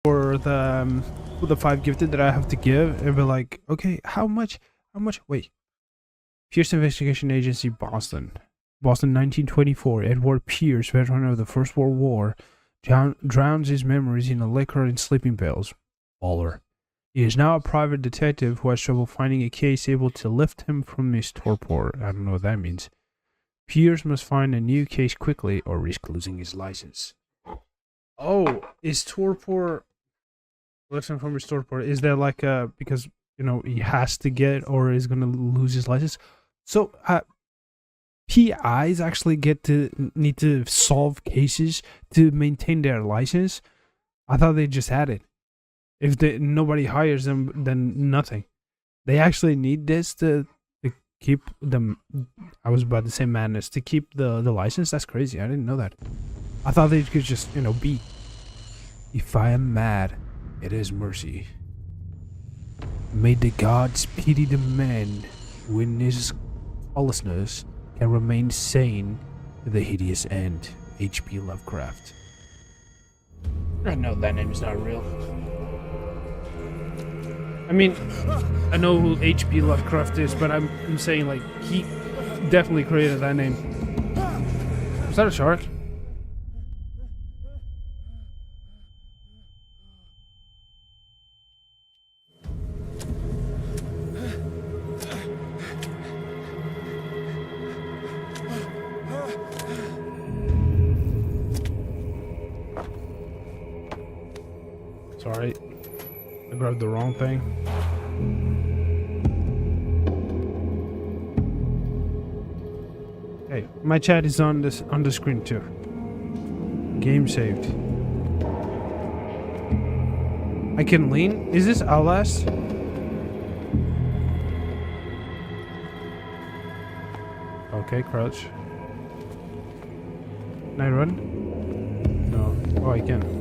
for the 5 gifted that I have to give, and be like, okay, how much? Wait, Pierce Investigation Agency, Boston, 1924. Edward Pierce, veteran of the First World War, drowns his memories in a liquor and sleeping pills. Baller. He is now a private detective who has trouble finding a case able to lift him from his torpor. I don't know what that means. Pierce must find a new case quickly or risk losing his license. Oh, is torpor... lifts him from his torpor. Is there like a... because, you know, he has to get or is going to lose his license? So, PIs actually need to solve cases to maintain their license? I thought they just had it. If nobody hires them, then nothing. They actually need this to keep them. I was about to say madness, to keep the license. That's crazy. I didn't know that. I thought they could just, you know, be. If I am mad, it is mercy. May the gods pity the man who in his lawlessness can remain sane to the hideous end. H.P. Lovecraft. I know that name is not real. I mean, I know who H.P. Lovecraft is, but I'm saying, like, he definitely created that name. Was that a shark? Sorry, I grabbed the wrong thing. Hey, my chat is on the screen too. Game saved. I can lean? Is this Outlast? Okay, crouch. Can I run? No. Oh, I can.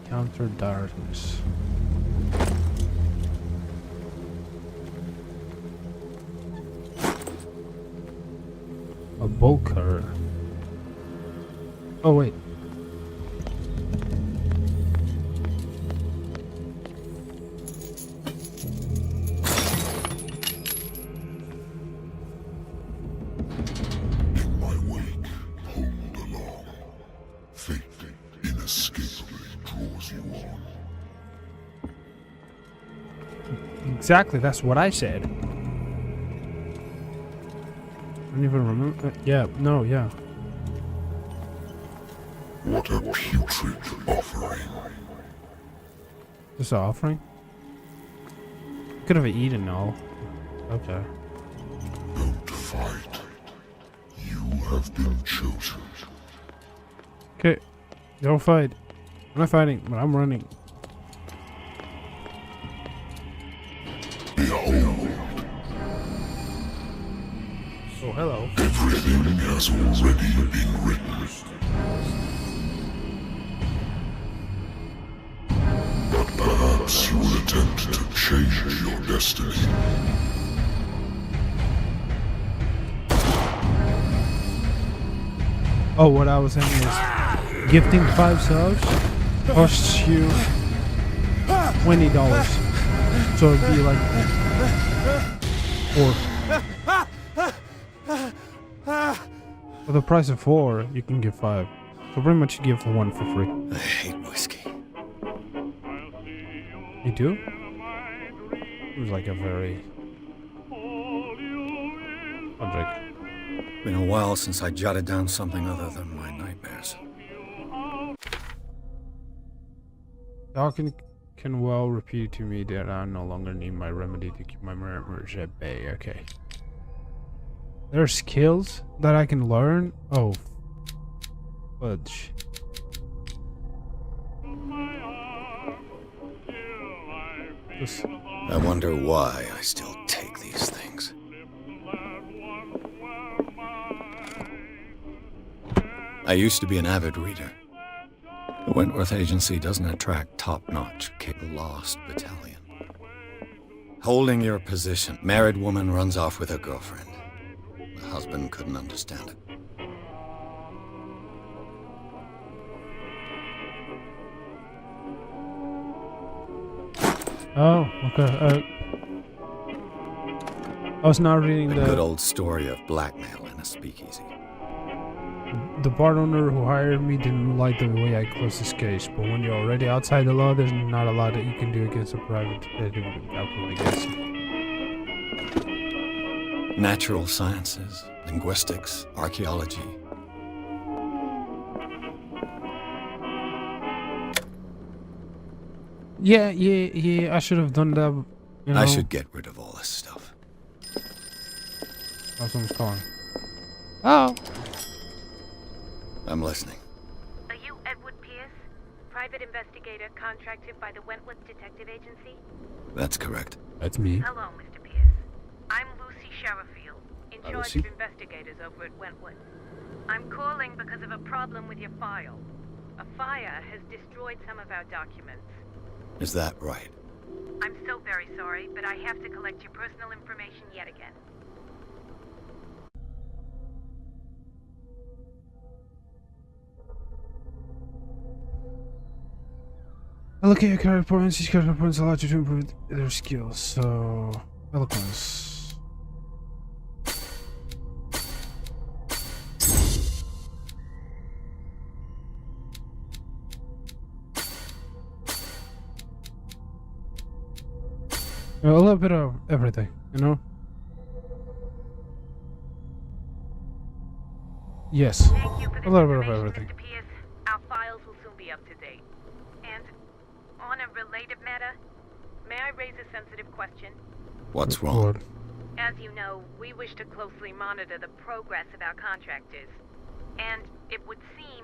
Counter darkness. A bulker. Oh wait. In my wake, pulled along. Fate inescapably draws you on. Exactly, that's what I said. I don't even remember. Yeah, no, yeah. What a putrid offering. This an offering? Could have eaten all. Okay. Don't fight. You have been chosen. Okay. Don't fight. I'm not fighting, but I'm running. Behold, Oh, hello. everything has already been written. But perhaps you will attempt to change your destiny. Oh, what I was saying is, gifting 5 subs costs you $20. So it'd be like 4. For the price of 4, you can give 5. So pretty much you give 1 for free. I hate whiskey. You do? It was like a very... I'll drink. Been a while since I jotted down something other than my nightmares. Dawkins can well repeat to me that I no longer need my remedy to keep my memories at bay. Okay. There are skills that I can learn? Oh. Fudge. This I wonder why I still take these things. I used to be an avid reader. The Wentworth Agency doesn't attract top-notch, lost battalion. Holding your position, married woman runs off with her girlfriend. The husband couldn't understand it. Oh, okay. I was not reading A the good old story of blackmail in a speakeasy. the bar owner who hired me didn't like the way I closed this case, but when you're already outside the law, there's not a lot that you can do against a private detective. I guess. Natural sciences, linguistics, archaeology. Yeah. I should have done that. You know, I should get rid of all this stuff. Oh, someone's calling. Oh. I'm listening. Are you Edward Pierce, private investigator contracted by the Wentworth Detective Agency? That's correct. That's me. Hello, Mr. Pierce. I'm Lucy Sherifield, in Hi, charge Lucy. of investigators over at Wentworth. I'm calling because of a problem with your file. A fire has destroyed some of our documents. Is that right? I'm so very sorry, but I have to collect your personal information yet again. Allocate your character points. Each character points allow you to improve their skills. So, eloquence. A little bit of everything, you know? Yes. Thank you for this A little bit of information, everything. Mr. Pierce. Our files will soon be up to date. And on a related matter, may I raise a sensitive question? What's wrong? Good. As you know, we wish to closely monitor the progress of our contractors. And it would seem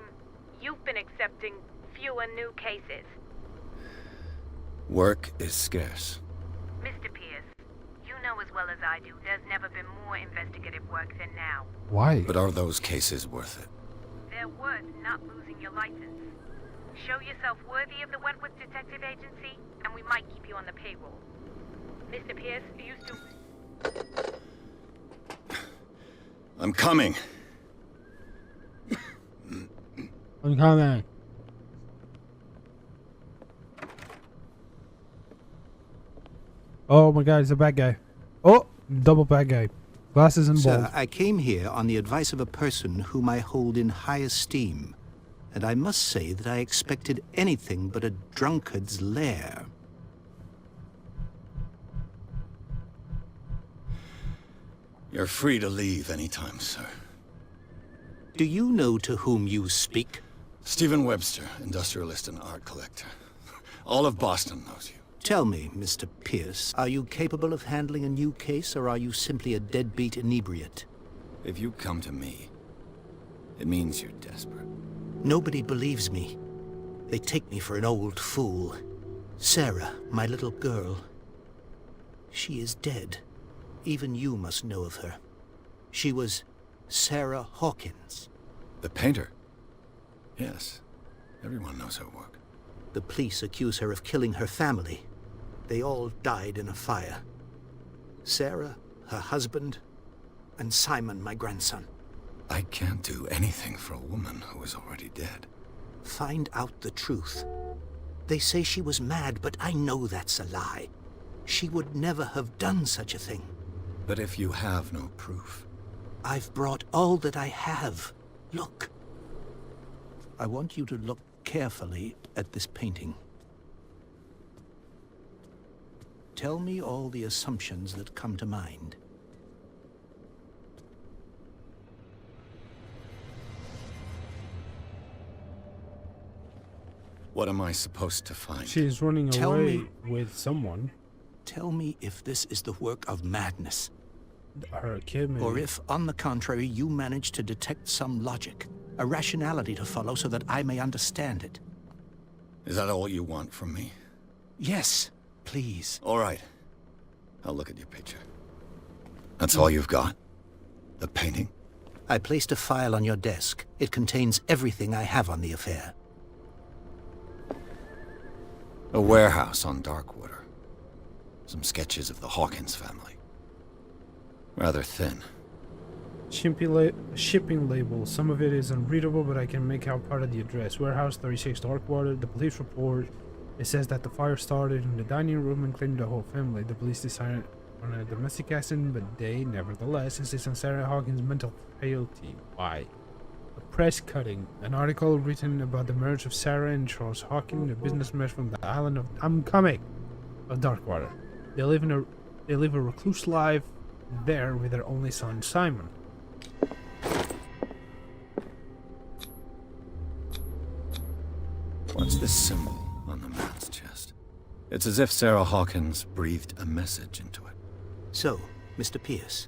you've been accepting fewer new cases. Work is scarce. Mr. Pierce, you know as well as I do, there's never been more investigative work than now. Why? But are those cases worth it? They're worth not losing your license. Show yourself worthy of the Wentworth Detective Agency, and we might keep you on the payroll. Mr. Pierce, you still... I'm coming. I'm coming. Oh my god, he's a bad guy. Oh, double bad guy. Glasses and Sir, bold. I came here on the advice of a person whom I hold in high esteem, and I must say that I expected anything but a drunkard's lair. You're free to leave anytime, sir. Do you know to whom you speak? Stephen Webster, industrialist and art collector. All of Boston knows you. Tell me, Mr. Pierce, are you capable of handling a new case, or are you simply a deadbeat inebriate? If you come to me, it means you're desperate. Nobody believes me. They take me for an old fool. Sarah, my little girl, she is dead. Even you must know of her. She was Sarah Hawkins. The painter? Yes. Everyone knows her work. The police accuse her of killing her family. They all died in a fire. Sarah, her husband, and Simon, my grandson. I can't do anything for a woman who is already dead. Find out the truth. They say she was mad, but I know that's a lie. She would never have done such a thing. But if you have no proof... I've brought all that I have. Look. I want you to look carefully at this painting. Tell me all the assumptions that come to mind. What am I supposed to find? She's running Tell away me- with someone. Tell me if this is the work of madness, Her kid, maybe. or if, on the contrary, you manage to detect some logic, a rationality to follow so that I may understand it. Is that all you want from me? Yes, please. All right. I'll look at your picture. That's all you've got? The painting? I placed a file on your desk. It contains everything I have on the affair. A warehouse on Darkwater. Some sketches of the Hawkins family. Rather thin. Shipping label. Some of it is unreadable, but I can make out part of the address. Warehouse 36 Darkwater. The police report. It says that the fire started in the dining room and claimed the whole family. The police decided on a domestic accident, but they, nevertheless, insist on Sarah Hawkins' mental frailty. Why? A press cutting. An article written about the marriage of Sarah and Charles Hawkins, a businessman from the island of of Darkwater. They live a recluse life there with their only son, Simon. What's this symbol on the man's chest? It's as if Sarah Hawkins breathed a message into it. So, Mr. Pierce,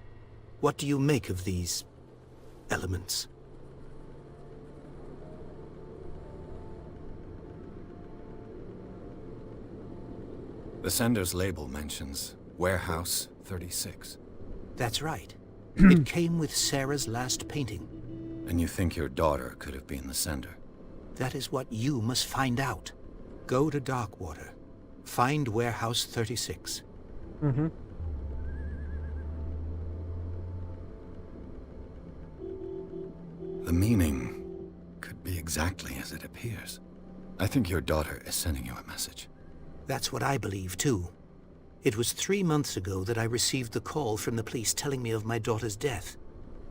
what do you make of these elements? The sender's label mentions Warehouse 36. That's right. It came with Sarah's last painting. And you think your daughter could have been the sender? That is what you must find out. Go to Darkwater. Find Warehouse 36. Mm-hmm. The meaning could be exactly as it appears. I think your daughter is sending you a message. That's what I believe, too. It was 3 months ago that I received the call from the police telling me of my daughter's death.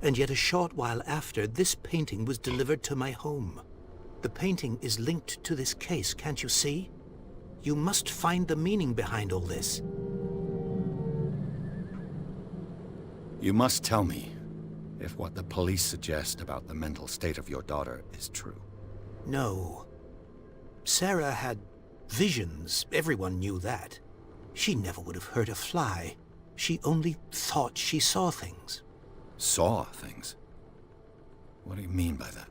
And yet a short while after, this painting was delivered to my home. The painting is linked to this case, can't you see? You must find the meaning behind all this. You must tell me if what the police suggest about the mental state of your daughter is true. No. Sarah had visions. Everyone knew that. She never would have hurt a fly. She only thought she saw things. Saw things? What do you mean by that?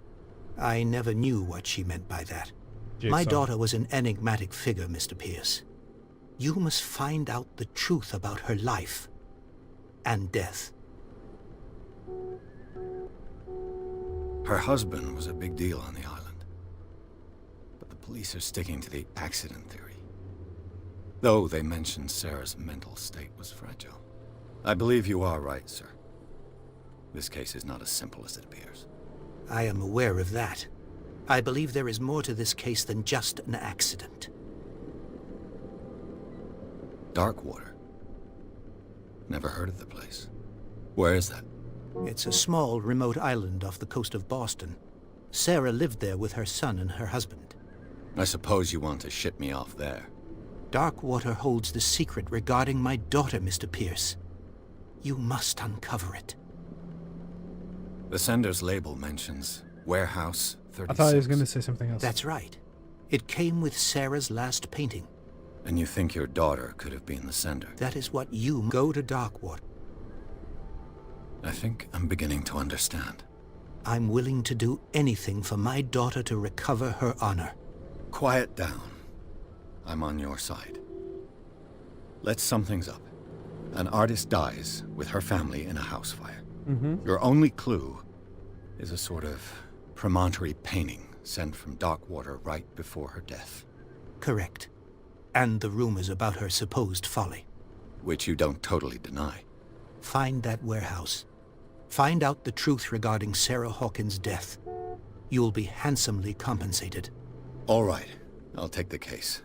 I never knew what she meant by that. Jigsaw. My daughter was an enigmatic figure, Mr. Pierce. You must find out the truth about her life and death. Her husband was a big deal on the island. But the police are sticking to the accident theory. Though they mentioned Sarah's mental state was fragile. I believe you are right, sir. This case is not as simple as it appears. I am aware of that. I believe there is more to this case than just an accident. Darkwater. Never heard of the place. Where is that? It's a small, remote island off the coast of Boston. Sarah lived there with her son and her husband. I suppose you want to ship me off there. Darkwater holds the secret regarding my daughter, Mr. Pierce. You must uncover it. The sender's label mentions Warehouse 36. I thought he was going to say something else. That's right. It came with Sarah's last painting. And you think your daughter could have been the sender? That is what you go to Darkwater. I think I'm beginning to understand. I'm willing to do anything for my daughter to recover her honor. Quiet down. I'm on your side. Let's sum things up. An artist dies with her family in a house fire. Mm-hmm. Your only clue is a sort of promontory painting sent from Darkwater right before her death. Correct. And the rumors about her supposed folly. Which you don't totally deny. Find that warehouse. Find out the truth regarding Sarah Hawkins' death. You'll be handsomely compensated. All right. I'll take the case.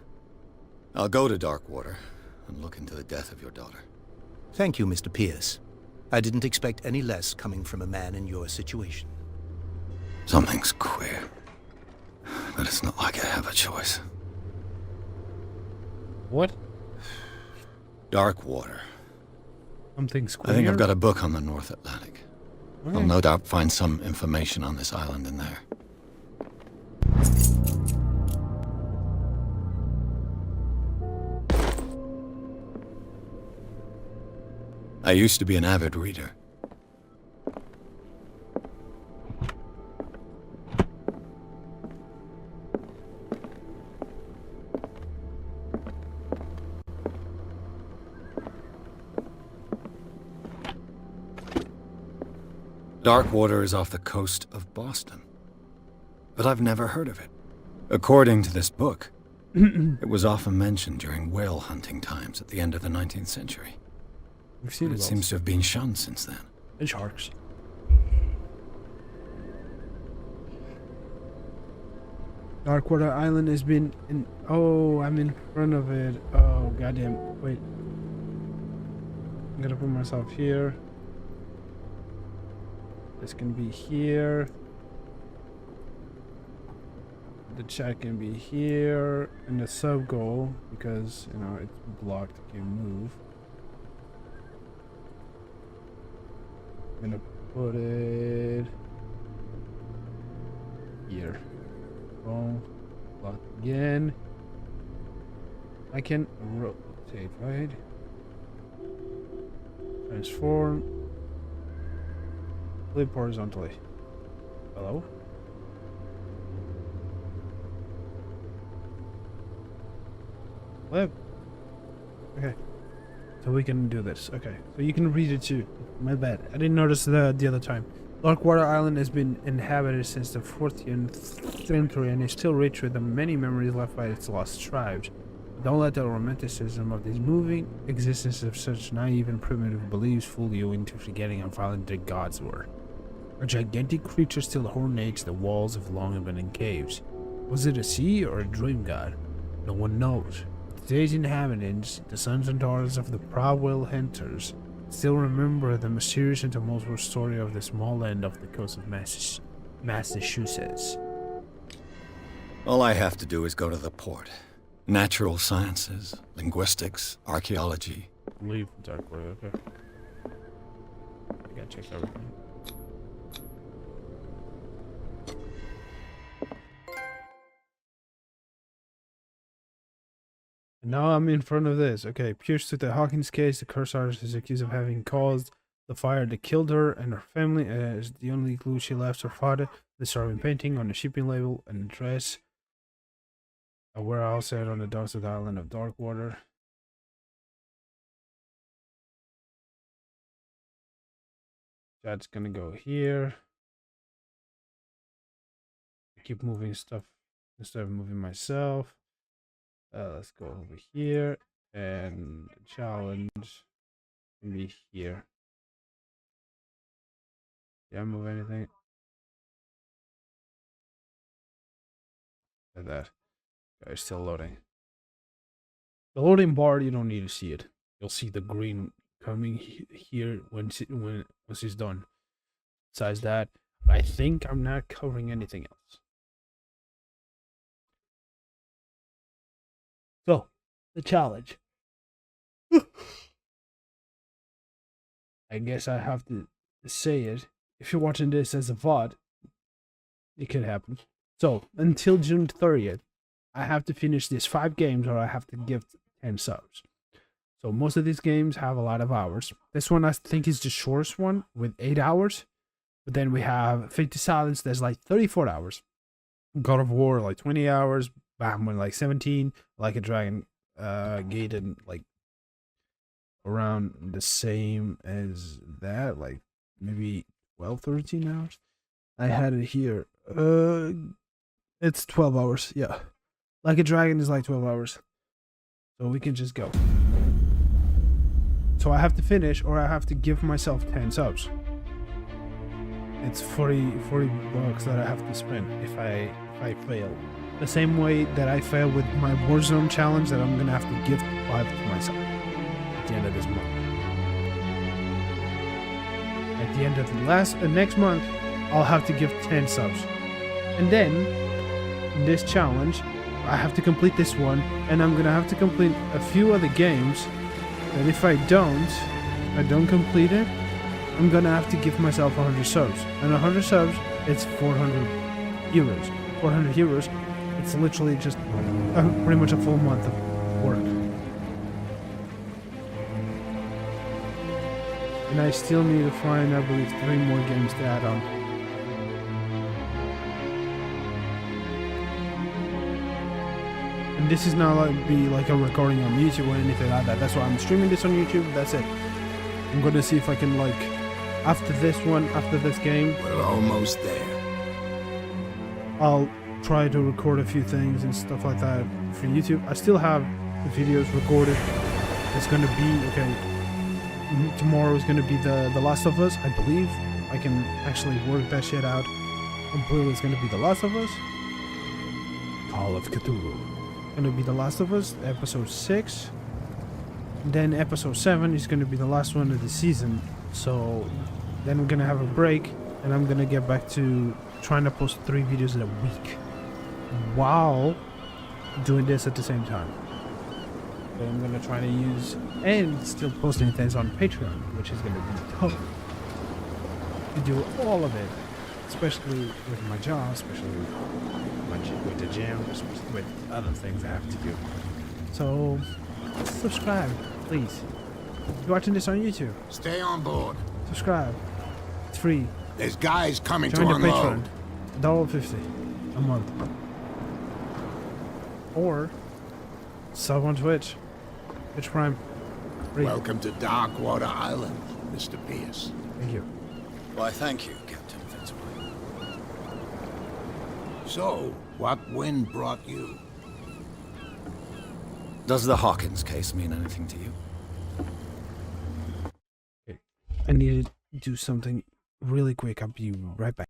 I'll go to Darkwater and look into the death of your daughter. Thank you, Mr. Pierce. I didn't expect any less coming from a man in your situation. Something's queer. But it's not like I have a choice. What? Darkwater. Something's queer? I think I've got a book on the North Atlantic. Okay. I'll no doubt find some information on this island in there. I used to be an avid reader. Darkwater is off the coast of Boston. But I've never heard of it. According to this book, it was often mentioned during whale hunting times at the end of the 19th century. We've seen But it seems to have been shunned since then. and sharks. Darkwater Island has been in. Oh, I'm in front of it. Oh, goddamn. Wait. I'm gonna put myself here. This can be here. The chat can be here. And the sub goal, because, you know, it's blocked, it can move. I'm gonna put it here. Boom. Lock again. I can rotate, right? Transform. Flip horizontally. Hello? Flip. Okay. So we can do this. Okay. So you can read it too. My bad. I didn't notice the other time. Darkwater Island has been inhabited since the 14th century and is still rich with the many memories left by its lost tribes. But don't let the romanticism of these moving existence of such naive and primitive beliefs fool you into forgetting how violent the gods were. A gigantic creature still hornates the walls of long abandoned caves. Was it a sea or a dream god? No one knows. Today's inhabitants, the sons and daughters of the proud whale hunters, still remember the mysterious and tumultuous story of the small land off the coast of Massachusetts. All I have to do is go to the port. Natural sciences, linguistics, archaeology. Leave Darkwater, okay. I gotta check everything. Now I'm in front of this. Okay, pierced to the Hawkins case, the curse artist is accused of having caused the fire that killed her and her family. As the only clue she left her father, the starving painting on the shipping label and address. A warehouse set on the docks of the island of Darkwater. That's gonna go here. I keep moving stuff instead of moving myself. Let's go over here, and the challenge can be here. Did I move anything? Like that. Okay, it's still loading. The loading bar, you don't need to see it. You'll see the green coming here once it's done. Besides that, I think I'm not covering anything else. So, the challenge. I guess I have to say it. If you're watching this as a VOD, it could happen. So, until June 30th, I have to finish these 5 games or I have to give 10 subs. So, most of these games have a lot of hours. This one I think is the shortest one with 8 hours. But then we have 50 Silence, that's like 34 hours. God of War, like 20 hours. Bam, with like 17. Like a Dragon gated like around the same as that, like maybe 12, 13 hours. I had it here. It's 12 hours, yeah. Like a Dragon is like 12 hours. So we can just go. So I have to finish or I have to give myself 10 subs. It's 40 bucks that I have to spend if I fail. The same way that I failed with my Warzone challenge that I'm gonna have to give 5 to myself at the end of this month. At the end of the next month, I'll have to give 10 subs. And then, in this challenge, I have to complete this one, and I'm gonna have to complete a few other games that if I don't complete it, I'm gonna have to give myself 100 subs. And 100 subs, it's 400 euros. 400 euros, it's literally just pretty much a full month of work. And I still need to find, I believe, 3 more games to add on. And this is not like be like a recording on YouTube or anything like that. That's why I'm streaming this on YouTube. That's it. I'm gonna see if I can like after this one, after this game, We're almost there. I'll try to record a few things and stuff like that for YouTube. I still have the videos recorded. It's gonna be okay. Tomorrow is gonna be the Last of Us. I believe I can actually work that shit out. Completely, it's gonna be the Last of Us. Call of Cthulhu. Gonna be the Last of Us, episode 6. Then episode 7 is gonna be the last one of the season. So then we're gonna have a break, and I'm gonna get back to trying to post 3 videos in a week while doing this at the same time. So I'm gonna try to use and still posting things on Patreon, which is gonna be tough to do all of it, especially with my job, especially with the gym, especially with other things I have to do. So subscribe, please. If you're watching this on YouTube, Stay on board. subscribe. It's free. There's guys coming Join to the Patreon. unload. $1.50 a month. Or sub on Twitch. Twitch Prime. Free. Welcome to Darkwater Island, Mr. Pierce. Thank you. Why, thank you, Captain Fitzroy. So, what wind brought you? Does the Hawkins case mean anything to you? I need to do something really quick. I'll be right back.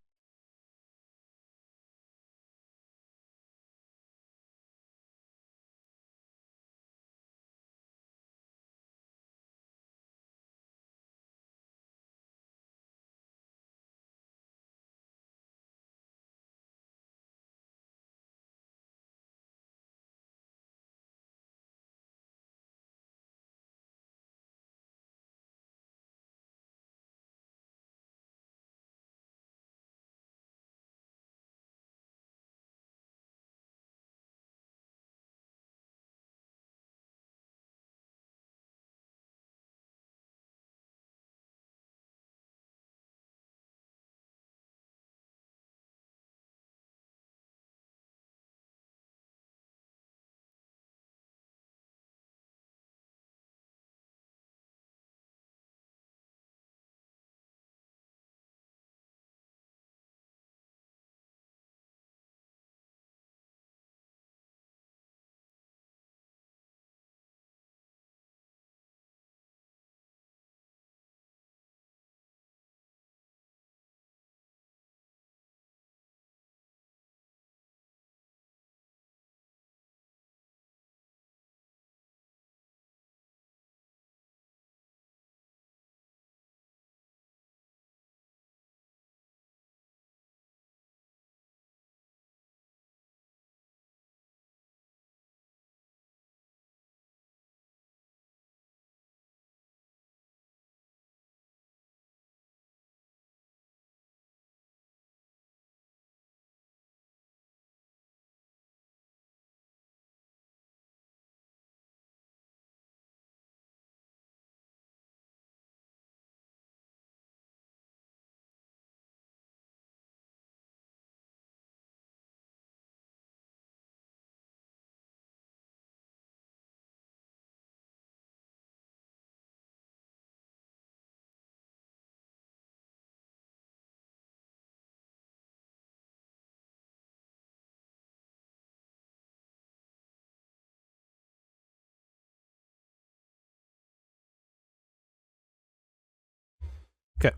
Okay.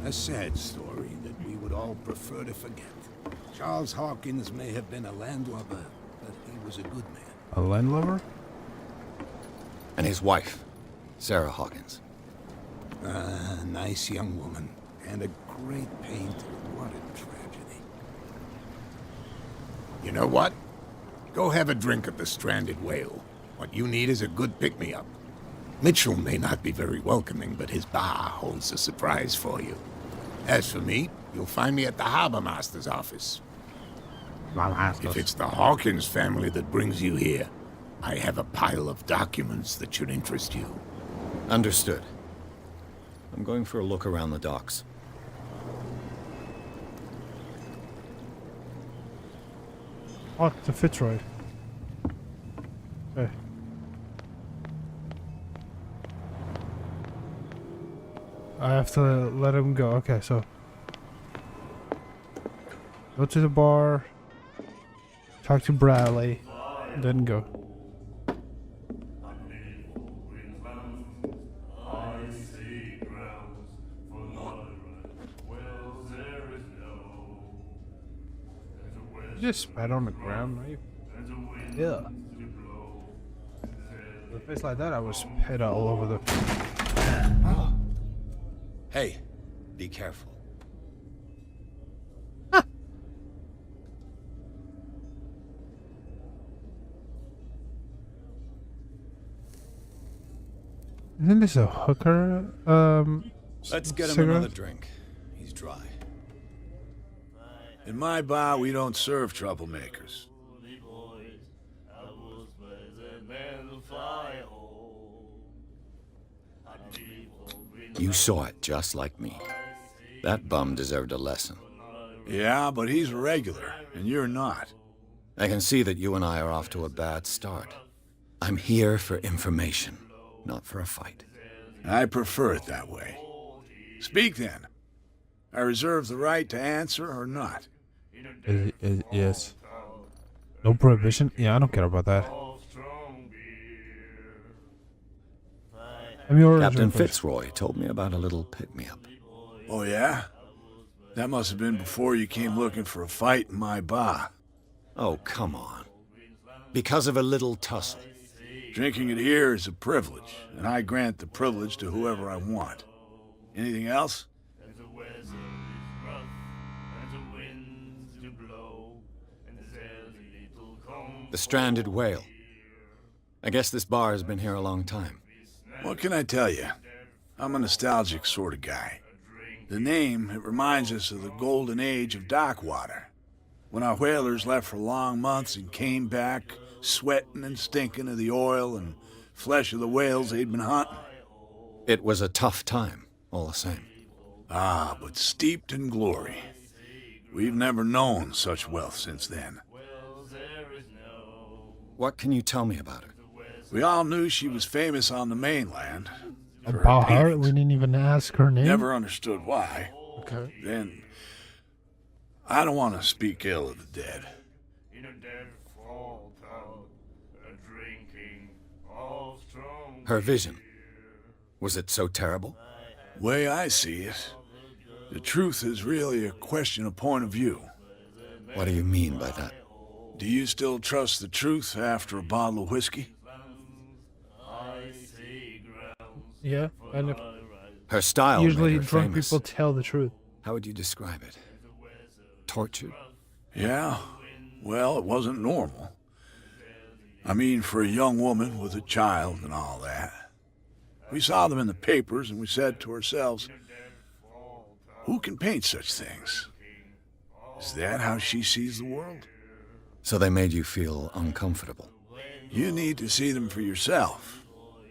A sad story that we would all prefer to forget. Charles Hawkins may have been a landlubber, but he was a good man. A landlubber? And his wife, Sarah Hawkins. A nice young woman, and a great painter. What a tragedy. You know what? Go have a drink at the Stranded Whale. What you need is a good pick-me-up. Mitchell may not be very welcoming, but his bar holds a surprise for you. As for me, you'll find me at the Harbor Master's office. If it's the Hawkins family that brings you here, I have a pile of documents that should interest you. Understood. I'm going for a look around the docks. Oh, the Fitzroy. Okay. I have to let him go. Okay, so go to the bar, talk to Bradley, then go. You just spat on the ground, right? Yeah. With a face like that, I was spit all over the. Hey, be careful. Isn't this a hooker? Let's get him cigarette? another drink. He's dry. In my bar, we don't serve troublemakers. You saw it just like me. That bum deserved a lesson. Yeah, but he's a regular, and you're not. I can see that you and I are off to a bad start. I'm here for information, not for a fight. I prefer it that way. Speak then. I reserve the right to answer or not. Yes. No prohibition? Yeah, I don't care about that. I'm your Captain Fitzroy told me about a little pick-me-up. Oh, yeah? That must have been before you came looking for a fight in my bar. Oh, come on. Because of a little tussle. Drinking it here is a privilege, and I grant the privilege to whoever I want. Anything else? The stranded whale. I guess this bar has been here a long time. What can I tell you? I'm a nostalgic sort of guy. The name, it reminds us of the golden age of dockwater, when our whalers left for long months and came back sweating and stinking of the oil and flesh of the whales they'd been hunting. It was a tough time, all the same. Ah, but steeped in glory. We've never known such wealth since then. What can you tell me about her? We all knew she was famous on the mainland. for her About her? paintings. We didn't even ask her name? Never understood why. Okay. Then, I don't want to speak ill of the dead. Her vision. Was it so terrible? Way I see it, the truth is really a question of point of view. What do you mean by that? Do you still trust the truth after a bottle of whiskey? Yeah, and if Her style usually made her drunk famous. people tell the truth. How would you describe it? Tortured? Yeah, well, it wasn't normal. I mean, for a young woman with a child and all that. We saw them in the papers and we said to ourselves, who can paint such things? Is that how she sees the world? So they made you feel uncomfortable. You need to see them for yourself.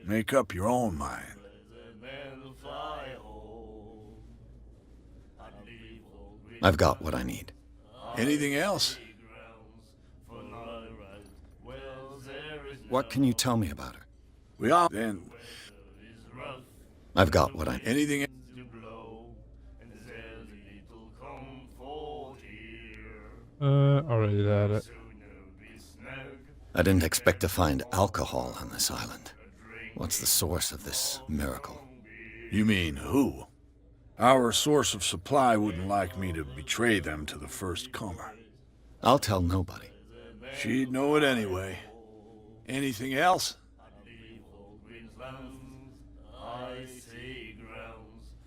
Make up your own mind. I've got what I need. Anything else? What can you tell me about her? We all then. I've got what I need. Anything? Already had it. I didn't expect to find alcohol on this island. What's the source of this miracle? You mean who? Our source of supply wouldn't like me to betray them to the first comer. I'll tell nobody. She'd know it anyway. Anything else?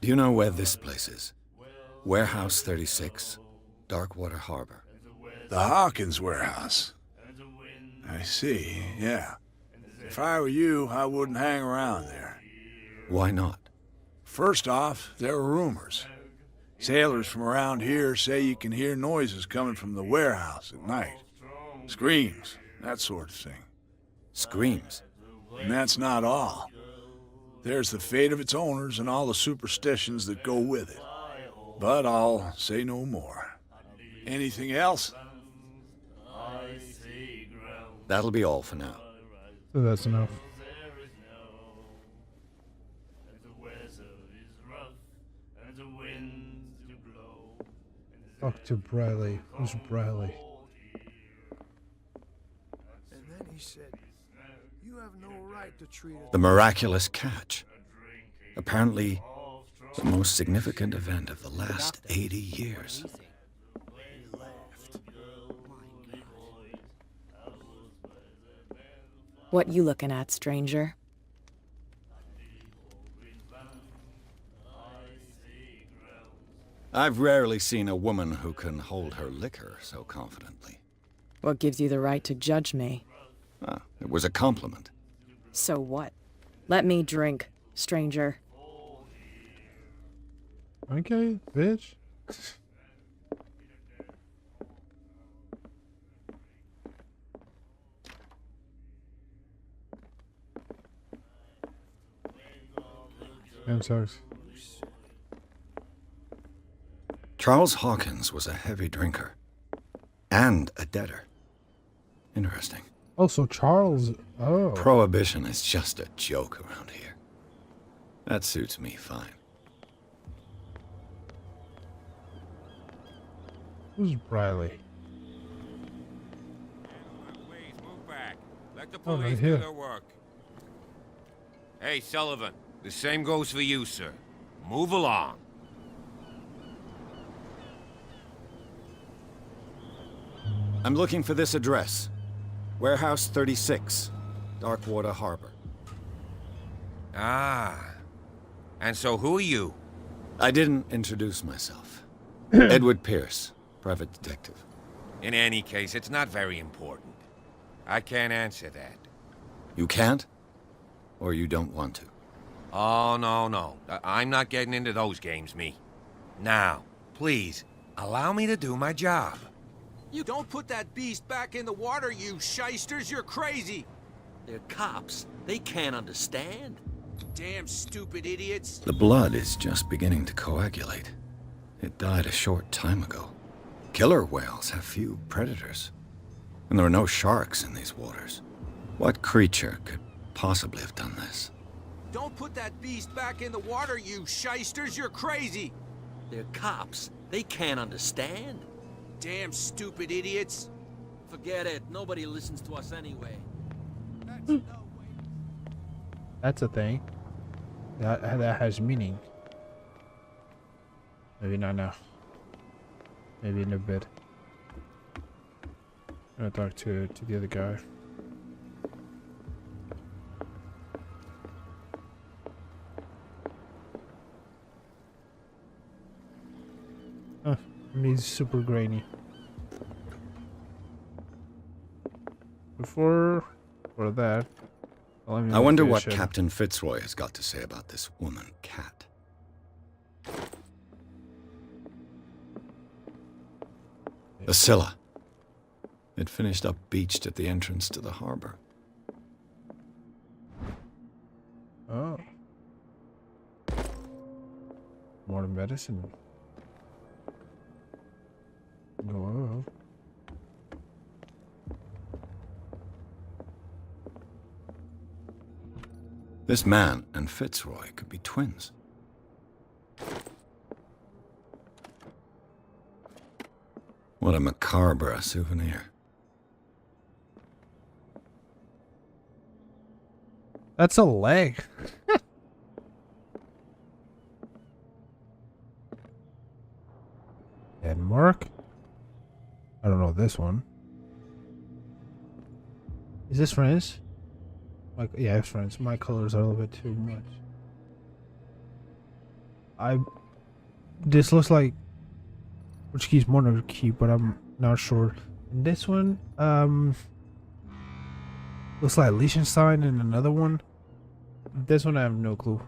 Do you know where this place is? Warehouse 36, Darkwater Harbor. The Hawkins warehouse. I see, yeah. If I were you, I wouldn't hang around there. Why not? First off, there are rumors. Sailors from around here say you can hear noises coming from the warehouse at night. Screams, that sort of thing. Screams. And that's not all. There's the fate of its owners and all the superstitions that go with it. But I'll say no more. Anything else? That'll be all for now. So that's enough. Talk to Bradley. Who's Bradley? And then he said, "You have no right to treat it." The miraculous catch. Apparently, the most significant event of the last 80 years. What you looking at, stranger? I've rarely seen a woman who can hold her liquor so confidently. What gives you the right to judge me? Ah, it was a compliment. So what? Let me drink, stranger. Okay, bitch. I'm sorry. Charles Hawkins was a heavy drinker. And a debtor. Interesting. Oh, so Charles. Oh. Prohibition is just a joke around here. That suits me fine. Who's Bradley? Move back. Let the Oh, right police here. do their work. Hey, Sullivan. The same goes for you, sir. Move along. I'm looking for this address. Warehouse 36, Darkwater Harbor. Ah. And so who are you? I didn't introduce myself. Edward Pierce, private detective. In any case, it's not very important. I can't answer that. You can't? Or you don't want to? Oh, no. I'm not getting into those games, me. Now, please, allow me to do my job. You don't put that beast back in the water, you shysters. You're crazy. They're cops. They can't understand. Damn stupid idiots. The blood is just beginning to coagulate. It died a short time ago. Killer whales have few predators. And there are no sharks in these waters. What creature could possibly have done this? Don't put that beast back in the water, you shysters. You're crazy. They're cops. They can't understand. Damn stupid idiots. Forget it. Nobody listens to us anyway. That's a thing. That has meaning. Maybe not now. Maybe in a bit. I'm gonna talk to the other guy. Huh. He's super grainy. For that, I wonder what Captain Fitzroy has got to say about this woman cat. The Scylla. It finished up beached at the entrance to the harbor. Oh. More medicine. Whoa. This man and Fitzroy could be twins. What a macabre souvenir. That's a leg. Denmark? I don't know this one. Is this France? Like, yeah, it's France. My colors are a little bit too much. This looks like Portuguese monarchy, but I'm not sure. This one, looks like Liechtenstein, and another one. This one I have no clue.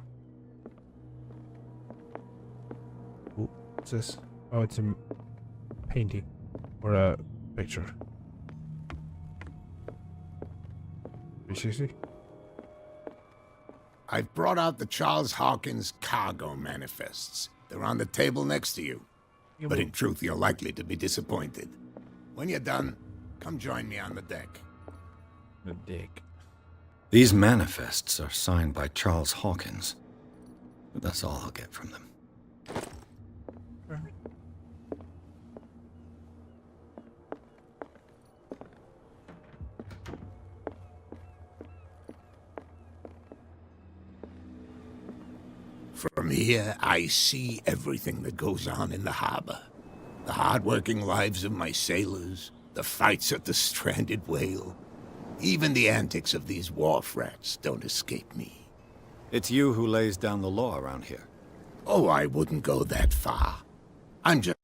Ooh, what's this? Oh, it's a painting or a picture. 360. I've brought out the Charles Hawkins cargo manifests. They're on the table next to you. But in truth, you're likely to be disappointed. When you're done, come join me on the deck. The dick. These manifests are signed by Charles Hawkins. But that's all I'll get from them. From here, I see everything that goes on in the harbor. The hard-working lives of my sailors, the fights at the stranded whale. Even the antics of these wharf rats don't escape me. It's you who lays down the law around here. Oh, I wouldn't go that far. I'm just...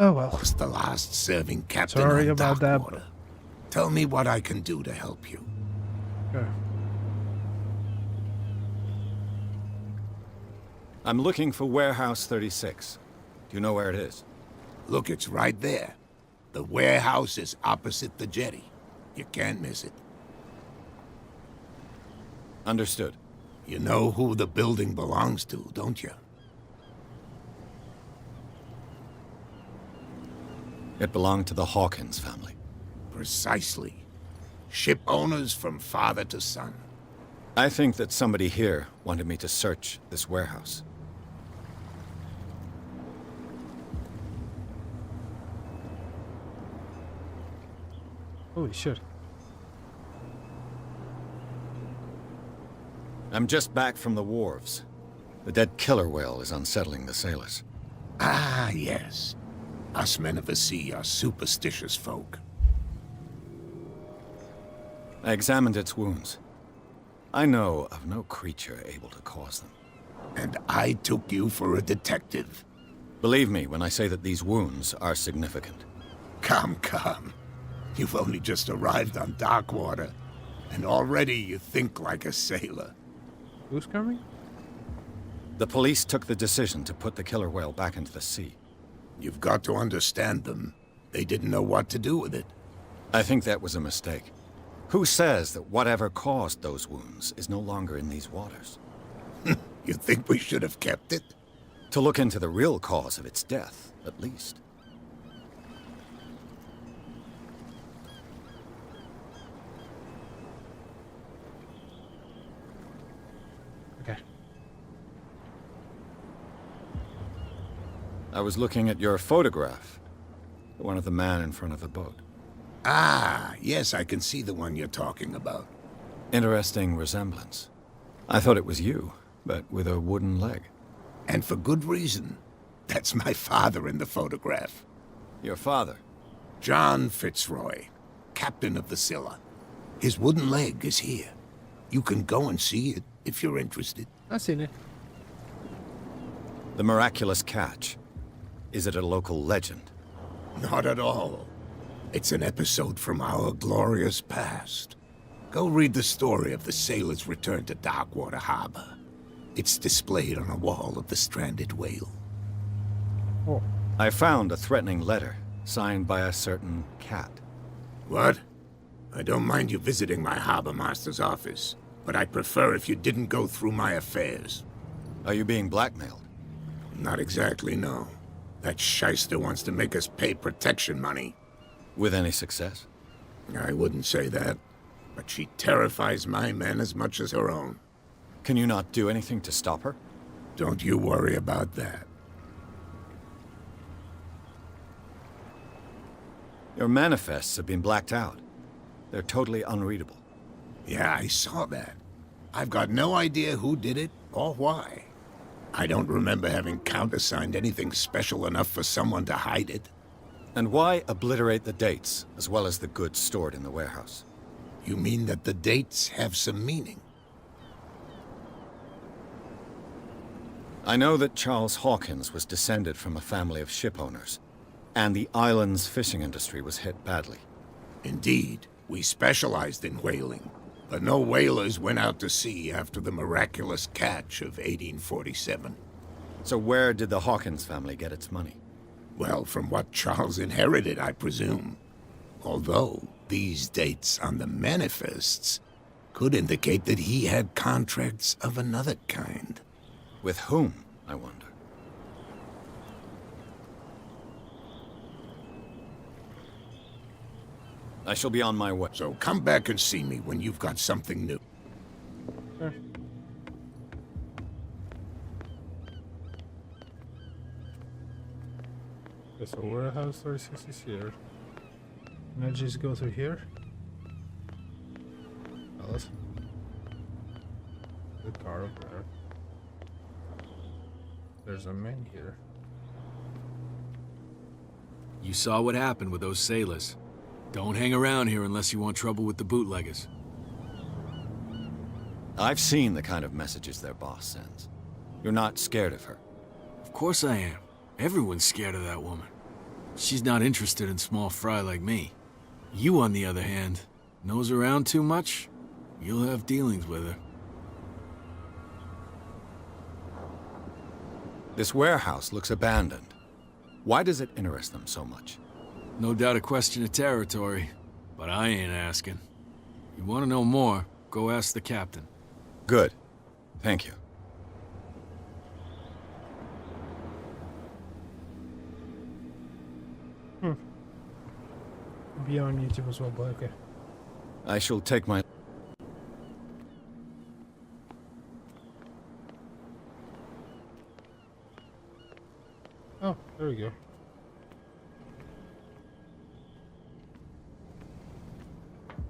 Oh well. Was the last serving captain Sorry on about that. Darkwater. Tell me what I can do to help you. Okay. I'm looking for Warehouse 36. Do you know where it is? Look, it's right there. The warehouse is opposite the jetty. You can't miss it. Understood. You know who the building belongs to, don't you? It belonged to the Hawkins family. Precisely. Ship owners from father to son. I think that somebody here wanted me to search this warehouse. Holy shit. I'm just back from the wharves. The dead killer whale is unsettling the sailors. Ah, yes. Us men of the sea are superstitious folk. I examined its wounds. I know of no creature able to cause them. And I took you for a detective. Believe me when I say that these wounds are significant. Come. You've only just arrived on Darkwater, and already you think like a sailor. Who's coming? The police took the decision to put the killer whale back into the sea. You've got to understand them. They didn't know what to do with it. I think that was a mistake. Who says that whatever caused those wounds is no longer in these waters? You think we should have kept it? To look into the real cause of its death, at least. Okay. I was looking at your photograph. The one of the man in front of the boat. Ah, yes, I can see the one you're talking about. Interesting resemblance. I thought it was you, but with a wooden leg. And for good reason. That's my father in the photograph. Your father? John Fitzroy, captain of the Scylla. His wooden leg is here. You can go and see it if you're interested. I've seen it. The miraculous catch. Is it a local legend? Not at all. It's an episode from our glorious past. Go read the story of the sailor's return to Darkwater Harbor. It's displayed on a wall of the stranded whale. Oh. I found a threatening letter, signed by a certain cat. What? I don't mind you visiting my harbor master's office, but I'd prefer if you didn't go through my affairs. Are you being blackmailed? Not exactly, no. That shyster wants to make us pay protection money. With any success? I wouldn't say that, but she terrifies my men as much as her own. Can you not do anything to stop her? Don't you worry about that. Your manifests have been blacked out. They're totally unreadable. Yeah, I saw that. I've got no idea who did it or why. I don't remember having countersigned anything special enough for someone to hide it. And why obliterate the dates, as well as the goods stored in the warehouse? You mean that the dates have some meaning? I know that Charles Hawkins was descended from a family of ship owners, and the island's fishing industry was hit badly. Indeed, we specialized in whaling, but no whalers went out to sea after the miraculous catch of 1847. So where did the Hawkins family get its money? Well, from what Charles inherited, I presume. Although, these dates on the manifests could indicate that he had contracts of another kind. With whom, I wonder? I shall be on my way. So come back and see me when you've got something new. Sure. There's a warehouse 36 is here. Can I just go through here? Alice? The car over there. There's a man here. You saw what happened with those sailors. Don't hang around here unless you want trouble with the bootleggers. I've seen the kind of messages their boss sends. You're not scared of her? Of course I am. Everyone's scared of that woman. She's not interested in small fry like me. You, on the other hand, nose around too much, you'll have dealings with her. This warehouse looks abandoned. Why does it interest them so much? No doubt a question of territory, but I ain't asking. You want to know more, go ask the captain. Good. Thank you. Be on YouTube as well, but okay. I shall take my... Oh, there we go.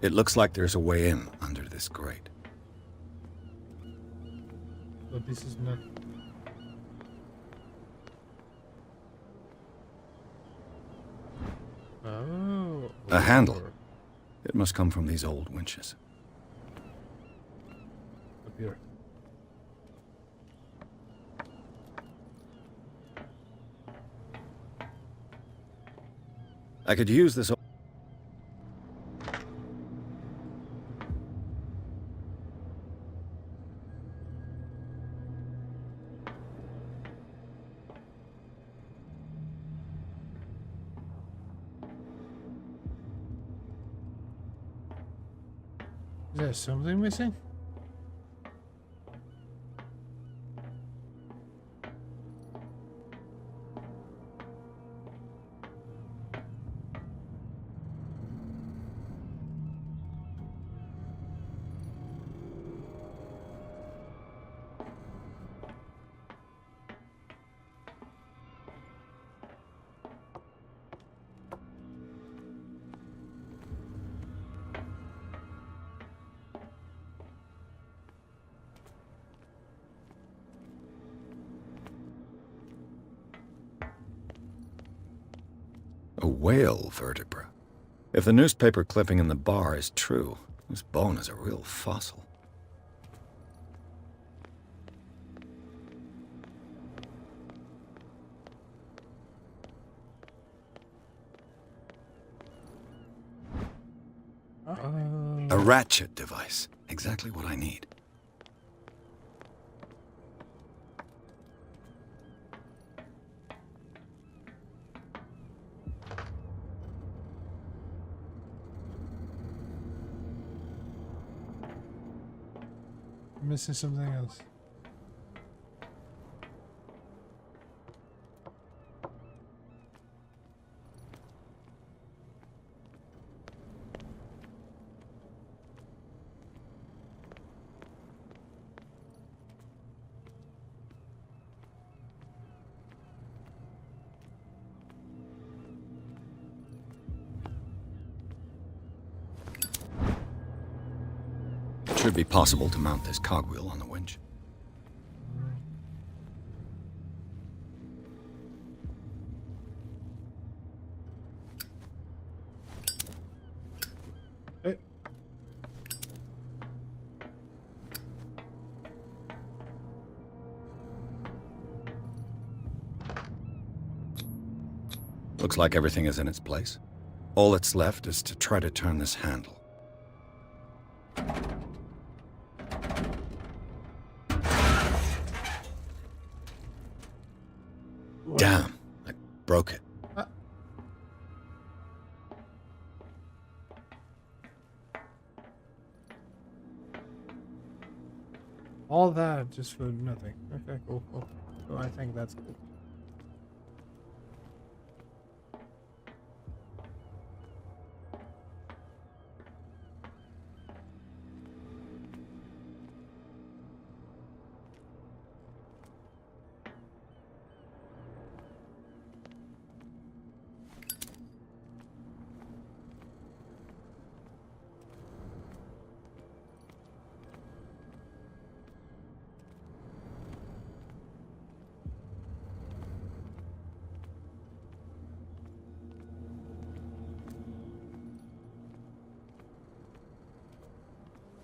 It looks like there's a way in under this grate. But this is not... Oh. A handle. It must come from these old winches. Up here. I could use this... Is there something missing? A whale vertebra. If the newspaper clipping in the bar is true, this bone is a real fossil. A ratchet device. Exactly what I need. Missing something else. Should be possible to mount this cogwheel on the winch. Looks like everything is in its place. All that's left is to try to turn this handle. Damn, I broke it. All that just for nothing. Okay, cool. So I think that's good.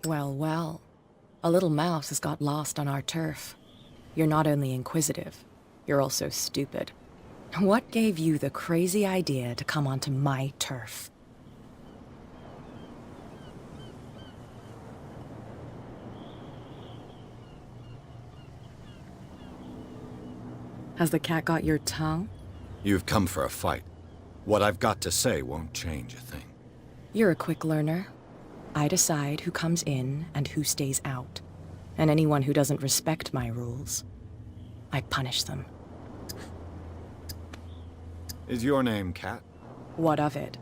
Well, well. A little mouse has got lost on our turf. You're not only inquisitive, you're also stupid. What gave you the crazy idea to come onto my turf? Has the cat got your tongue? You've come for a fight. What I've got to say won't change a thing. You're a quick learner. I decide who comes in and who stays out. And anyone who doesn't respect my rules, I punish them. Is your name Cat? What of it?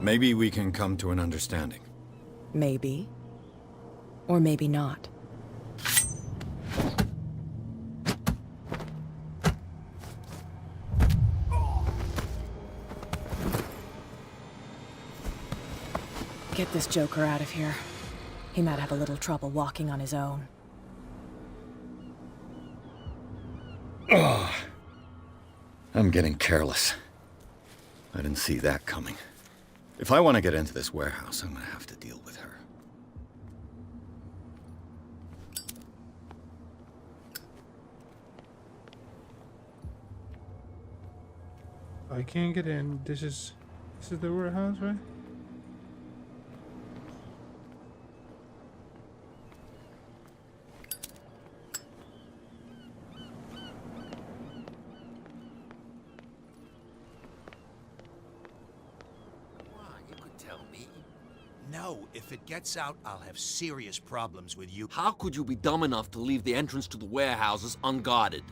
Maybe we can come to an understanding. Maybe. Or maybe not. Get this joker out of here. He might have a little trouble walking on his own. Ugh. I'm getting careless. I didn't see that coming. If I want to get into this warehouse, I'm gonna have to deal with her. I can't get in. This is the warehouse, right? No, if it gets out, I'll have serious problems with you. How could you be dumb enough to leave the entrance to the warehouses unguarded?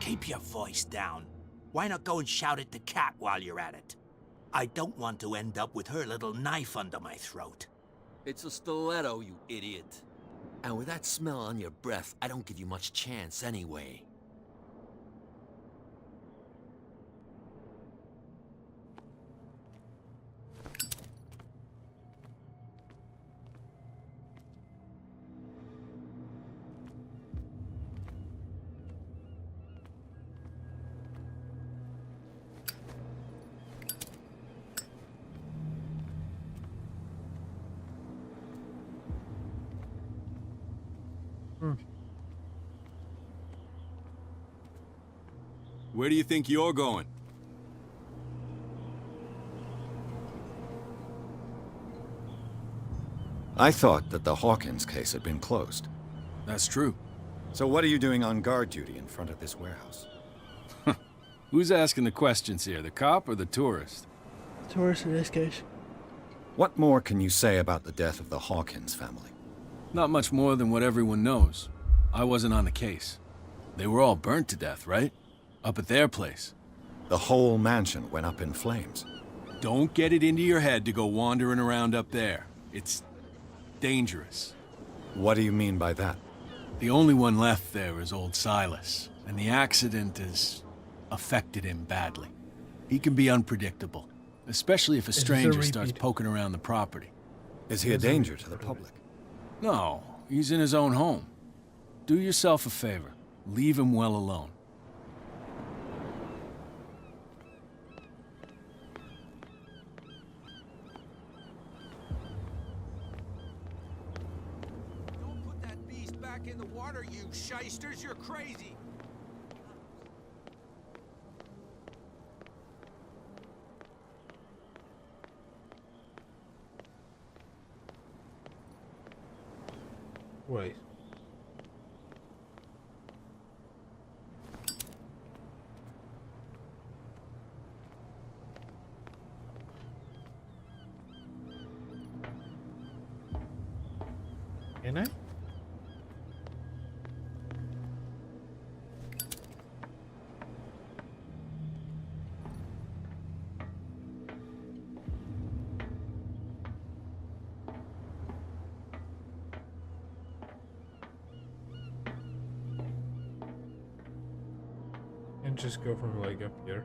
Keep your voice down. Why not go and shout at the cat while you're at it? I don't want to end up with her little knife under my throat. It's a stiletto, you idiot. And with that smell on your breath, I don't give you much chance anyway. Where do you think you're going? I thought that the Hawkins case had been closed. That's true. So what are you doing on guard duty in front of this warehouse? Who's asking the questions here, the cop or the tourist? Tourist in this case. What more can you say about the death of the Hawkins family? Not much more than what everyone knows. I wasn't on the case. They were all burnt to death, right? Up at their place. The whole mansion went up in flames. Don't get it into your head to go wandering around up there. It's dangerous. What do you mean by that? The only one left there is old Silas, and the accident has affected him badly. He can be unpredictable, especially if a stranger starts poking around the property. Is he a danger to the public? No, He's in his own home. Do yourself a favor. Leave him well alone. Don't put that beast back in the water, you shysters! You're crazy! Wait. Can I? And just go from like up here.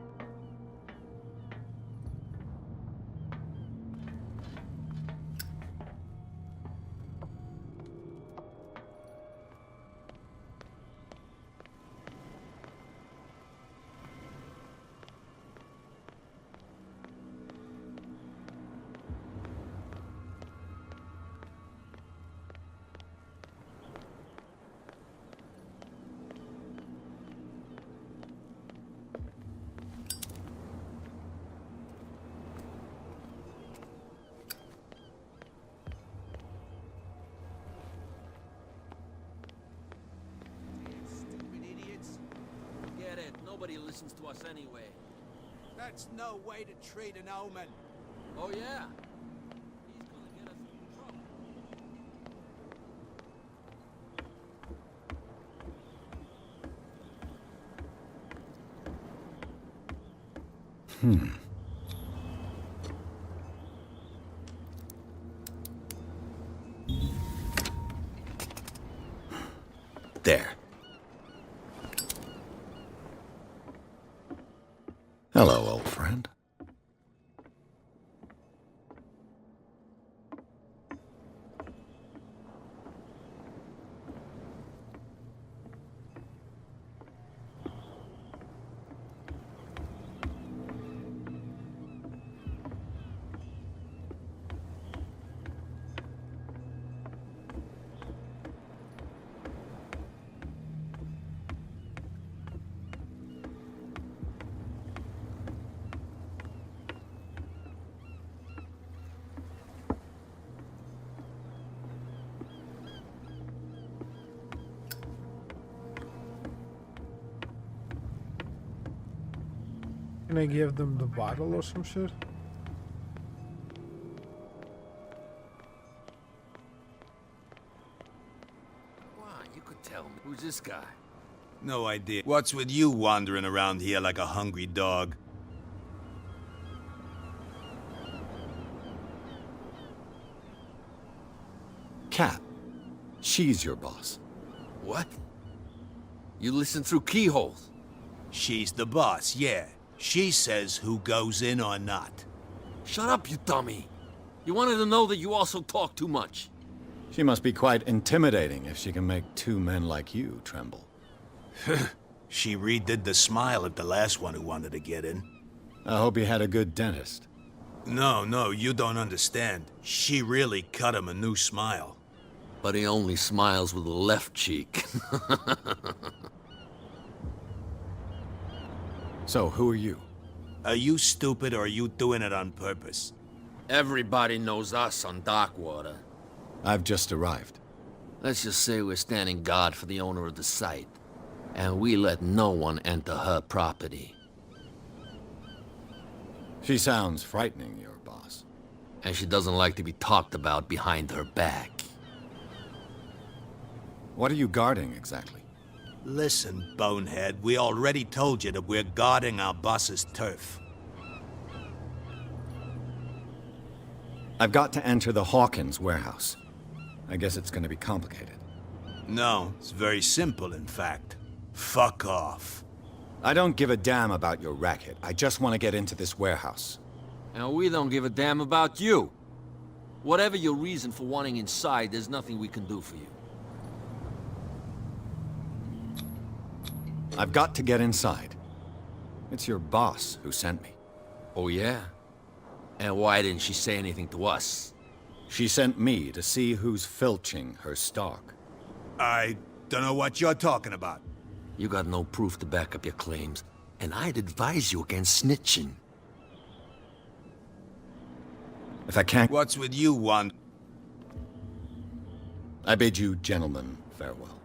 Stupid idiots. Get it. Nobody listens to us anyway. That's no way to treat an omen. Oh, yeah? He's gonna get us in trouble. There. Hello, old friend. Can I give them the bottle or some shit? Why, you could tell me. Who's this guy? No idea. What's with you wandering around here like a hungry dog? Cat. She's your boss. What? You listen through keyholes? She's the boss, yeah. She says who goes in or not. Shut up, you dummy. You wanted to know that you also talk too much. She must be quite intimidating if she can make two men like you tremble. She redid the smile at the last one who wanted to get in. I hope he had a good dentist. No, you don't understand. She really cut him a new smile. But he only smiles with the left cheek. So, who are you? Are you stupid or are you doing it on purpose? Everybody knows us on Darkwater. I've just arrived. Let's just say we're standing guard for the owner of the site. And we let no one enter her property. She sounds frightening, your boss. And she doesn't like to be talked about behind her back. What are you guarding, exactly? Listen, bonehead, we already told you that we're guarding our boss's turf. I've got to enter the Hawkins warehouse. I guess it's going to be complicated. No, it's very simple, in fact. Fuck off. I don't give a damn about your racket. I just want to get into this warehouse. And we don't give a damn about you. Whatever your reason for wanting inside, there's nothing we can do for you. I've got to get inside. It's your boss who sent me. Oh, yeah? And why didn't she say anything to us? She sent me to see who's filching her stock. I don't know what you're talking about. You got no proof to back up your claims, and I'd advise you against snitching. If I can't... What's with you, Wanda? I bid you gentlemen farewell.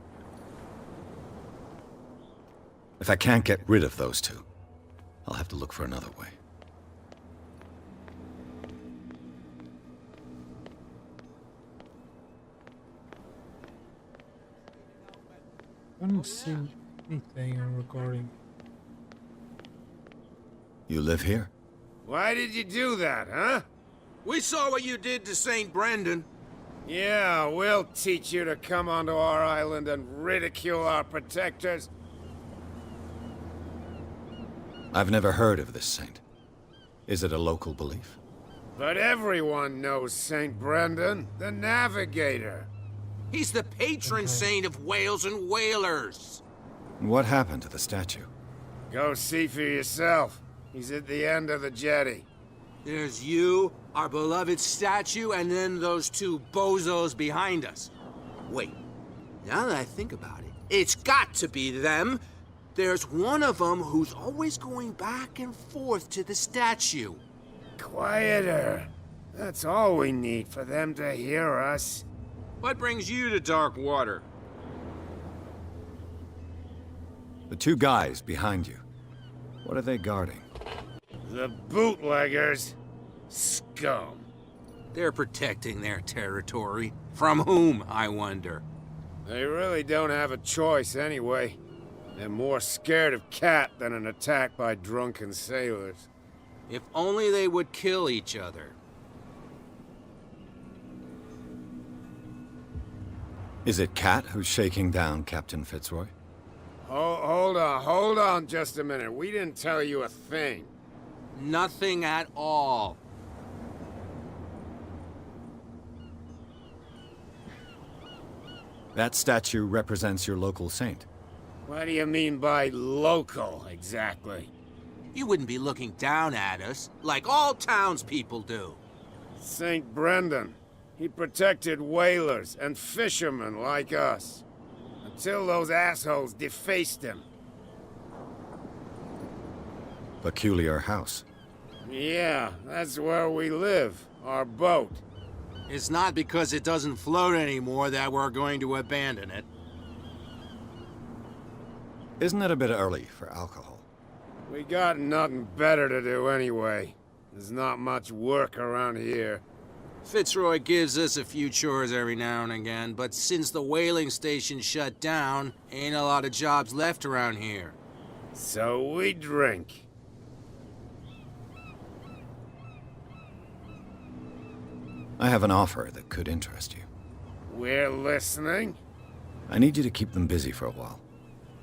If I can't get rid of those two, I'll have to look for another way. I haven't seen anything regarding... You live here? Why did you do that, huh? We saw what you did to St. Brendan. Yeah, we'll teach you to come onto our island and ridicule our protectors. I've never heard of this saint. Is it a local belief? But everyone knows St. Brendan, the Navigator. He's the patron saint of whales and whalers. What happened to the statue? Go see for yourself. He's at the end of the jetty. There's you, our beloved statue, and then those two bozos behind us. Wait, now that I think about it, it's got to be them. There's one of them who's always going back and forth to the statue. Quieter. That's all we need for them to hear us. What brings you to dark water? The two guys behind you. What are they guarding? The bootleggers. Scum. They're protecting their territory. From whom, I wonder? They really don't have a choice anyway. They're more scared of Cat than an attack by drunken sailors. If only they would kill each other. Is it Cat who's shaking down Captain Fitzroy? Hold on just a minute. We didn't tell you a thing. Nothing at all. That statue represents your local saint. What do you mean by local, exactly? You wouldn't be looking down at us, like all townspeople do. St. Brendan. He protected whalers and fishermen like us. Until those assholes defaced him. Peculiar house. Yeah, that's where we live. Our boat. It's not because it doesn't float anymore that we're going to abandon it. Isn't it a bit early for alcohol? We got nothing better to do anyway. There's not much work around here. Fitzroy gives us a few chores every now and again, but since the whaling station shut down, ain't a lot of jobs left around here. So we drink. I have an offer that could interest you. We're listening. I need you to keep them busy for a while.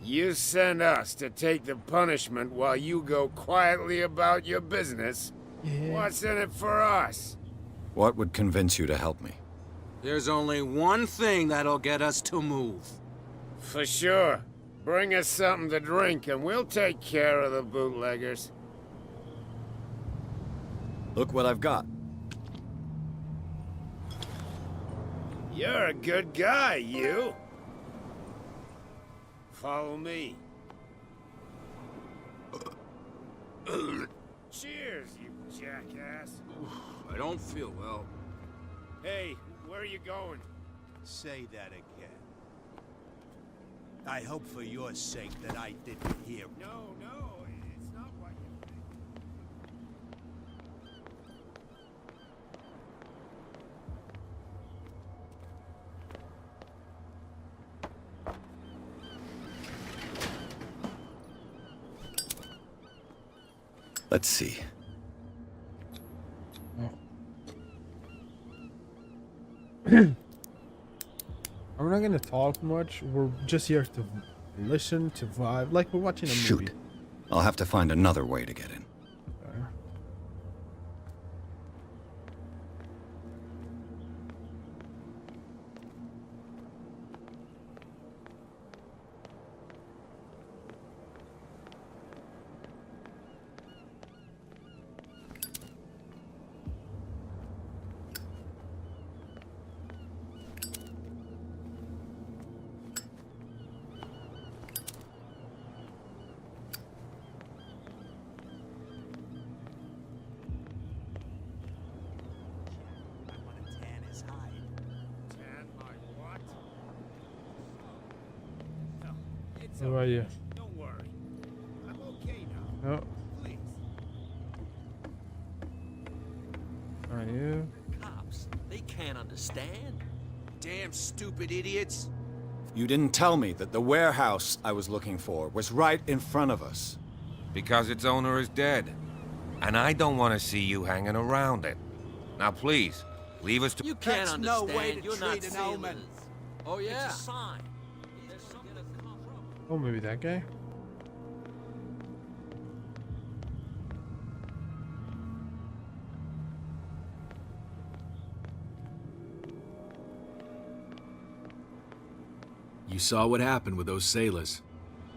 You send us to take the punishment while you go quietly about your business. Yeah. What's in it for us? What would convince you to help me? There's only one thing that'll get us to move. For sure. Bring us something to drink and we'll take care of the bootleggers. Look what I've got. You're a good guy, you. Follow me. Cheers, you jackass. I don't feel well. Hey, where are you going? Say that again. I hope for your sake that I didn't hear. No, it's not what you think. Let's see. We're not gonna talk much. We're just here to listen, to vibe, like we're watching a movie. Shoot. I'll have to find another way to get in. What about you? Don't worry. I'm okay now. Oh. Please. Are you? Cops, they can't understand. Damn stupid idiots. You didn't tell me that the warehouse I was looking for was right in front of us. Because its owner is dead. And I don't want to see you hanging around it. Now please, leave us to... You can't That's understand. no way to You're not treat an omen. sailors. Oh yeah. It's a sign. There's something to come from. Oh, maybe that guy? You saw what happened with those sailors.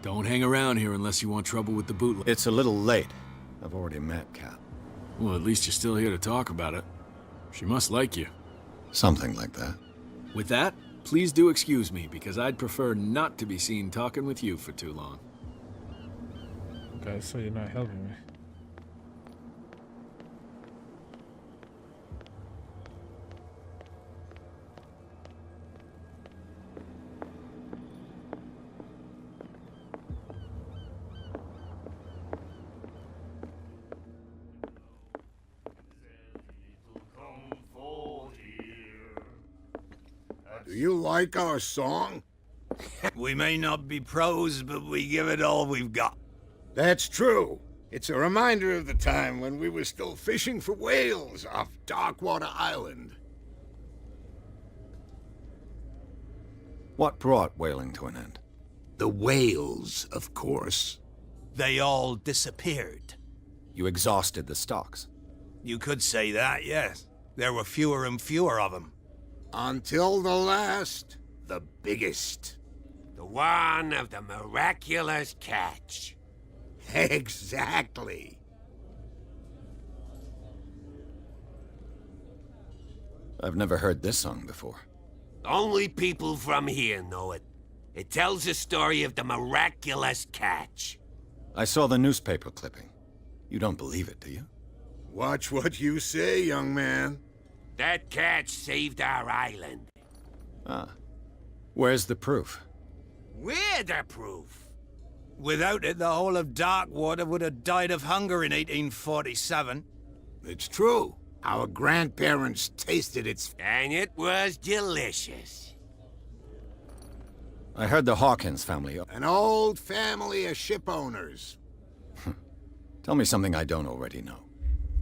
Don't hang around here unless you want trouble with the bootleg. It's a little late. I've already met Cap. Well, at least you're still here to talk about it. She must like you. Something like that. With that, please do excuse me, because I'd prefer not to be seen talking with you for too long. Okay, so you're not helping me. Do you like our song? We may not be pros, but we give it all we've got. That's true. It's a reminder of the time when we were still fishing for whales off Darkwater Island. What brought whaling to an end? The whales, of course. They all disappeared. You exhausted the stocks. You could say that, yes. There were fewer and fewer of them. Until the last, the biggest. The one of the miraculous catch. Exactly. I've never heard this song before. Only people from here know it. It tells the story of the miraculous catch. I saw the newspaper clipping. You don't believe it, do you? Watch what you say, young man. That catch saved our island. Ah. Where's the proof? We're the proof. Without it, the whole of Darkwater would have died of hunger in 1847. It's true. Our grandparents tasted its... And it was delicious. I heard the Hawkins family... An old family of ship owners. Tell me something I don't already know.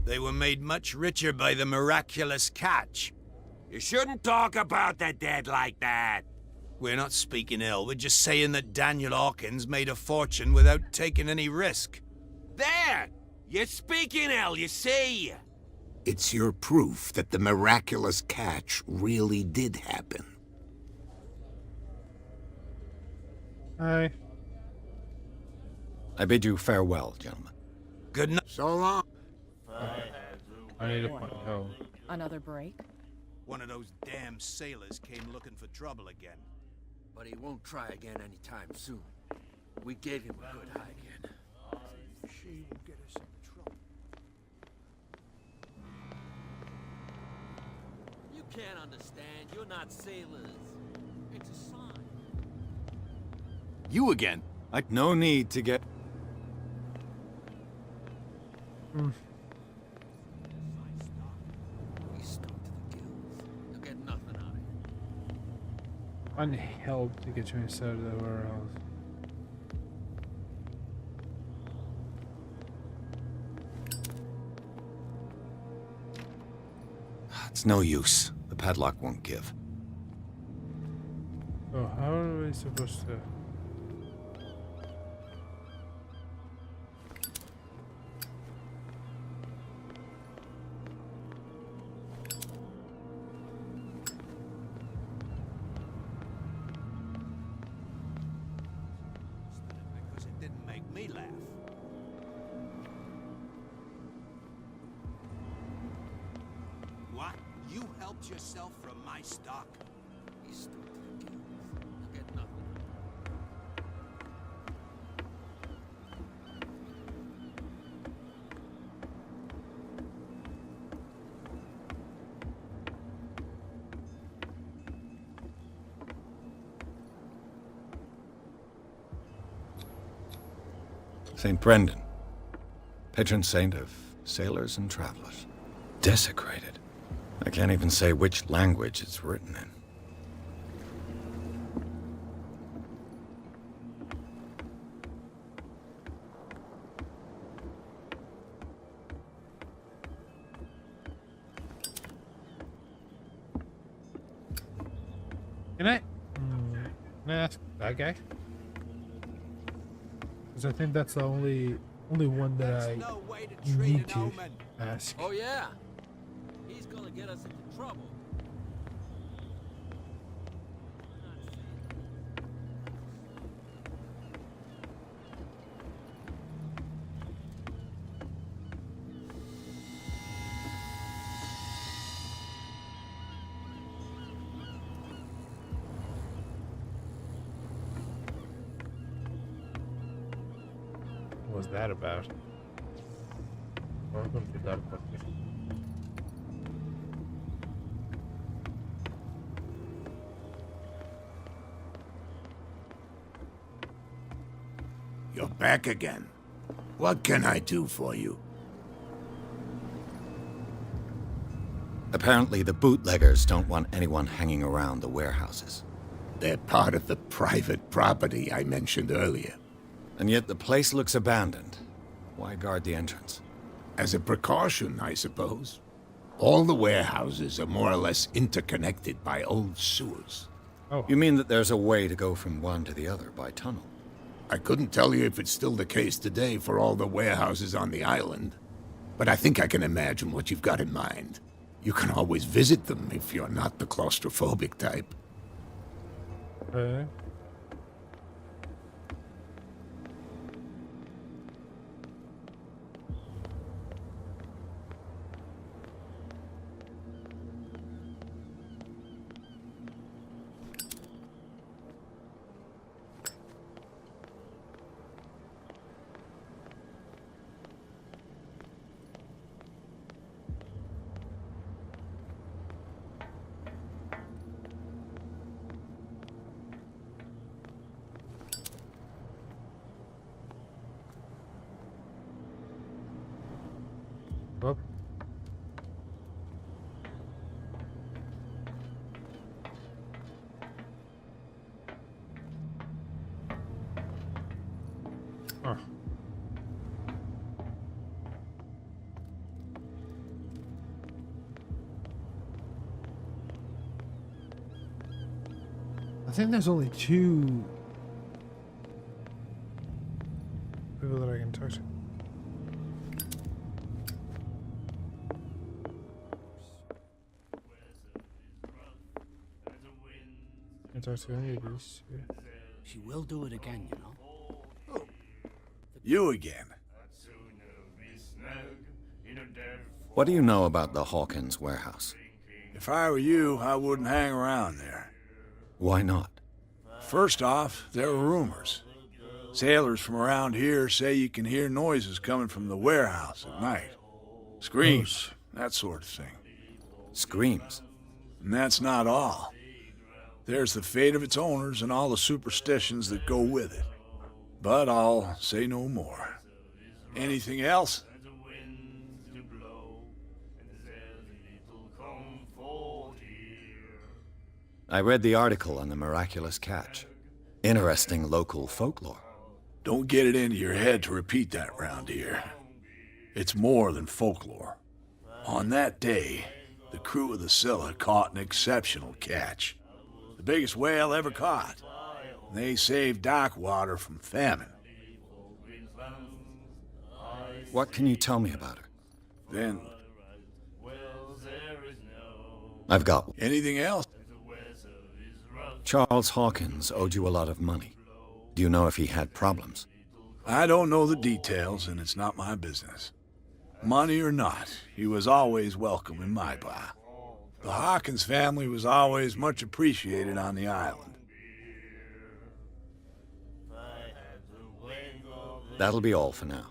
They were made much richer by the miraculous catch. You shouldn't talk about the dead like that. We're not speaking ill, we're just saying that Daniel Hawkins made a fortune without taking any risk. There! You're speaking ill, you see. It's your proof that the miraculous catch really did happen. Hi. I bid you farewell, gentlemen. Good night. So long. I need to find help. Another break? One of those damn sailors came looking for trouble again. But he won't try again anytime soon. We gave him a good hike in. She will get us into trouble. You can't understand. You're not sailors. It's a sign. You again? No need to get... He's stuck to the gills. You'll get nothing out of him. I need help to get you inside of the warehouse. It's no use. The padlock won't give. Oh, how are we supposed to... Because it didn't make me laugh. What? You helped yourself from my stock? He's stuck to the gills. You'll get nothing. St. Brendan, patron saint of sailors and travelers. Desecrated. I can't even say which language it's written in. Can I ask that guy? Because I think that's the only one that I need to ask. Oh yeah, he's gonna get us into trouble. What was that about? Welcome to that podcast. You're back again. What can I do for you? Apparently the bootleggers don't want anyone hanging around the warehouses. They're part of the private property I mentioned earlier. And yet the place looks abandoned. Why guard the entrance? As a precaution, I suppose. All the warehouses are more or less interconnected by old sewers. Oh. You mean that there's a way to go from one to the other by tunnel? I couldn't tell you if it's still the case today for all the warehouses on the island, but I think I can imagine what you've got in mind. You can always visit them if you're not the claustrophobic type. Whoop. Huh. I think there's only two people that I can talk to. Can talk to any of these. She will do it again, you know. You again. What do you know about the Hawkins warehouse? If I were you, I wouldn't hang around there. Why not? First off, there are rumors. Sailors from around here say you can hear noises coming from the warehouse at night. Screams, that sort of thing. Screams? And that's not all. There's the fate of its owners and all the superstitions that go with it. But I'll say no more. Anything else? I read the article on the miraculous catch. Interesting local folklore. Don't get it into your head to repeat that round here. It's more than folklore. On that day, the crew of the Scylla caught an exceptional catch. The biggest whale ever caught. They saved Darkwater from famine. What can you tell me about her? Then... I've got... Anything else? Charles Hawkins owed you a lot of money. Do you know if he had problems? I don't know the details, and it's not my business. Money or not, he was always welcome in my bar. The Hawkins family was always much appreciated on the island. That'll be all for now.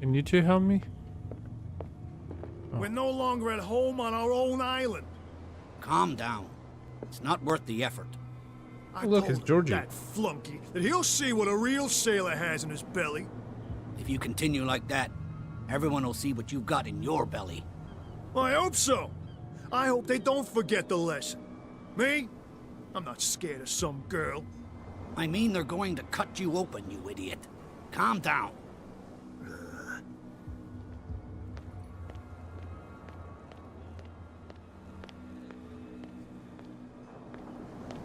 Can you two help me? We're no longer at home on our own island. Calm down. It's not worth the effort. I Look, told it's Georgie. that flunky that he'll see what a real sailor has in his belly. If you continue like that, everyone will see what you've got in your belly. I hope so. I hope they don't forget the lesson. Me? I'm not scared of some girl. I mean they're going to cut you open, you idiot. Calm down.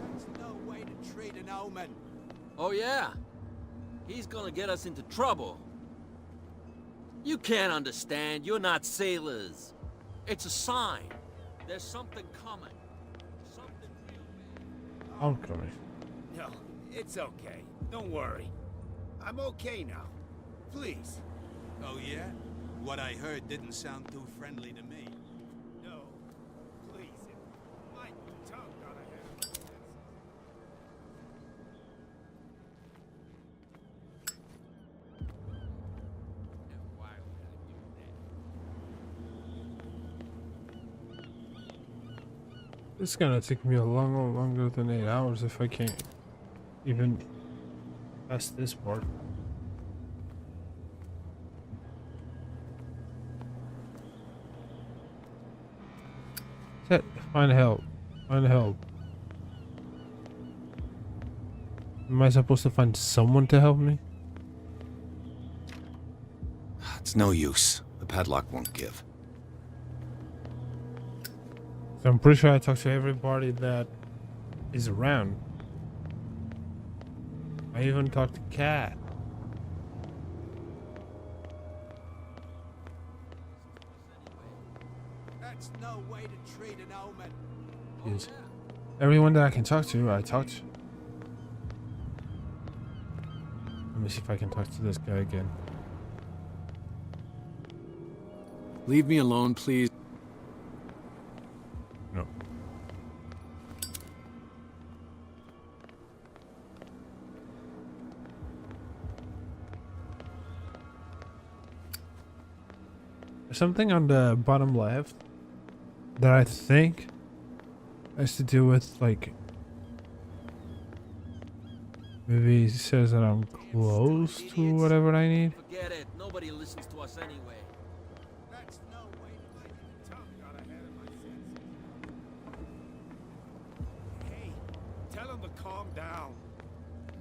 That's no way to treat an omen. Oh, yeah? He's gonna get us into trouble. You can't understand. You're not sailors. It's a sign. There's something coming. Something real bad. I'm coming. No, it's okay. Don't worry. I'm okay now. Please. Oh, yeah? What I heard didn't sound too friendly to me. No. Please. My tongue got ahead of my senses. And why would I do that? It's gonna take me a long longer than 8 hours if I can't even pass this part. Set. Find help. Find help. Am I supposed to find someone to help me? It's no use. The padlock won't give. So I'm pretty sure I talked to everybody that is around. I even talked to Cat. That's no way to treat an omen. Yes. Everyone that I can talk to, I talked to. Let me see if I can talk to this guy again. Leave me alone, please. No. There's something on the bottom left that I think has to do with, like, maybe it says that I'm close to whatever I need. Forget it. Nobody listens to us anyway. That's no way to my tongue got ahead of my senses. Hey, tell him to calm down.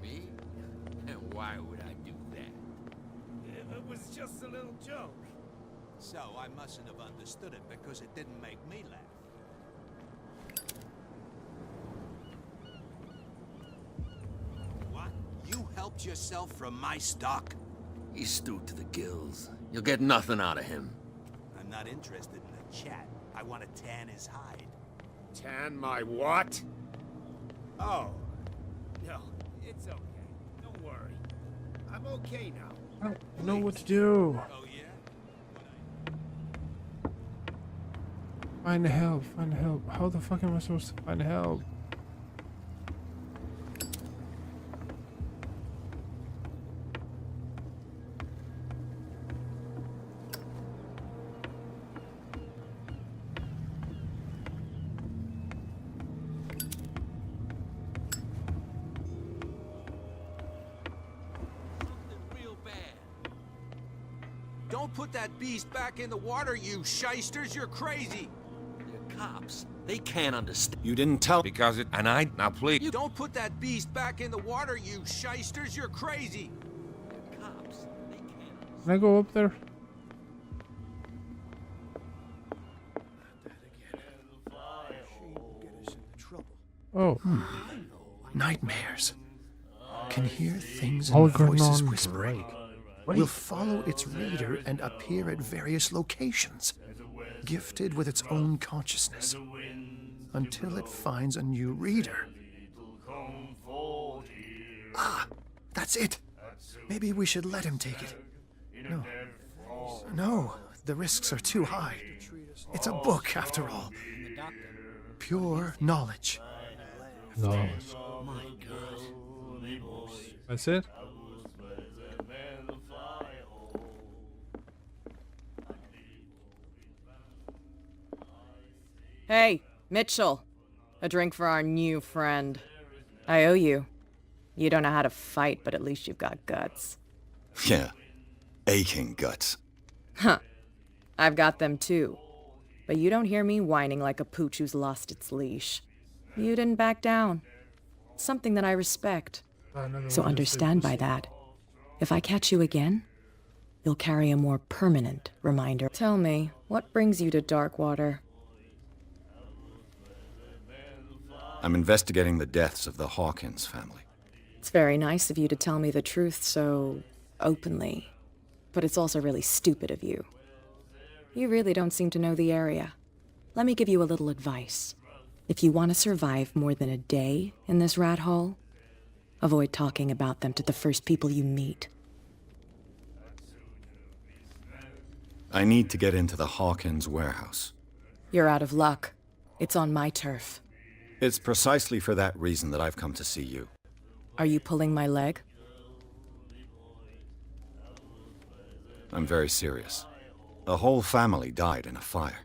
Me? And why would I do that? It was just a little joke. So I mustn't have understood it because it didn't make me laugh. What? You helped yourself from my stock? He's stewed to the gills. You'll get nothing out of him. I'm not interested in the chat. I want to tan his hide. Tan my what? Oh. No, it's okay. Don't worry. I'm okay now. I know what to do. Oh, yeah? Find help, find help. How the fuck am I supposed to find help? Something real bad. Don't put that beast back in the water, you shysters. You're crazy. They're cops. They can't understand. You didn't tell. Because it. And I. Now, please. You don't put that beast back in the water, you shysters. You're crazy. They're cops. They can't understand. Can I go up there? Oh. Nightmares. Can hear things and Algernon voices whispering. Drake. Will follow its reader and appear at various locations, gifted with its own consciousness, until it finds a new reader. Ah, that's it. Maybe we should let him take it. No. No, the risks are too high. It's a book, after all. Pure knowledge. Knowledge. My God. That's it? Hey, Mitchell. A drink for our new friend. I owe you. You don't know how to fight, but at least you've got guts. Yeah. Aching guts. Huh. I've got them too. But you don't hear me whining like a pooch who's lost its leash. You didn't back down. Something that I respect. So understand by that, if I catch you again, you'll carry a more permanent reminder. Tell me, what brings you to Darkwater? I'm investigating the deaths of the Hawkins family. It's very nice of you to tell me the truth so openly. But it's also really stupid of you. You really don't seem to know the area. Let me give you a little advice. If you want to survive more than a day in this rat hole, avoid talking about them to the first people you meet. I need to get into the Hawkins warehouse. You're out of luck. It's on my turf. It's precisely for that reason that I've come to see you. Are you pulling my leg? I'm very serious. A whole family died in a fire,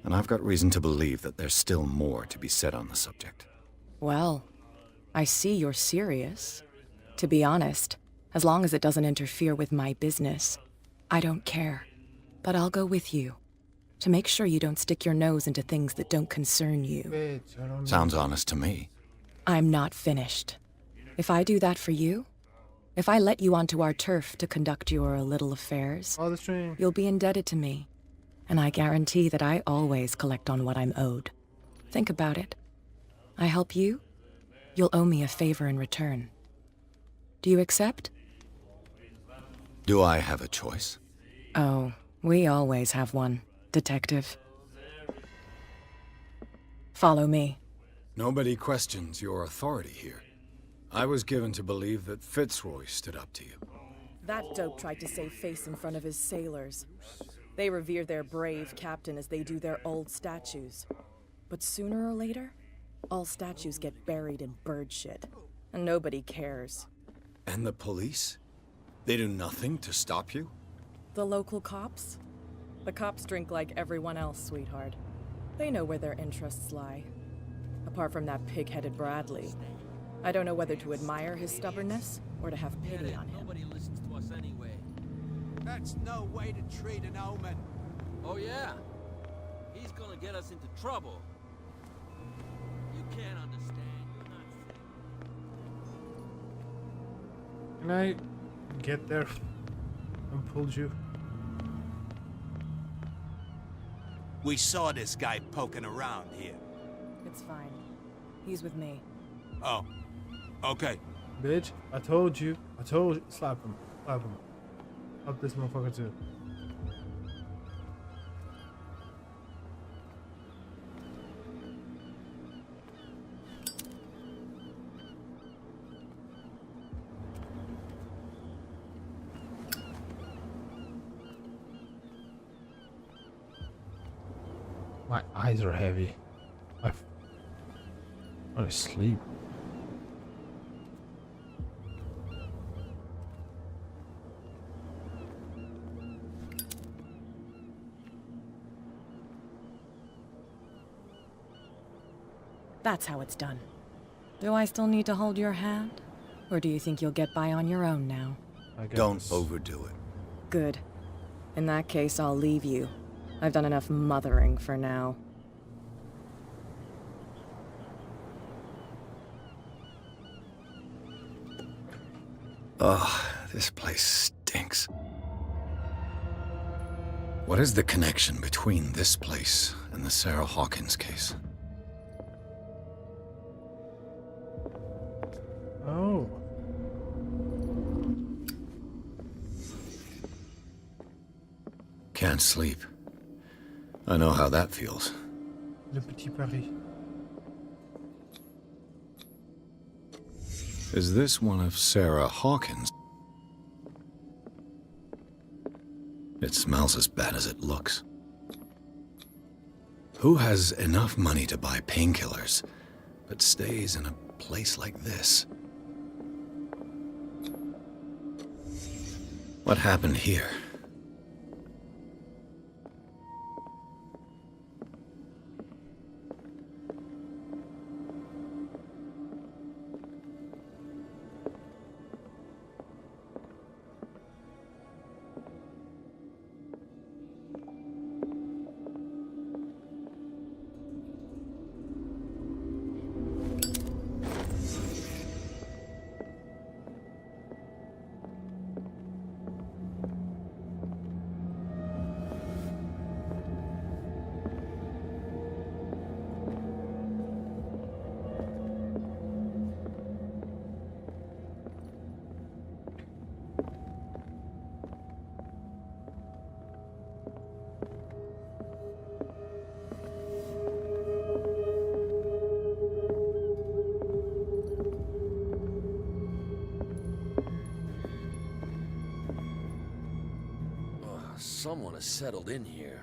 and I've got reason to believe that there's still more to be said on the subject. Well, I see you're serious. To be honest, as long as it doesn't interfere with my business, I don't care. But I'll go with you, to make sure you don't stick your nose into things that don't concern you. Sounds honest to me. I'm not finished. If I do that for you, if I let you onto our turf to conduct your little affairs, you'll be indebted to me. And I guarantee that I always collect on what I'm owed. Think about it. I help you, you'll owe me a favor in return. Do you accept? Do I have a choice? Oh, we always have one, Detective. Follow me. Nobody questions your authority here. I was given to believe that Fitzroy stood up to you. That dope tried to save face in front of his sailors. They revere their brave captain as they do their old statues. But sooner or later, all statues get buried in bird shit. And nobody cares. And the police? They do nothing to stop you? The local cops? The cops drink like everyone else, sweetheart. They know where their interests lie. Apart from that pig-headed Bradley. I don't know whether to admire his stubbornness or to have pity on him. Nobody listens to us anyway. That's no way to treat an omen. Oh yeah? He's gonna get us into trouble. You can't understand. You're not... Can I get there and pull you? We saw this guy poking around here. It's fine. He's with me. Oh. Okay. Bitch, I told you. Slap him. Slap him. Slap this motherfucker too. My eyes are heavy. I'm asleep. That's how it's done. Do I still need to hold your hand? Or do you think you'll get by on your own now? Don't overdo it. Good. In that case, I'll leave you. I've done enough mothering for now. Ugh, this place stinks. What is the connection between this place and the Sarah Hawkins case? Oh. Can't sleep. I know how that feels. Le Petit Paris. Is this one of Sarah Hawkins? It smells as bad as it looks. Who has enough money to buy painkillers, but stays in a place like this? What happened here? Someone has settled in here.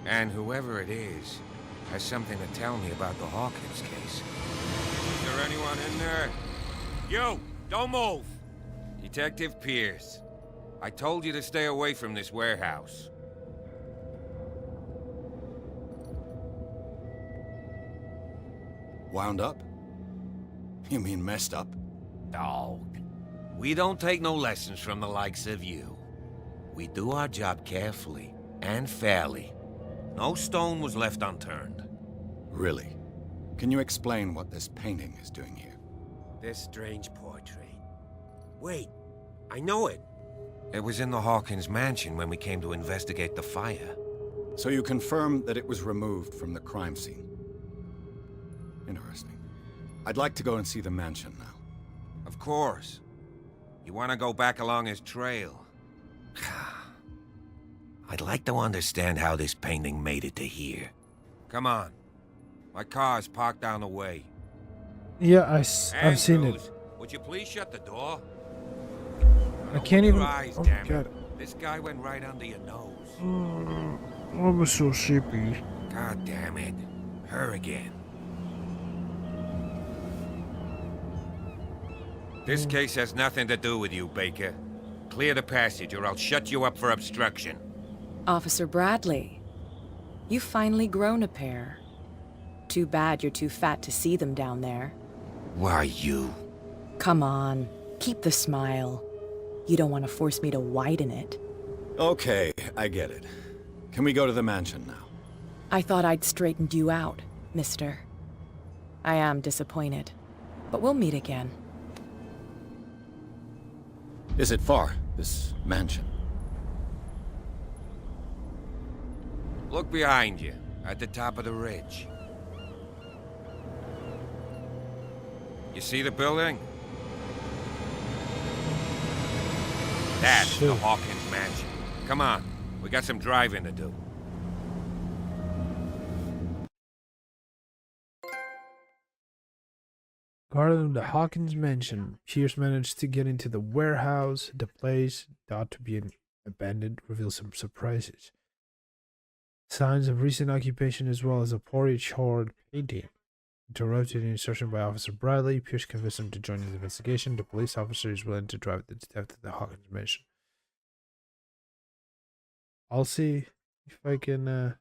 And whoever it is has something to tell me about the Hawkins case. Is there anyone in there? You! Don't move! Detective Pierce. I told you to stay away from this warehouse. Wound up? You mean messed up? Dog. We don't take no lessons from the likes of you. We do our job carefully and fairly. No stone was left unturned. Really? Can you explain what this painting is doing here? This strange portrait. Wait, I know it. It was in the Hawkins mansion when we came to investigate the fire. So you confirm that it was removed from the crime scene? Interesting. I'd like to go and see the mansion now. Of course. You want to go back along his trail? I'd like to understand how this painting made it to here. Come on. My car's parked down the way. Yeah, I've seen it. Andrews, would you please shut the door? I can't even. Eyes, Oh, damn God. it. This guy went right under your nose. I'm so sleepy. God damn it. Her again. This case has nothing to do with you, Baker. Clear the passage or I'll shut you up for obstruction. Officer Bradley, you've finally grown a pair. Too bad you're too fat to see them down there. Why, you? Come on, keep the smile. You don't want to force me to widen it. Okay, I get it. Can we go to the mansion now? I thought I'd straightened you out, mister. I am disappointed, but we'll meet again. Is it far, this mansion? Look behind you, at the top of the ridge. You see the building? That's the Hawkins mansion. Come on, we got some driving to do. Guarding the Hawkins mansion, Pierce managed to get into the warehouse. The place, thought to be abandoned, reveals some surprises. Signs of recent occupation as well as a poorly charred painting. Interrupted in instruction by Officer Bradley, Pierce convinced him to join his investigation. The police officer is willing to drive the detective to the Hawkins mansion. I'll see if I can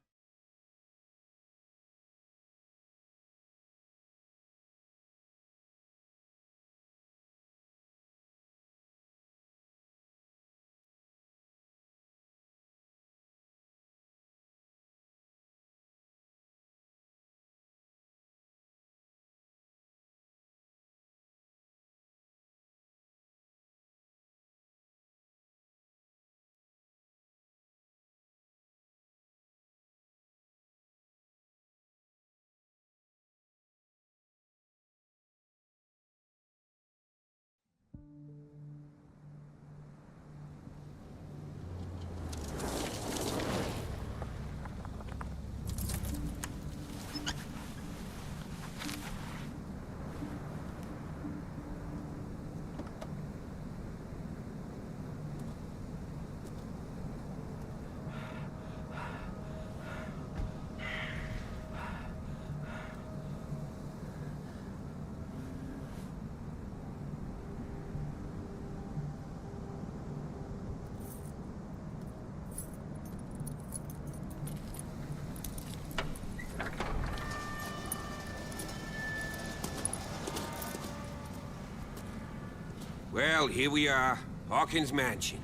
Well, here we are, Hawkins mansion.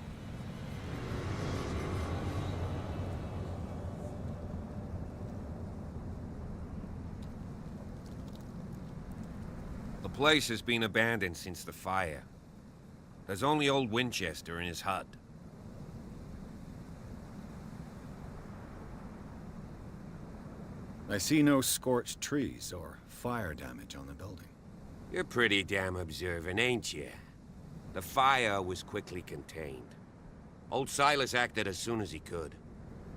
The place has been abandoned since the fire. There's only old Winchester in his hut. I see no scorched trees or fire damage on the building. You're pretty damn observant, ain't you? The fire was quickly contained. Old Silas acted as soon as he could.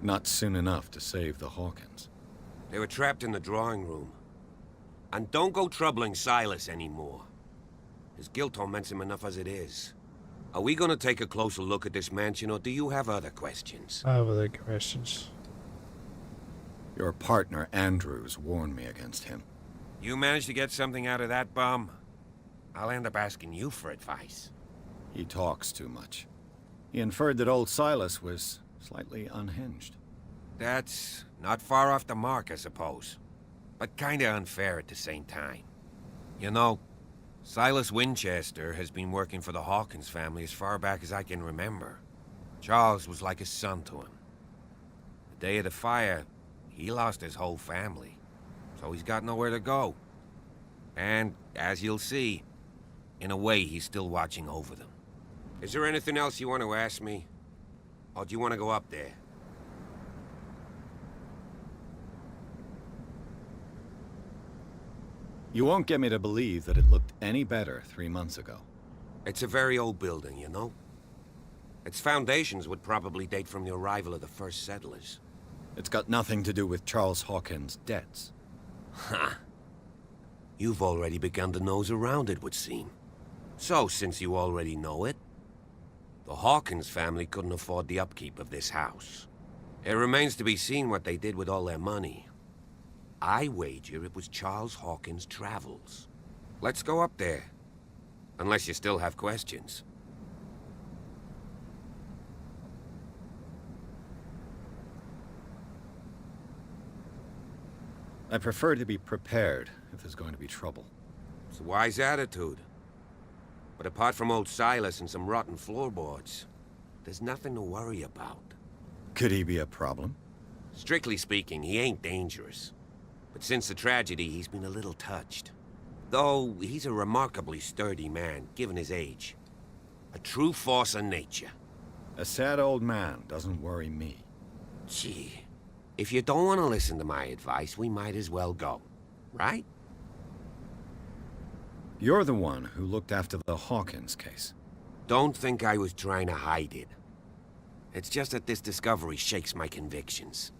Not soon enough to save the Hawkins. They were trapped in the drawing room. And don't go troubling Silas anymore. His guilt torments him enough as it is. Are we gonna take a closer look at this mansion, or do you have other questions? I have other questions. Your partner, Andrews, warned me against him. You managed to get something out of that bum? I'll end up asking you for advice. He talks too much. He inferred that old Silas was slightly unhinged. That's not far off the mark, I suppose. But kinda unfair at the same time. You know, Silas Winchester has been working for the Hawkins family as far back as I can remember. Charles was like a son to him. The day of the fire, he lost his whole family, so he's got nowhere to go. And, as you'll see, in a way, he's still watching over them. Is there anything else you want to ask me? Or do you want to go up there? You won't get me to believe that it looked any better 3 months ago. It's a very old building, you know? Its foundations would probably date from the arrival of the first settlers. It's got nothing to do with Charles Hawkins' debts. Ha! You've already begun to nose around, it would seem. So, since you already know it, the Hawkins family couldn't afford the upkeep of this house. It remains to be seen what they did with all their money. I wager it was Charles Hawkins' travels. Let's go up there. Unless you still have questions. I prefer to be prepared if there's going to be trouble. It's a wise attitude. But apart from old Silas and some rotten floorboards, there's nothing to worry about. Could he be a problem? Strictly speaking, he ain't dangerous. But since the tragedy, he's been a little touched. Though, he's a remarkably sturdy man, given his age. A true force of nature. A sad old man doesn't worry me. Gee, if you don't want to listen to my advice, we might as well go. Right? You're the one who looked after the Hawkins case. Don't think I was trying to hide it. It's just that this discovery shakes my convictions.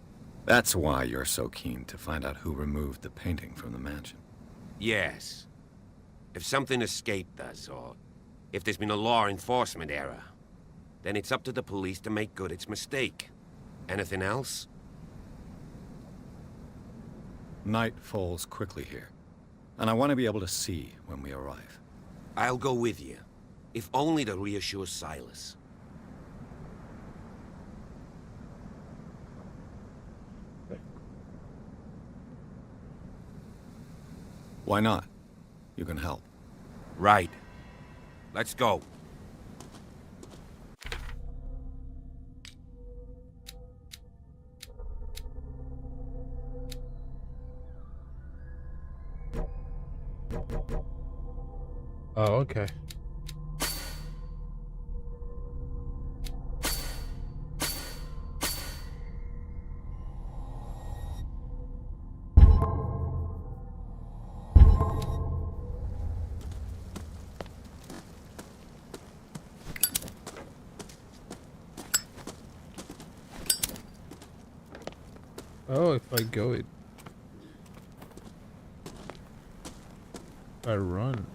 That's why you're so keen to find out who removed the painting from the mansion. Yes. If something escaped us, or if there's been a law enforcement error, then it's up to the police to make good its mistake. Anything else? Night falls quickly here, and I want to be able to see when we arrive. I'll go with you, if only to reassure Silas. Why not? You can help. Right. Let's go. Oh, okay. Oh, if I go it. If I run.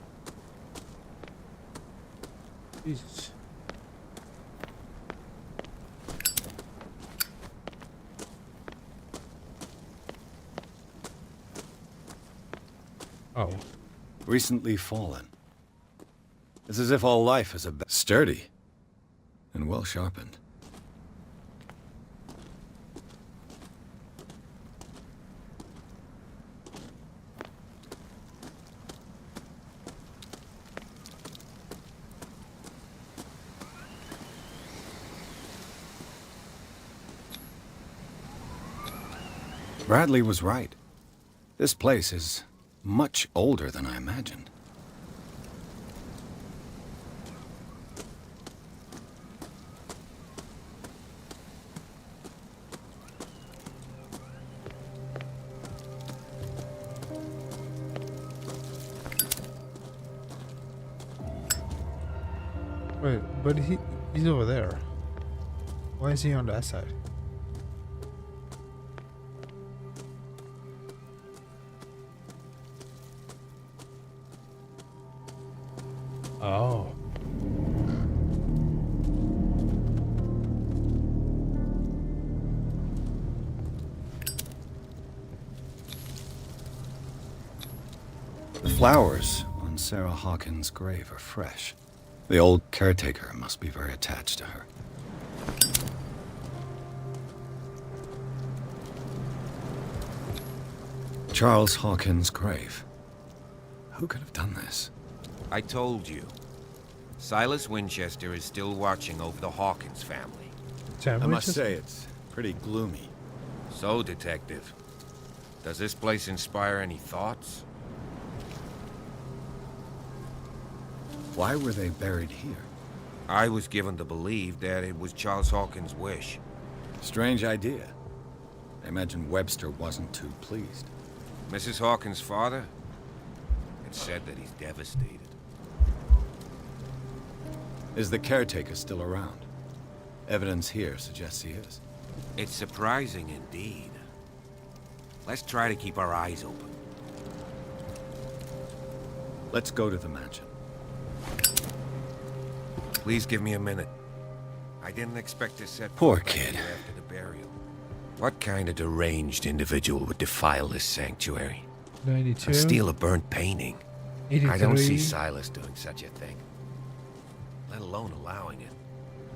Jesus. Oh. Recently fallen. It's as if all life is sturdy and well sharpened. Bradley was right. This place is much older than I imagined. Wait, but he's over there. Why is he on that side? Oh. flowers on Sarah Hawkins' grave are fresh. The old caretaker must be very attached to her. Charles Hawkins' grave. Who could have done this? I told you. Silas Winchester is still watching over the Hawkins family. I must say, it's pretty gloomy. So, Detective, does this place inspire any thoughts? Why were they buried here? I was given to believe that it was Charles Hawkins' wish. Strange idea. I imagine Webster wasn't too pleased. Mrs. Hawkins' father? It's said that he's devastated. Is the caretaker still around? Evidence here suggests he is. It's surprising indeed. Let's try to keep our eyes open. Let's go to the mansion. Please give me a minute. I didn't expect to set Poor foot kid. here after the burial. What kind of deranged individual would defile this sanctuary? 92. And steal a burnt painting? 83. I don't see Silas doing such a thing. Let alone allowing it.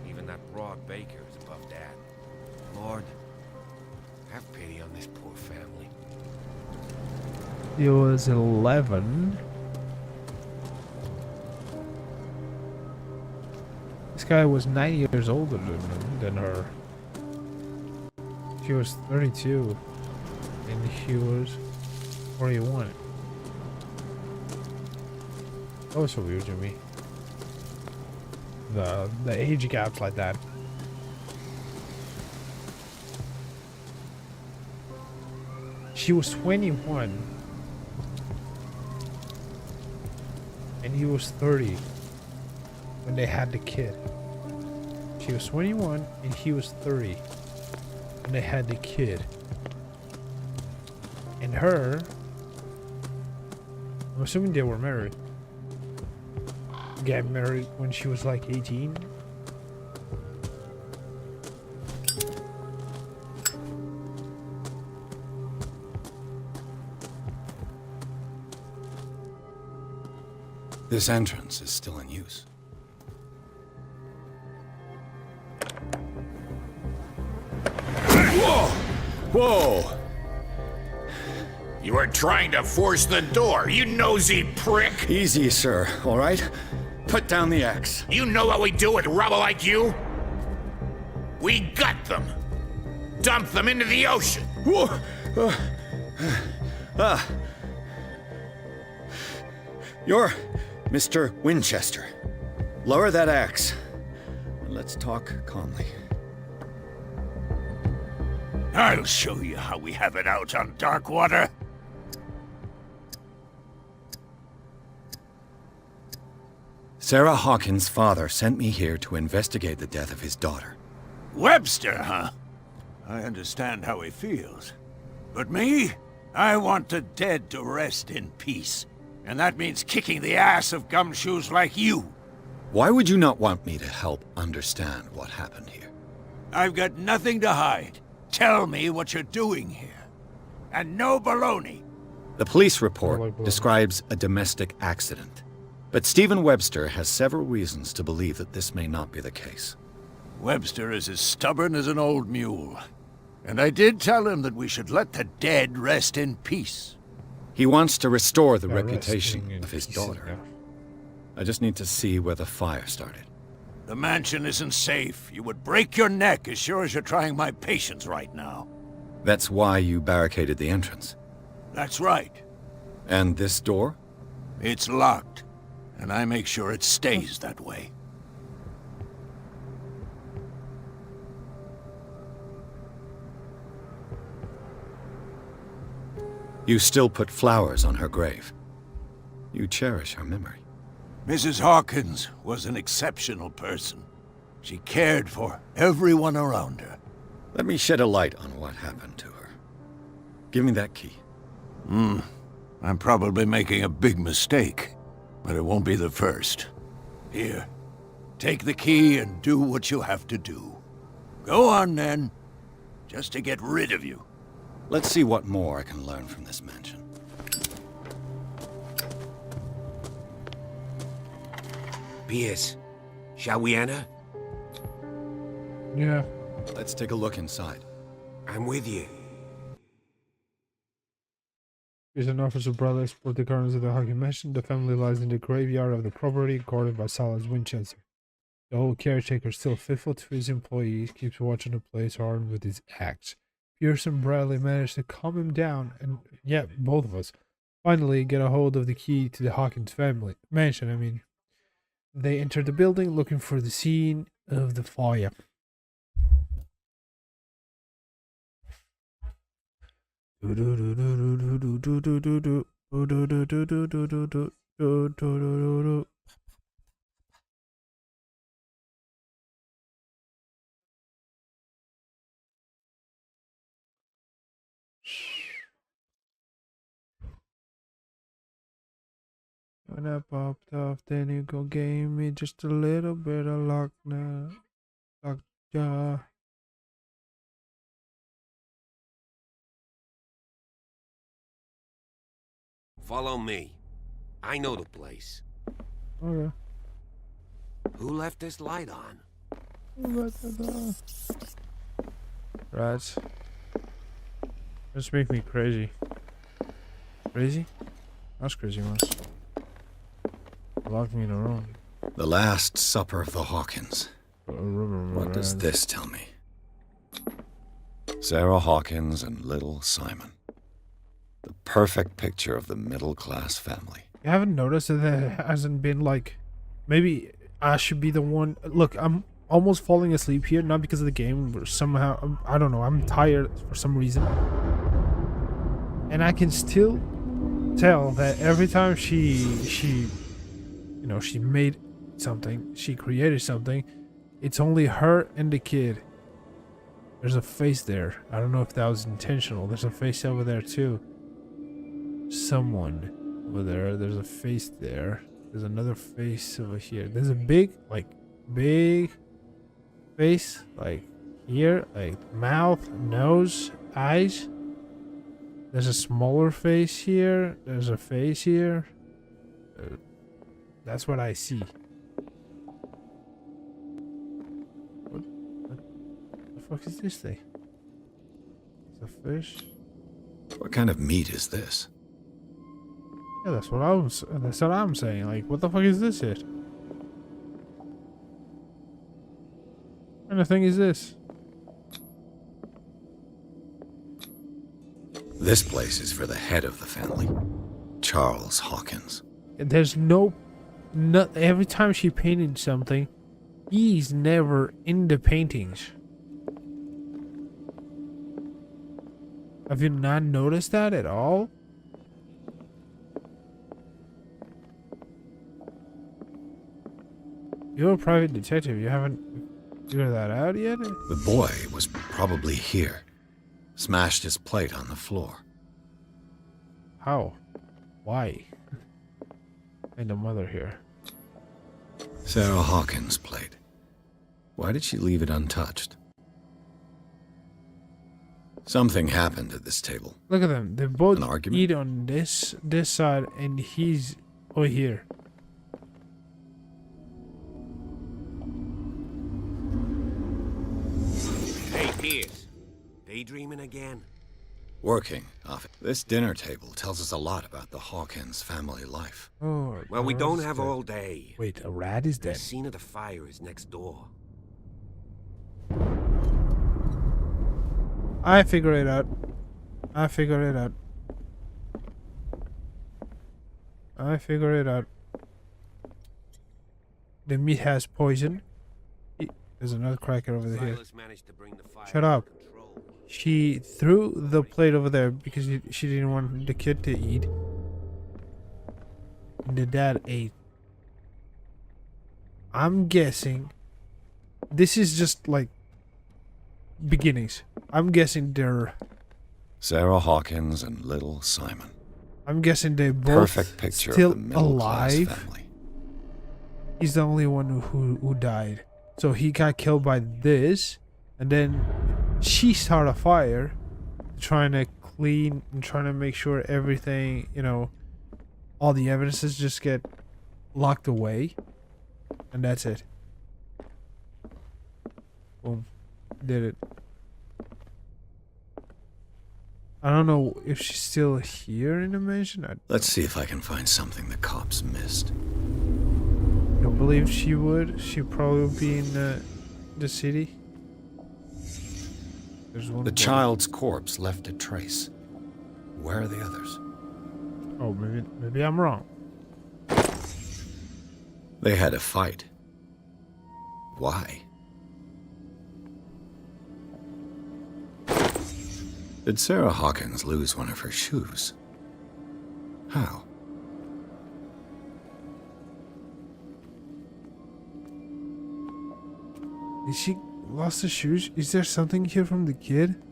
Even that broad baker is above that. Lord, have pity on this poor family. He was 11. This guy was 9 years older than her. She was 32, and he was 41. That was so weird to me. The age gaps like that. She was 21, and he was 30 when they had the kid. She was 21 and he was 30 when they had the kid. And her, I'm assuming they were married. Got married when she was like 18. This entrance is still in use. Whoa! Whoa! You were trying to force the door, you nosy prick! Easy, sir, all right? Put down the axe. You know what we do with rubble like you? We gut them. Dump them into the ocean. Whoa! You're Mr. Winchester. Lower that axe. And let's talk calmly. I'll show you how we have it out on Darkwater. Sarah Hawkins' father sent me here to investigate the death of his daughter. Webster, huh? I understand how he feels. But me? I want the dead to rest in peace. And that means kicking the ass of gumshoes like you. Why would you not want me to help understand what happened here? I've got nothing to hide. Tell me what you're doing here. And no baloney. The police report describes a domestic accident. But Stephen Webster has several reasons to believe that this may not be the case. Webster is as stubborn as an old mule. And I did tell him that we should let the dead rest in peace. He wants to restore the reputation of his daughter. I just need to see where the fire started. The mansion isn't safe. You would break your neck as sure as you're trying my patience right now. That's why you barricaded the entrance. That's right. And this door? It's locked. And I make sure it stays that way. You still put flowers on her grave. You cherish her memory. Mrs. Hawkins was an exceptional person. She cared for everyone around her. Let me shed a light on what happened to her. Give me that key. I'm probably making a big mistake, but it won't be the first. Here, take the key and do what you have to do. Go on, then. Just to get rid of you. Let's see what more I can learn from this mansion. Pierce, shall we enter? Yeah. Let's take a look inside. I'm with you. Here's an officer brothers for the cardinals of the hockey mansion. The family lies in the graveyard of the property, guarded by Silas Winchester. The old caretaker, still faithful to his employees, keeps watching the place armed with his axe. Pierce and Bradley manage to calm him down, and both of us finally get a hold of the key to the Hawkins family mansion. They enter the building looking for the scene of the fire. When I popped off, then you go gave me just a little bit of luck now. Luck, yeah. Follow me. I know the place. Okay. Who left this light on? Rats. This make me crazy. Crazy? That's crazy ones. Lock me in a room. The Last Supper of the Hawkins. What does this tell me? Sarah Hawkins and little Simon. The perfect picture of the middle-class family. You haven't noticed that there hasn't been like... Maybe I should be the one... Look, I'm almost falling asleep here, not because of the game, but somehow... I don't know, I'm tired for some reason. And I can still tell that every time she made something, she created something, it's only her and the kid. There's a face there. I don't know if that was intentional. There's a face over there too. Someone over there. There's a face there. There's another face over here. There's a big face, like here, like mouth, nose, eyes. There's a smaller face here. There's a face here. That's what I see. What the fuck is this thing? It's a fish. What kind of meat is this? Yeah, that's what I'm saying. Like, what the fuck is this shit? What kind of thing is this? This place is for the head of the family, Charles Hawkins. There's no every time she painted something, he's never in the paintings. Have you not noticed that at all? You're a private detective. You haven't figured that out yet? The boy was probably here. Smashed his plate on the floor. How? Why? And the mother here. Sarah Hawkins' plate. Why did she leave it untouched? Something happened at this table. Look at them. They both An argument? eat on this side, and he's over here. Hey, Pierce. Daydreaming again? Working off it. This dinner table tells us a lot about the Hawkins family life. Oh, Well, we don't have dead. all day. Wait, a rat is The dead. scene of the fire is next door. I figure it out. I figure it out. The meat has poison. There's another cracker over here. Silas managed to bring the fire Shut under up. control. She threw the plate over there because she didn't want the kid to eat. And the dad ate. I'm guessing this is just like beginnings. I'm guessing they're... Sarah Hawkins and little Simon. I'm guessing they both Perfect picture still of the middle-class alive. family. He's the only one who died. So he got killed by this, and then she started a fire, trying to clean and trying to make sure everything, all the evidences just get locked away. And that's it. Boom. Did it. I don't know if she's still here in the mansion. Let's see if I can find something the cops missed. I don't believe she would. She'd probably be in the city. There's one. The child's corpse left a trace. Where are the others? Oh, maybe I'm wrong. They had a fight. Why? Did Sarah Hawkins lose one of her shoes? How? Did she lost the shoes? Is there something here from the kid?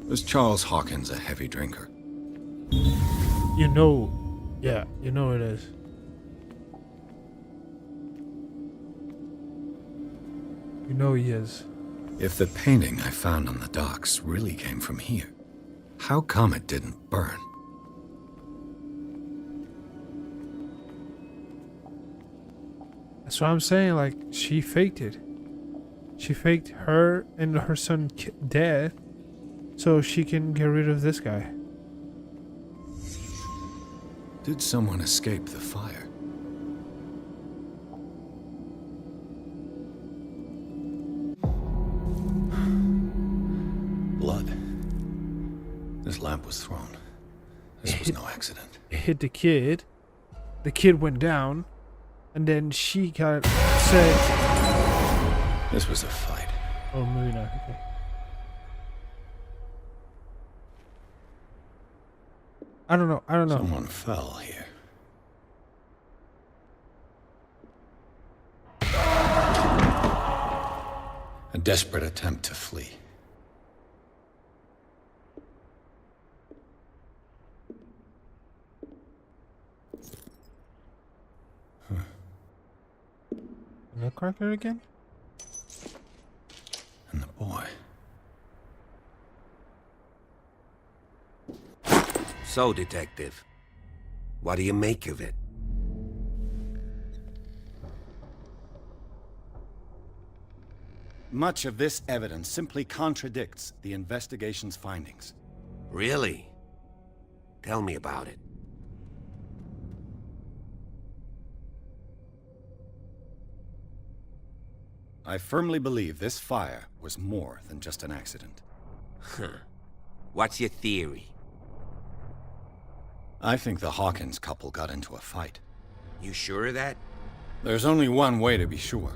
Was Charles Hawkins a heavy drinker? You know, yeah, you know it is. You know he is. If the painting I found on the docks really came from here, how come it didn't burn? That's what I'm saying, like, she faked it. She faked her and her son death so she can get rid of this guy. Did someone escape the fire? Blood. This lamp was thrown. This was no accident. It hit the kid. The kid went down. And then she got sick. This was a fight. Oh, maybe not. Okay. I don't know. Someone fell here. A desperate attempt to flee. Nutcracker again? And the boy. So, Detective, what do you make of it? Much of this evidence simply contradicts the investigation's findings. Really? Tell me about it. I firmly believe this fire was more than just an accident. Huh. What's your theory? I think the Hawkins couple got into a fight. You sure of that? There's only one way to be sure.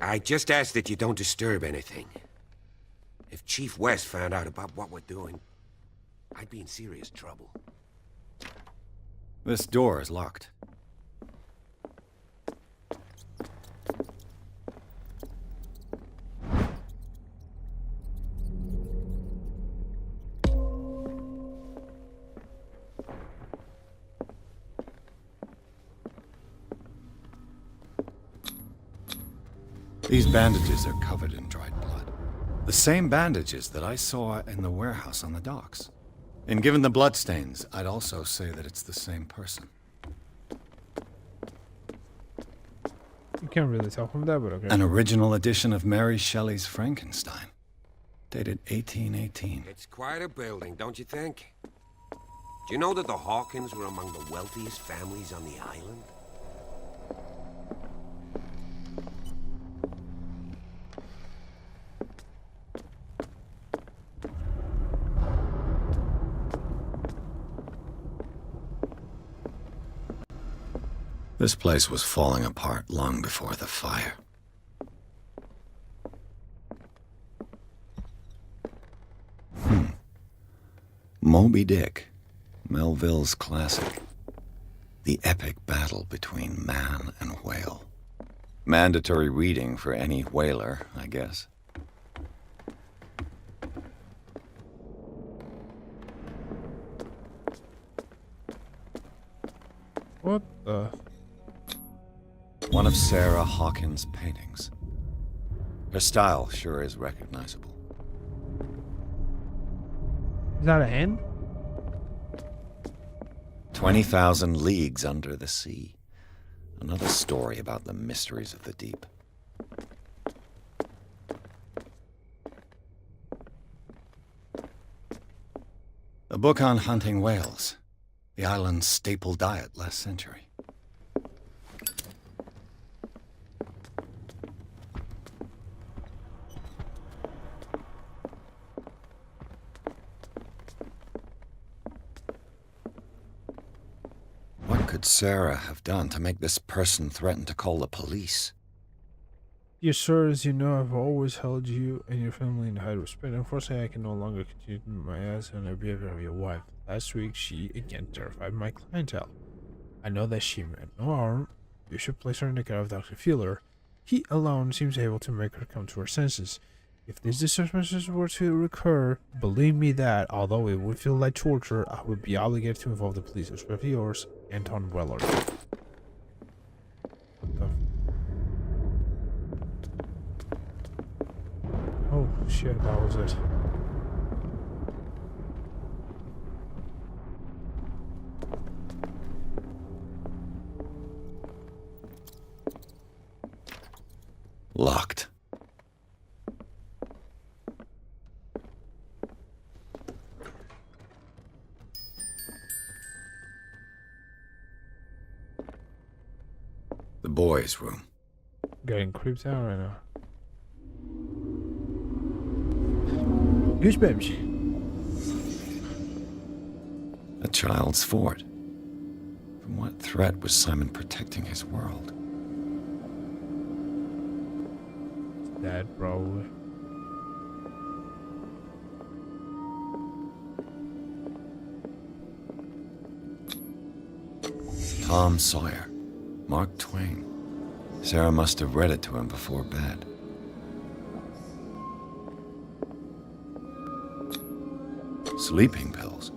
I just ask that you don't disturb anything. If Chief West found out about what we're doing, I'd be in serious trouble. This door is locked. These bandages are covered in dried blood. The same bandages that I saw in the warehouse on the docks. And given the bloodstains, I'd also say that it's the same person. You can't really tell from that, but okay. An original edition of Mary Shelley's Frankenstein, dated 1818. It's quite a building, don't you think? Do you know that the Hawkins were among the wealthiest families on the island? This place was falling apart long before the fire. Moby Dick, Melville's classic. The epic battle between man and whale. Mandatory reading for any whaler, I guess. What the? One of Sarah Hawkins' paintings. Her style sure is recognizable. Is that a hand? 20,000 Leagues Under the Sea. Another story about the mysteries of the deep. A book on hunting whales, the island's staple diet last century. What could Sarah have done to make this person threaten to call the police? Dear sir, as you know, I've always held you and your family in high respect. Unfortunately, I can no longer continue my eyes on the behavior of your wife. Last week, she again terrified my clientele. I know that she meant no harm. You should place her in the care of Dr. Fielder. He alone seems able to make her come to her senses. If these disturbances were to recur, believe me that, although it would feel like torture, I would be obligated to involve the police, especially yours, Anton Weller. Oh shit, that was it. Locked. The boys' room. Getting creeped out right now. Goosebumps. A child's fort. From what threat was Simon protecting his world? Dad, probably. Tom Sawyer. Mark Twain. Sarah must have read it to him before bed. Sleeping pills.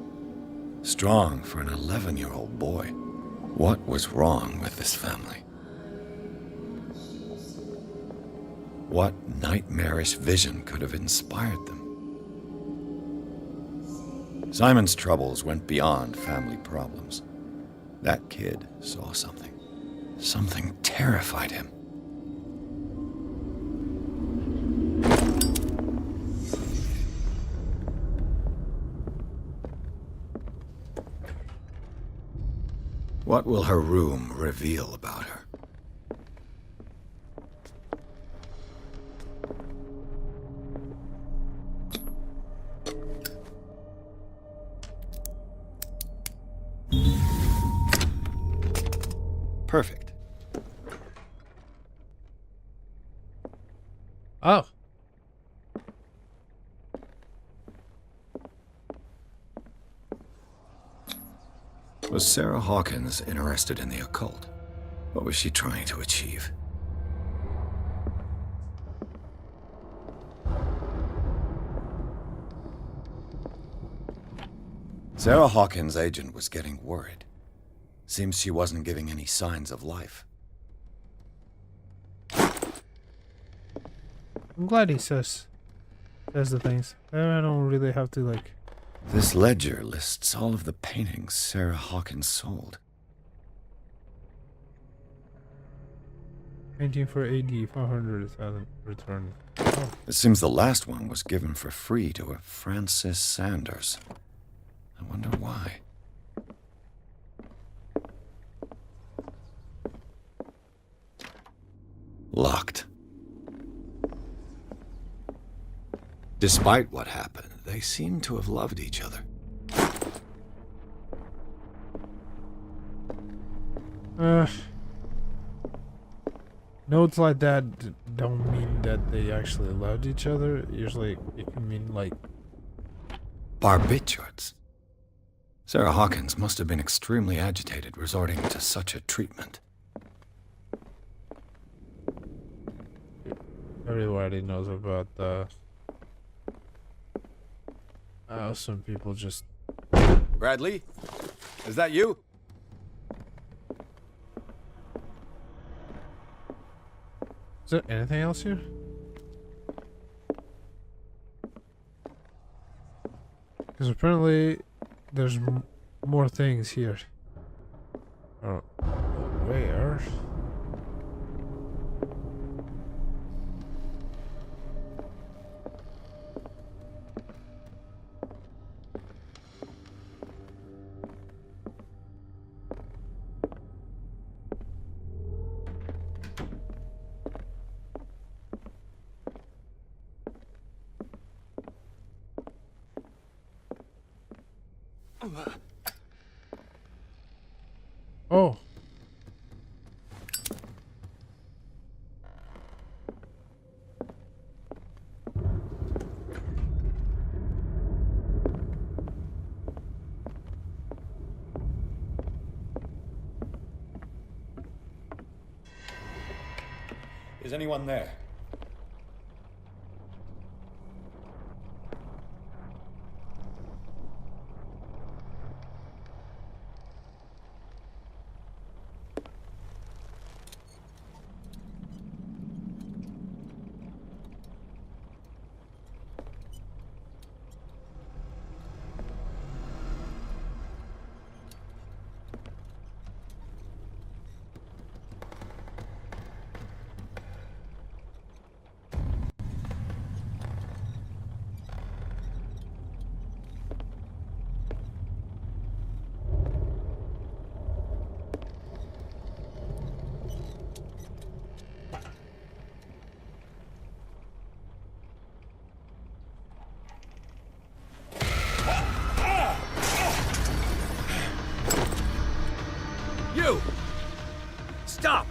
Strong for an 11-year-old boy. What was wrong with this family? What nightmarish vision could have inspired them? Simon's troubles went beyond family problems. That kid saw something. Something terrified him. What will her room reveal about her? Perfect. Oh. Was Sarah Hawkins interested in the occult? What was she trying to achieve? Sarah Hawkins' agent was getting worried. Seems she wasn't giving any signs of life. I'm glad he says the things. I don't really have to like. This ledger lists all of the paintings Sarah Hawkins sold. Painting for AD 500,000 return. Oh. It seems the last one was given for free to a Francis Sanders. I wonder why. Locked. Despite what happened, they seem to have loved each other. Notes like that don't mean that they actually loved each other. Usually it can mean like barbiturates. Sarah Hawkins must have been extremely agitated resorting to such a treatment. Everybody knows about some people just. Bradley? Is that you? Is there anything else here? Because apparently there's more things here. Oh, where? Oh. Is anyone there? You! Stop!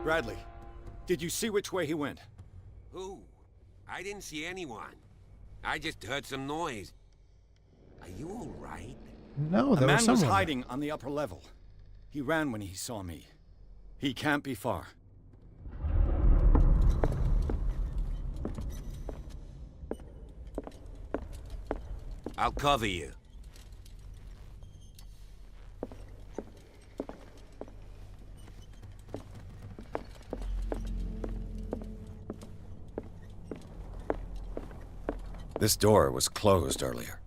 Bradley, did you see which way he went? Who? I didn't see anyone. I just heard some noise. Are you all right? No, a there man was someone. was hiding on the upper level. He ran when he saw me. He can't be far. I'll cover you. This door was closed earlier.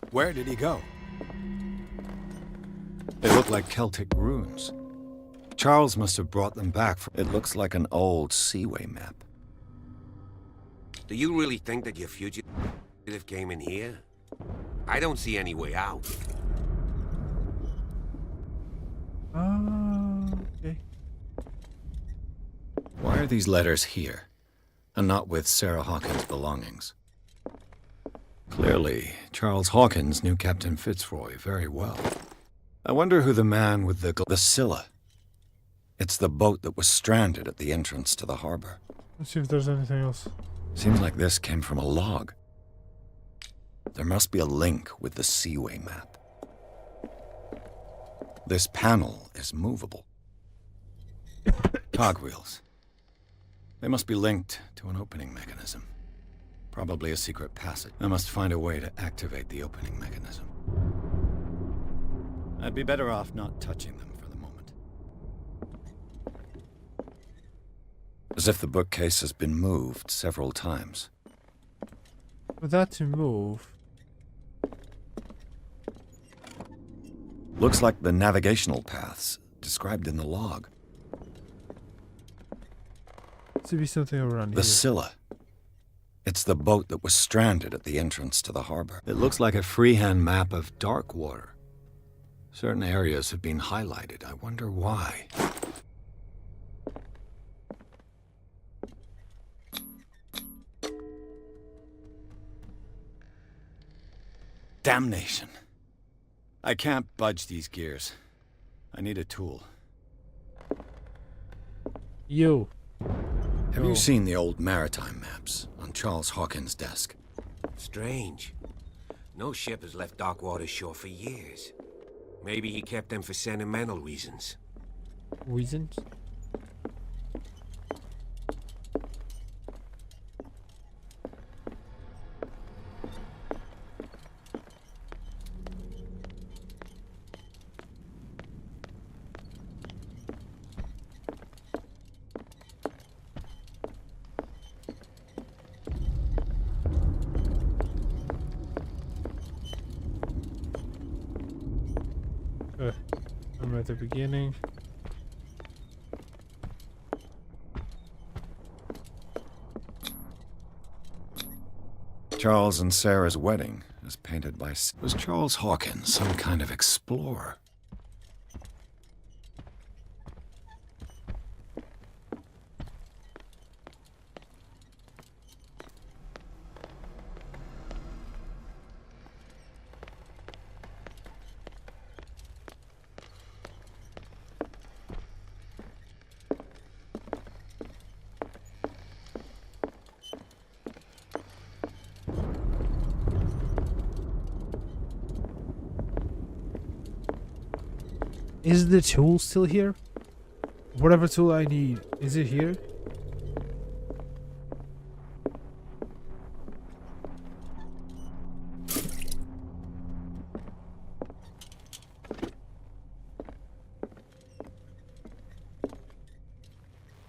Where did he go? They look like Celtic runes. Charles must have brought them back. It looks like an old seaway map. Do you really think that your fugitive came in here? I don't see any way out. Okay. Why are these letters here, and not with Sarah Hawkins' belongings? Clearly, Charles Hawkins knew Captain Fitzroy very well. I wonder who the man with the Scylla. It's the boat that was stranded at the entrance to the harbor. Let's see if there's anything else. Seems like this came from a log. There must be a link with the seaway map. This panel is movable. Cogwheels. They must be linked to an opening mechanism. Probably a secret passage. I must find a way to activate the opening mechanism. I'd be better off not touching them for the moment. As if the bookcase has been moved several times. For that to move... Looks like the navigational paths described in the log. To be something around The here. Scylla. It's the boat that was stranded at the entrance to the harbor. It looks like a freehand map of dark water. Certain areas have been highlighted. I wonder why. Damnation. I can't budge these gears. I need a tool. You. Have you seen the old maritime maps on Charles Hawkins' desk? Strange. No ship has left Darkwater's shore for years. Maybe he kept them for sentimental reasons. Reasons? I'm at the beginning. Charles and Sarah's wedding, as painted by... Was Charles Hawkins some kind of explorer? Is the tool still here? Whatever tool I need, is it here?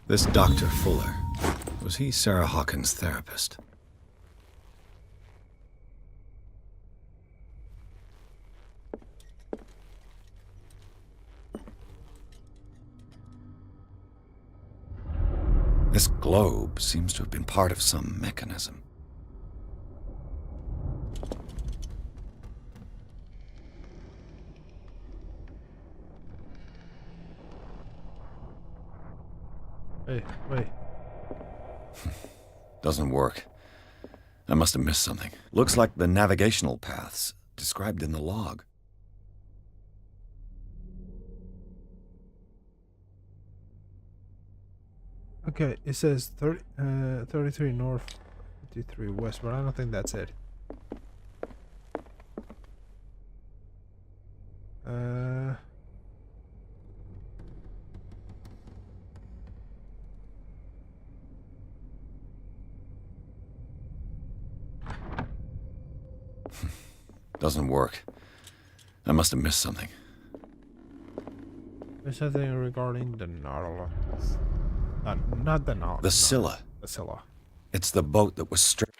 This Dr. Fuller, was he Sarah Hawkins' therapist? This globe seems to have been part of some mechanism. Hey, wait. Doesn't work. I must have missed something. Looks like the navigational paths described in the log. Okay, it says 33 north, 53 west, but I don't think that's it. Doesn't work. I must have missed something. There's something regarding the Nautilus. Not the Nautilus. The Scylla. The Scylla. It's the boat that was stripped.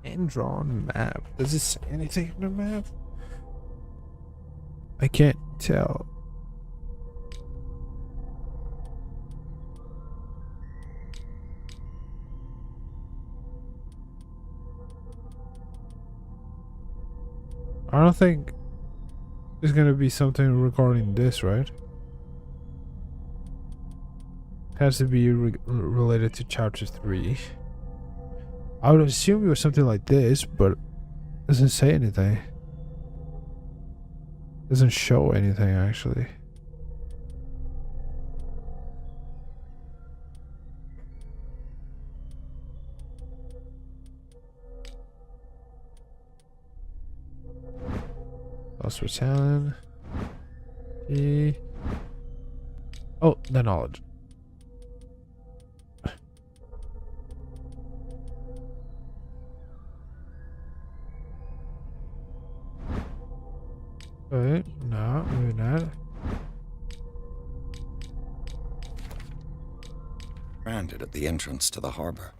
Hand-drawn map. Does it say anything in the map? I can't tell. I don't think there's gonna be something regarding this, right? Has to be related to chapter 3. I would assume it was something like this, but it doesn't say anything. Doesn't show anything actually. Lost for talent. Oh, the knowledge. Wait, no, maybe not. Stranded at the entrance to the harbor.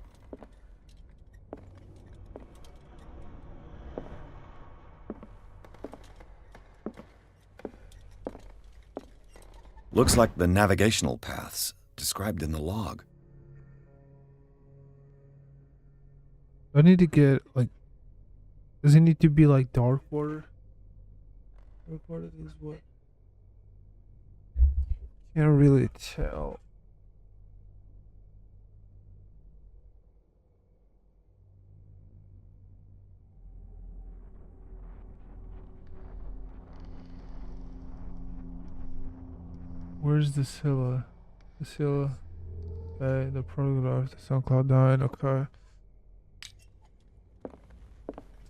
Looks like the navigational paths described in the log. I need to get, like, does it need to be like dark water? Dark water is what? Can't really tell. Where's the Scylla? The Scylla. Okay, the protocol, the SoundCloud died, okay.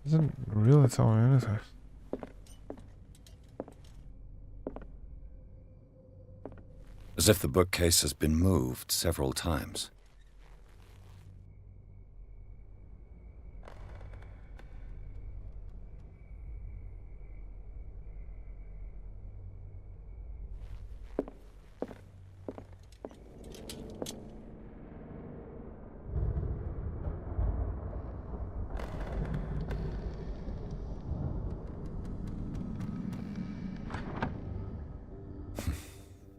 Doesn't really tell me anything. As if the bookcase has been moved several times.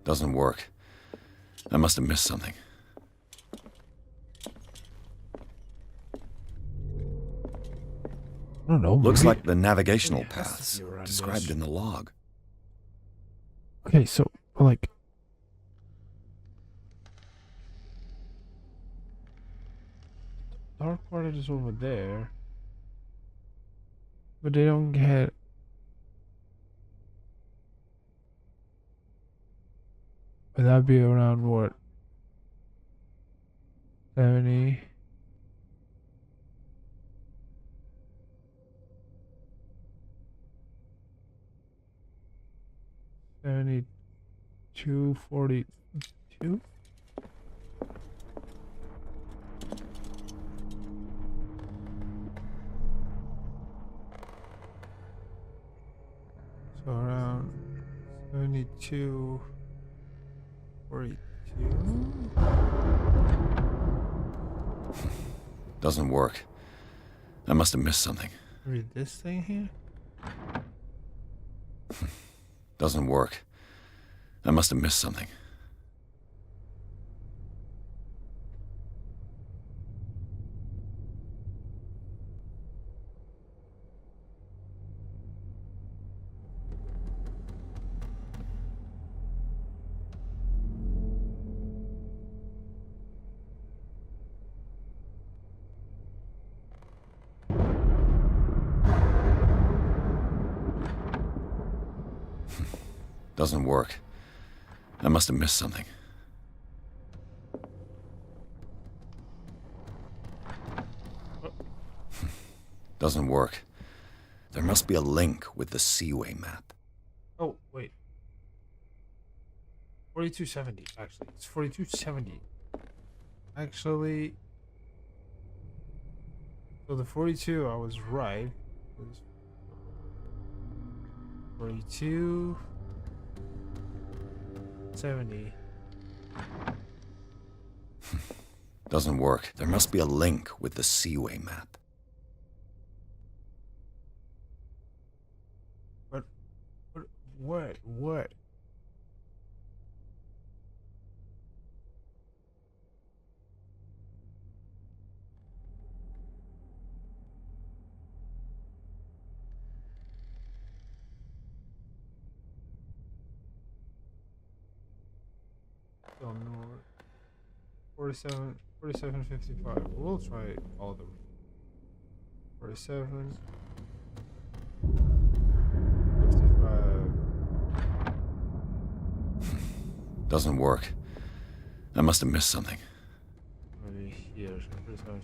Doesn't work. I must have missed something. I don't know. Looks maybe- like the navigational maybe it has to paths be around described this. in the log. Okay, so, like... Dark water is over there. But they don't get... Would that be around what? 70? $72, $42? So around 72, 42? Doesn't work. I must have missed something. Read this thing here? Doesn't work. I must have missed something. Doesn't work. I must have missed something. Doesn't work. There must be a link with the Seaway map. Oh, wait. 4270, actually. It's 4270. Actually... So the 42, I was right. It was 42... 70. Doesn't work. There must be a link with the Seaway map. What? Don't know. 4755. We'll try all of them. 47. 55. Doesn't work. I must have missed something. Maybe here. 47.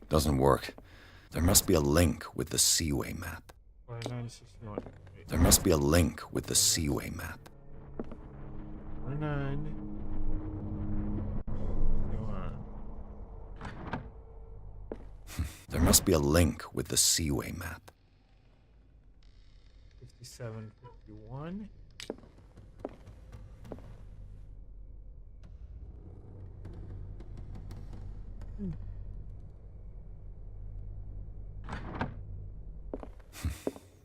Doesn't work. There must be a link with the Seaway map. 4961. There must be a link with the Seaway map. 49. There must be a link with the Seaway map. 5751.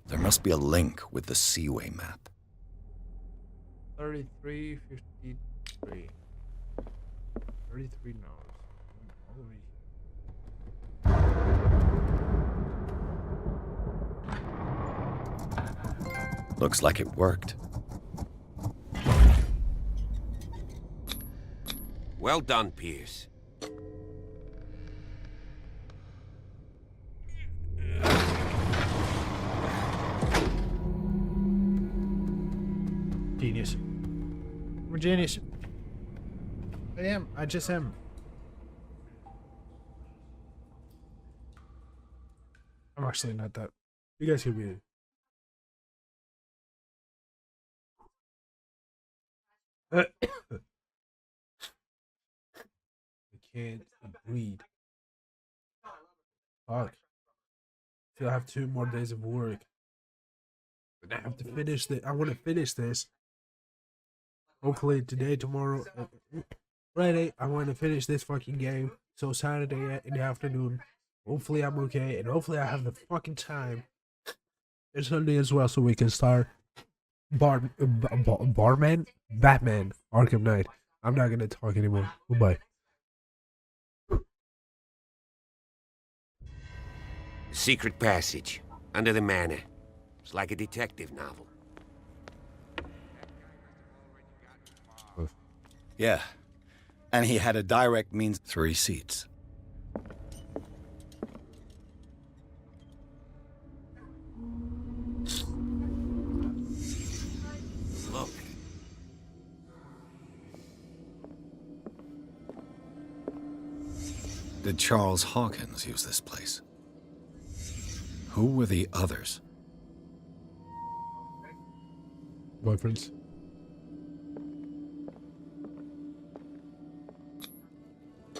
There must be a link with the Seaway map. 3353. 33 knows. Looks like it worked. Well done, Pierce. Genius. I'm a genius. I am. I just am. I'm actually not that. You guys can be it. I can't breathe. Fuck. Still have 2 more days of work. But I have to finish this. I want to finish this. Hopefully today, tomorrow, Friday, I want to finish this fucking game. So Saturday in the afternoon, hopefully I'm okay, and hopefully I have the fucking time. And Sunday as well, so we can start Batman Arkham Knight. I'm not gonna talk anymore. Goodbye. Secret passage under the manor. It's like a detective novel. Yeah. And he had a direct means. 3 seats. Look. Did Charles Hawkins use this place? Who were the others? Boyfriends.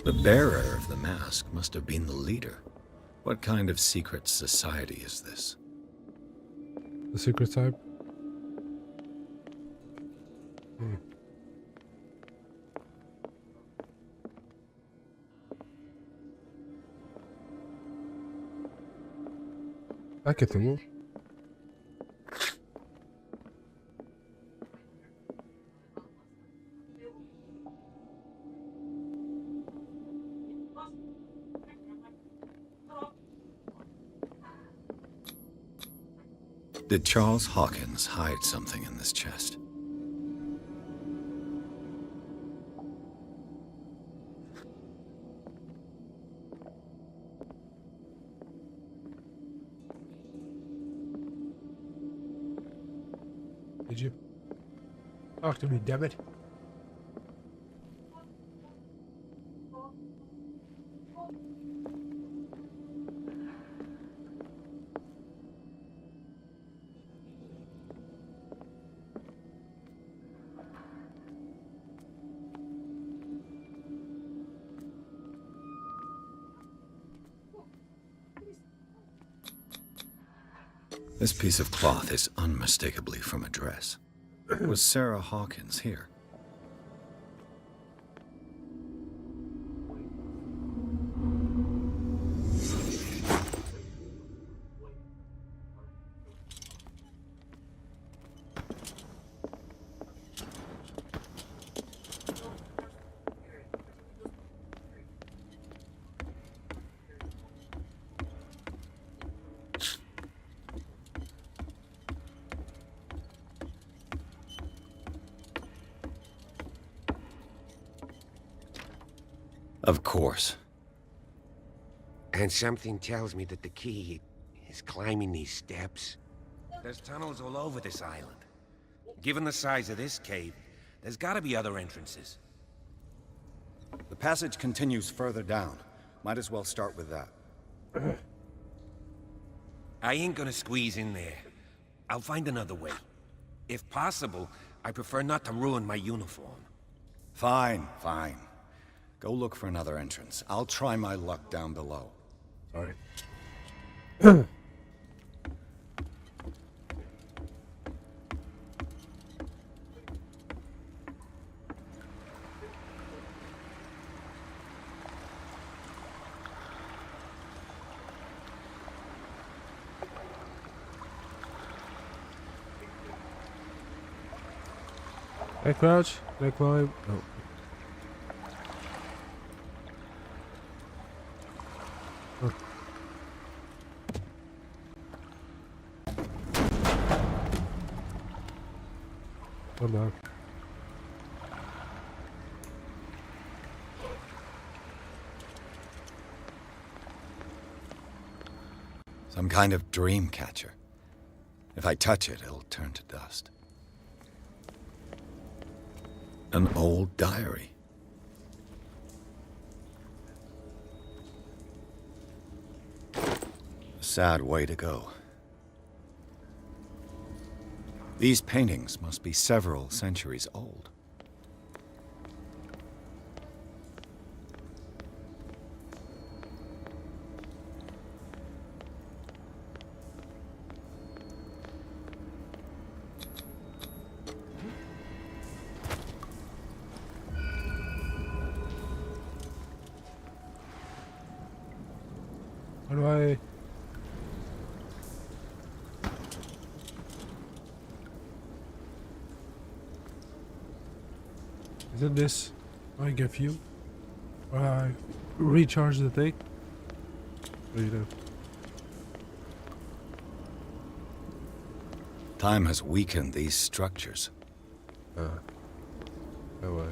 The bearer of the mask must have been the leader. What kind of secret society is this? The secret type? Back at the wall. Did Charles Hawkins hide something in this chest? Did you? Talk to me, damn it. This piece of cloth is unmistakably from a dress. Was Sarah Hawkins here? Of course. And something tells me that the key is climbing these steps. There's tunnels all over this island. Given the size of this cave, there's gotta be other entrances. The passage continues further down. Might as well start with that. I ain't gonna squeeze in there. I'll find another way. If possible, I prefer not to ruin my uniform. Fine, fine. Go look for another entrance. I'll try my luck down below. Sorry. Can I crouch? Can I climb? No. Huh. Come on. Some kind of dream catcher. If I touch it, it'll turn to dust. An old diary. A sad way to go. These paintings must be several centuries old. How do I... Isn't this I give you? I recharge the thing? What do you do? Time has weakened these structures. No way.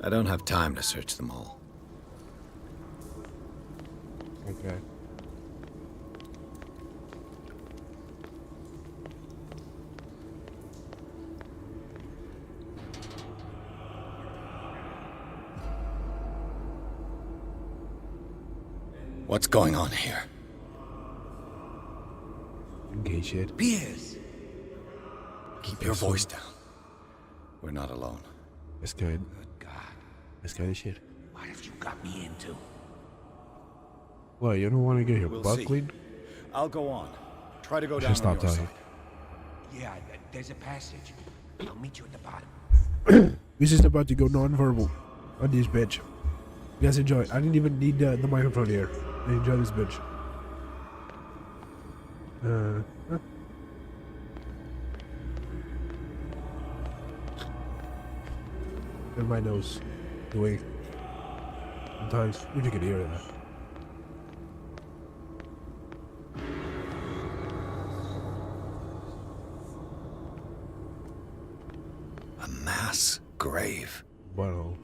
I don't have time to search them all. Okay. What's going on here? Engage it. Pierce! Keep your voice down. We're not alone. That's good. That's kind of shit. What have you got me into? What, you don't want to get your We'll butt see. cleaned? I'll go on. Try to go I down should on stop your talking. side. Yeah, there's a passage. I'll meet you at the bottom. We're just about to go non-verbal on this bitch. You guys enjoy. I didn't even need the microphone here. I enjoy this bitch. Huh? And my nose doing. Sometimes you can hear that. A mass grave. Wow.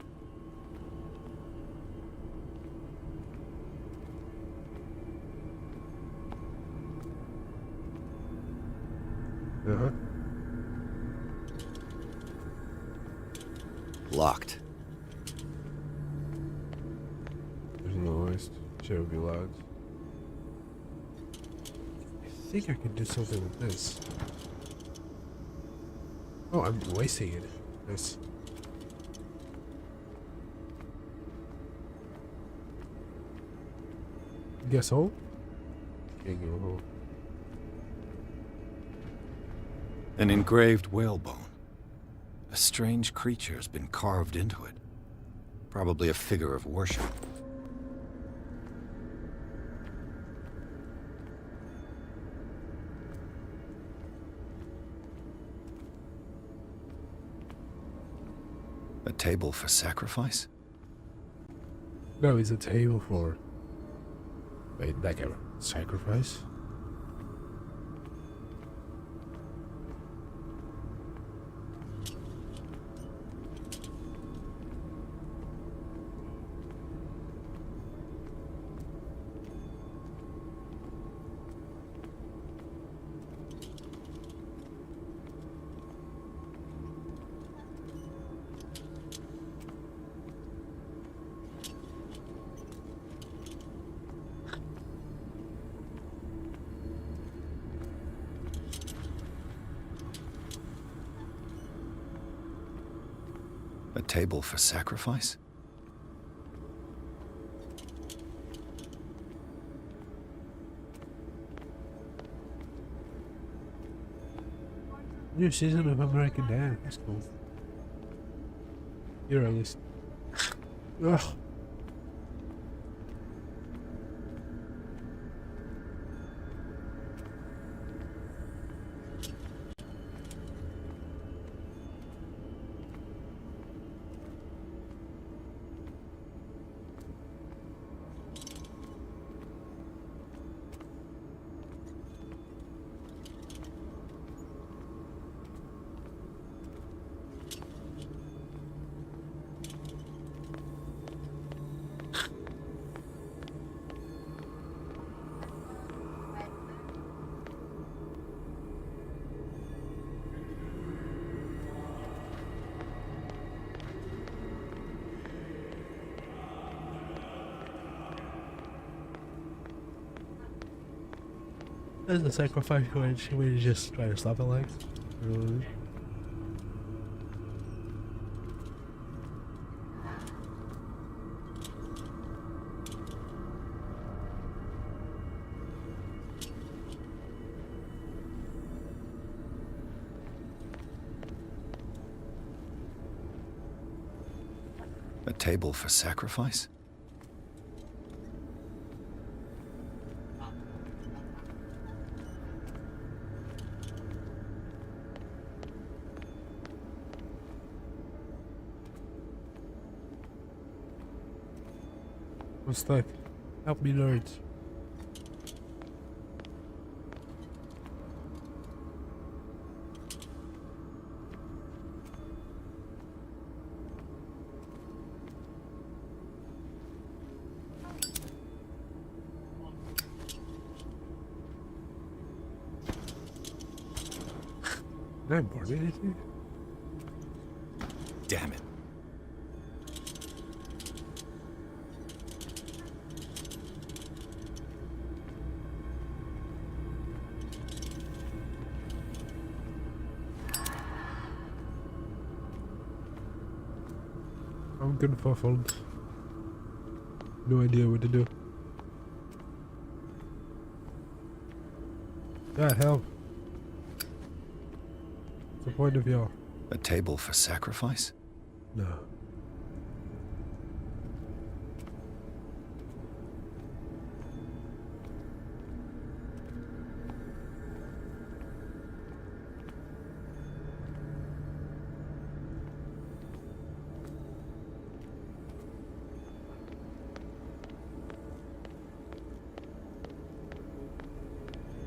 Uh-huh. Locked. There's no noise. Shit would be loud. I think I could do something with this. Oh, I'm wasting it. Nice. Guess so? Can't go home. An engraved whalebone. A strange creature has been carved into it. Probably a figure of worship. A table for sacrifice? No, it's a table for... Wait, that guy. Sacrifice? A table for sacrifice? New season of American Dad. That's cool. You're at least. Ugh. That's the sacrifice when you just try to stop it like. Really? A table for sacrifice? I'm stuck. Help me, Lord. Did I board anything? Damn it. I'm confuffled. No idea what to do. God help. What's the point of y'all? A table for sacrifice? No.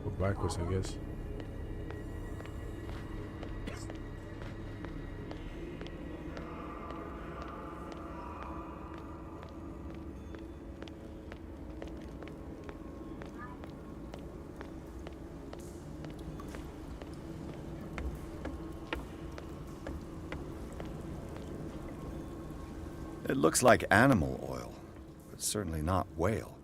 Go backwards, I guess. It looks like animal oil, but certainly not whale.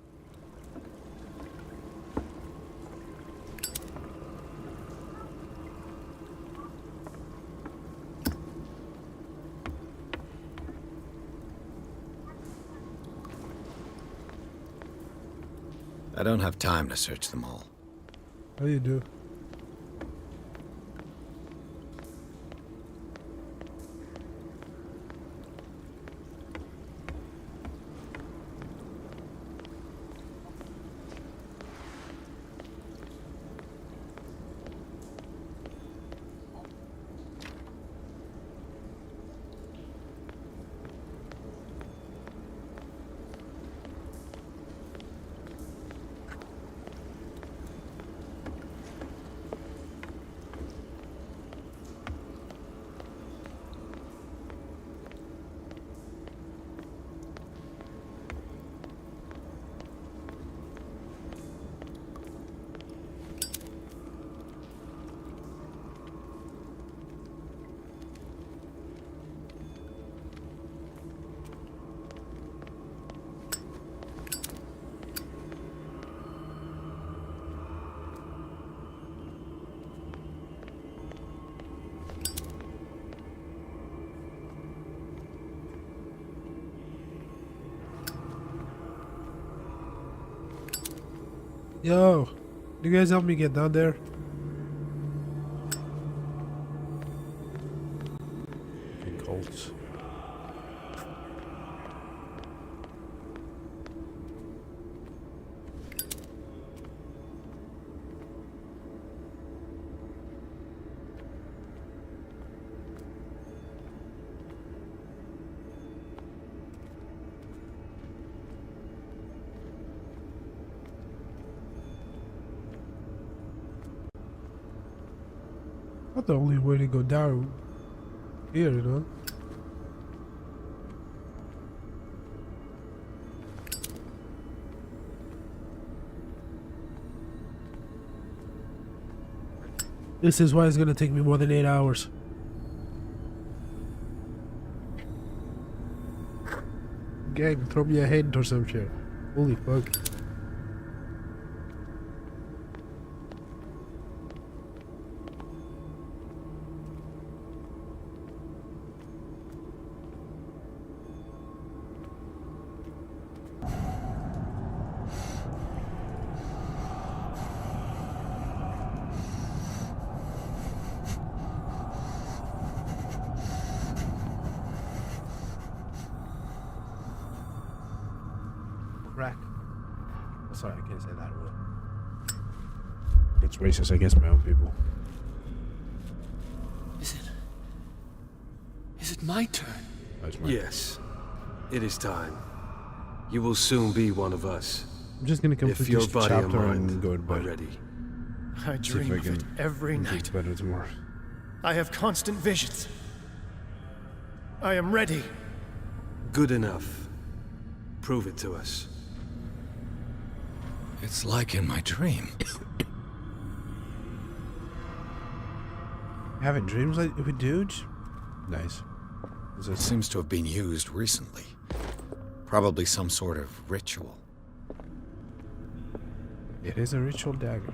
I don't have time to search them all. How do you do? Yo, you guys help me get down there? bolts. Not the only way to go down here, you know. This is why it's gonna take me more than 8 hours. Gang, throw me a hint or some shit. Holy fuck. Crack. Oh, sorry, I can't say that word. It's racist against my own people. Is it my turn? Yes. It is time. You will soon be one of us. I'm just gonna complete if your this body and chapter mind and go to bed. are ready. I dream of it every night. Better tomorrow. I have constant visions. I am ready. Good enough. Prove it to us. It's like in my dream. Having dreams like with dudes? Nice. It seems to have been used recently. Probably some sort of ritual. It is a ritual dagger.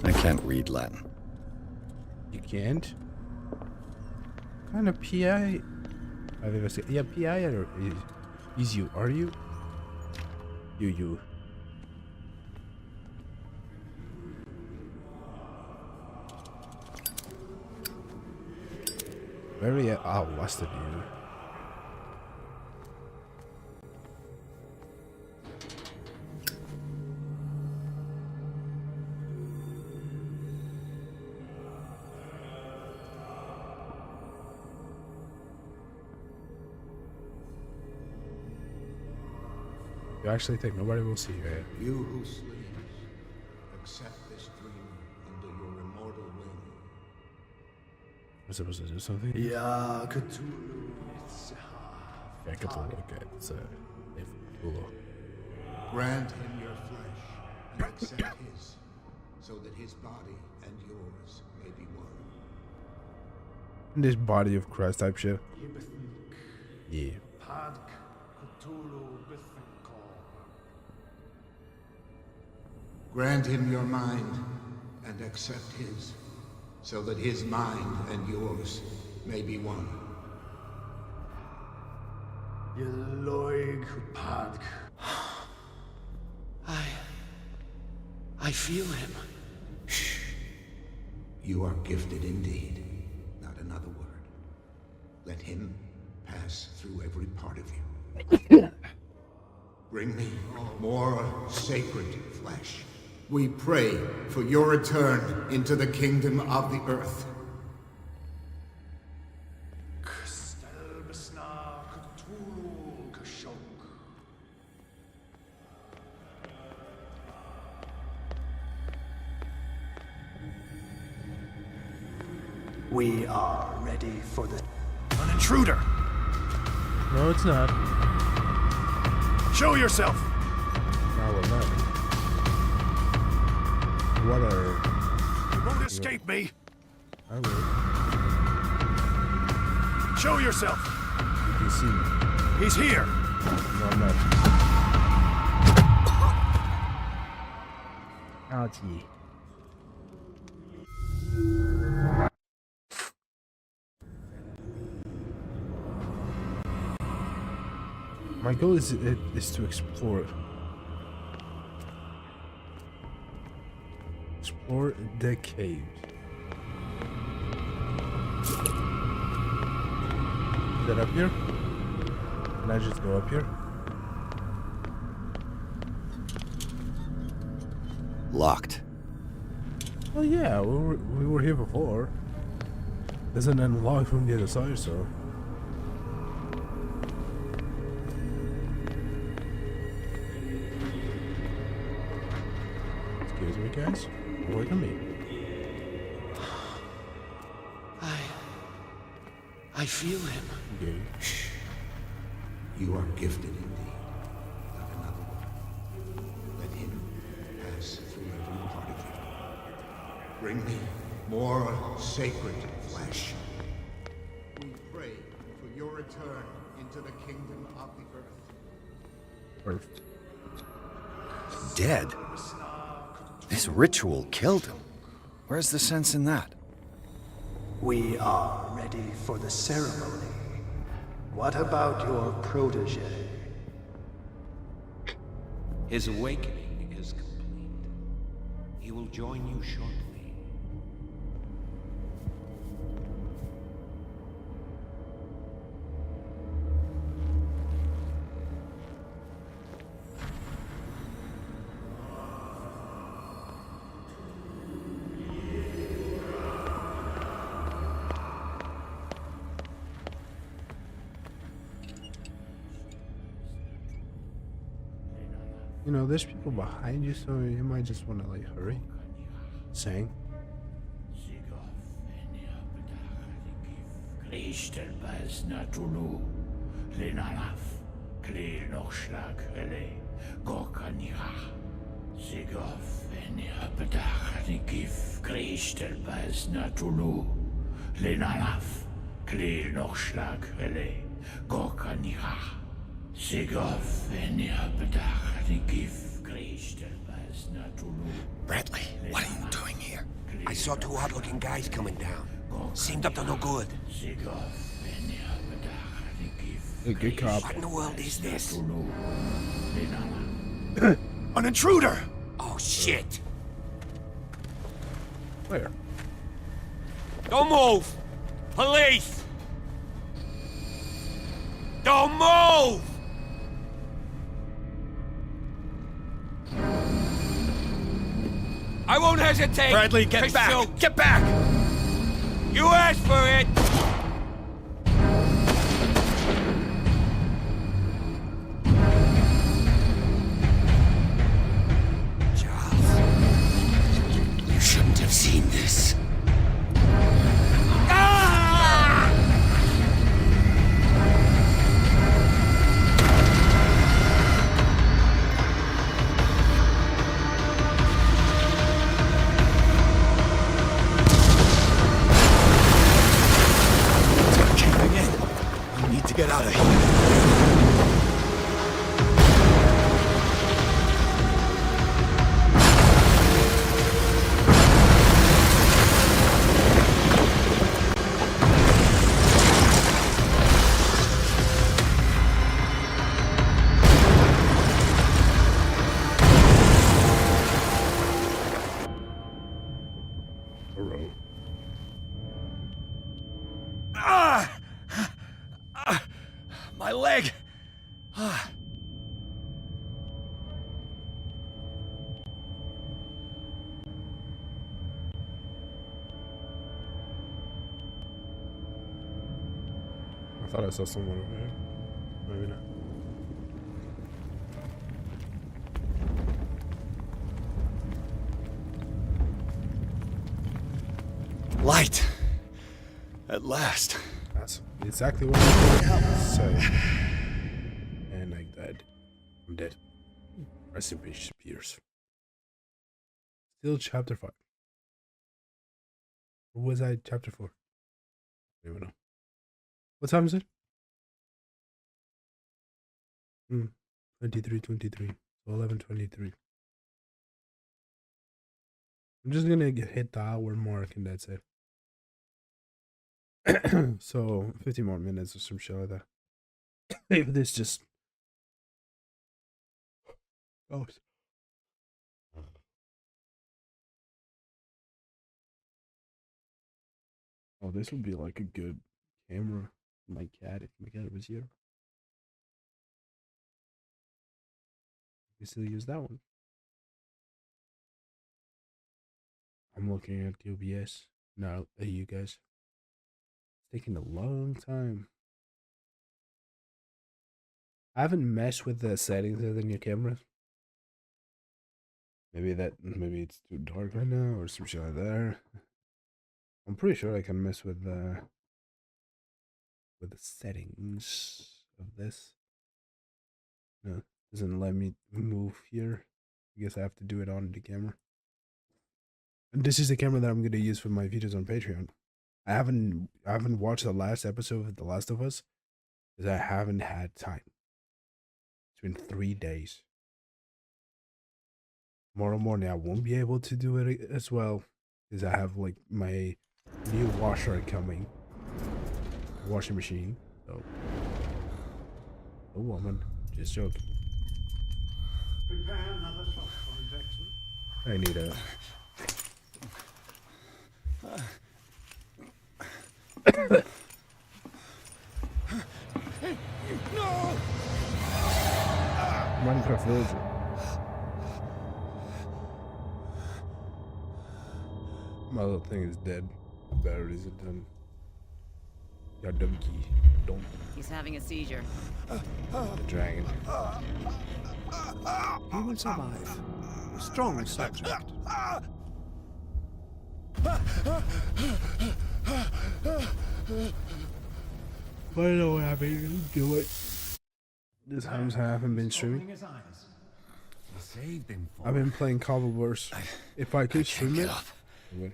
I can't read Latin. You can't? What kind of PI? I've ever seen. Yeah, PI or is you? Are you? You. Very outlasted you. You actually think nobody will see you, eh? You who sleep, accept this dream under your immortal wing. Am I supposed to do something? Yeah, Cthulhu. Yeah, Cthulhu. Okay, it's Cthulhu. Grant him your flesh and accept his, so that his body and yours may be one. This body of Christ type shit. Yeah. Grant him your mind and accept his, so that his mind and yours may be one. I feel him. Shh. You are gifted indeed. Not another word. Let him pass through every part of you. Bring me more sacred flesh. We pray for your return into the kingdom of the earth. We are ready for the... An intruder! No, it's not. Show yourself! No, we're not. What are... You won't escape me! I will. Show yourself! You can see me. He's here! No, I'm not. Ouchie. My goal is to explore it. Explore the cave. that up here? Can I just go up here? Locked. Well, yeah, we were here before. Doesn't unlock from the other side, so. Excuse me, guys. Wait a minute. I feel him. Okay. Shh. You are gifted indeed, like another one. Let him pass through every part of you. Bring me more sacred flesh. We pray for your return into the kingdom of the earth. Earth. Dead? This ritual killed him. Where's the sense in that? We are ready for the ceremony. What about your protege? His awakening is complete. He will join you shortly. You know, there's people behind you, so you might just want to like hurry. Saying. Bradley, what are you doing here? I saw two odd-looking guys coming down. Seemed up to no good. A good cop. What in the world is this? An intruder! Oh, shit! Where? Don't move! Police! Don't move! I won't hesitate. Bradley, get back! Shoot. Get back! You asked for it. Charles, you shouldn't have seen this. Get out of here. My leg! I thought I saw someone over here. Maybe not. Light. At last. That's exactly what I was going to say. And I died. I'm dead. Rest in peace, Pierce. Still chapter 5. Or was I chapter 4? I don't even know. What time is it? 23:23. So 11:23. I'm just gonna hit the hour mark and that's it. So 50 more minutes or some shit like that. If this just goes. Oh, this would be like a good camera. My cat, if my cat was here. You still use that one. I'm looking at the OBS. No, you guys. It's taking a long time. I haven't messed with the settings of the new camera. Maybe it's too dark right now or some shit like that. I'm pretty sure I can mess with the settings of this. No, doesn't let me move here. I guess I have to do it on the camera. And this is the camera that I'm gonna use for my videos on Patreon. I haven't watched the last episode of The Last of Us because I haven't had time. It's been 3 days. Tomorrow morning I won't be able to do it as well because I have like my new washer coming. Washing machine. So, a woman. Just joking. Prepare another soft one, Jackson. I need a. No! Minecraft Villager. My little thing is dead. Batteries are done. Yeah, donkey. He's having a seizure. The dragon. He will survive. A strong subject. I don't know what happened. Do it. This times I haven't been streaming. I've been playing Cobble Wars. If I could stream it, I would.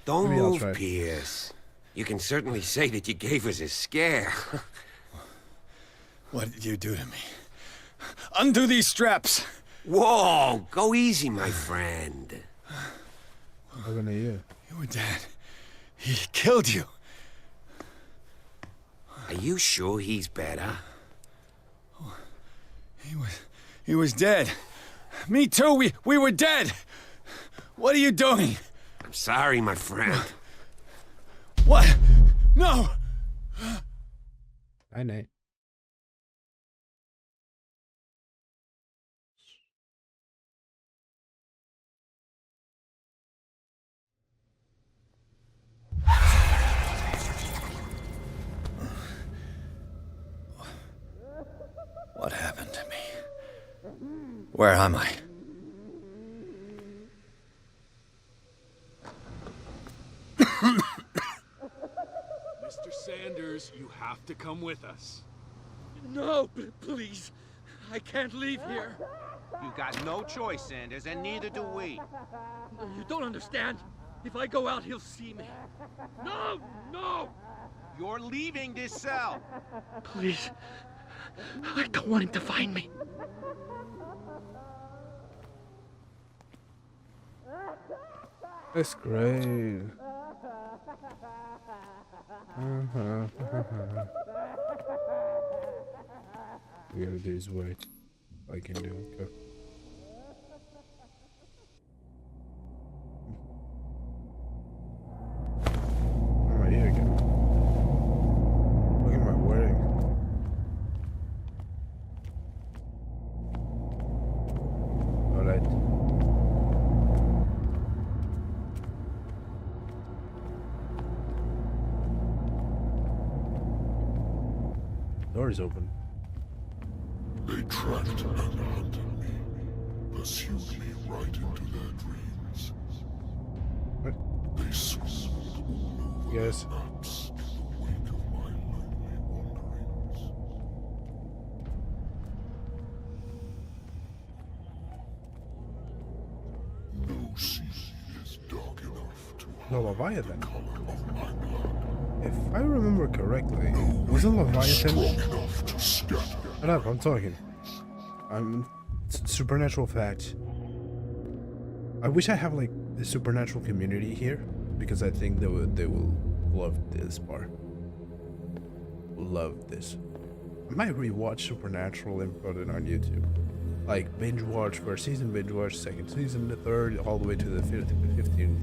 Don't Maybe I'll move, try. Pierce. You can certainly say that you gave us a scare. What did you do to me? Undo these straps! Whoa! Go easy, my friend. How gonna you? You were dead. He killed you. Are you sure he's better? He was dead. Me too. We were dead. What are you doing? I'm sorry, my friend. What? No! Hi, Nate. What happened to me? Where am I? Mr. Sanders, you have to come with us. No, please. I can't leave here. You got no choice, Sanders, and neither do we. You don't understand. If I go out, he'll see me. No! No! You're leaving this cell. Please. I don't want him to find me. That's great. We gotta do his way. I can do it. Go. Alright, here we go. Look at my wedding. Alright. Door is open. They tracked and hunted me, pursued me right into their dreams. What? They swooped all over Yes. the maps in the wake of my lonely wanderings. No sea is dark enough to The Leviathan. the color of my blood. If I remember correctly, was a Leviathan? Strong enough to scatter. Shut up, I'm talking. Supernatural facts. I wish I have like the supernatural community here because I think they will love this part. Love this. I might rewatch Supernatural and put it on YouTube. Like binge watch first season, binge watch second season, the third, all the way to the 15th.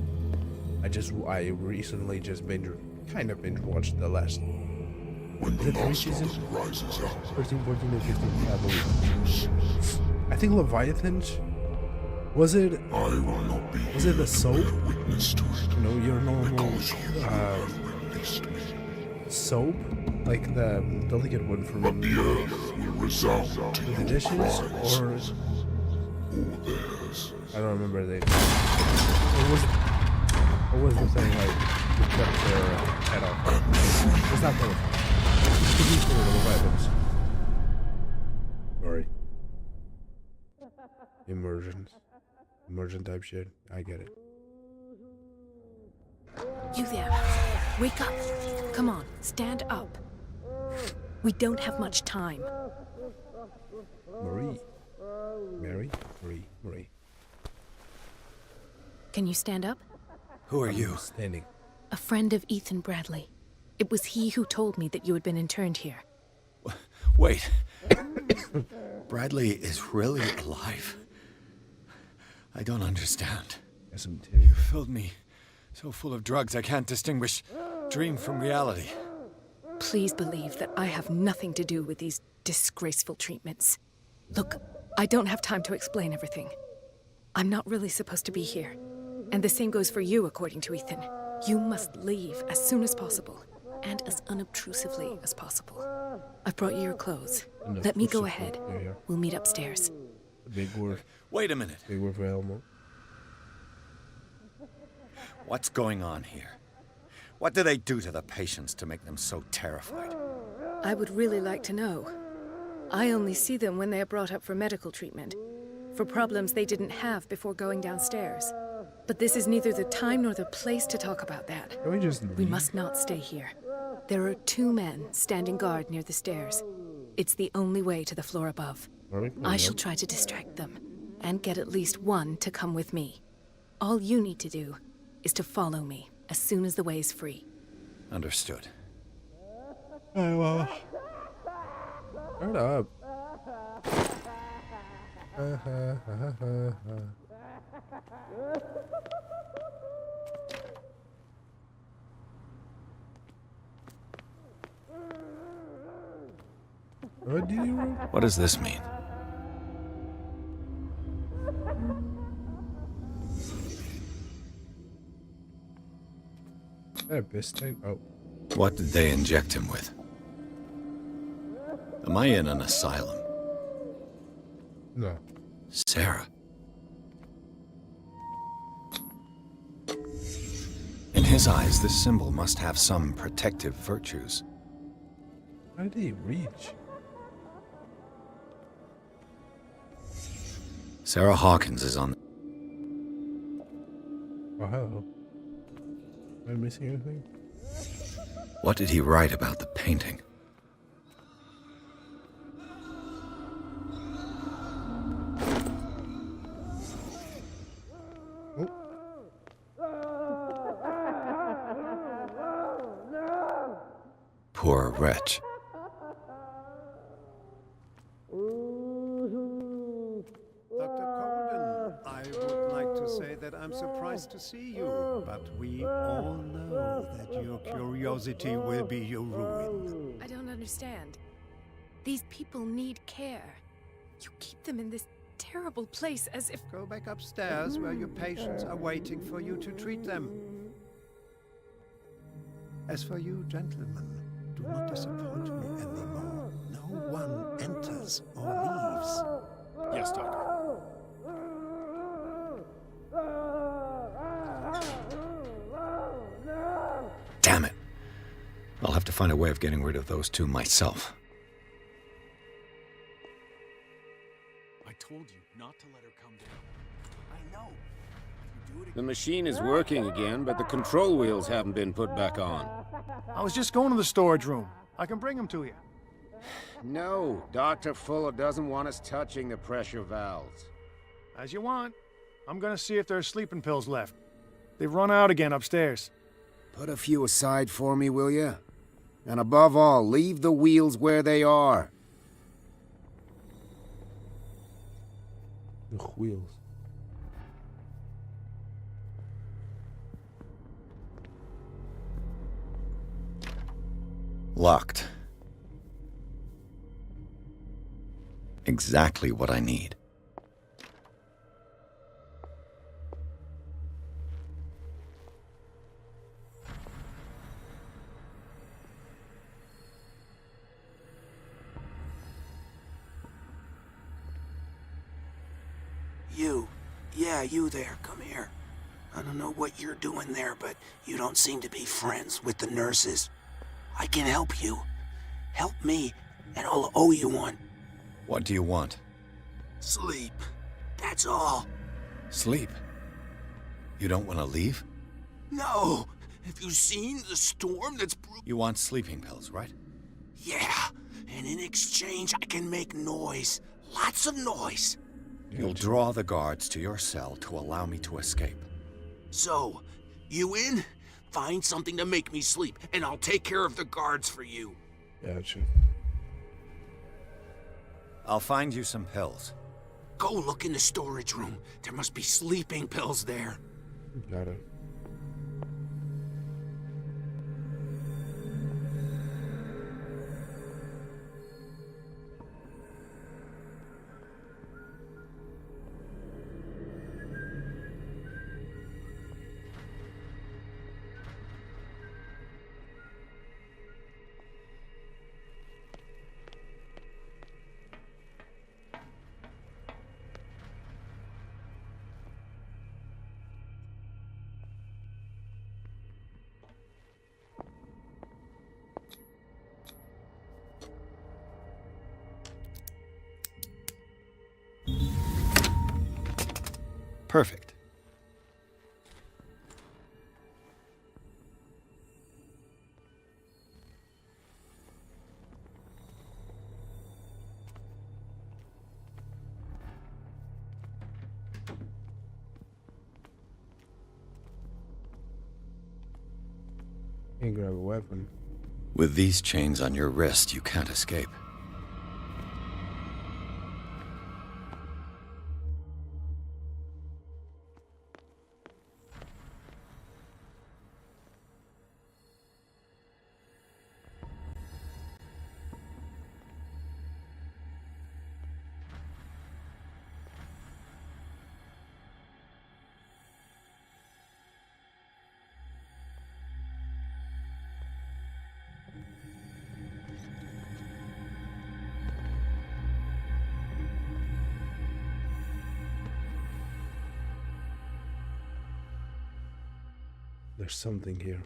I recently just binge watched the last When Is the it 3 last seasons? army rises up, 13, 14, and 15, I believe. I think Leviathans. Was it? I will not be Was it the soap? witness to it. You know, your normal Witnessed me. soap, like the delicate one from But the earth will resound to the your dishes, cries. or theirs. I don't remember the. It was the thing like to cut their head off. It's not that. Could be for the Leviathans. Sorry. Immersion type shit. I get it. You there. Wake up. Come on, stand up. We don't have much time. Marie. Marie. Can you stand up? Who are you? Standing. A friend of Ethan Bradley. It was he who told me that you had been interned here. Wait. Bradley is really alive? I don't understand. You filled me so full of drugs I can't distinguish dream from reality. Please believe that I have nothing to do with these disgraceful treatments. Look, I don't have time to explain everything. I'm not really supposed to be here. And the same goes for you, according to Ethan. You must leave as soon as possible, and as unobtrusively as possible. I've brought you your clothes. Let me go ahead. We'll meet upstairs. Big word. Wait a minute. Big word for Elmo. What's going on here? What do they do to the patients to make them so terrified? I would really like to know. I only see them when they are brought up for medical treatment, for problems they didn't have before going downstairs. But this is neither the time nor the place to talk about that. We must not stay here. There are 2 men standing guard near the stairs. It's the only way to the floor above. I shall try to distract them, and get at least one to come with me. All you need to do is to follow me as soon as the way is free. Understood. Shut up. What does this mean? Oh. What did they inject him with? Am I in an asylum? No. Sarah. In his eyes, this symbol must have some protective virtues. How did he reach? Sarah Hawkins is on. Oh, hello. Am I missing anything? What did he write about the painting? Poor wretch. I would like to say that I'm surprised to see you, but we all know that your curiosity will be your ruin. I don't understand. These people need care. You keep them in this terrible place as if... Go back upstairs where your patients are waiting for you to treat them. As for you, gentlemen, do not disappoint me anymore. No one enters or leaves. Yes, Doctor. Damn it. I'll have to find a way of getting rid of those 2 myself. I told you not to let her come down. I know. The machine is working again, but the control wheels haven't been put back on. I was just going to the storage room. I can bring them to you. No, Dr. Fuller doesn't want us touching the pressure valves. As you want. I'm gonna see if there's sleeping pills left. They've run out again upstairs. Put a few aside for me, will you? And above all, leave the wheels where they are. The wheels. Locked. Exactly what I need. You. Yeah, you there. Come here. I don't know what you're doing there, but you don't seem to be friends with the nurses. I can help you. Help me, and I'll owe you one. What do you want? Sleep. That's all. Sleep? You don't want to leave? No! Have you seen the storm that's You want sleeping pills, right? Yeah, and in exchange I can make noise. Lots of noise. You'll draw the guards to your cell to allow me to escape. So, you in? Find something to make me sleep, and I'll take care of the guards for you. Gotcha. I'll find you some pills. Go look in the storage room. There must be sleeping pills there. Got it. Perfect. Can't grab a weapon. With these chains on your wrist, you can't escape. There's something here.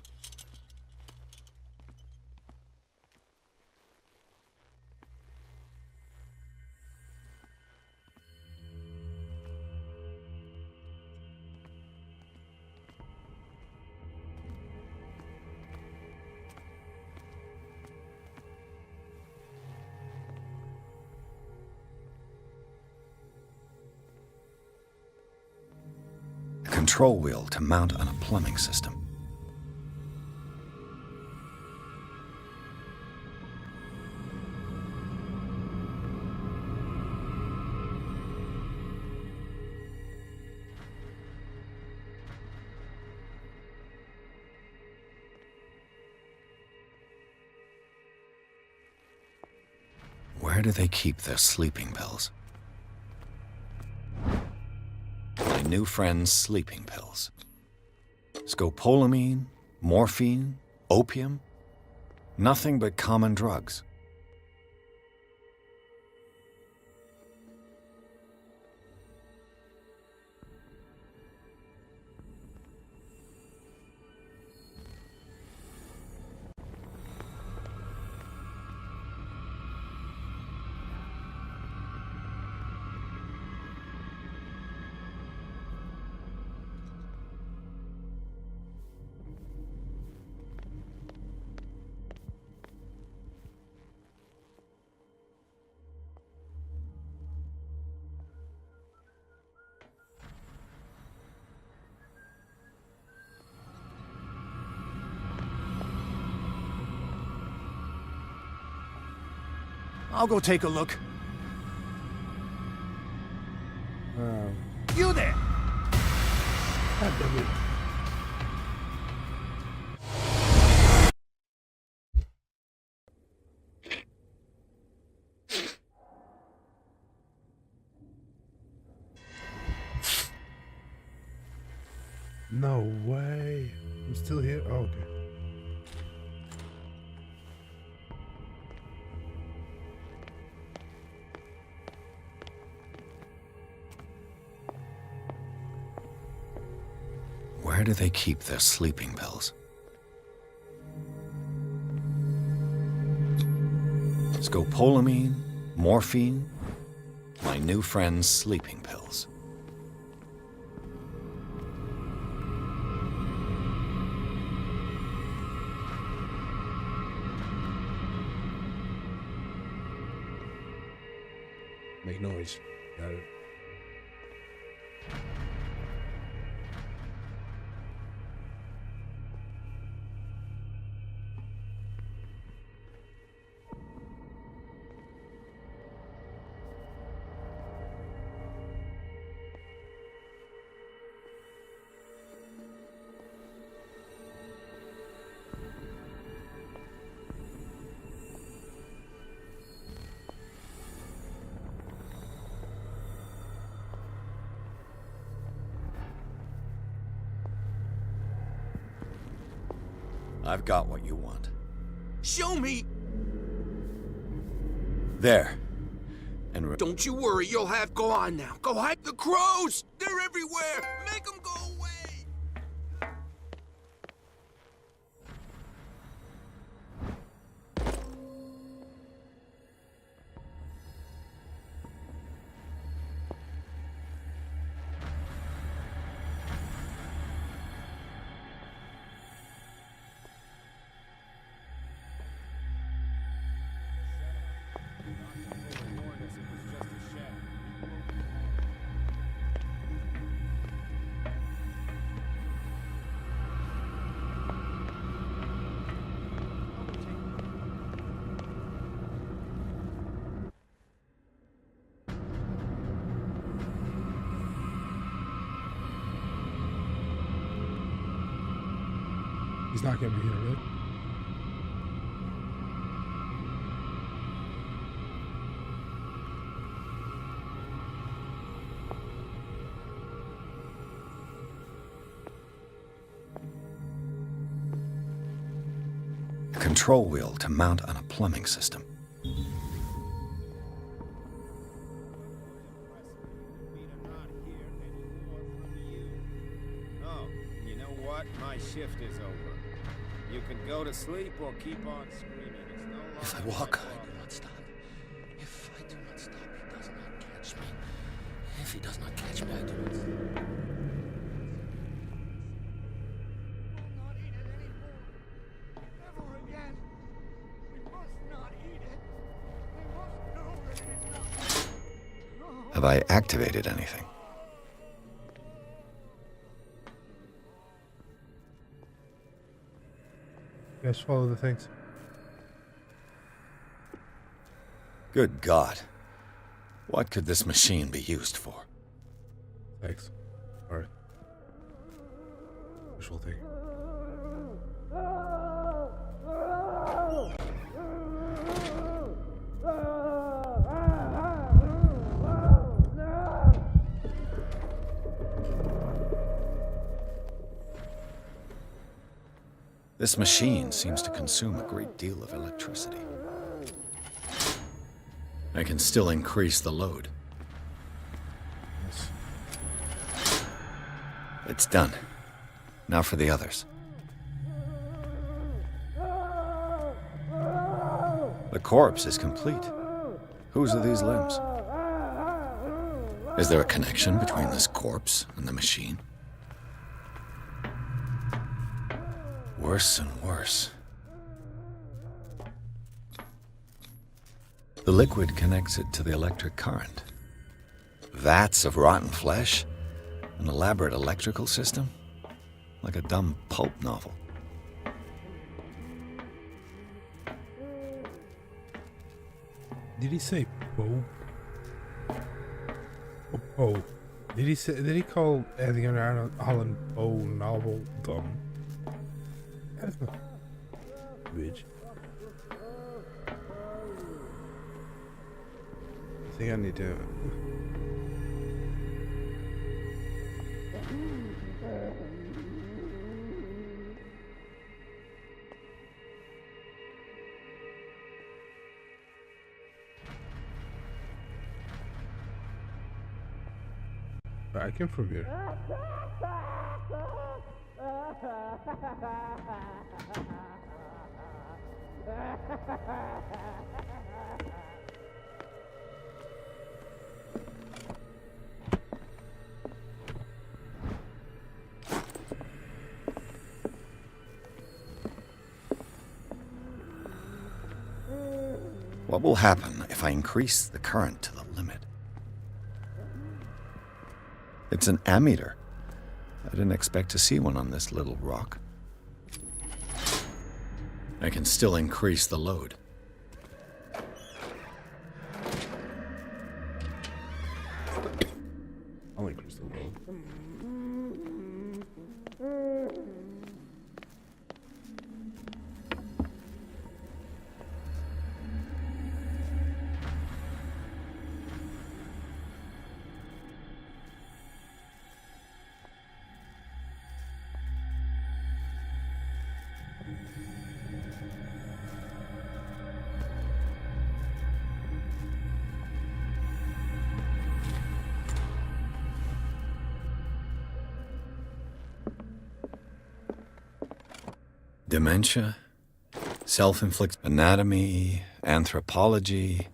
A control wheel to mount on a plumbing system. Where do they keep their sleeping pills? My new friend's sleeping pills. Scopolamine, morphine, opium. Nothing but common drugs. I'll go take a look. Wow. You there! God damn it. No way. I'm still here. Oh, okay. Where do they keep their sleeping pills? Scopolamine, morphine, my new friend's sleeping pills. Make noise. Got it. I've got what you want. Show me! There. And don't you worry, you'll have... Go on now. Go hide the crows! They're everywhere! Make them go away! He's not gonna be here, right? a control wheel to mount on a plumbing system. Oh, you know what? My shift is over. You can go to sleep or keep on screaming. It's no longer If I walk, my I do not stop. If I do not stop, he does not catch me. If he does not catch me, I do not stop. Have I activated anything? Guys, follow the things. Good God. What could this machine be used for? Thanks. Alright. Visual thing. This machine seems to consume a great deal of electricity. I can still increase the load. Yes. It's done. Now for the others. The corpse is complete. Whose are these limbs? Is there a connection between this corpse and the machine? Worse and worse. The liquid connects it to the electric current. Vats of rotten flesh? An elaborate electrical system? Like a dumb pulp novel. Did he say Poe? Oh, Poe. Did he call Edgar Allan Poe novel dumb? Bitch. I think I need to. I came from here. What will happen if I increase the current to the limit? It's an ammeter. I didn't expect to see one on this little rock. I can still increase the load. I'll increase the load. Dementia, self-inflicted anatomy, anthropology,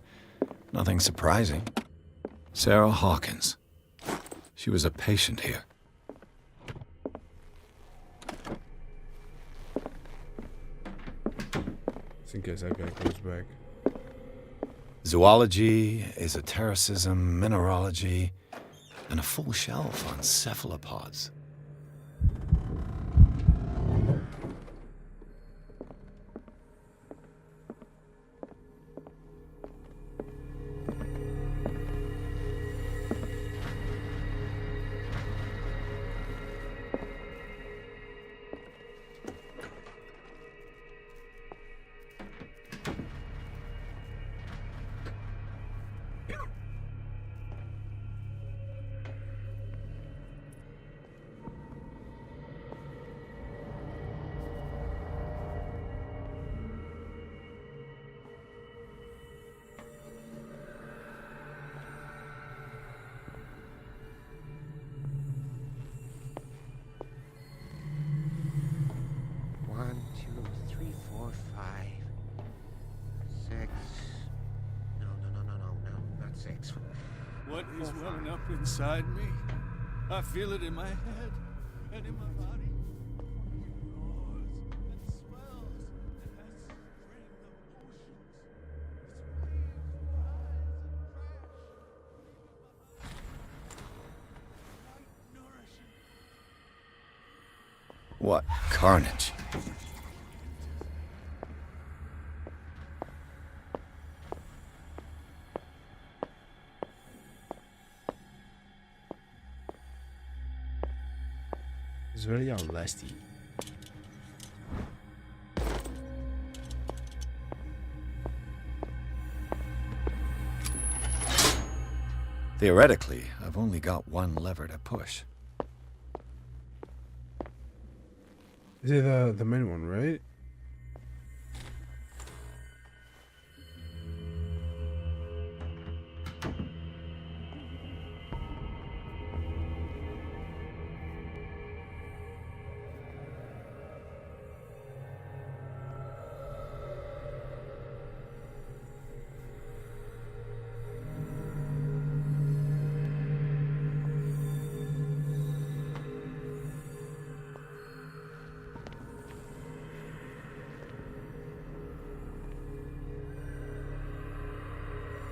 nothing surprising. Sarah Hawkins. She was a patient here. Just in case that guy comes back. Zoology, esotericism, mineralogy, and a full shelf on cephalopods. What is welling up inside me? I feel it in my head and in my body. What carnage. It's very unlasty. Theoretically, I've only got one lever to push. Is it the main one, right?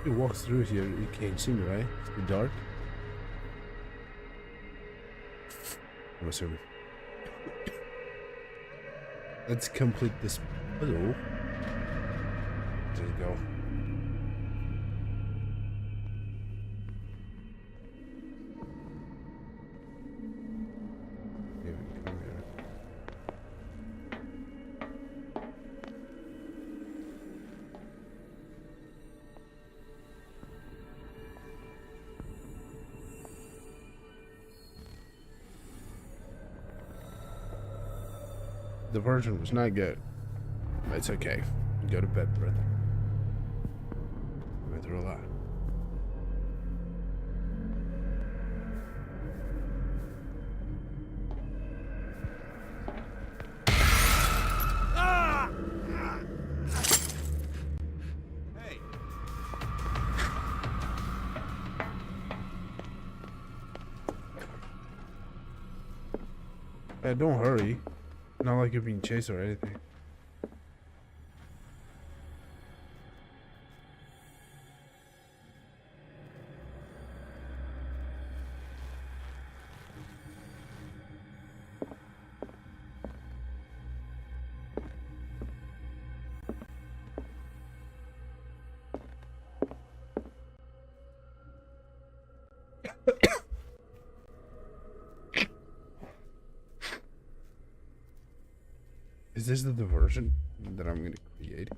It walks through here, you can't see me, right? It's too dark. I'm assuming. Let's complete this puzzle. There you go. Here we come here. The version was not good. But it's okay. Go to bed, brother. We went through a lot. Yeah, don't hurry. Not like you're being chased or anything. Is this the diversion that I'm gonna create?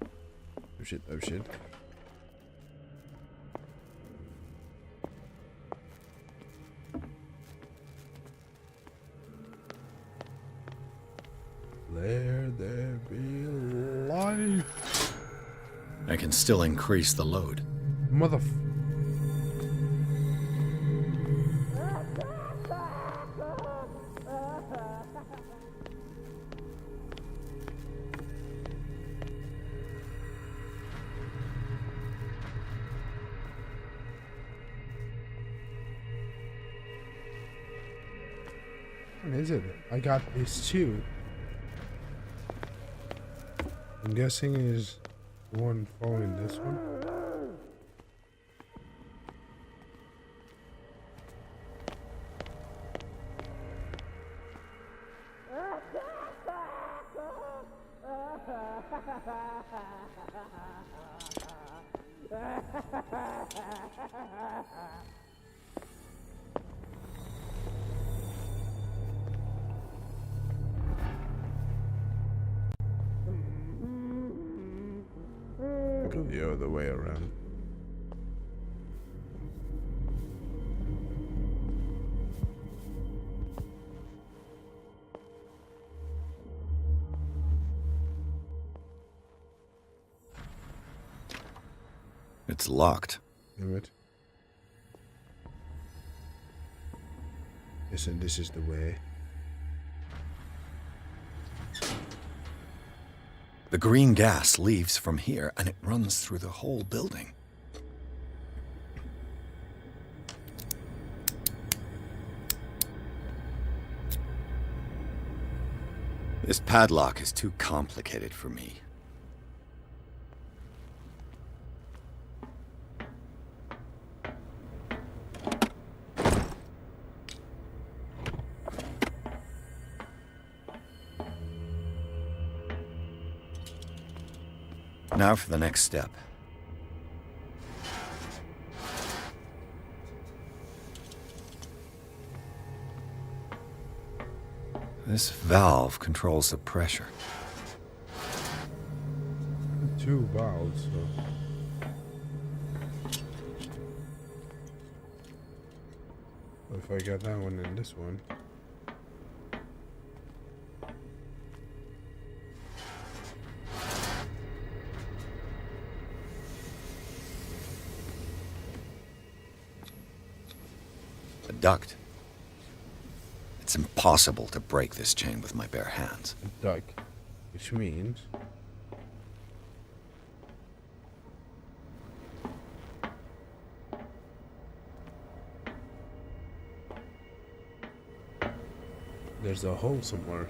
Oh shit, oh shit. Let there be light. I can still increase the load. What is it? I got this too. I'm guessing is one following this one. Go the other way around. It's locked. Damn it. Listen, this is the way. The green gas leaves from here and it runs through the whole building. This padlock is too complicated for me. Now for the next step. This valve controls the pressure. Two valves, so. If I got that one and this one. A duct. It's impossible to break this chain with my bare hands. A duct, which means there's a hole somewhere.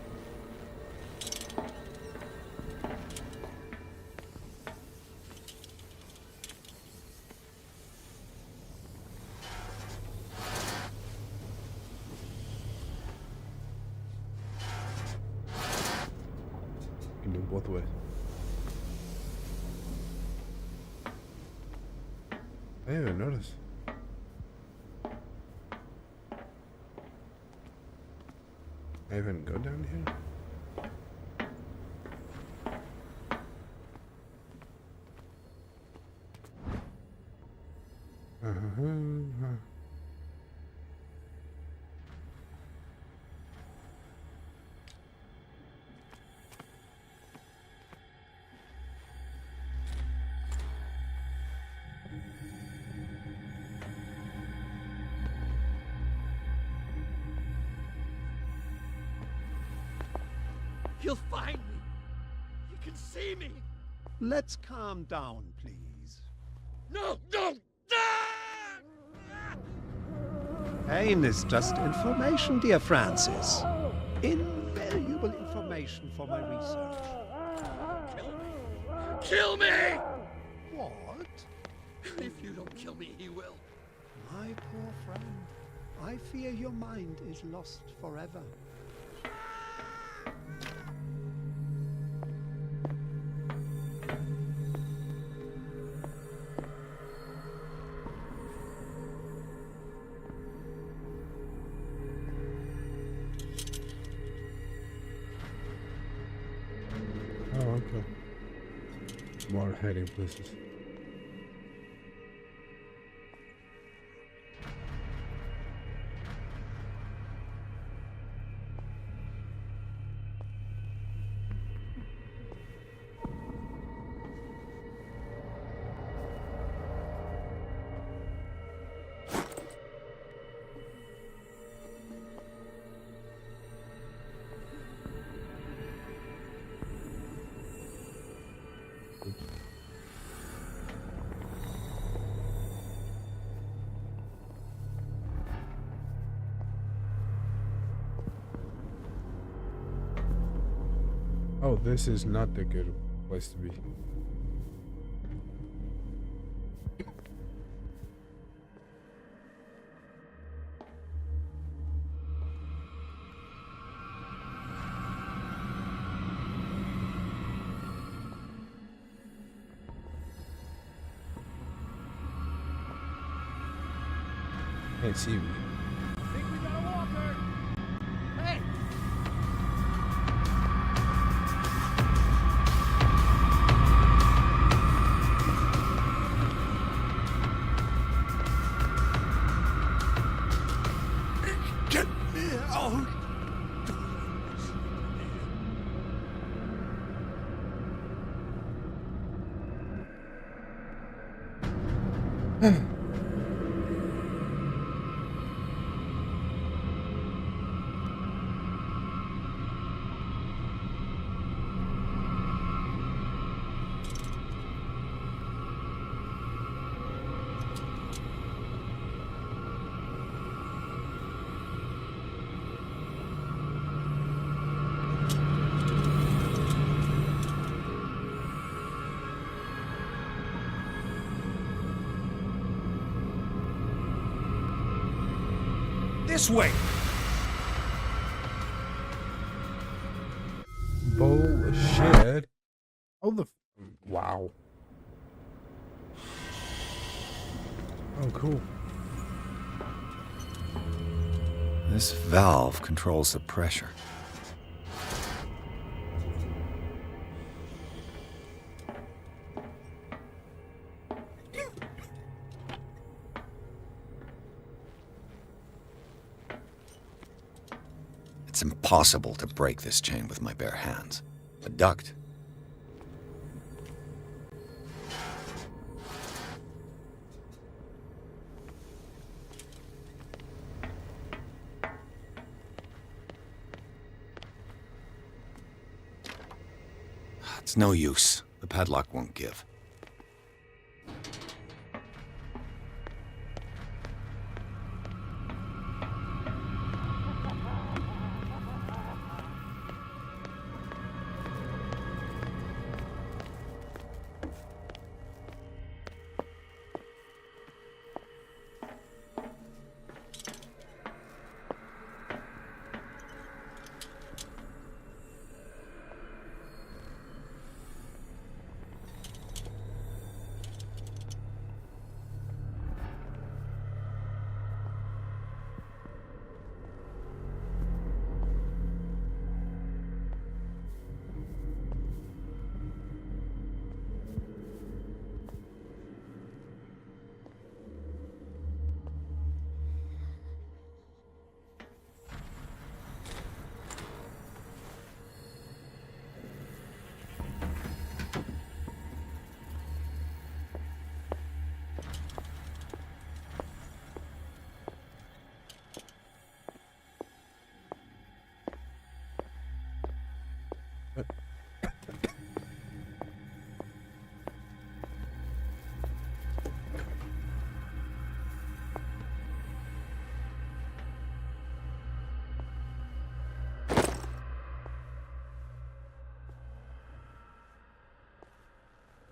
You can do both ways. I didn't even notice. I even go down here? You'll find me. You can see me. Let's calm down, please. No, no! Pain is just information, dear Francis. Invaluable information for my research. Kill me! What? If you don't kill me, he will. My poor friend, I fear your mind is lost forever. Oh, okay. More hiding places. Oh, this is not the good place to be. Can't see me. Hey! Get me out! This way! Bullshit. Oh, wow. Oh, cool. This valve controls the pressure. It's impossible to break this chain with my bare hands. A duct. It's no use. The padlock won't give.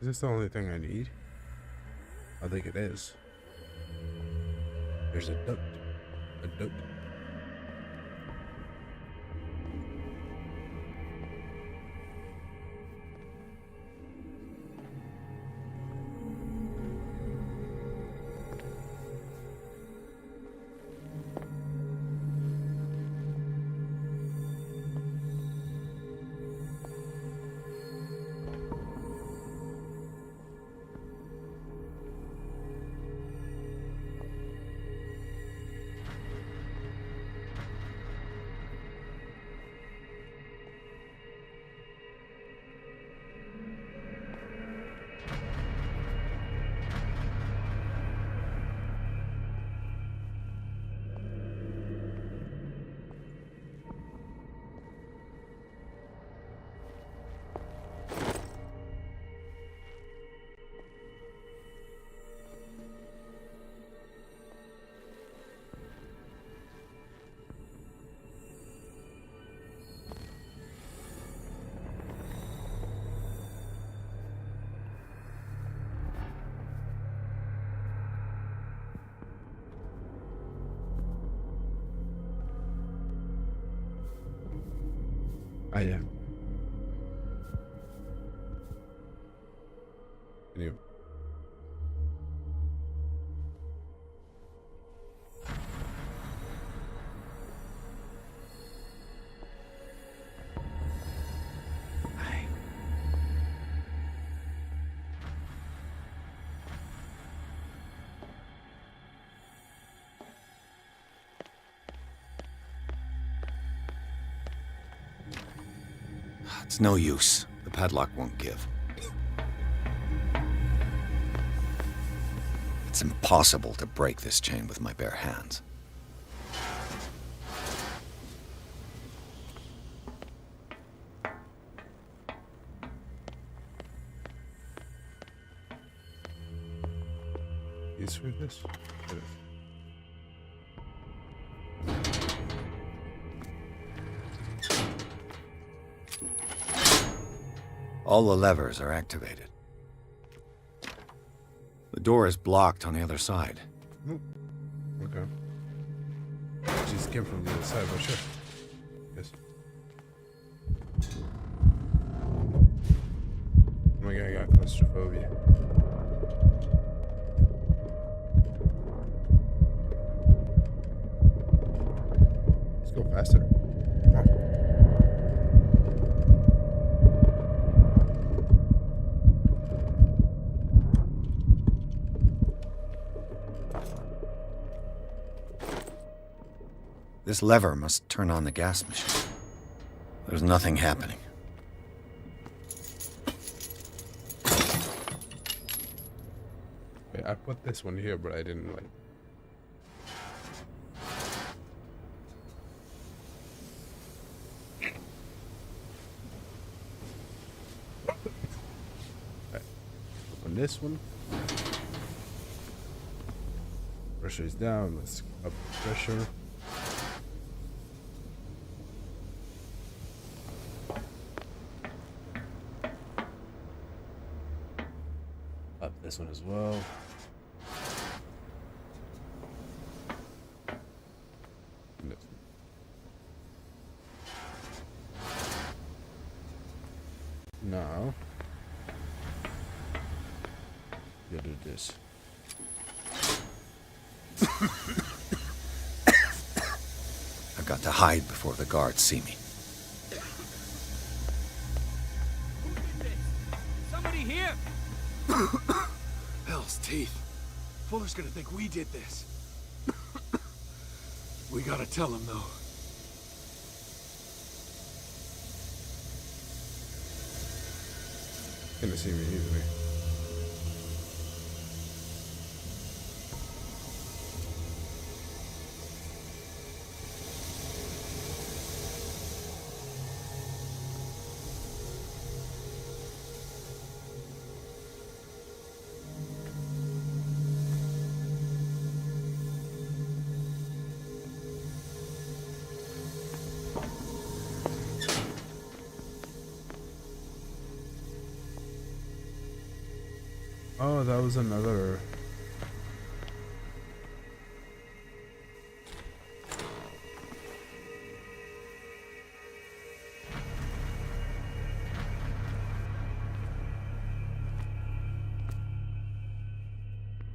Is this the only thing I need? I think it is. There's a duct. A duct. I am. Anyway. It's no use. The padlock won't give. It's impossible to break this chain with my bare hands. Is for this? It is. All the levers are activated. The door is blocked on the other side. Okay. Just came from the other side, but sure. Yes. Oh my god, I got claustrophobia. Let's go faster. Come on. This lever must turn on the gas machine. There's nothing happening. I put this one here, but I didn't like. On this one, pressure is down. Let's up pressure. Up this one as well. Now, you'll do this. I've got to hide before the guards see me. Somebody here! Hell's teeth. Fuller's gonna think we did this. We gotta tell him, though. Gonna see me easily. Oh, that was another.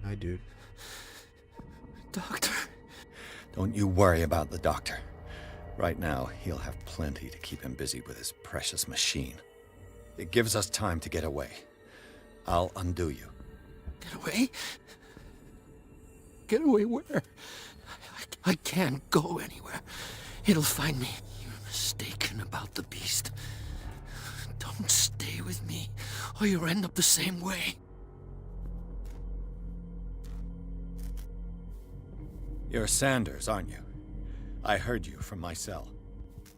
Hi, dude. Doctor. Don't you worry about the doctor. Right now, he'll have plenty to keep him busy with his precious machine. It gives us time to get away. I'll undo you. Get away? Get away where? I can't go anywhere. It'll find me. You're mistaken about the beast. Don't stay with me, or you'll end up the same way. You're Sanders, aren't you? I heard you from my cell.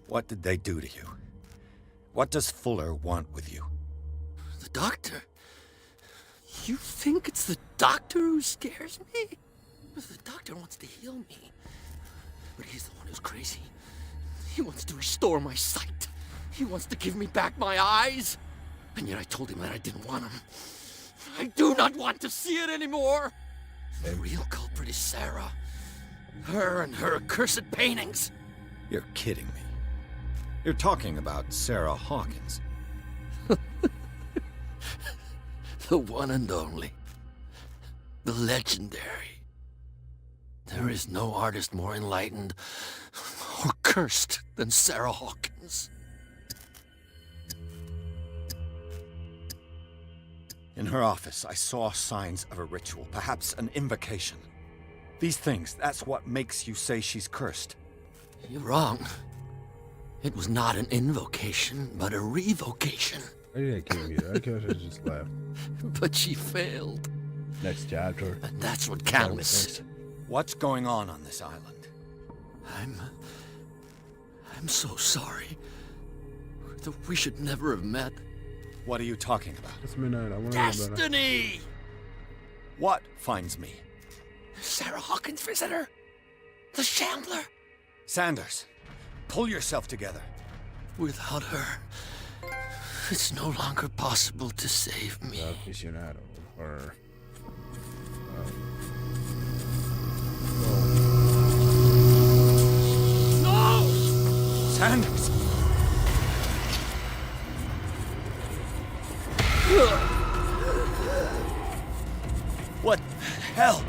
What did they do to you? What does Fuller want with you? The doctor? You think it's the doctor who scares me? The doctor wants to heal me. But he's the one who's crazy. He wants to restore my sight. He wants to give me back my eyes. And yet I told him that I didn't want them. I do not want to see it anymore. The real culprit is Sarah. Her and her accursed paintings. You're kidding me. You're talking about Sarah Hawkins. The one and only. The legendary. There is no artist more enlightened or cursed than Sarah Hawkins. In her office, I saw signs of a ritual, perhaps an invocation. These things, that's what makes you say she's cursed. You're wrong. It was not an invocation, but a revocation. I didn't kill you. I could have just left. But she failed. Next chapter. And that's what counts. What's going on this island? I'm so sorry. We should never have met. What are you talking about? It's midnight. I want to Destiny! What finds me? Sarah Hawkins' visitor. The Shambler. Sanders, pull yourself together. Without her, it's no longer possible to save me. Aficionado or No! Sanders! What the hell?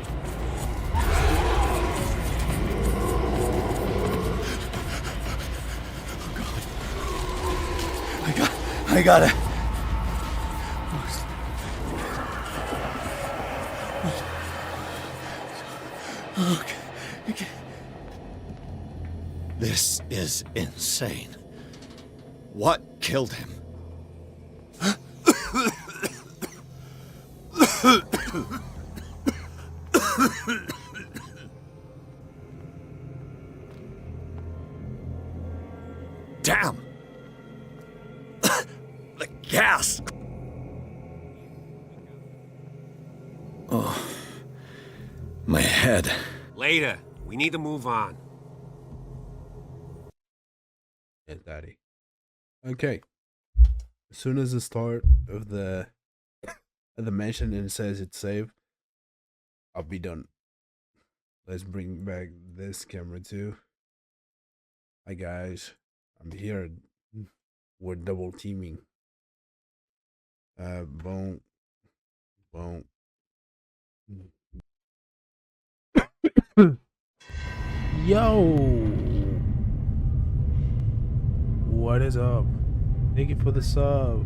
I gotta. Okay. This is insane. What killed him? Damn! The gas! Oh, my head. Later. We need to move on. Yeah, Daddy. Okay. As soon as the start of the mission and it says it's saved, I'll be done. Let's bring back this camera too. Hi guys, I'm here. We're double teaming. Boom. Yo, what is up? Thank you for the sub.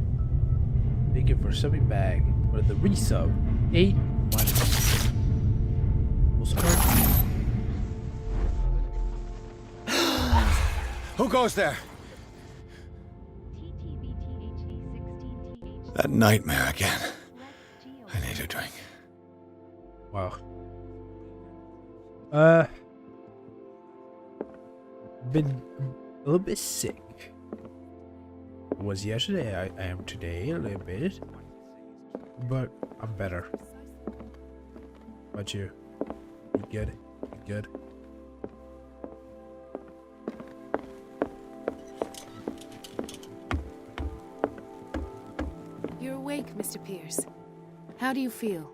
Thank you for subbing back for the resub. 8 months. We'll start. Who goes there? That nightmare again. I need a drink. Wow. Been a little bit sick. Was yesterday. I am today a little bit, but I'm better. How about you? You good? You good? You're awake, Mr. Pierce. How do you feel?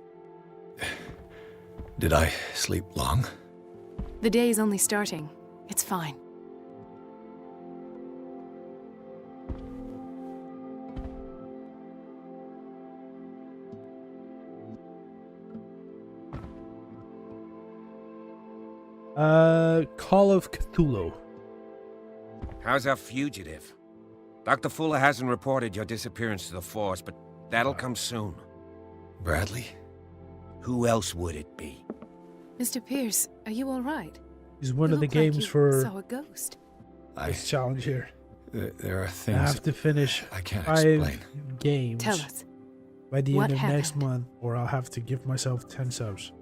Did I sleep long? The day is only starting. It's fine. Call of Cthulhu. How's our fugitive? Dr. Fuller hasn't reported your disappearance to the Force, but that'll come soon. Bradley? Who else would it be? Mr. Pierce, are you all right? Is one You of the look like games you for saw a ghost. this challenge here. There are things I have to finish I can't 5 explain. games Tell us. by the What end of next happened? month, or I'll have to give myself 10 subs.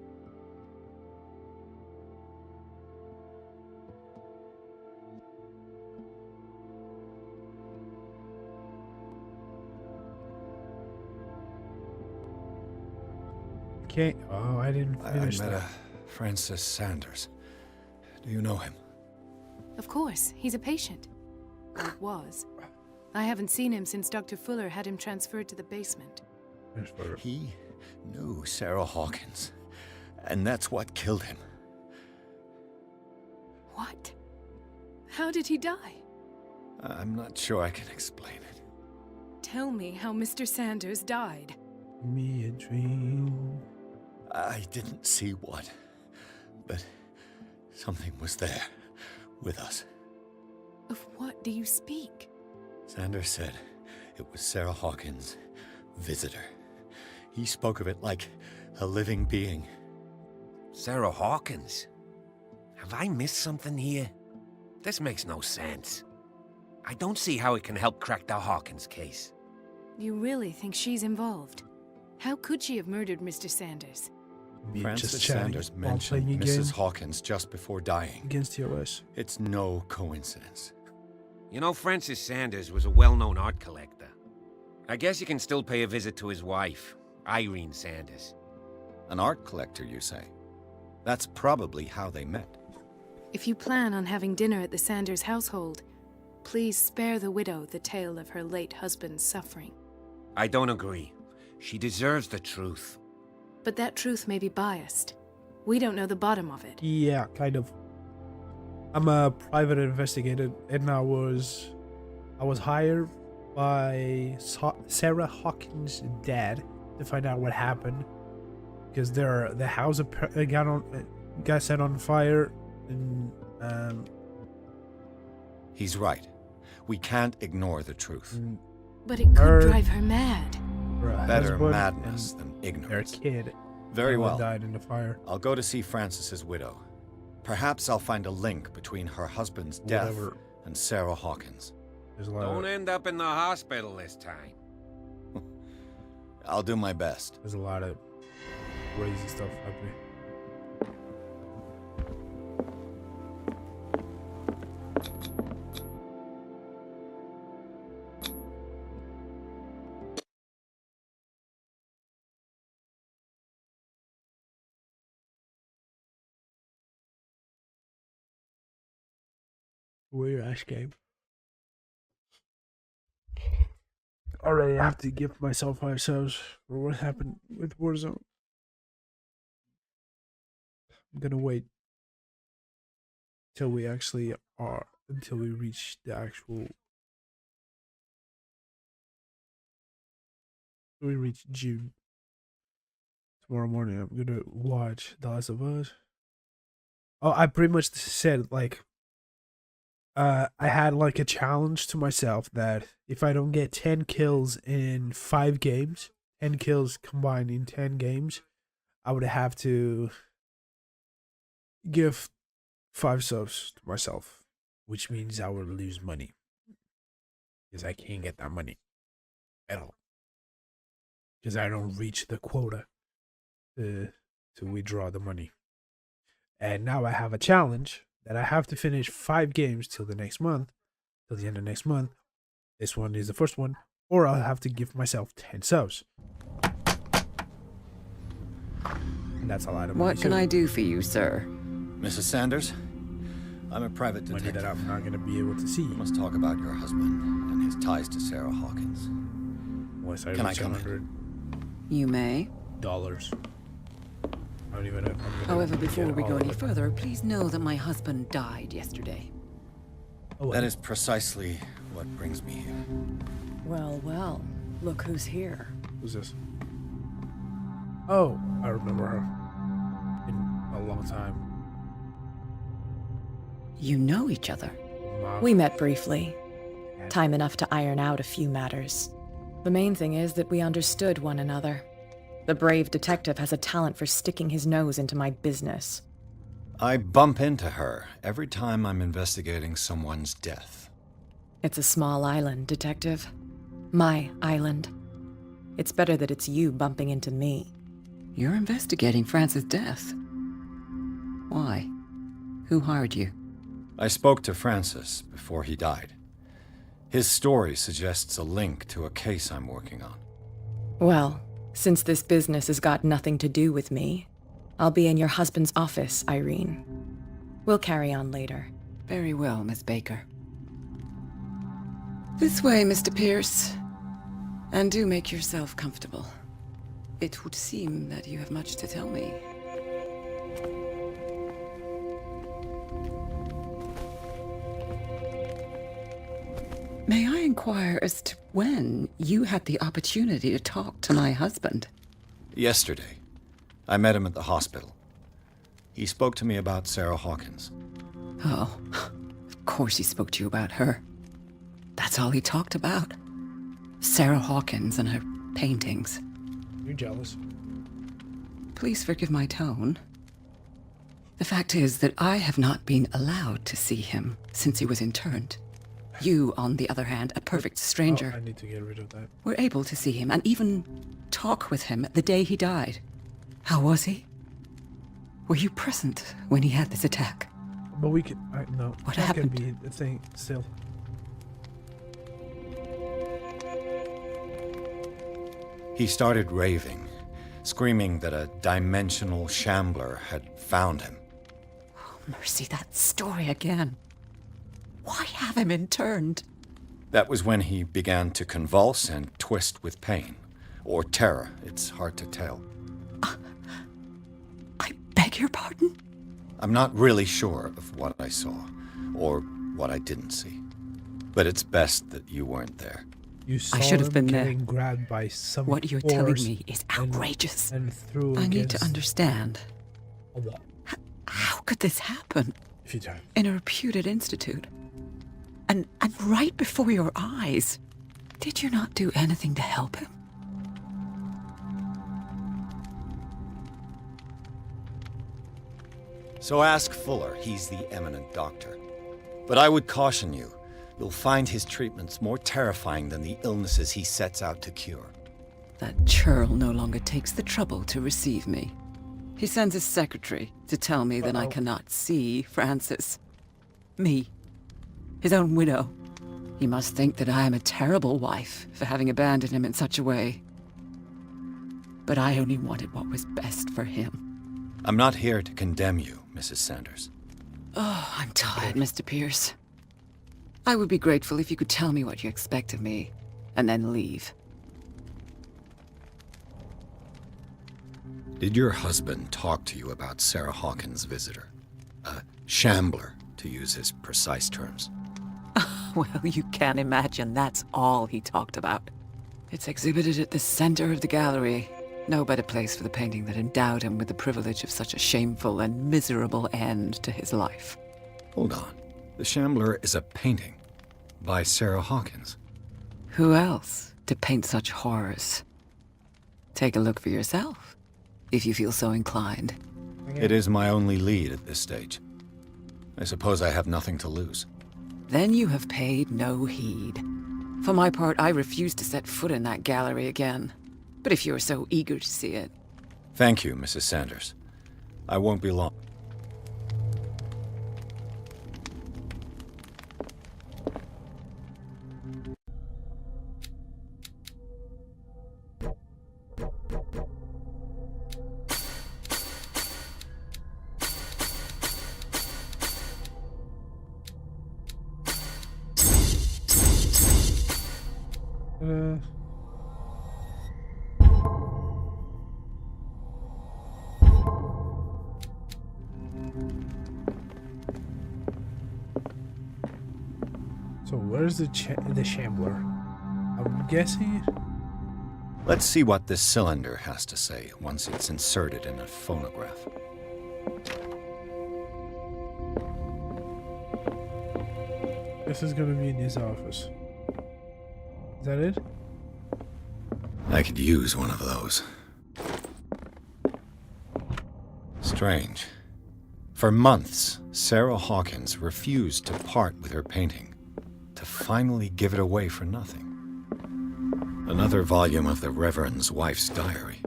Okay. Oh, I didn't I finish met that. a Francis Sanders. Do you know him? Of course, he's a patient. Or was. I haven't seen him since Dr. Fuller had him transferred to the basement. He knew Sarah Hawkins, and that's what killed him. What? How did he die? I'm not sure I can explain it. Tell me how Mr. Sanders died. Me a dream. I didn't see what, but something was there with us. Of what do you speak? Sanders said it was Sarah Hawkins' visitor. He spoke of it like a living being. Sarah Hawkins? Have I missed something here? This makes no sense. I don't see how it can help crack the Hawkins case. You really think she's involved? How could she have murdered Mr. Sanders? Francis Sanders mentioned Mrs. Hawkins just before dying. Against TOS. It's no coincidence. You know, Francis Sanders was a well-known art collector. I guess you can still pay a visit to his wife, Irene Sanders. An art collector, you say? That's probably how they met. If you plan on having dinner at the Sanders household, please spare the widow the tale of her late husband's suffering. I don't agree. She deserves the truth. But that truth may be biased. We don't know the bottom of it. Yeah, kind of. I'm a private investigator, and I was hired by Sarah Hawkins' dad to find out what happened, because the house got set on fire, and He's right. We can't ignore the truth. But it could drive her mad. Better madness than ignorance. Their kid. Very well. Died in the fire. I'll go to see Francis's widow. Perhaps I'll find a link between her husband's death and Sarah Hawkins. Don't end up in the hospital this time. I'll do my best. There's a lot of crazy stuff happening. Weird ass game. Already I have to give myself 5 subs for what happened with Warzone. I'm gonna wait till we actually are, until we reach the actual, we reach June. Tomorrow morning I'm gonna watch The Last of Us. Oh, I pretty much said, like, I had like a challenge to myself that if I don't get 10 kills in 5 games, 10 kills combined in 10 games, I would have to give 5 subs to myself, which means I would lose money, because I can't get that money at all, because I don't reach the quota to withdraw the money. And now I have a challenge that I have to finish 5 games till the next month, till the end of next month. This one is the first one, or I'll have to give myself 10 subs. And that's a lot of money. What can I do for you, sir? Mrs. Sanders, I'm a private Money detective. that I'm not going to be able to see. We must talk about your husband and his ties to Sarah Hawkins. Once I Can I reach come 100. You may. $8. I don't even know if I'm gonna However, before get we all go of any it. further, please know that my husband died yesterday. That is precisely what brings me here. Well, well, look who's here. Who's this? Oh, I remember her. In a long time. You know each other. We met briefly. Time enough to iron out a few matters. The main thing is that we understood one another. The brave detective has a talent for sticking his nose into my business. I bump into her every time I'm investigating someone's death. It's a small island, Detective. My island. It's better that it's you bumping into me. You're investigating Francis' death. Why? Who hired you? I spoke to Francis before he died. His story suggests a link to a case I'm working on. Well, since this business has got nothing to do with me, I'll be in your husband's office, Irene. We'll carry on later. Very well, Miss Baker. This way, Mr. Pierce. And do make yourself comfortable. It would seem that you have much to tell me. May I inquire as to when you had the opportunity to talk to my husband? Yesterday, I met him at the hospital. He spoke to me about Sarah Hawkins. Oh, of course he spoke to you about her. That's all he talked about. Sarah Hawkins and her paintings. You're jealous. Please forgive my tone. The fact is that I have not been allowed to see him since he was interned. You, on the other hand, a perfect stranger, Oh, I need to get rid of that. were able to see him and even talk with him the day he died. How was he? Were you present when he had this attack? But we can. No. What that happened? Can be a thing still. He started raving, screaming that a dimensional shambler had found him. Oh, mercy, that story again. Why have him interned? That was when he began to convulse and twist with pain. Or terror, it's hard to tell. I beg your pardon? I'm not really sure of what I saw, or what I didn't see. But it's best that you weren't there. You saw I should have him been there. getting grabbed by some What you're telling force me is outrageous. And threw I need to against understand. a wall. How could this happen? If you turn. In a reputed institute. And right before your eyes. Did you not do anything to help him? So ask Fuller, he's the eminent doctor. But I would caution you, you'll find his treatments more terrifying than the illnesses he sets out to cure. That churl no longer takes the trouble to receive me. He sends his secretary to tell me that I cannot see Francis. Me. His own widow. He must think that I am a terrible wife for having abandoned him in such a way. But I only wanted what was best for him. I'm not here to condemn you, Mrs. Sanders. Oh, I'm tired, Mr. Pierce. I would be grateful if you could tell me what you expect of me, and then leave. Did your husband talk to you about Sarah Hawkins' visitor? A shambler, to use his precise terms. Well, you can imagine that's all he talked about. It's exhibited at the center of the gallery. No better place for the painting that endowed him with the privilege of such a shameful and miserable end to his life. Hold on. The Shambler is a painting by Sarah Hawkins. Who else to paint such horrors? Take a look for yourself, if you feel so inclined. It is my only lead at this stage. I suppose I have nothing to lose. Then you have paid no heed. For my part, I refuse to set foot in that gallery again. But if you're so eager to see it... Thank you, Mrs. Sanders. I won't be long. So where's the Shambler? I'm guessing. Let's see what this cylinder has to say once it's inserted in a phonograph. This is gonna be in his office. Is that it? I could use one of those. Strange. For months, Sarah Hawkins refused to part with her painting, to finally give it away for nothing. Another volume of the Reverend's wife's diary.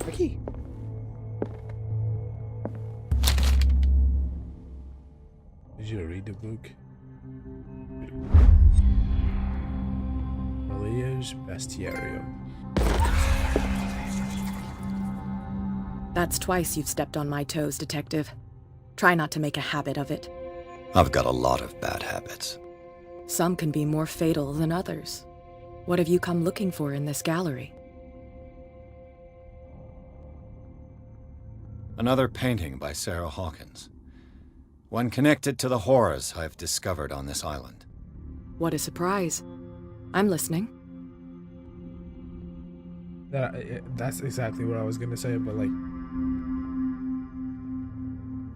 Ricky. Did you read the book? Maria's Bestiarium. That's twice you've stepped on my toes, Detective. Try not to make a habit of it. I've got a lot of bad habits. Some can be more fatal than others. What have you come looking for in this gallery? Another painting by Sarah Hawkins. One connected to the horrors I've discovered on this island. What a surprise. I'm listening. That's exactly what I was gonna say, but like...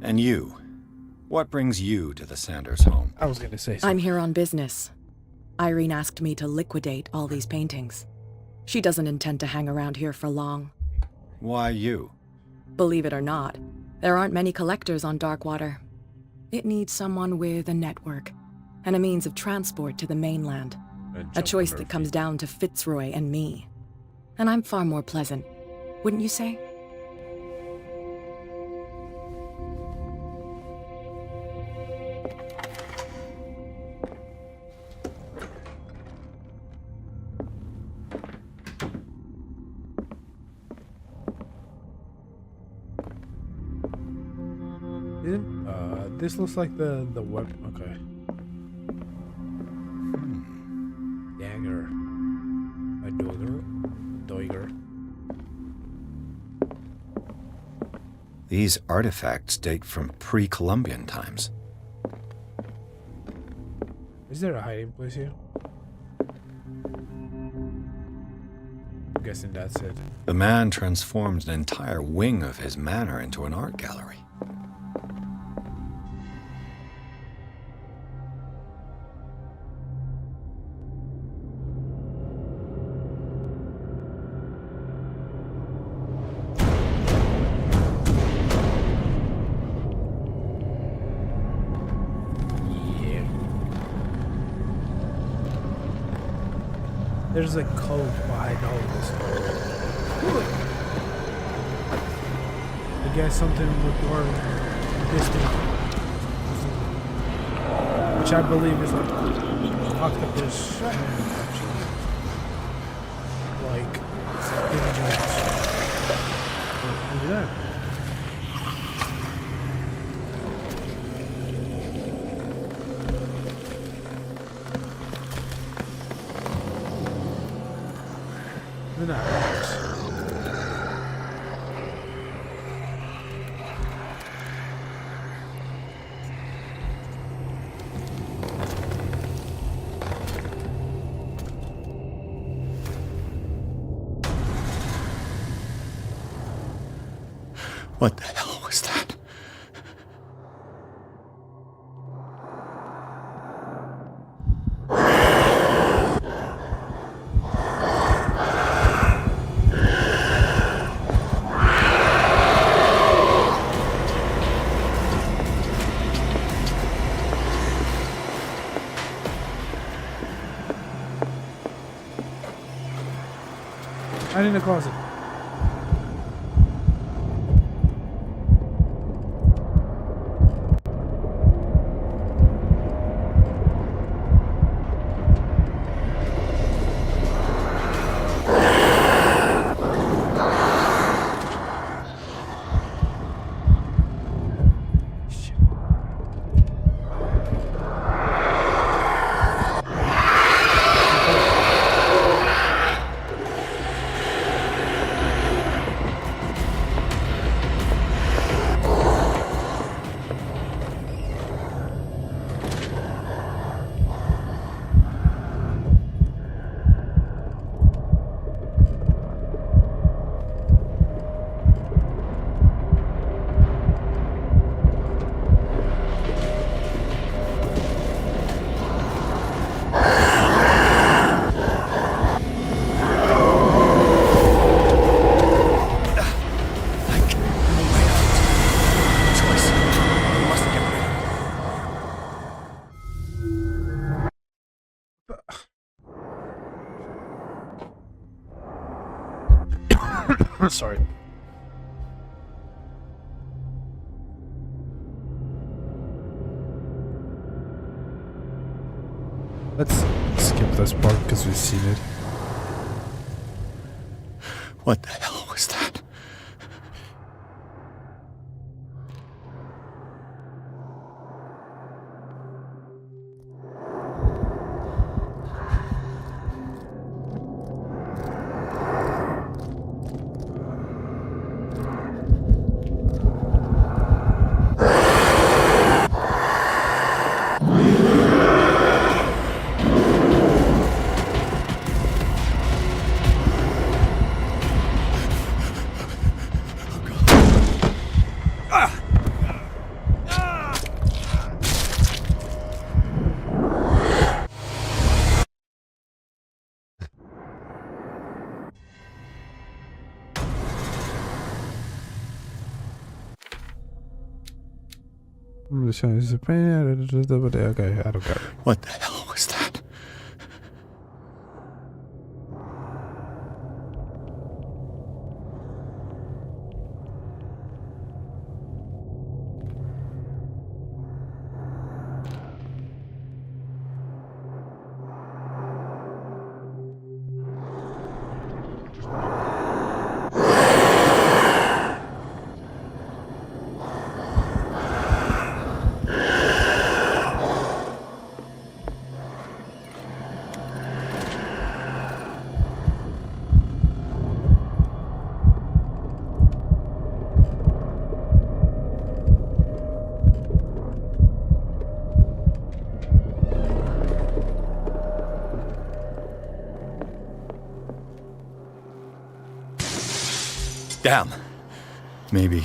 And you? What brings you to the Sanders home? I was gonna say something. I'm here on business. Irene asked me to liquidate all these paintings. She doesn't intend to hang around here for long. Why you? Believe it or not, there aren't many collectors on Darkwater. It needs someone with a network and a means of transport to the mainland. A choice that comes down to Fitzroy and me. And I'm far more pleasant, wouldn't you say? This looks like the web. Okay. Dagger. A Doiger. These artifacts date from pre-Columbian times. Is there a hiding place here? I'm guessing that's it. The man transformed an entire wing of his manor into an art gallery. There's a code behind all of this. I guess something with more distant, which I believe is like octopus, actually, like images. Look at that. What the hell was that? Right in the closet. Sorry. Let's skip this part because we've seen it. What the hell was that? Okay, I don't care. What the hell was that? Damn. Maybe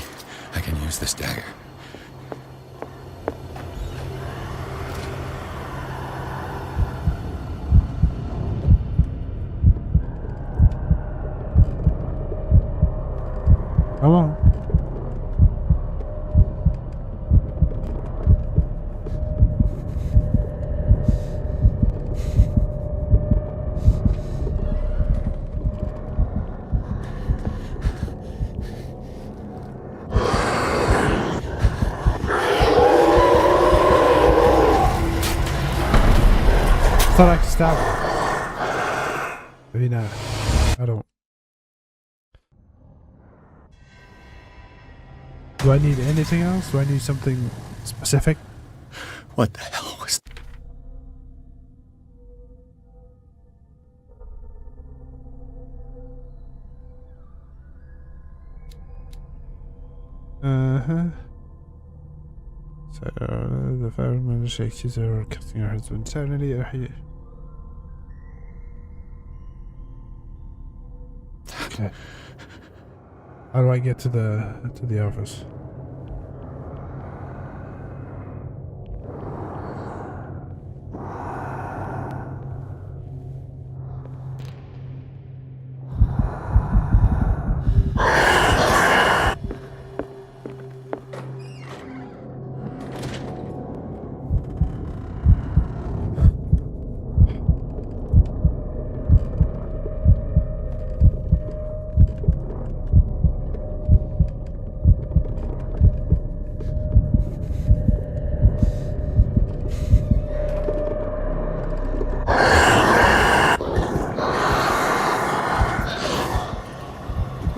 I can use this dagger. Come on. I thought I could stab her. Maybe not. I don't. Do I need anything else? Do I need something specific? What the hell was... So, the fireman shakes his head, cutting her head with insanity. Okay. How do I get to the office?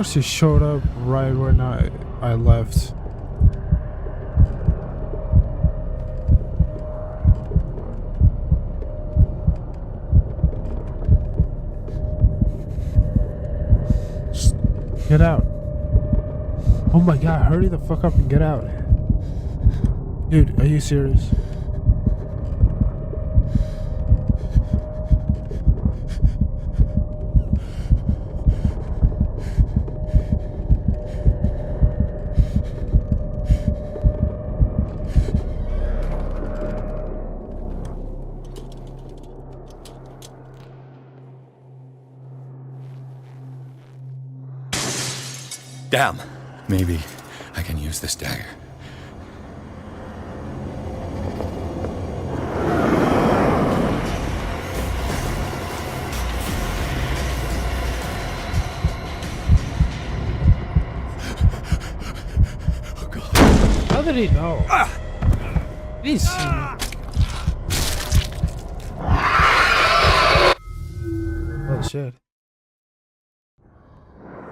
She showed up right when I left. Just get out. Oh my god, hurry the fuck up and get out. Dude, are you serious? Damn. Maybe I can use this dagger. did he know? He didn't see me. Oh shit.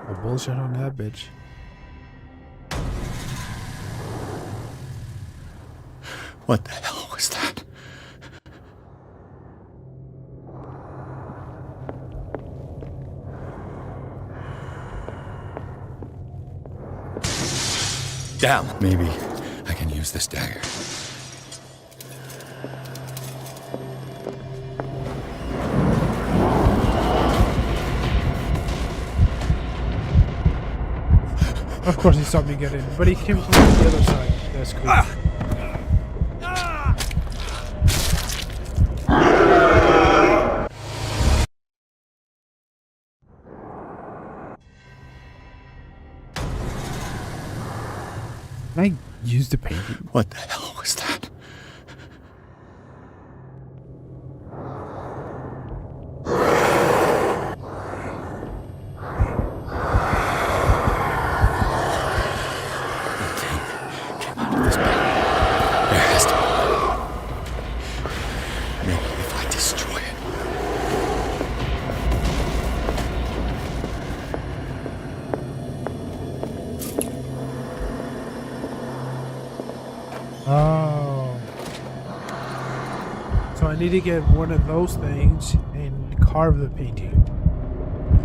A bullshit on that bitch. What the hell was that? Damn, maybe I can use this dagger. Of course he saw me get in, but he came from the other side. That's cool. Can I use the painting? What the hell was that? Oh. So I need to get one of those things and carve the painting.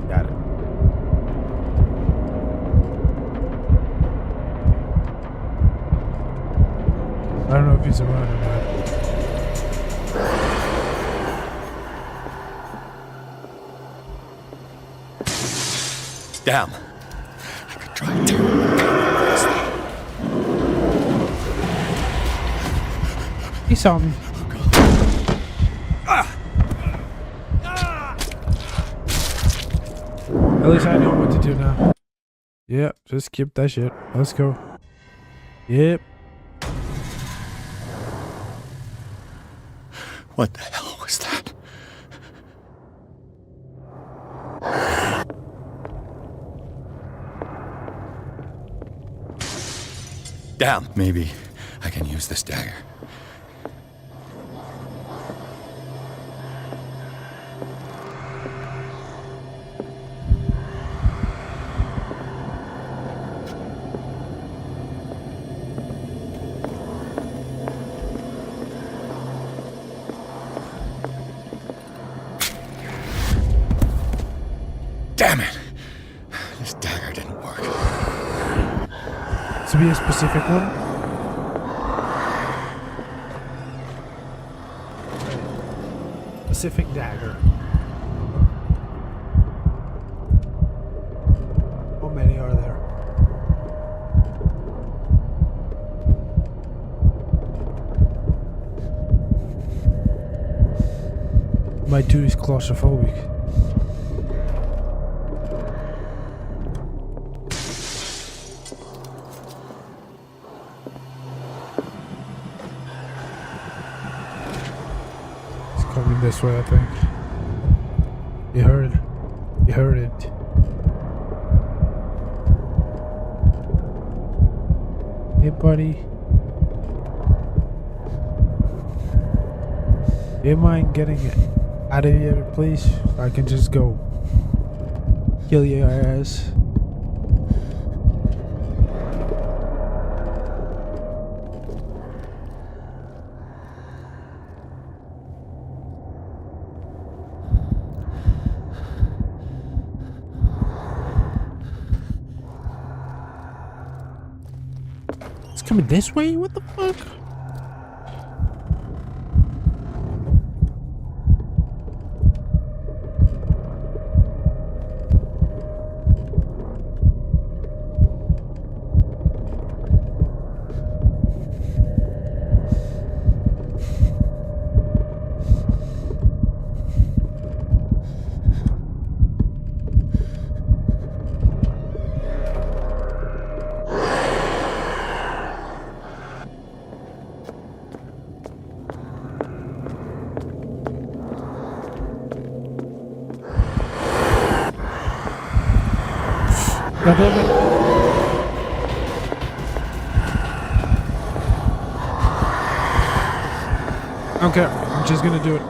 Got it. I don't know if he's around or not. Damn. I could try to. He saw me. At least I know what to do now. Yep, just skip that shit. Let's go. Yep. What the hell was that? Damn, maybe I can use this dagger. Damn it! This dagger didn't work. To be a specific one? Specific dagger. How many are there? My dude is claustrophobic. Coming this way, I think. You heard it. You heard it. Hey, buddy. Do you mind getting it out of here, please? So I can just go kill your ass. Coming this way? What the fuck? God damn it. Okay, I'm just gonna do it.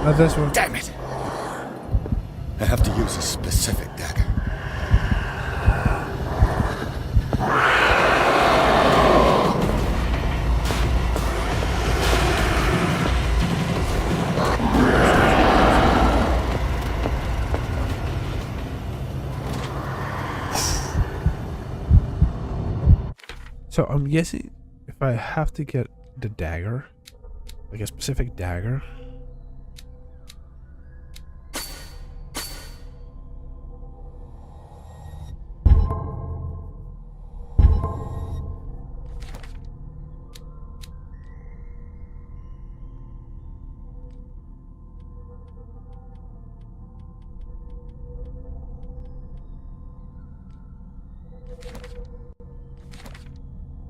Not this one. Damn it! I have to use a specific dagger. So I'm guessing if I have to get the dagger, like a specific dagger.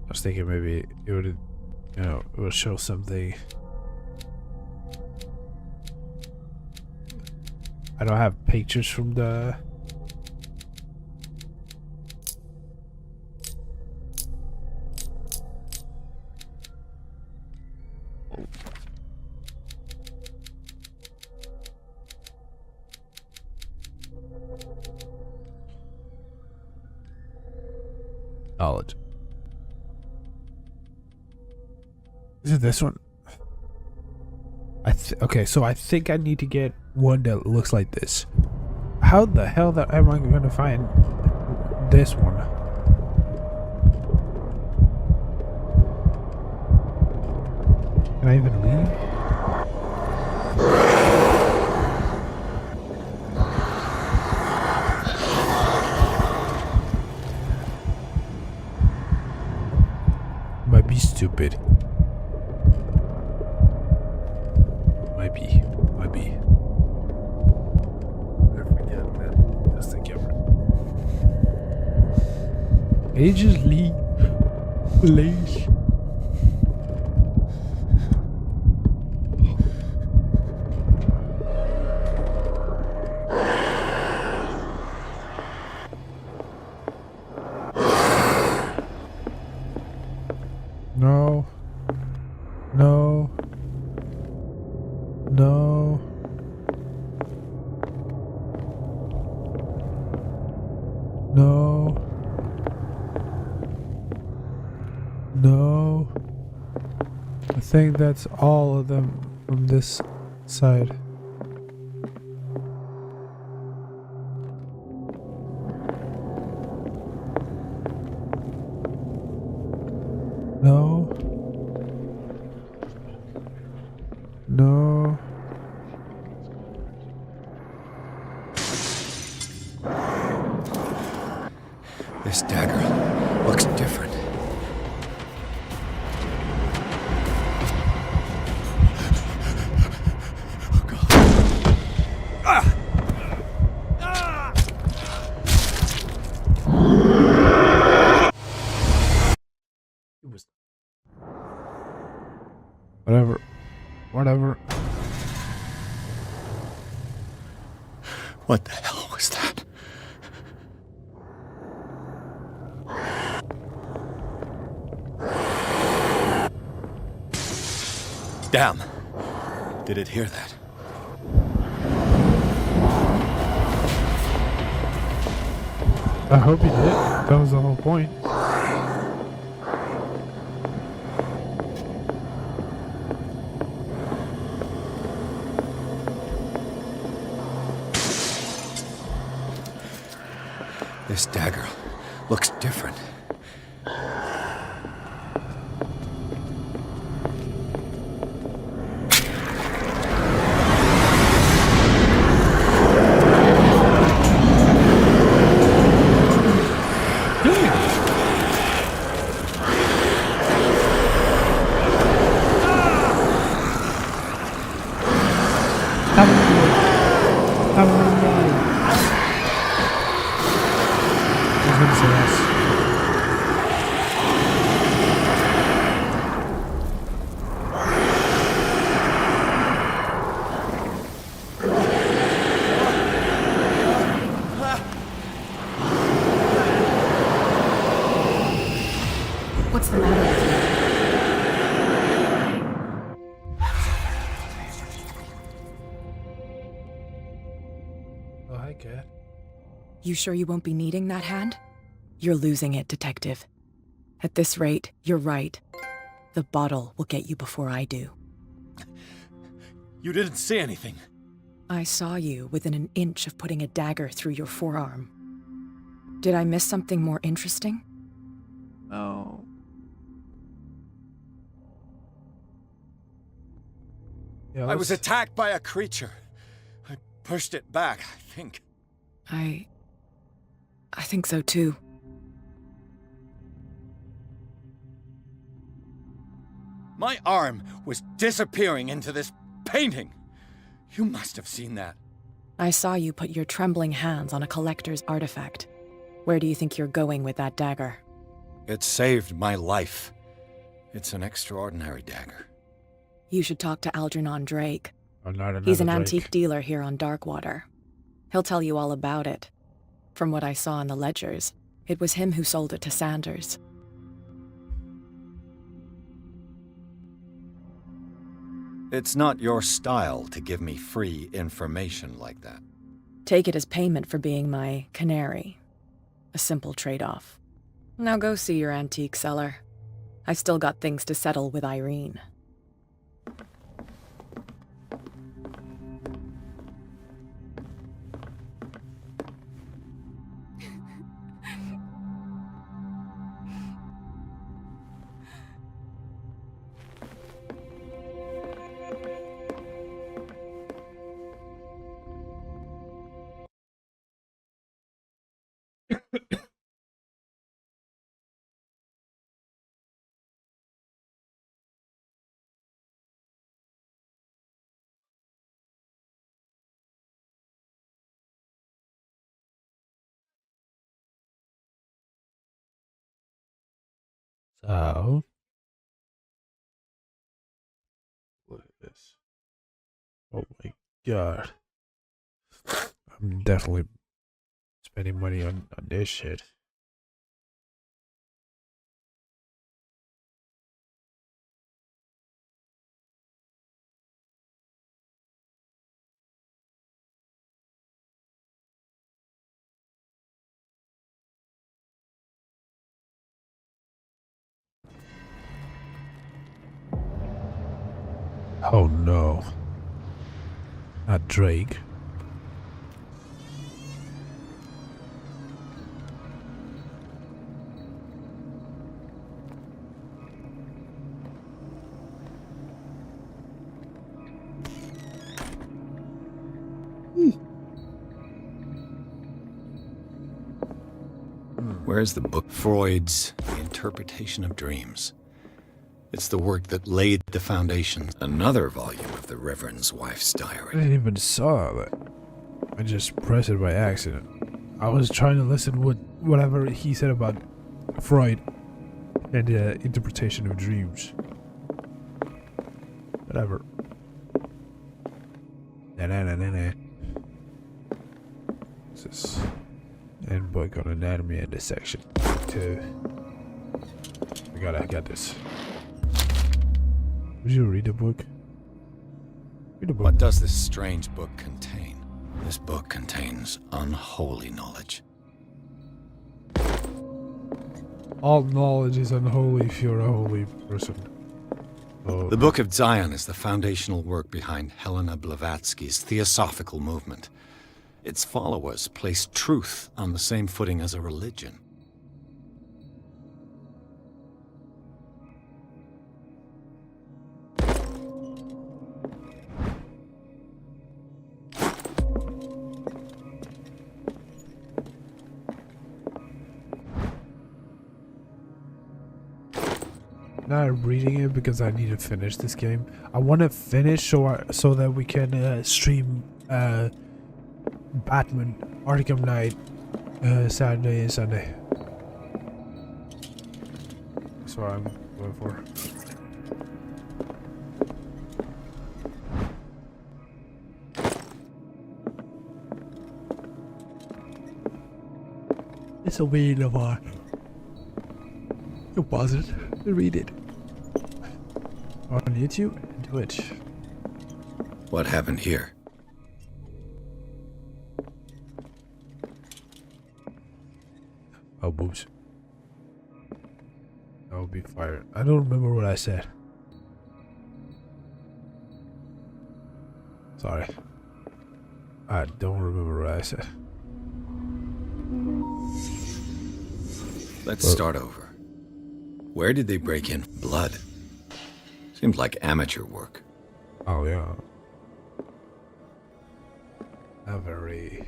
I was thinking maybe it would, it would show something. I don't have pictures from the. Knowledge. Is it this one? Okay, so I think I need to get one that looks like this. How the hell am I going to find this one? Can I even leave? Might be stupid. Might be. I forget that. That's the camera. Can you just leave? Please. No. No. No. No. No. I think that's all of them from this side. No. No. This dagger looks different. Oh God. Ah! It was whatever. What the hell was that? Damn. Did it hear that? I hope you did. That was the whole point. This dagger looks different. What's the matter with Oh, hi, Cat. you? You sure you won't be needing that hand? You're losing it, Detective. At this rate, you're right. The bottle will get you before I do. You didn't say anything. I saw you within an inch of putting a dagger through your forearm. Did I miss something more interesting? Oh. Yeah, I was attacked by a creature. I pushed it back, I think. I think so too. My arm was disappearing into this painting. You must have seen that. I saw you put your trembling hands on a collector's artifact. Where do you think you're going with that dagger? It saved my life. It's an extraordinary dagger. You should talk to Algernon Drake. Oh, not another He's an Drake. antique dealer here on Darkwater. He'll tell you all about it. From what I saw in the ledgers, it was him who sold it to Sanders. It's not your style to give me free information like that. Take it as payment for being my canary. A simple trade-off. Now go see your antique seller. I still got things to settle with Irene. So, look at this. Oh my god. I'm definitely spending money on this shit. Oh no. Not Drake. Where's the book? Freud's The Interpretation of Dreams. It's the work that laid the foundation. Another volume of the Reverend's wife's I diary. didn't even saw that. I just pressed it by accident. I was trying to listen with whatever he said about Freud and the interpretation of dreams. Whatever. Na-na-na-na-na. This is and book on anatomy and dissection. 2. I got this. Would you read the book? Read the book. What does this strange book contain? This book contains unholy knowledge. All knowledge is unholy if you're a holy person. Oh. The Book of Zion is the foundational work behind Helena Blavatsky's Theosophical movement. Its followers place truth on the same footing as a religion. Now I'm reading it because I need to finish this game. I want to finish so that we can stream Batman Arkham Knight Saturday and Sunday. That's what I'm going for. This will be the one. You pause it and read it. On YouTube and Twitch. What happened here? Oh, boobs. That would be fire. I don't remember what I said. Sorry. I don't remember what I said. Let's start over. Where did they break in? Blood. Seems like amateur work. Oh, yeah. A very...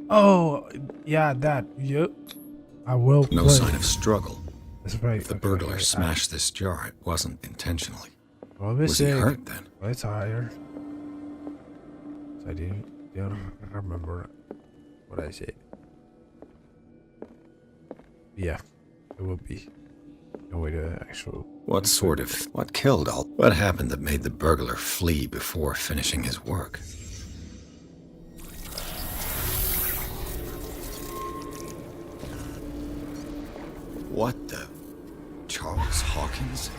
Oh, yeah, that. Yep. I will play. No sign of struggle. That's right. If the burglar smashed this jar, it wasn't intentionally. Well, was he hurt then? Well, it's higher. So I didn't remember what I said. Yeah, it would be no way to actual. What killed all? What happened that made the burglar flee before finishing his work? What the? Charles Hawkins?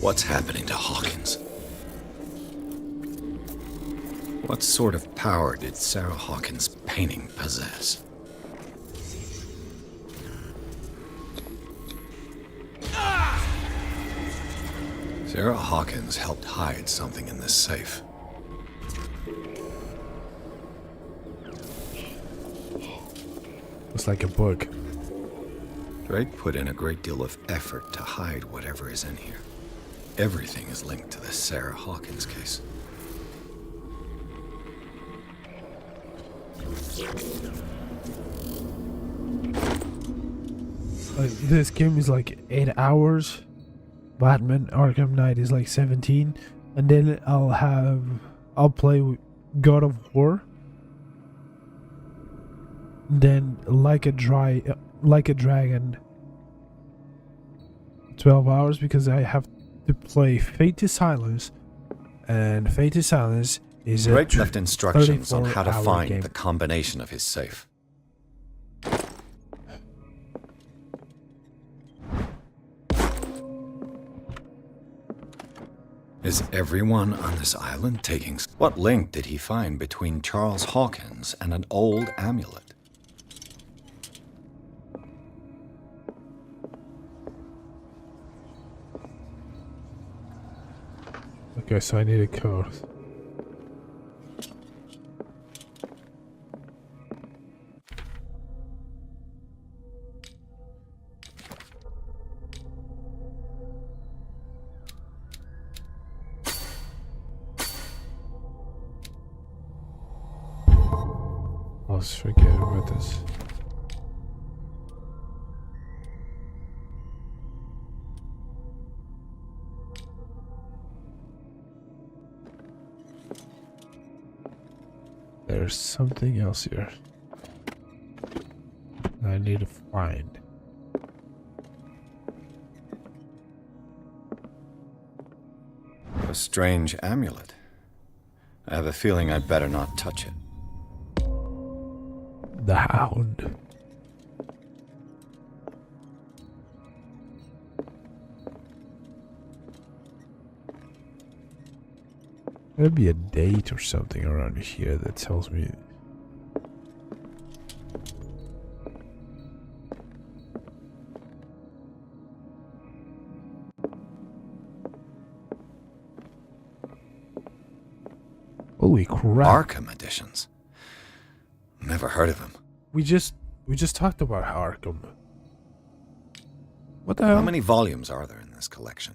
What's happening to Hawkins? What sort of power did Sarah Hawkins' painting possess? Sarah Hawkins helped hide something in this safe. Looks like a book. Drake put in a great deal of effort to hide whatever is in here. Everything is linked to the Sarah Hawkins case. This game is like 8 hours. Batman Arkham Knight is like 17, and then I'll play God of War. Then like a Dragon 12 hours, because I have to play Fate to Silence, and Fate to Silence is Drake left instructions on how to 34-hour find game. the combination of his safe. Is everyone on this island taking... What link did he find between Charles Hawkins and an old amulet? Okay, so I need a code. Let's forget about this. There's something else here I need to find. A strange amulet. I have a feeling I'd better not touch it. The Hound. There'll be a date or something around here that tells me. Holy crap. Arkham editions. Never heard of him. We just talked about Arkham. What the hell? How many volumes are there in this collection?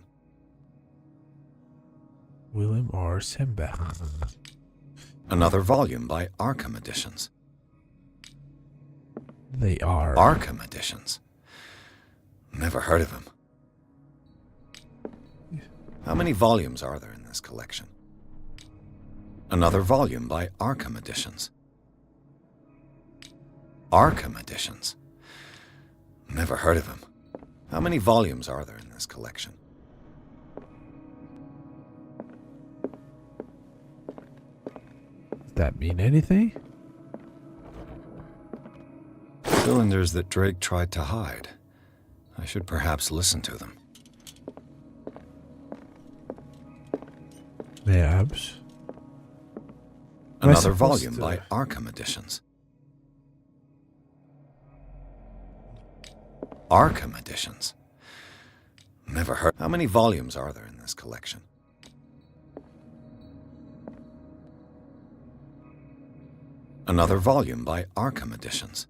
William R. Sembach. Another volume by Arkham Editions. They are. Arkham Editions. Never heard of him. How many volumes are there in this collection? Another volume by Arkham Editions. Arkham Editions. Never heard of him. How many volumes are there in this collection? Does that mean anything? cylinders that Drake tried to hide. I should perhaps listen to them. Labs. Another volume by Arkham Editions. Arkham Editions. Never heard. How many volumes are there in this collection? Another volume by Arkham Editions.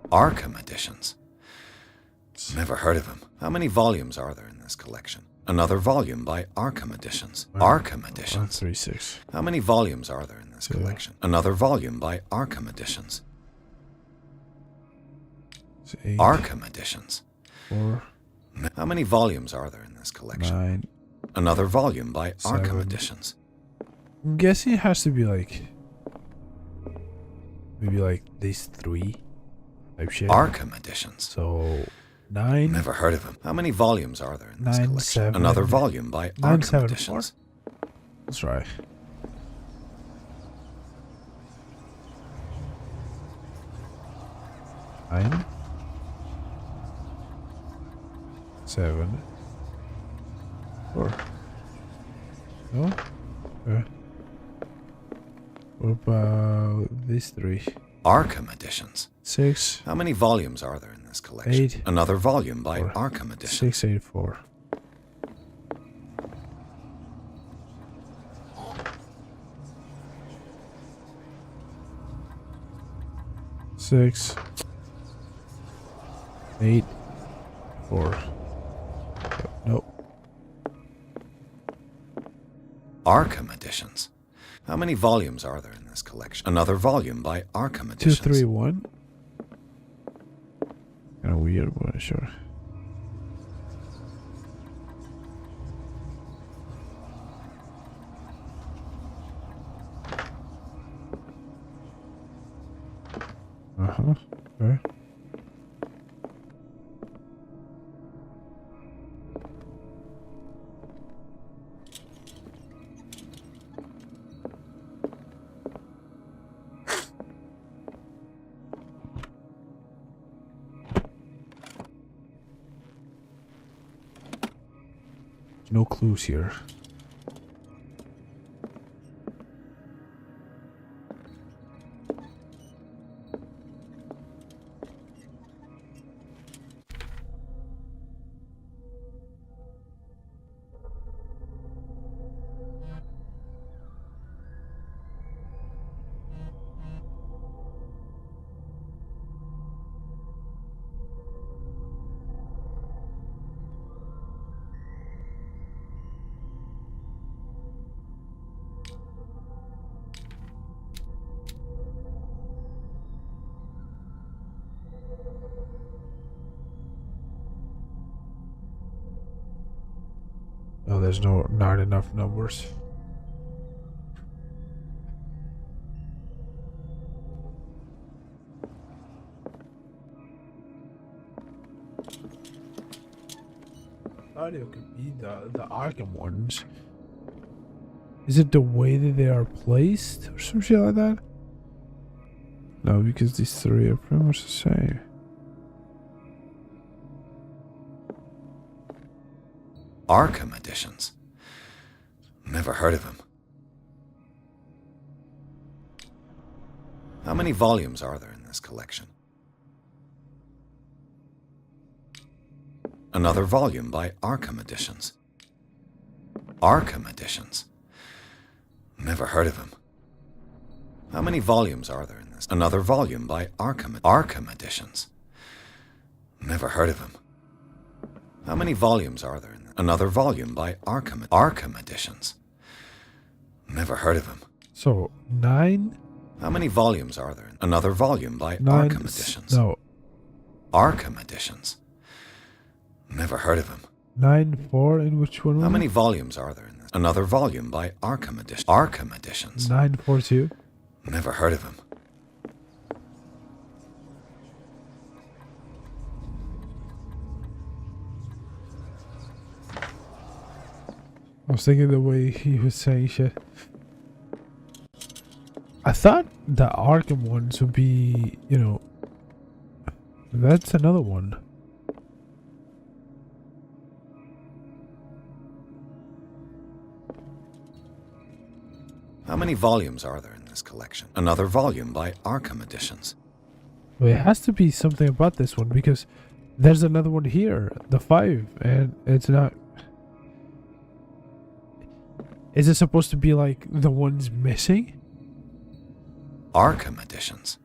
Arkham Editions. Never heard of him. How many volumes are there in this collection? Another volume by Arkham Editions. Arkham Editions. 136. How many volumes are there in this collection? Another volume by Arkham Editions. Arkham Editions. 4. How many volumes are there in this collection? 9. Another volume by 7. Arkham Editions. I'm guessing it has to be like maybe like these 3 type shit. Arkham Editions. So 9. Never heard of him. How many volumes are there in this 9, collection? 7. Another volume by 9, Arkham 7, Editions. 4. That's right. Nine. 7. 4. No? Okay. What about these 3? Arkham Editions. 6. How many volumes are there in this collection? 8. Another volume by 4. Arkham Editions. 6, 8, 4. Six, 8, 4. Nope. Arkham Editions. How many volumes are there in this collection? Another volume by Arkham 2, Editions. 3, 1. Kind of weird, but sure. Okay. No clues here. No, there's not enough numbers. Thought it could be the Arkham ones. Is it the way that they are placed or some shit like that? No, because these 3 are pretty much the same. Arkham Editions. Never heard of him. How many volumes are there in this collection? Another volume by Arkham Editions. Arkham Editions. Never heard of him. How many volumes are there in this? Another volume by Arkham Editions. Never heard of him. How many volumes are there in this? Another volume by Arkham Editions. Never heard of him. So 9. How many volumes are there? Another volume by 9. Arkham Editions. No. Arkham Editions. Never heard of him. 9, 4, and which one? How many volumes are there in this? Another volume by Arkham Editions. 9, 4, 2. Never heard of him. I was thinking the way he was saying shit. I thought the Arkham ones would be, you know, that's another one. How many volumes are there in this collection? Another volume by Arkham Editions. Well, it has to be something about this one because there's another one here, the 5, and it's not. Is it supposed to be like the ones missing? Arkham Editions.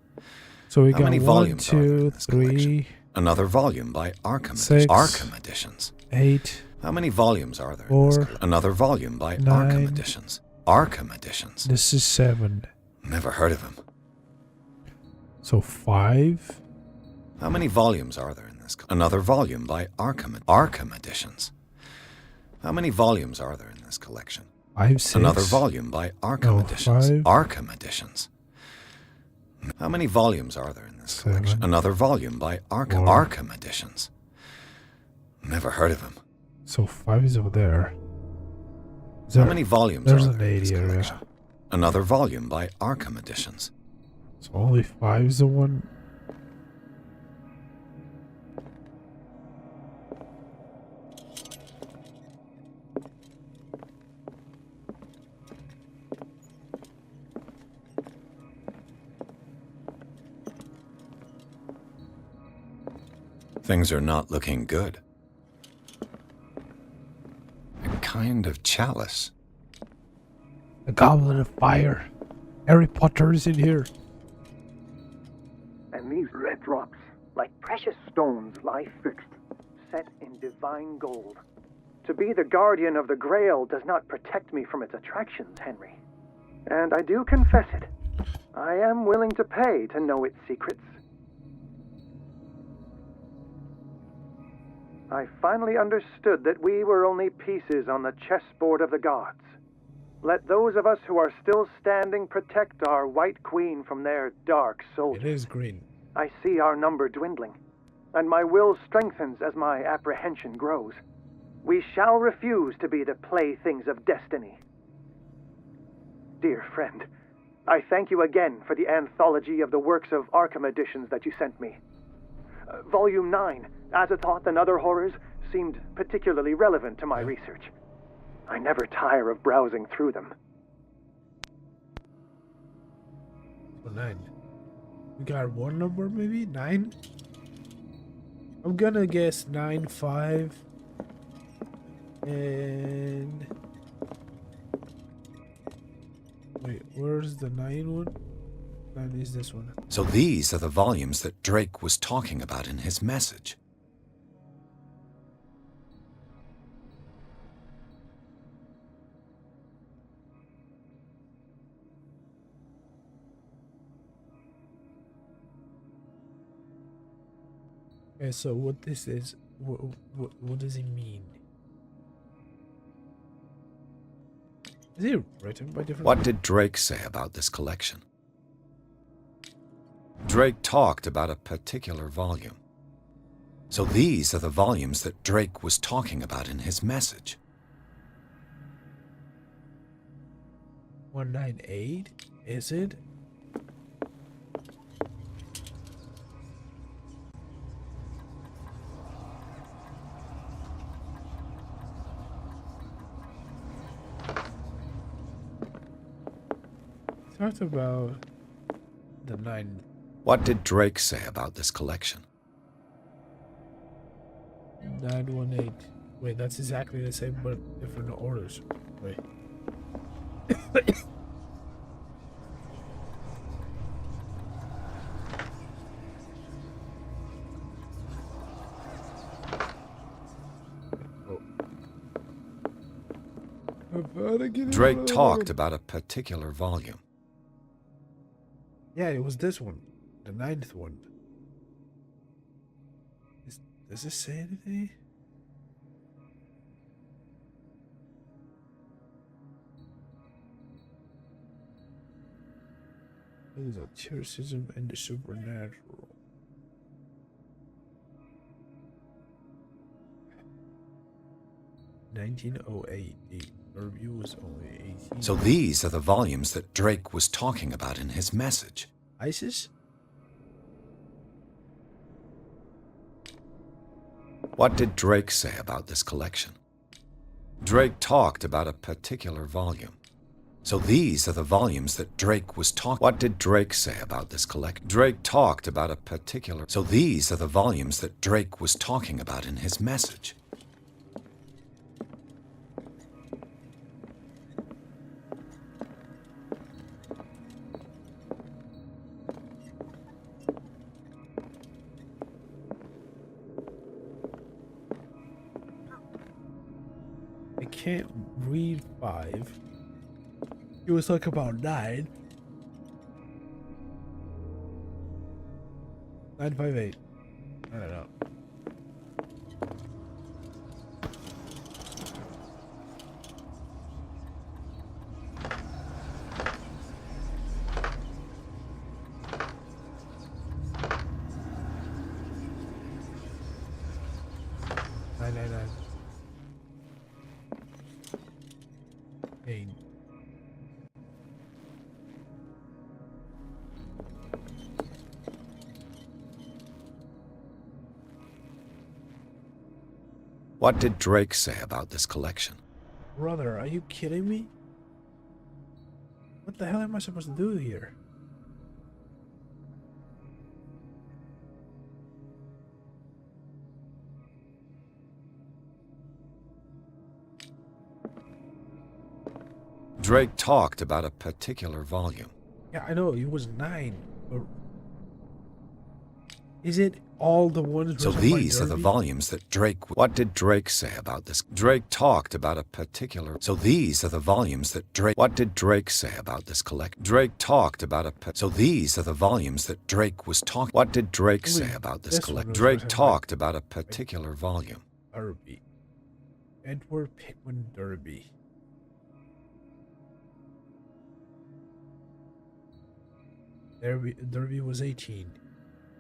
So we How got many 1, volumes are there in 2, this 3. collection? Another volume by Arkham 6, Arkham Editions. 8. How many volumes are there? 4. Another volume by 9. Arkham Editions. Arkham Editions. This is 7. Never heard of him. So 5. How many volumes are there in this? Another volume by Arkham Editions. How many volumes are there in this collection? 5, 6. Another volume by Arkham Editions. 5. Arkham Editions. How many volumes are there in this 7. collection? Another volume by 4. Arkham Editions. Never heard of him. So 5 is over there. How many volumes there's are an there in 80 this area. collection? Another volume by Arkham Editions. So only 5 is the one. Things are not looking good. A kind of chalice. The Goblet of Fire. Harry Potter is in here. And these red drops, like precious stones, lie fixed, set in divine gold. To be the guardian of the Grail does not protect me from its attractions, Henry. And I do confess it. I am willing to pay to know its secrets. I finally understood that we were only pieces on the chessboard of the gods. Let those of us who are still standing protect our White Queen from their dark soldiers. It is green. I see our number dwindling, and my will strengthens as my apprehension grows. We shall refuse to be the playthings of destiny. Dear friend, I thank you again for the anthology of the works of Arkham Editions that you sent me. Volume 9, Azathoth and Other Horrors, seemed particularly relevant to my research. I never tire of browsing through them. So 9. We got one number maybe? 9? I'm gonna guess 9, 5. And... wait, where's the 9 one? 9 is this one. So these are the volumes that Drake was talking about in his message. Okay, so what this is, what does it mean? Is it written by different... What did Drake say about this collection? Drake talked about a particular volume. So these are the volumes that Drake was talking about in his message. 198? Is it? Talked about the 9. What did Drake say about this collection? 918. Wait, that's exactly the same, but different orders. Wait. Drake talked about a particular volume. Yeah, it was this one. The 9th one. Does this say anything? Esotericism and the supernatural. (1908). The review was only 18. So these are the volumes that Drake was talking about in his message. ISIS? What did Drake say about this collection? Drake talked about a particular volume. So these are the volumes that Drake was talking. What did Drake say about this collection? Drake talked about a particular. So these are the volumes that Drake was talking about in his message. I can't read 5. It was like about 9. 958. I don't know. What did Drake say about this collection? Brother, are you kidding me? What the hell am I supposed to do here? Drake talked about a particular volume. Yeah, I know, it was 9. But is it all the ones? So these are the volumes that Drake... What did Drake say about this? Drake talked about a particular... So these are the volumes that Drake... What did Drake say about this collection? Drake talked about a... So these are the volumes that Drake was talking... What did Drake say about this collection? Drake talked about a particular volume. Derby. Edward Pittman Derby. Derby was 18.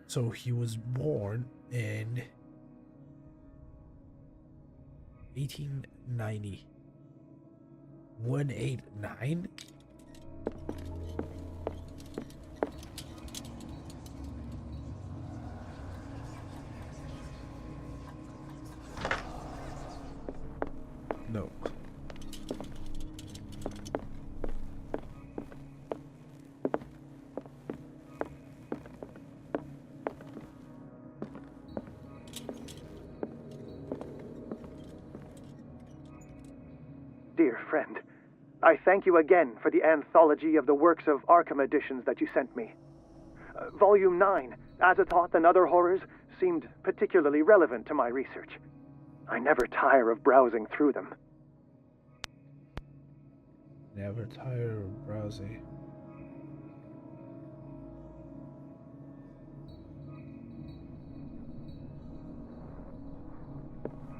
So he was born in 1890. 189? No. Dear friend, I thank you again for the anthology of the works of Arkham editions that you sent me. Volume 9, Azathoth and Other Horrors, seemed particularly relevant to my research. I never tire of browsing through them. Never tire of browsing.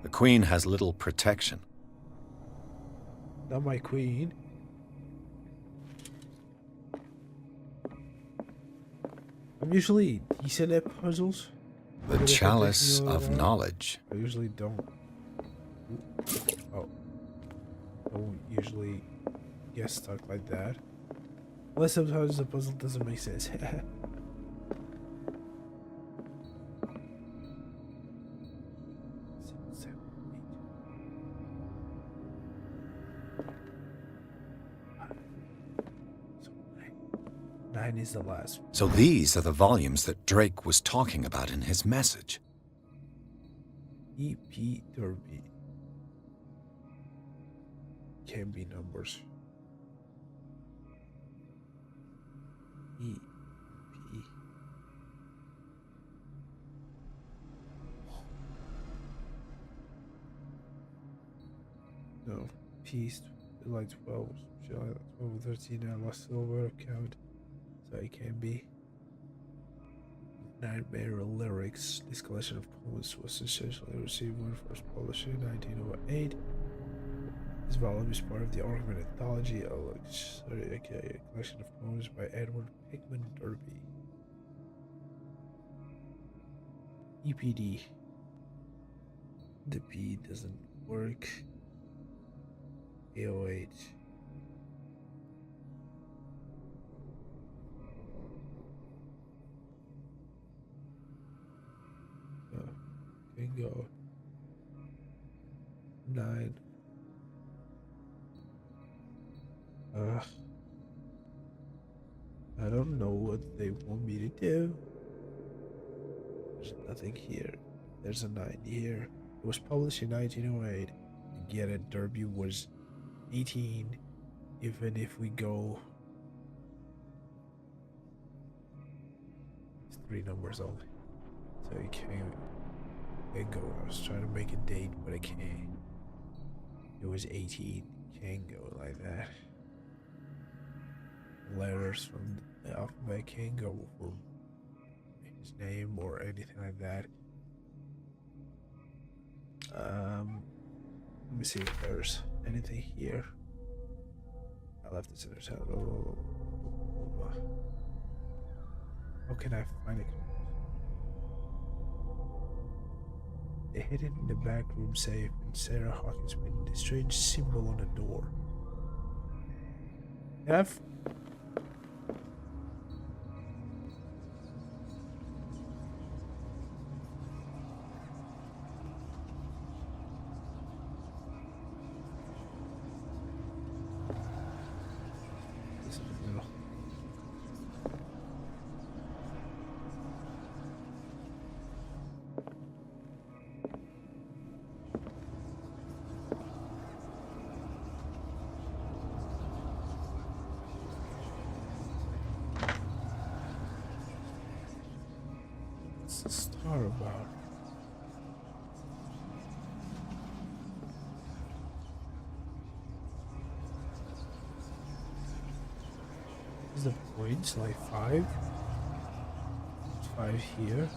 The Queen has little protection. Not my queen. I'm usually decent at puzzles. The Chalice of Knowledge. I usually don't. Oh. Don't usually get stuck like that. Unless sometimes the puzzle doesn't make sense. Nine is the last. So these are the volumes that Drake was talking about in his message. E.P. Derby. Can be numbers. E.P. No. Peace like 12, shit like that, 12 or 13. I lost silver count, so it can be. Nightmare Lyrics. This collection of poems was essentially received when first published in 1908. This volume is part of the Argument Anthology, a collection of poems by Edward Pickman Derby. EPD. The P doesn't work. AOH. Can go 9. I don't know what they want me to do. There's nothing here. There's a 9 here. It was published in 1908. Get it, Derby was 18. Even if we go, it's 3 numbers only, so you can't go. I was trying to make a date, but I can't. It was 18. Can't go like that. Letters from the alphabet can't go for his name or anything like that. Let me see if there's anything here. I left this in the chat. How can I find it? They hidden in the back room safe, and Sarah Hawkins pinned a strange symbol on the door. F. What's the star about? Is the points like 5? 5 here.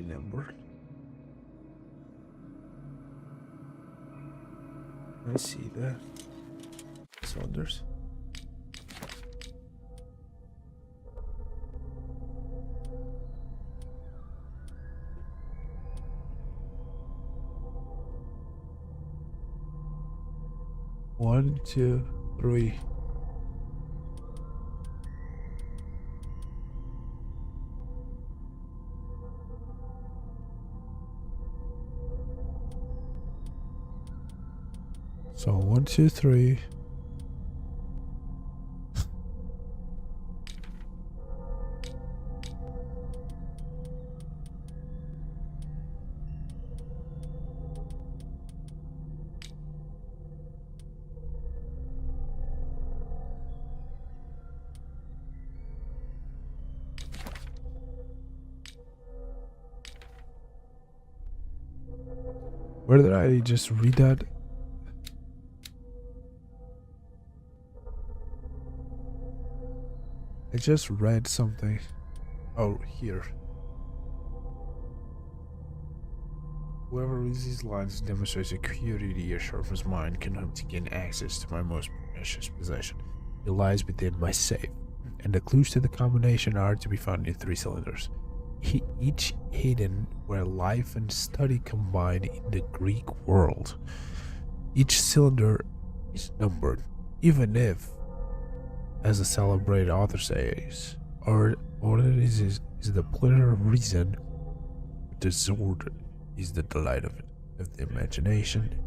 Number. I see that. Saunders. 1, 2, 3. So 1, 2, 3. Where did I just read that? I just read something. Oh, here. Whoever reads these lines demonstrates a curiosity or sharpens mind can hope to gain access to my most precious possession. It lies within my safe, and the clues to the combination are to be found in 3 cylinders, each hidden where life and study combine in the Greek world. Each cylinder is numbered, even if, as the celebrated author says, all it is the pleasure of reason, but the sword is the delight of the imagination.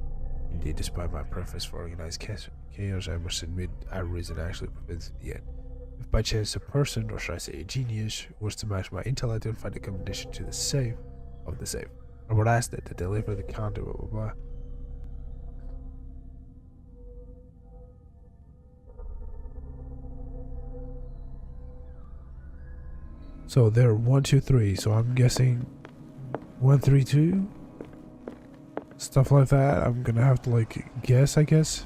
Indeed, despite my preference for organized chaos, I must admit our reason actually prevents the end. If by chance a person, or should I say a genius, was to match my intellect and find a combination to the safe of the safe, I would ask that to deliver the content, blah blah blah. So there, 1, 2, 3. So I'm guessing 1, 3, 2. Stuff like that. I'm gonna have to like guess, I guess.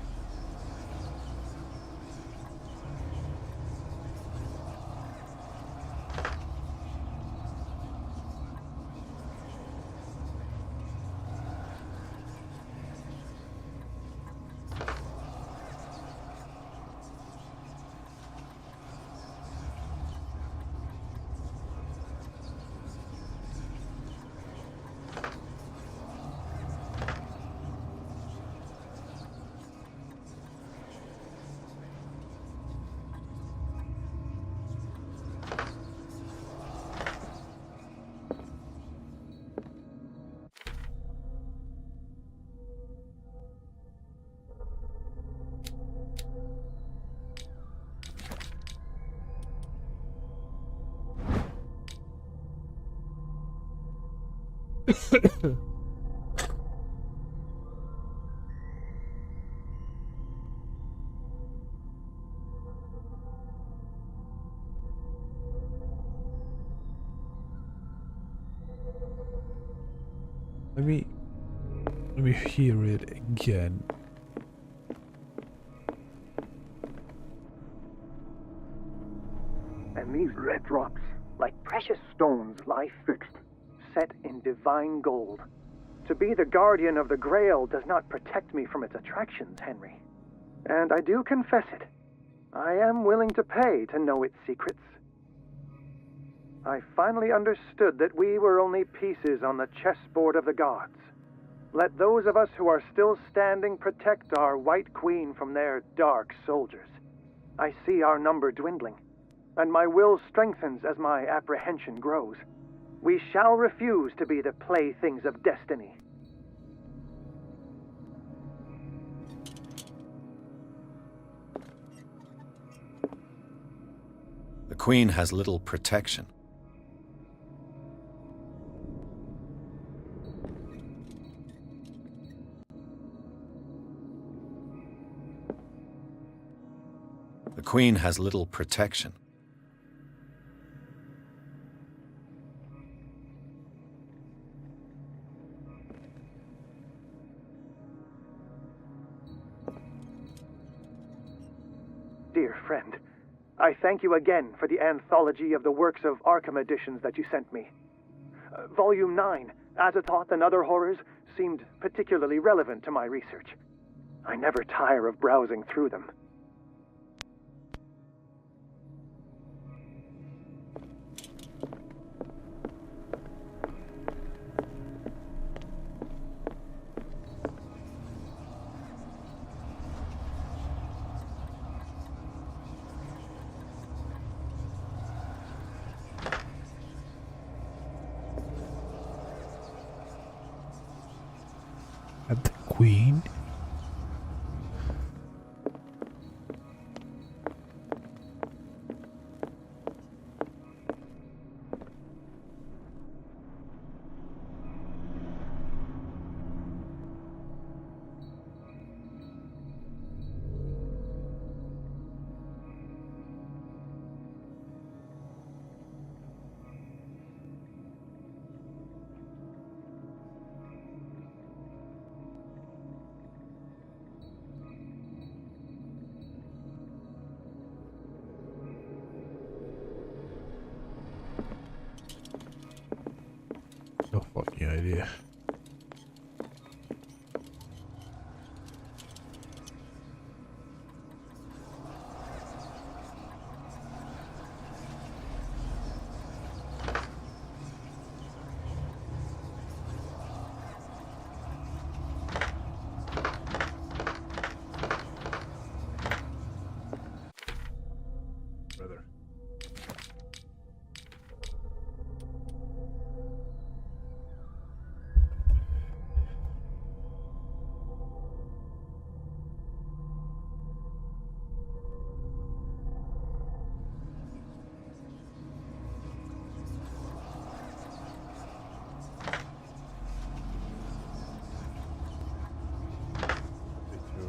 Let me hear it again. And these red drops, like precious stones, lie fixed, set in divine gold. To be the guardian of the Grail does not protect me from its attractions, Henry. And I do confess it. I am willing to pay to know its secrets. I finally understood that we were only pieces on the chessboard of the gods. Let those of us who are still standing protect our White Queen from their dark soldiers. I see our number dwindling, and my will strengthens as my apprehension grows. We shall refuse to be the playthings of destiny. The Queen has little protection. The Queen has little protection. Dear friend, I thank you again for the anthology of the works of Arkham editions that you sent me. Volume 9, Azathoth and Other Horrors, seemed particularly relevant to my research. I never tire of browsing through them. Queen? No fucking idea. Brother.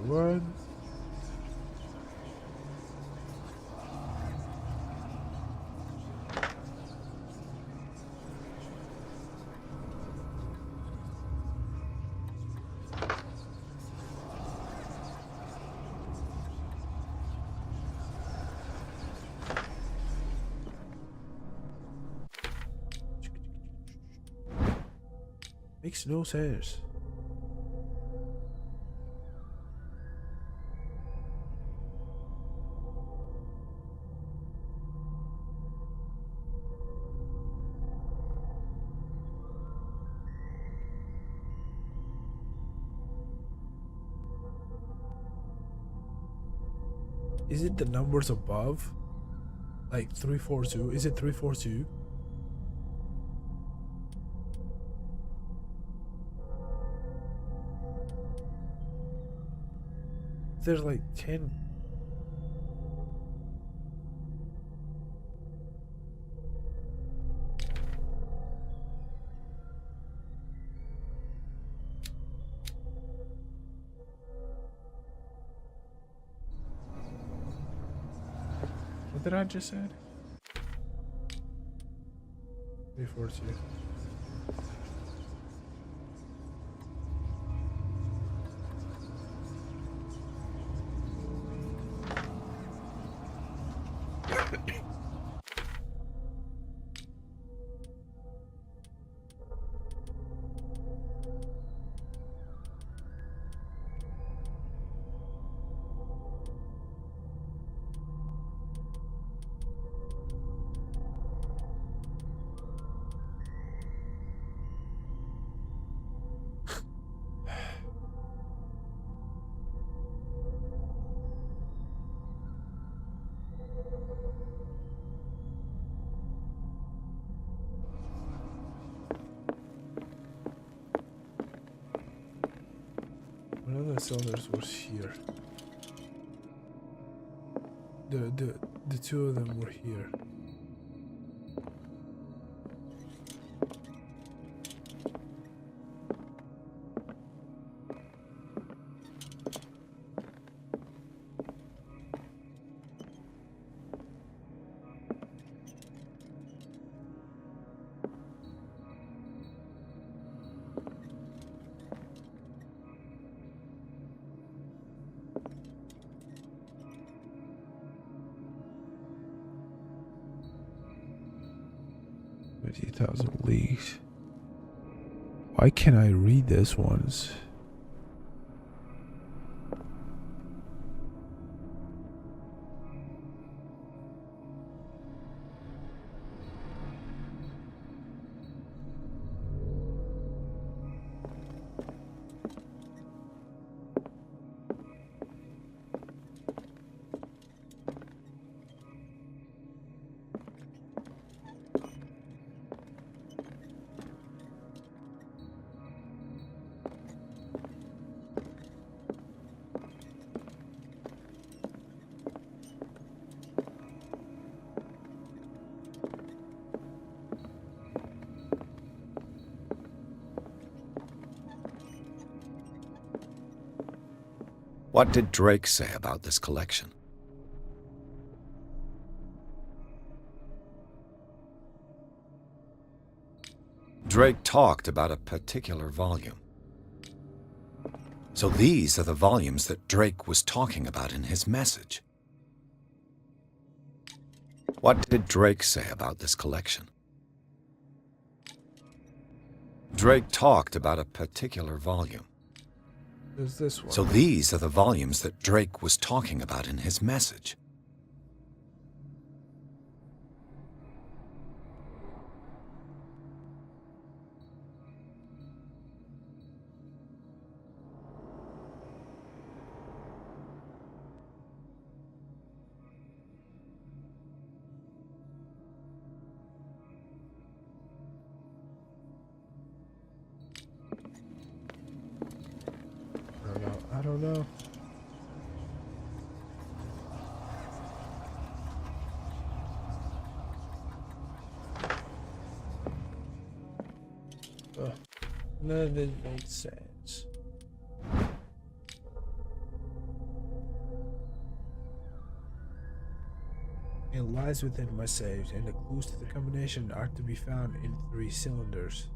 What? Makes no sense. Is it the numbers above? Like 342? Is it 342? There's like 10. What did I just say? 342. One of the cylinders was here. The two of them were here. Leagues. Why can't I read this ones? What did Drake say about this collection? Drake talked about a particular volume. So these are the volumes that Drake was talking about in his message. What did Drake say about this collection? Drake talked about a particular volume. There's this one. So these are the volumes that Drake was talking about in his message. I don't know. None of it makes sense. It lies within my saves, and the clues to the combination are to be found in 3 cylinders.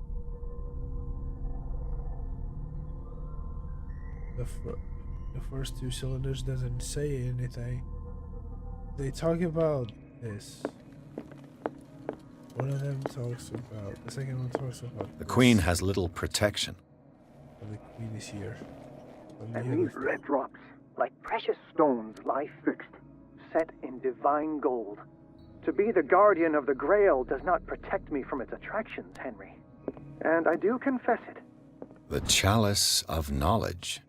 The first 2 cylinders doesn't say anything. They talk about this. One of them talks about, the second one talks about The this. Queen has little protection. And the Queen is here. And these red drops, like precious stones, lie fixed, set in divine gold. To be the guardian of the Grail does not protect me from its attractions, Henry. And I do confess it. The Chalice of Knowledge.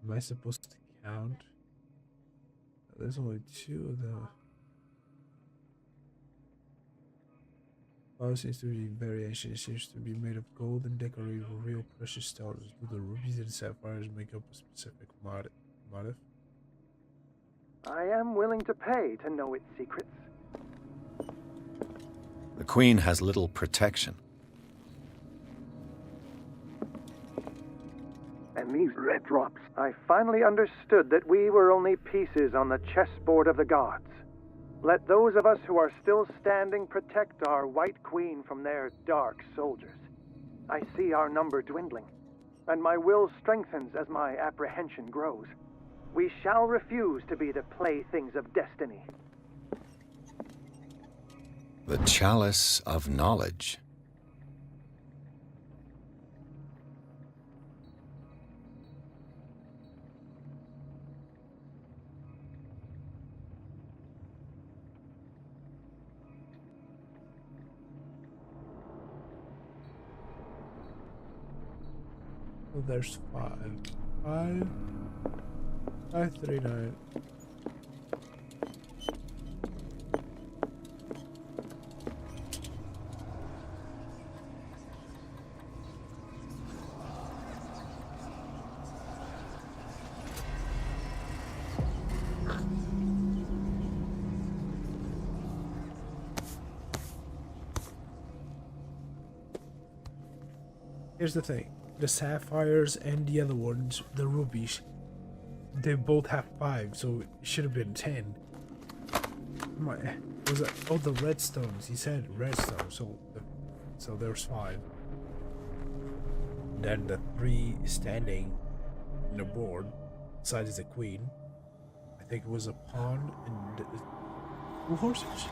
Am I supposed to count? There's only 2 of them. Flower seems to be very ancient. It seems to be made of gold and decorated with real precious stones. Do the rubies and sapphires make up a specific motif? I am willing to pay to know its secrets. The Queen has little protection. And these red drops, I finally understood that we were only pieces on the chessboard of the gods. Let those of us who are still standing protect our White Queen from their dark soldiers. I see our number dwindling, and my will strengthens as my apprehension grows. We shall refuse to be the playthings of destiny. The Chalice of Knowledge. Oh, there's 5. 5. 539. Here's the thing. The sapphires and the other ones, the rubies, they both have 5, so it should have been 10. Was that? Oh, the redstones. He said redstone, so there's 5. Then the 3 standing in the board, besides the queen. I think it was a pawn and 2 horses.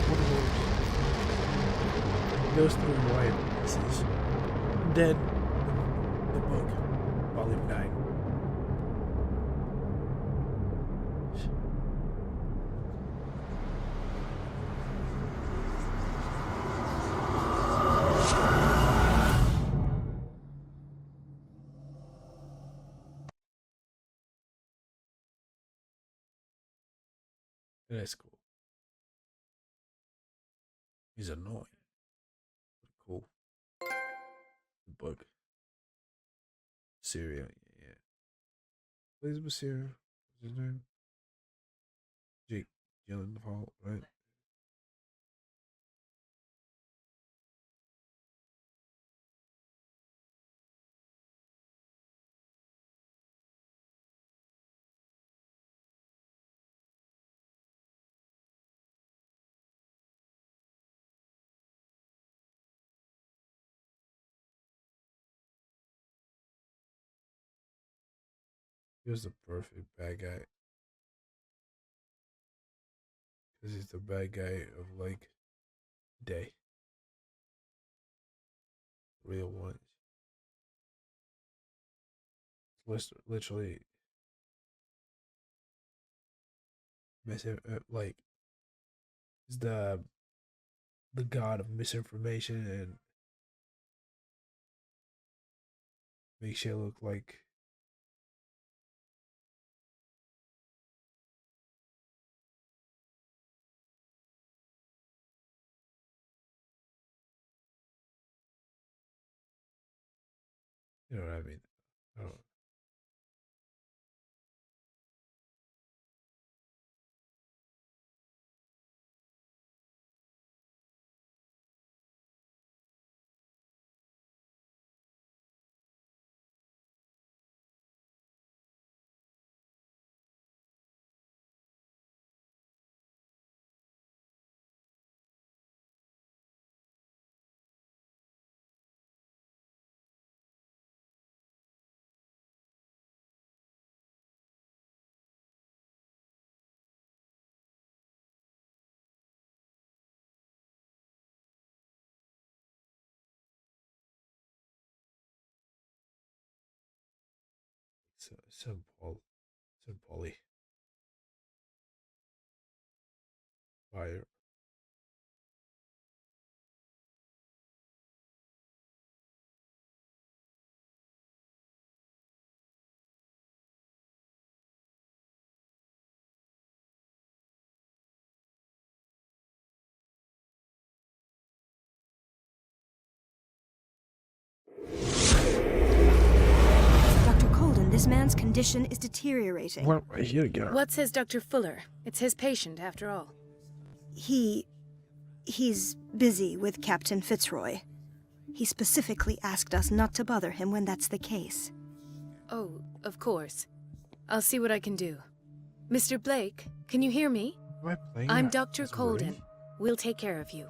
One horse. Those 3 white pieces. Then the book, volume 9. That's cool. He's annoying. Cool. The book. Syria, yeah. Please, Monsieur. What's his name? Jake Gyllenhaal, right? He was the perfect bad guy. Because he's the bad guy of like day. Real ones. Literally like he's the god of misinformation and makes you look like you know what I mean. I don't. Some Polly fire. Dr. Colden, this man's condition is deteriorating. Well, here we go. What says Dr. Fuller? It's his patient, after all. He's busy with Captain Fitzroy. He specifically asked us not to bother him when that's the case. Oh, of course. I'll see what I can do. Mr. Blake, can you hear me? Am I playing I'm that? Dr. That's Colden. weird. We'll take care of you.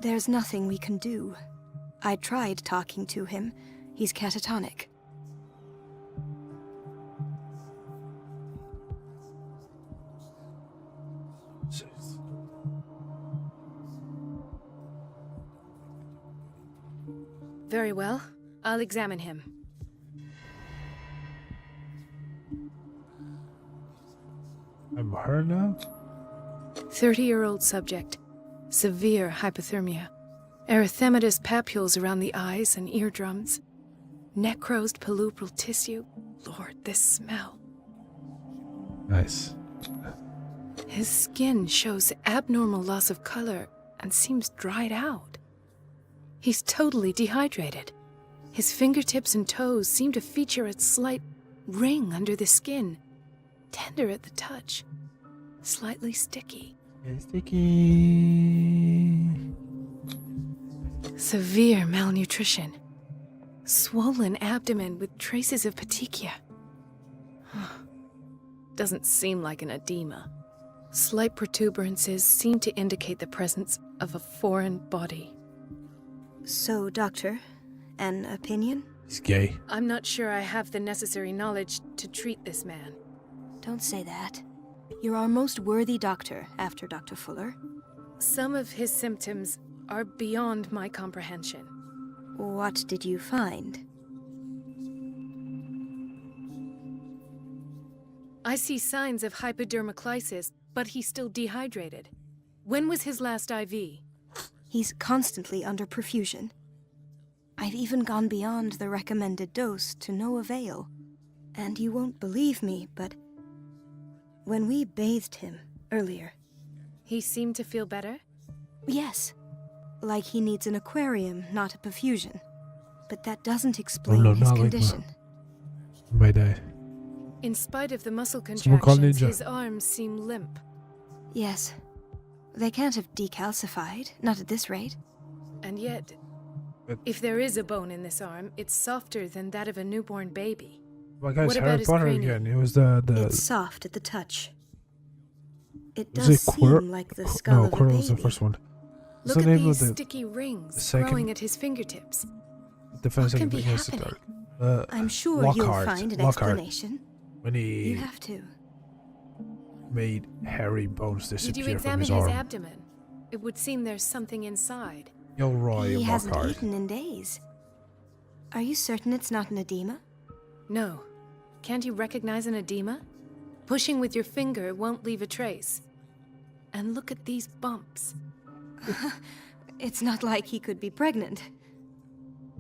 There's nothing we can do. I tried talking to him. He's catatonic. Very well. I'll examine him. I'm her now? 30-year-old subject. Severe hypothermia. Erythematous papules around the eyes and eardrums. Necrosed palpebral tissue. Lord, this smell. Nice. His skin shows abnormal loss of color and seems dried out. He's totally dehydrated. His fingertips and toes seem to feature a slight ring under the skin. Tender at the touch. Slightly sticky. Sticky. Severe malnutrition. Swollen abdomen with traces of petechia. Doesn't seem like an edema. Slight protuberances seem to indicate the presence of a foreign body. So, Doctor, an opinion? He's gay. I'm not sure I have the necessary knowledge to treat this man. Don't say that. You're our most worthy doctor after Dr. Fuller. Some of his symptoms are beyond my comprehension. What did you find? I see signs of hypodermoclysis, but he's still dehydrated. When was his last IV? He's constantly under perfusion. I've even gone beyond the recommended dose to no avail. And you won't believe me, but when we bathed him earlier... He seemed to feel better? Yes. Like he needs an aquarium, not a perfusion. But that doesn't explain his condition. My dad. In spite of the muscle Someone call contractions, Ninja. his arms seem limp. Yes. They can't have decalcified, not at this rate. And yet, if there is a bone in this arm, it's softer than that of a newborn baby. My guy's What Harry about his Potter cranium? again. It was the It's soft at the touch. It was does it Quirrell? seem like the skull No, of a Quirrell was the baby. first one. What's Look the at name of these the sticky rings second- growing at his fingertips. defense What can be against the happening? dark? I'm sure Lockhart, you'll find an Lockhart. explanation. When he You have to. made Harry bones Did you disappear from examine his his arm. abdomen? It would seem there's something inside. Gilroy He hasn't Lockhart. eaten in days. Are you certain it's not an edema? No. Can't you recognize an edema? Pushing with your finger won't leave a trace. And look at these bumps. It's not like he could be pregnant.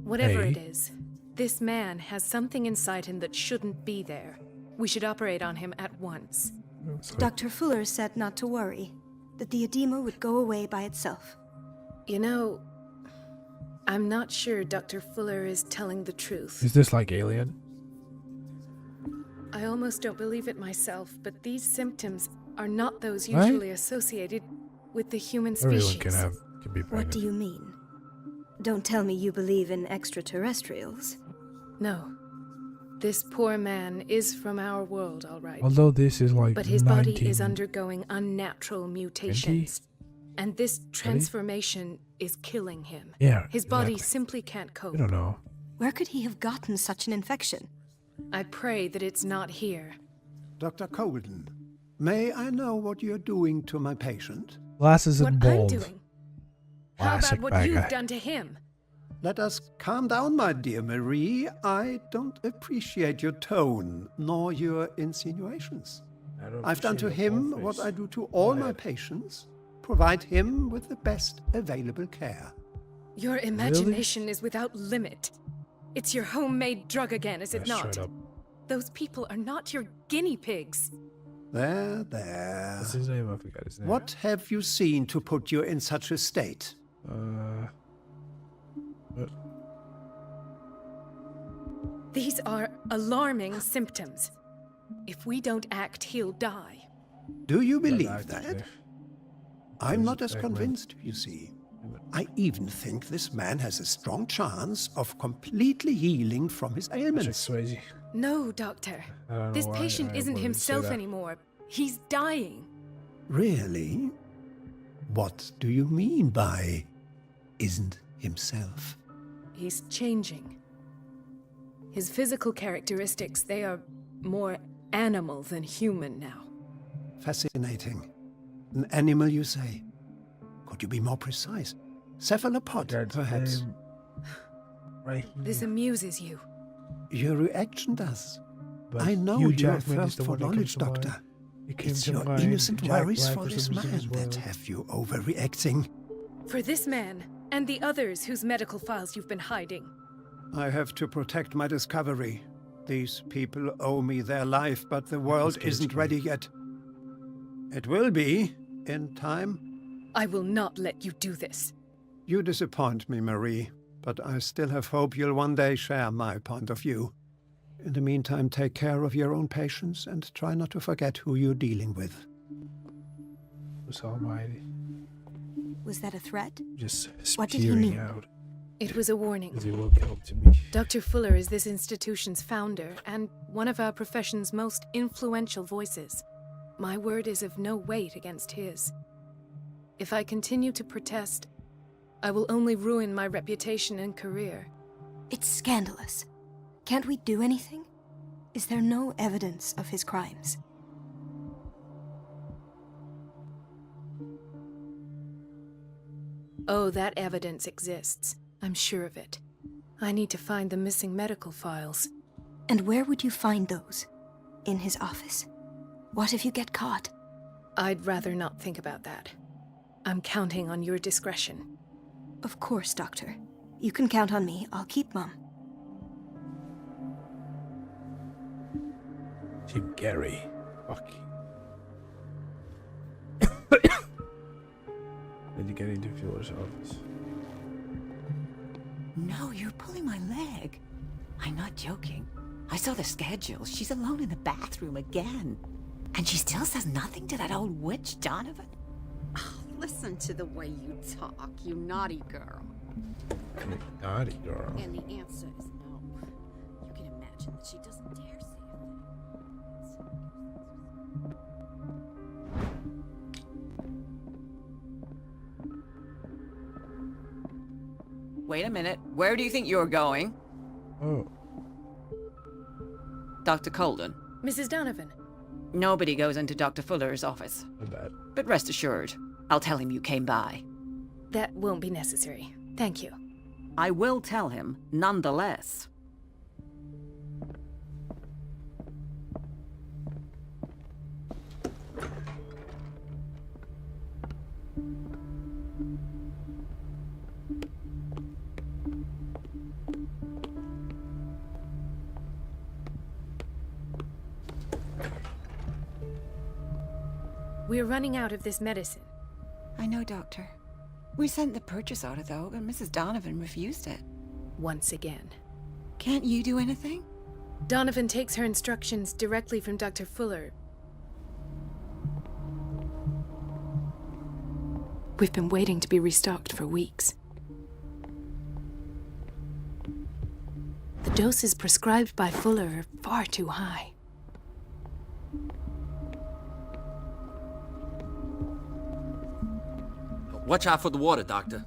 Whatever Hey. it is, this man has something inside him that shouldn't be there. We should operate on him at once. Dr. Fuller said not to worry, that the edema would go away by itself. You know, I'm not sure Dr. Fuller is telling the truth. Is this like Alien? I almost don't believe it myself, but these symptoms are not those Right? usually associated with the human Everyone species. can be What pregnant. do you mean? Don't tell me you believe in extraterrestrials. No. This poor man is from our world, all right. Although this is like But his body 19 is undergoing unnatural mutations. And this transformation is killing him. Yeah, His body exactly. simply can't cope. I don't know. Where could he have gotten such an infection? I pray that it's not here. Dr. Colden, may I know what you're doing to my patient? Glasses What and I'm bald. doing? How Classic about what bad you've guy. done to him? Let us calm down, my dear Marie. I don't appreciate your tone, nor your insinuations. I've done to him what I do to all my patients. Provide him with the best available care. Your imagination is without limit. It's your homemade drug again, is it Yes, not? straight up. Those people are not your guinea pigs. There. What's his name? I forgot his name. What have you seen to put you in such a state? These are alarming symptoms. If we don't act, he'll die. Do you believe Right, that? yeah. I'm not as Exactly. convinced, you see. I even think this man has a strong chance of completely healing from his ailments. Swayze. No, Doctor. I don't know This why patient I isn't wanted to say himself that. anymore. He's dying. Really? What do you mean by isn't himself? He's changing. His physical characteristics, they are more animal than human now. Fascinating. An animal, you say? Could you be more precise? Cephalopod, perhaps? Right. This amuses you. Your reaction does. But I know Hugh you're a Jackman is thirst the for one that comes knowledge, to mind. Doctor. It came It's to your mind. innocent Jack worries Black for this some reason man as well. that have you overreacting. For this man, and the others whose medical files you've been hiding. I have to protect my discovery. These people owe me their life, but the world isn't ready yet. It will be, in time. I will not let you do this. You disappoint me, Marie, but I still have hope you'll one day share my point of view. In the meantime, take care of your own patients and try not to forget who you're dealing with. Was almighty. Was that a threat? Just What did he spewing mean? out. It was a warning. As he woke up to me. Dr. Fuller is this institution's founder and one of our profession's most influential voices. My word is of no weight against his. If I continue to protest, I will only ruin my reputation and career. It's scandalous. Can't we do anything? Is there no evidence of his crimes? Oh, that evidence exists. I'm sure of it. I need to find the missing medical files. And where would you find those? In his office? What if you get caught? I'd rather not think about that. I'm counting on your discretion. Of course, Doctor. You can count on me. I'll keep Mum. Jim Gary. Fuck. Did you get into Fuller's office? No, you're pulling my leg. I'm not joking. I saw the schedule. She's alone in the bathroom again. And she still says nothing to that old witch, Donovan. Oh, listen to the way you talk, you naughty girl. Naughty girl. And the answer is no. You can imagine that she doesn't dare say a thing. Wait a minute. Where do you think you're going? Oh. Dr. Colden. Mrs. Donovan. Nobody goes into Dr. Fuller's office. My bad. But rest assured, I'll tell him you came by. That won't be necessary. Thank you. I will tell him, nonetheless. We're running out of this medicine. I know, Doctor. We sent the purchase order, though, and Mrs. Donovan refused it. Once again. Can't you do anything? Donovan takes her instructions directly from Dr. Fuller. We've been waiting to be restocked for weeks. The doses prescribed by Fuller are far too high. Watch out for the water, Doctor.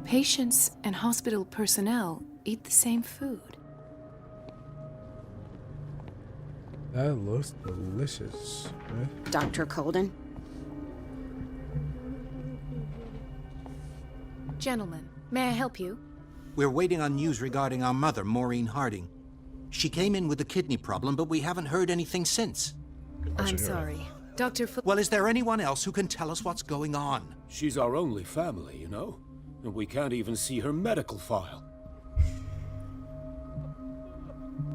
Patients and hospital personnel eat the same food. That looks delicious. Right? Dr. Colden? Gentlemen, may I help you? We're waiting on news regarding our mother, Maureen Harding. She came in with a kidney problem, but we haven't heard anything since. I'm sorry. Dr. Well, is there anyone else who can tell us what's going on? She's our only family, you know? And we can't even see her medical file.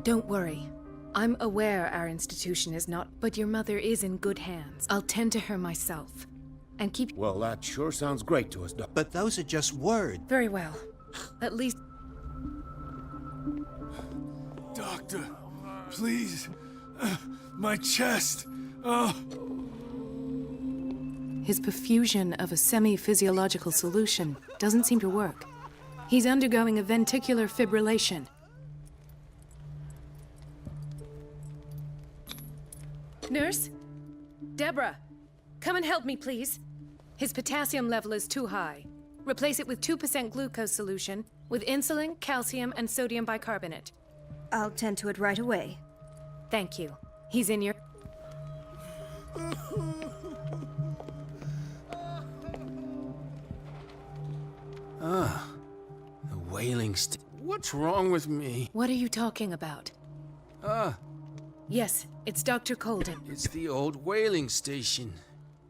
Don't worry. I'm aware our institution is not, but your mother is in good hands. I'll tend to her myself. And keep... Well, that sure sounds great to us, Doc. But those are just words. Very well. At least... Doctor, please. My chest. Oh. His perfusion of a semi-physiological solution doesn't seem to work. He's undergoing a ventricular fibrillation. Nurse? Deborah, come and help me, please. His potassium level is too high. Replace it with 2% glucose solution with insulin, calcium, and sodium bicarbonate. I'll tend to it right away. Thank you. He's in your... Ah, the whaling What's wrong with me? What are you talking about? Yes, it's Dr. Colden. It's the old whaling station.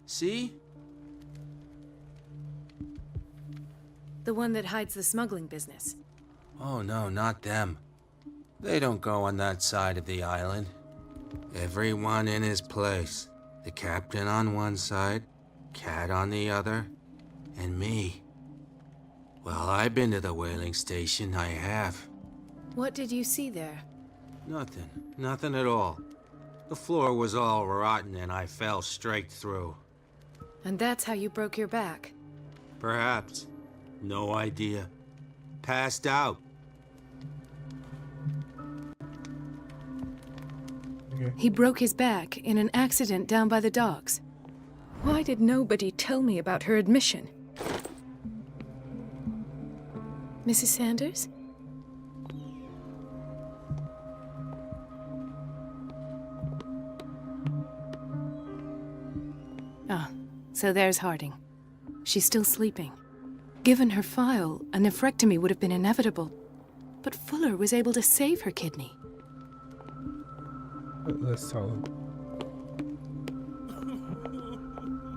See? The one that hides the smuggling business. Oh no, not them. They don't go on that side of the island. Everyone in his place. The captain on one side, Cat on the other, and me. Well, I've been to the whaling station, I have. What did you see there? Nothing. Nothing at all. The floor was all rotten and I fell straight through. And that's how you broke your back? Perhaps. No idea. Passed out. He broke his back in an accident down by the docks. Why did nobody tell me about her admission? Mrs. Sanders? Ah, so there's Harding. She's still sleeping. Given her file, a nephrectomy would have been inevitable. But Fuller was able to save her kidney. Let's tell him.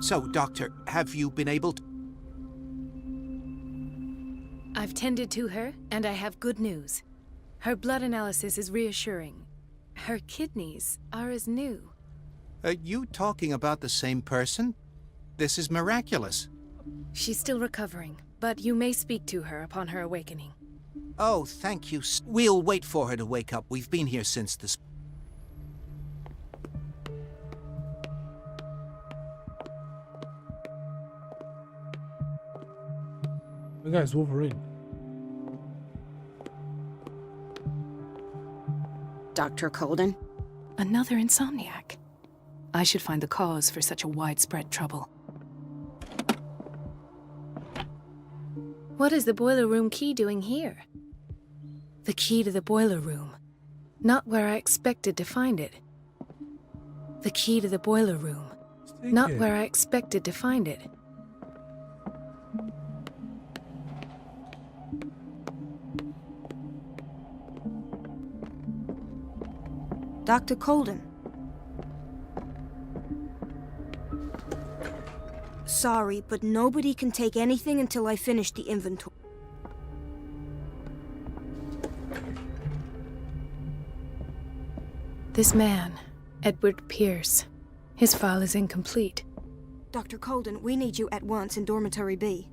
So, Doctor, have you been able to... I've tended to her, and I have good news. Her blood analysis is reassuring. Her kidneys are as new. Are you talking about the same person? This is miraculous. She's still recovering, but you may speak to her upon her awakening. Oh, thank you. We'll wait for her to wake up. We've been here since this. The guy's Wolverine. Dr. Colden? Another insomniac. I should find the cause for such a widespread trouble. What is the boiler room key doing here? The key to the boiler room. Not where I expected to find it. The key to the boiler room. Not where I expected to find it. Dr. Colden. Sorry, but nobody can take anything until I finish the inventory. This man, Edward Pierce. His file is incomplete. Dr. Colden, we need you at once in Dormitory B.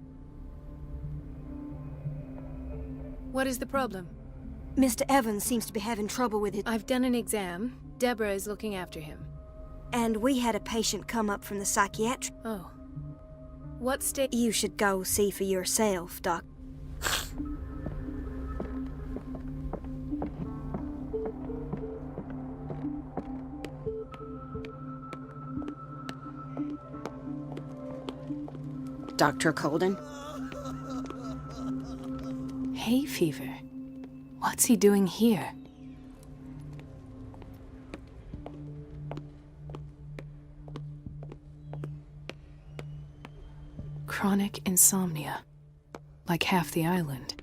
What is the problem? Mr. Evans seems to be having trouble with it. I've done an exam. Deborah is looking after him. And we had a patient come up from the psychiatric. Oh. What state? You should go see for yourself, Doc. Dr. Colden? Hay fever. What's he doing here? Chronic insomnia. Like half the island.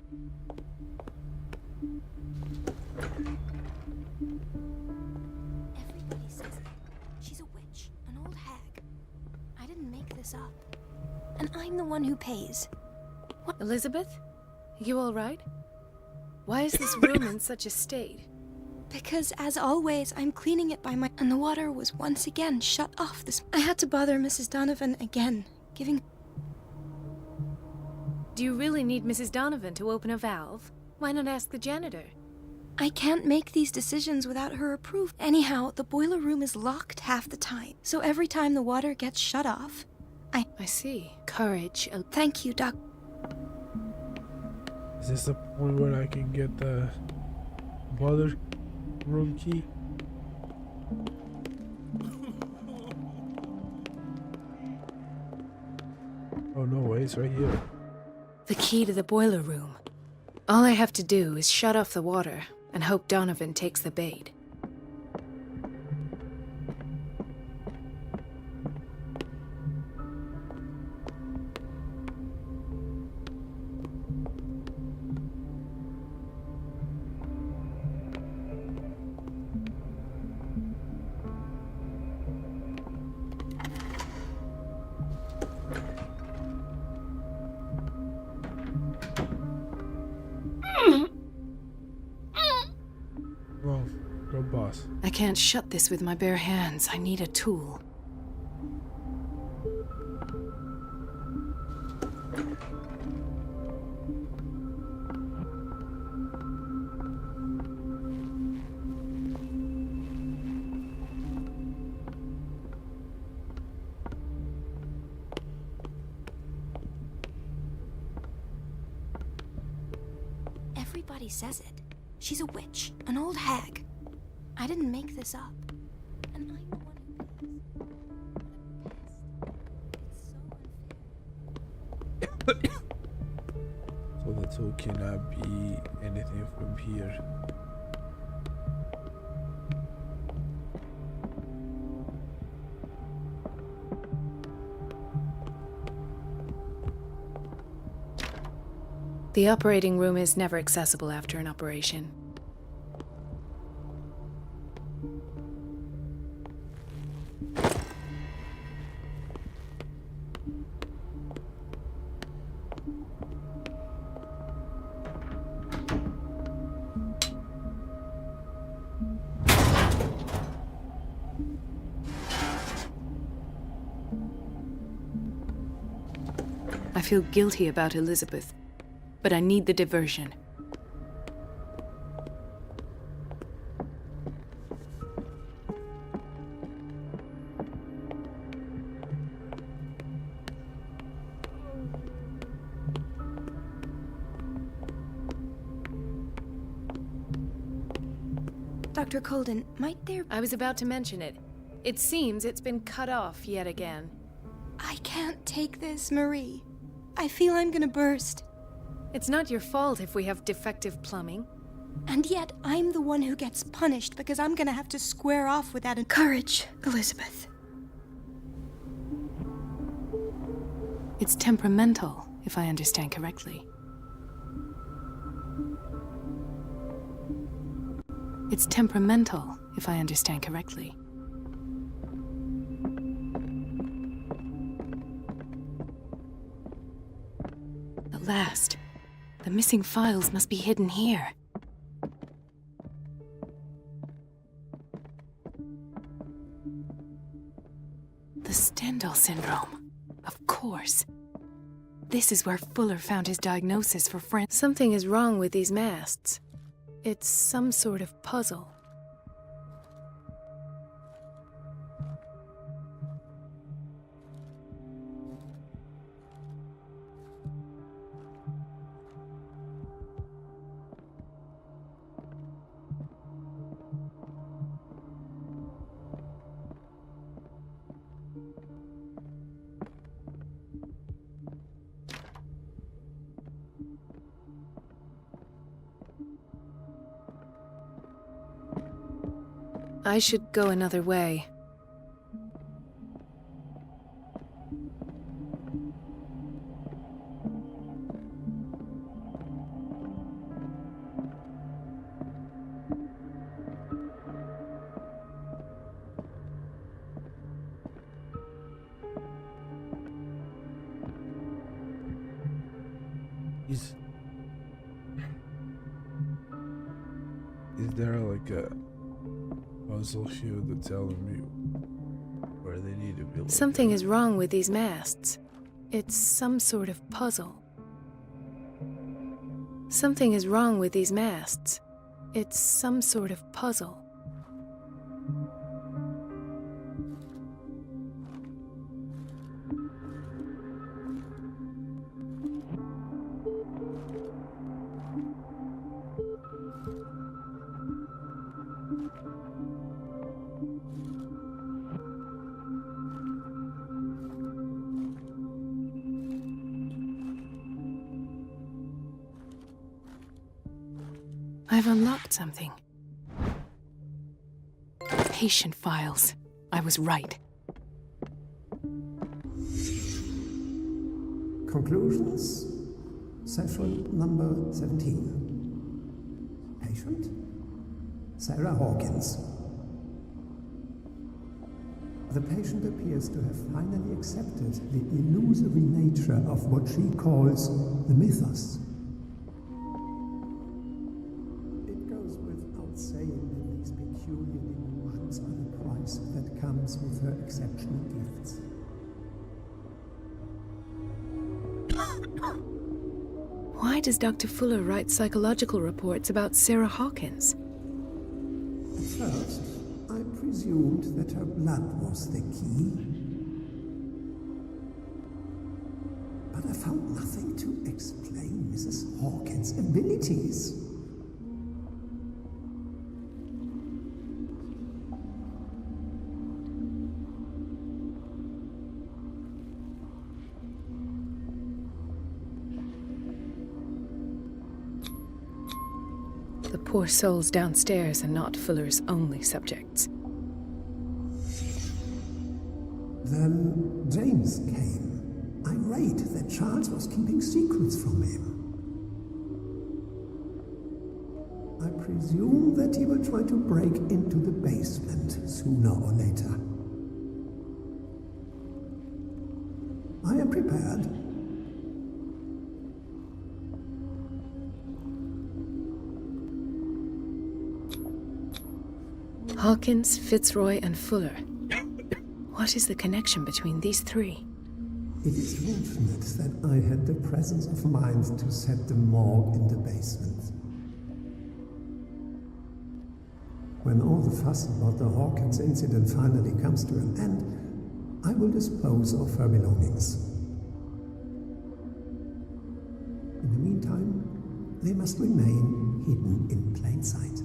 Everybody says it. She's a witch, an old hag. I didn't make this up. And I'm the one who pays. What? Elizabeth? You all right? Why is this room in such a state? Because, as always, I'm cleaning it by my... And the water was once again shut off this... I had to bother Mrs. Donovan again, giving... Do you really need Mrs. Donovan to open a valve? Why not ask the janitor? I can't make these decisions without her approval. Anyhow, the boiler room is locked half the time. So every time the water gets shut off, I see. Courage. Thank you, Doc. Is this the point where I can get the boiler room key? Oh no way, it's right here. The key to the boiler room. All I have to do is shut off the water and hope Donovan takes the bait. Go boss. I can't shut this with my bare hands. I need a tool. Everybody says it. She's a witch, an old hag. I didn't make this up. And I'm the one who pays. So the tool cannot be anything from here. The operating room is never accessible after an operation. I feel guilty about Elizabeth, but I need the diversion. Dr. Colden, might there... I was about to mention it. It seems it's been cut off yet again. I can't take this, Marie. I feel I'm gonna burst. It's not your fault if we have defective plumbing. And yet, I'm the one who gets punished because I'm gonna have to square off with that. Courage, Elizabeth. It's temperamental, if I understand correctly. It's temperamental, if I understand correctly. At last, the missing files must be hidden here. The Stendhal syndrome. Of course. This is where Fuller found his diagnosis for French. Something is wrong with these masts. It's some sort of puzzle. I should go another way. Is there like a puzzle here that's telling me where they need to be located? Something is wrong with these masts. It's some sort of puzzle. Something is wrong with these masts. It's some sort of puzzle. I've unlocked something. Patient files. I was right. Conclusions. Session number 17. Patient? Sarah Hawkins. The patient appears to have finally accepted the illusory nature of what she calls the mythos. It goes without saying that these peculiar delusions are the price that comes with her exceptional gifts. Why does Dr. Fuller write psychological reports about Sarah Hawkins? At first, I presumed that her blood was the key. But I found nothing to explain Mrs. Hawkins' abilities. The poor souls downstairs are not Fuller's only subjects. Then James came, irate that Charles was keeping secrets from him. I presume that he will try to break into the basement sooner or later. I am prepared. Hawkins, Fitzroy, and Fuller. What is the connection between these three? It is fortunate that I had the presence of mind to set the morgue in the basement. When all the fuss about the Hawkins incident finally comes to an end, I will dispose of her belongings. In the meantime, they must remain hidden in plain sight.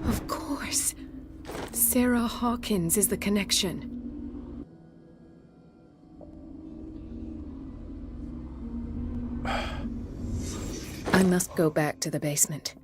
Of course. Sarah Hawkins is the connection. I must go back to the basement.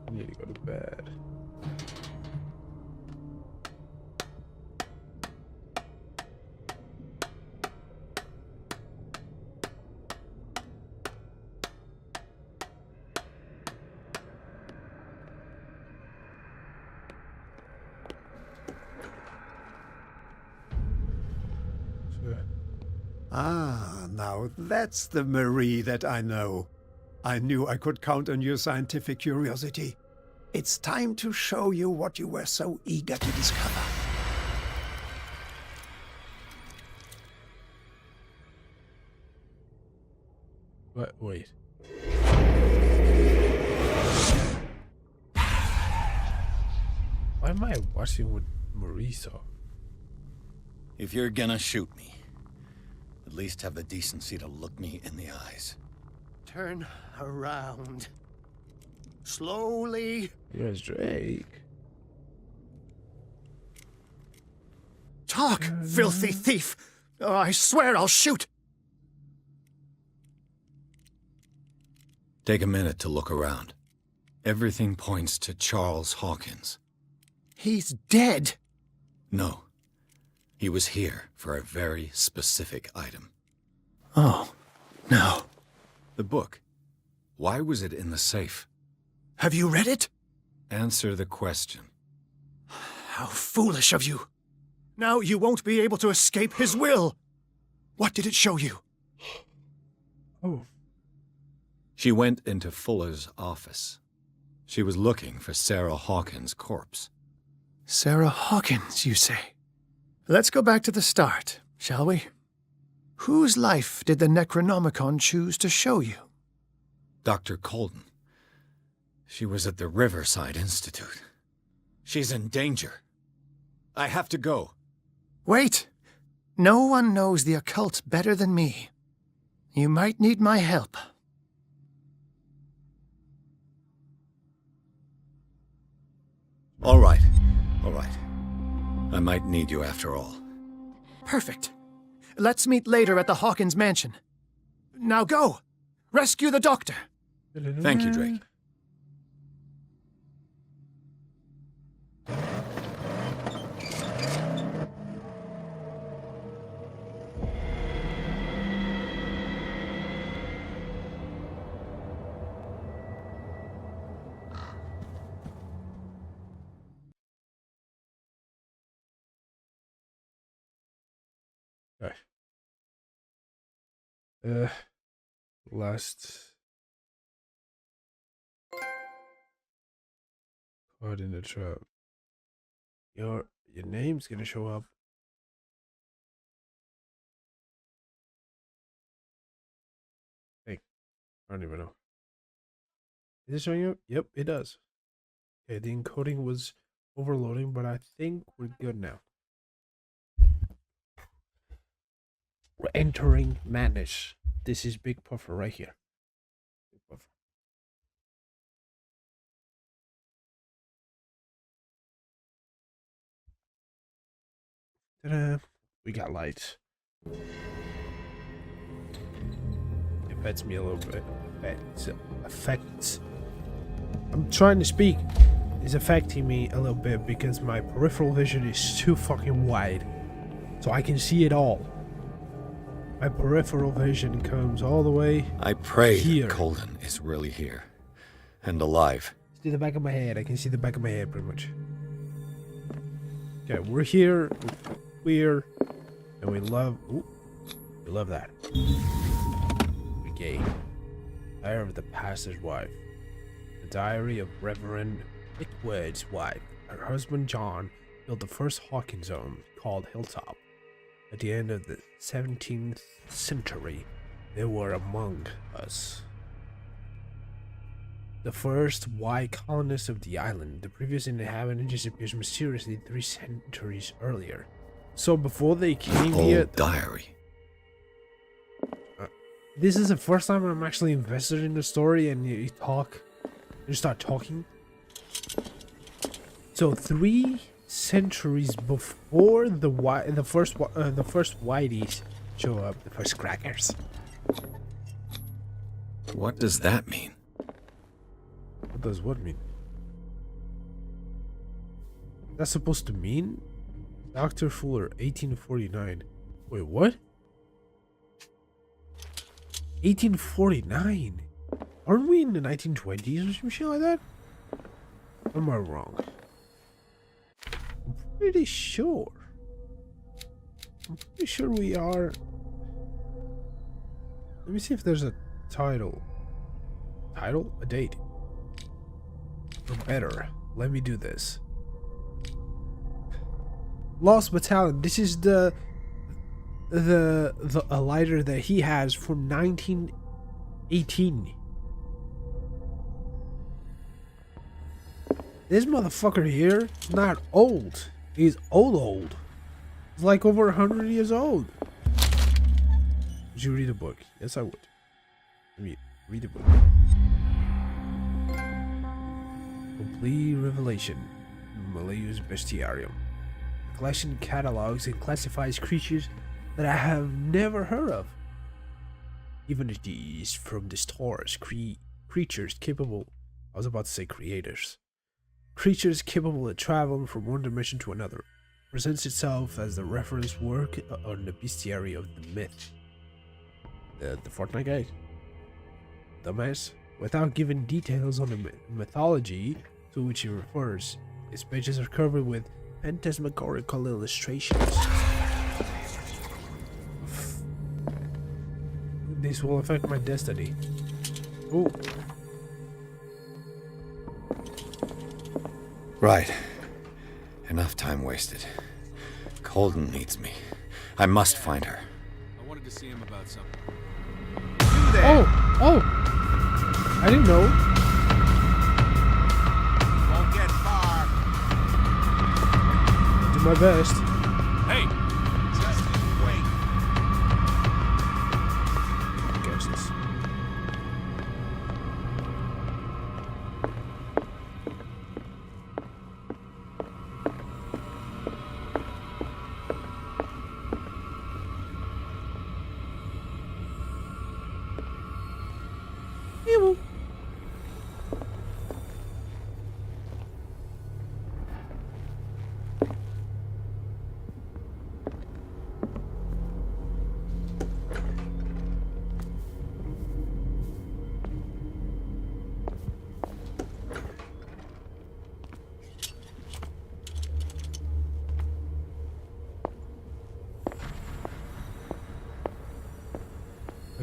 I need to go to bed. Ah, now that's the Marie that I know. I knew I could count on your scientific curiosity. It's time to show you what you were so eager to discover. But wait. Why am I watching with Marisa? If you're gonna shoot me, at least have the decency to look me in the eyes. Turn around. Slowly. Here's Drake. Talk, filthy thief! Or I swear I'll shoot! Take a minute to look around. Everything points to Charles Hawkins. He's dead! No. He was here for a very specific item. Oh, no. The book. Why was it in the safe? Have you read it? Answer the question. How foolish of you. Now you won't be able to escape his will. What did it show you? Oh. She went into Fuller's office. She was looking for Sarah Hawkins' corpse. Sarah Hawkins, you say? Let's go back to the start, shall we? Whose life did the Necronomicon choose to show you? Dr. Colden. She was at the Riverside Institute. She's in danger. I have to go. Wait! No one knows the occult better than me. You might need my help. All right. All right. I might need you after all. Perfect. Let's meet later at the Hawkins mansion. Now go! Rescue the doctor! Thank you, Drake. Last caught in the trap. Your name's gonna show up. Hey, I don't even know. Is it showing up? Yep, it does. Okay, the encoding was overloading, but I think we're good now. We're entering madness. This is Big Puffer right here. Big Puffer. Ta-da! We got lights. It affects me a little bit. Affects. I'm trying to speak. It's affecting me a little bit because my peripheral vision is too fucking wide. So I can see it all. My peripheral vision comes all the way I pray here. that Colden is really here. And alive. See the back of my head. I can see the back of my head pretty much. Okay, we're here. We're queer. And we love... Ooh, we love that. We're gay. Diary of the Pastor's Wife. The diary of Reverend Whitwood's wife. Her husband John built the first Hawkins home called Hilltop. At the end of the 17th century, they were among us. The first white colonists of the island. The previous inhabitant disappears mysteriously 3 centuries earlier. So before they came here... diary. This is the first time I'm actually invested in the story, and you start talking. So 3 centuries before the first whiteys show up, the first crackers. What does that mean? What does what mean? That's supposed to mean? Dr. Fuller, 1849. Wait, what? 1849? Aren't we in the 1920s or some shit like that? Or am I wrong? I'm pretty sure. I'm pretty sure we are. Let me see if there's a title. Title? A date. Or better, let me do this. Lost Battalion. This is the a lighter that he has from 1918. This motherfucker here is not old. He's old. He's like over 100 years old. Would you read a book? Yes, I would. Read a book. Complete Revelation. Malaya's Bestiarium. The collection catalogs and classifies creatures that I have never heard of. Even these from the stars, creatures capable... I was about to say creators. Creatures capable of traveling from one dimension to another. Presents itself as the reference work on the bestiary of the myth. The Fortnite guy? Dumbass? Without giving details on the mythology to which he refers, his pages are covered with phantasmagorical illustrations. This will affect my destiny. Ooh. Right. Enough time wasted. Colden needs me. I must find her. I wanted to see him about something. Oh! I didn't know. Won't get far. Do my best. Hey, just wait. Catch this.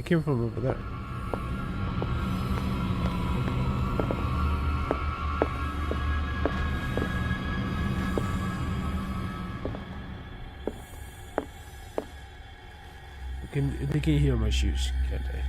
came from over there. They can hear my shoes, can't they?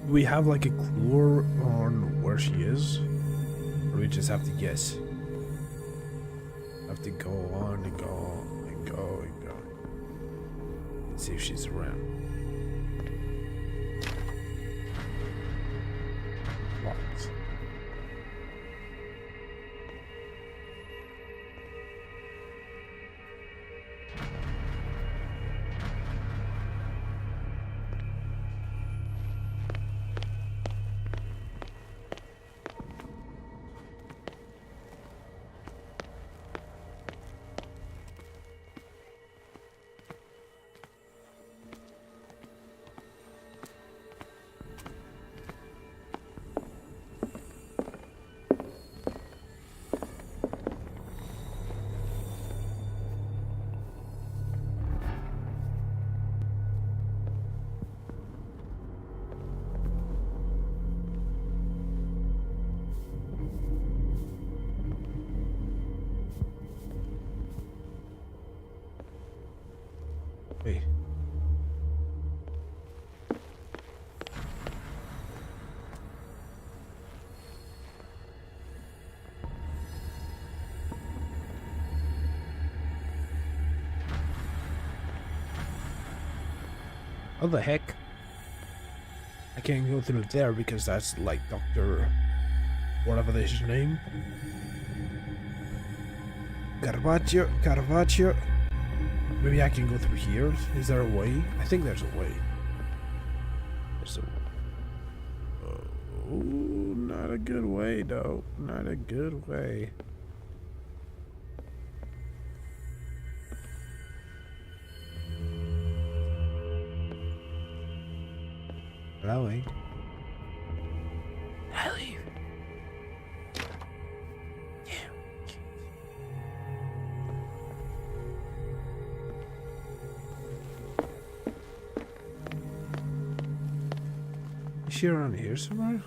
We have like a clue on where she is, or we just have to guess. Have to go on and go and go and go and see if she's around. Locked. Hey. How the heck? I can't go through there because that's like Dr. whatever is his name. Carvaccio. Maybe I can go through here. Is there a way? I think there's a way. There's a way. Oh, not a good way though. Not a good way. Allowing. Ellie. Is she around here somewhere?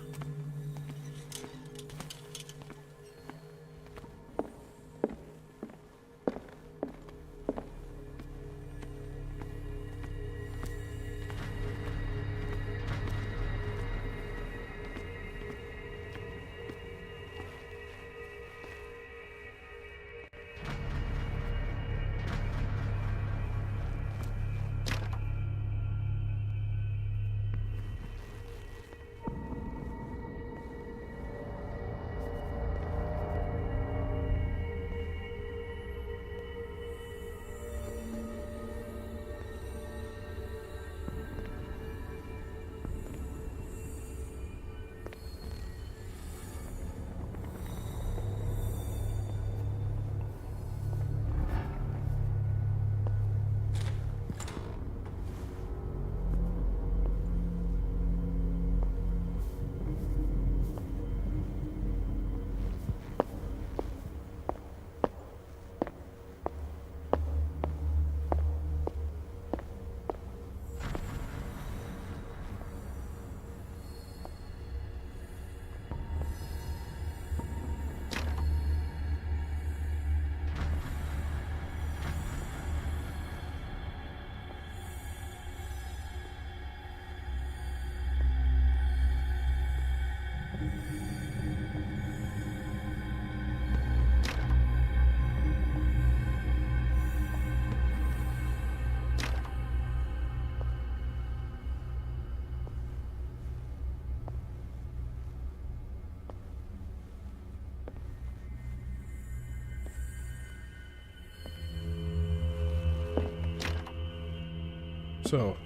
So,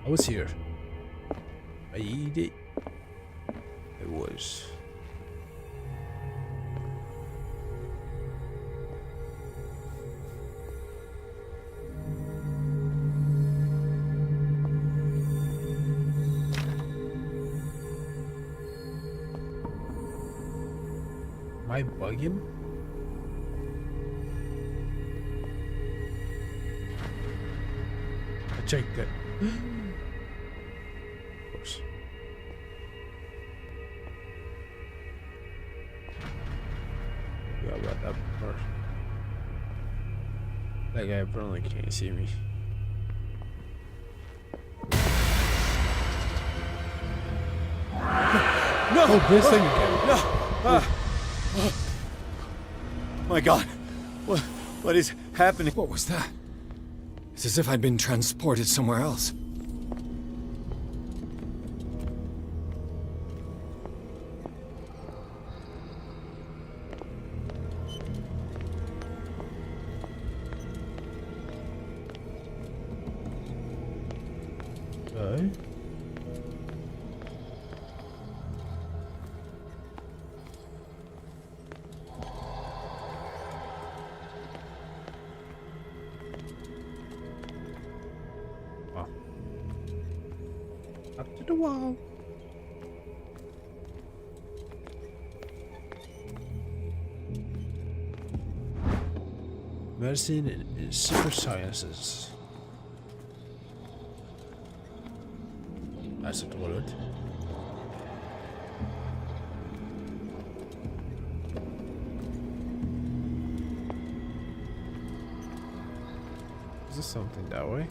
I was here. I eat it. It was. Am I bugging? I checked it. Of course. Yeah, about that part. That guy probably can't see me. No! Oh, this thing again. No! My God! What is happening? What was that? It's as if I'd been transported somewhere else. Okay. Up to the wall. Medicine and super sciences. That's a toilet. Is this something that way?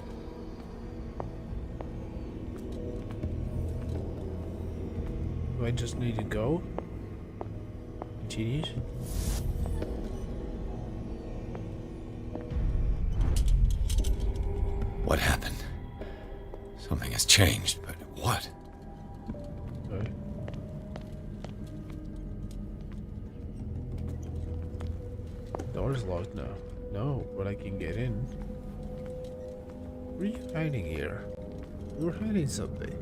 Do I just need to go? Continue. What happened? Something has changed, but what? Okay. Door's locked now. No, but I can get in. What are you hiding here? You're hiding something.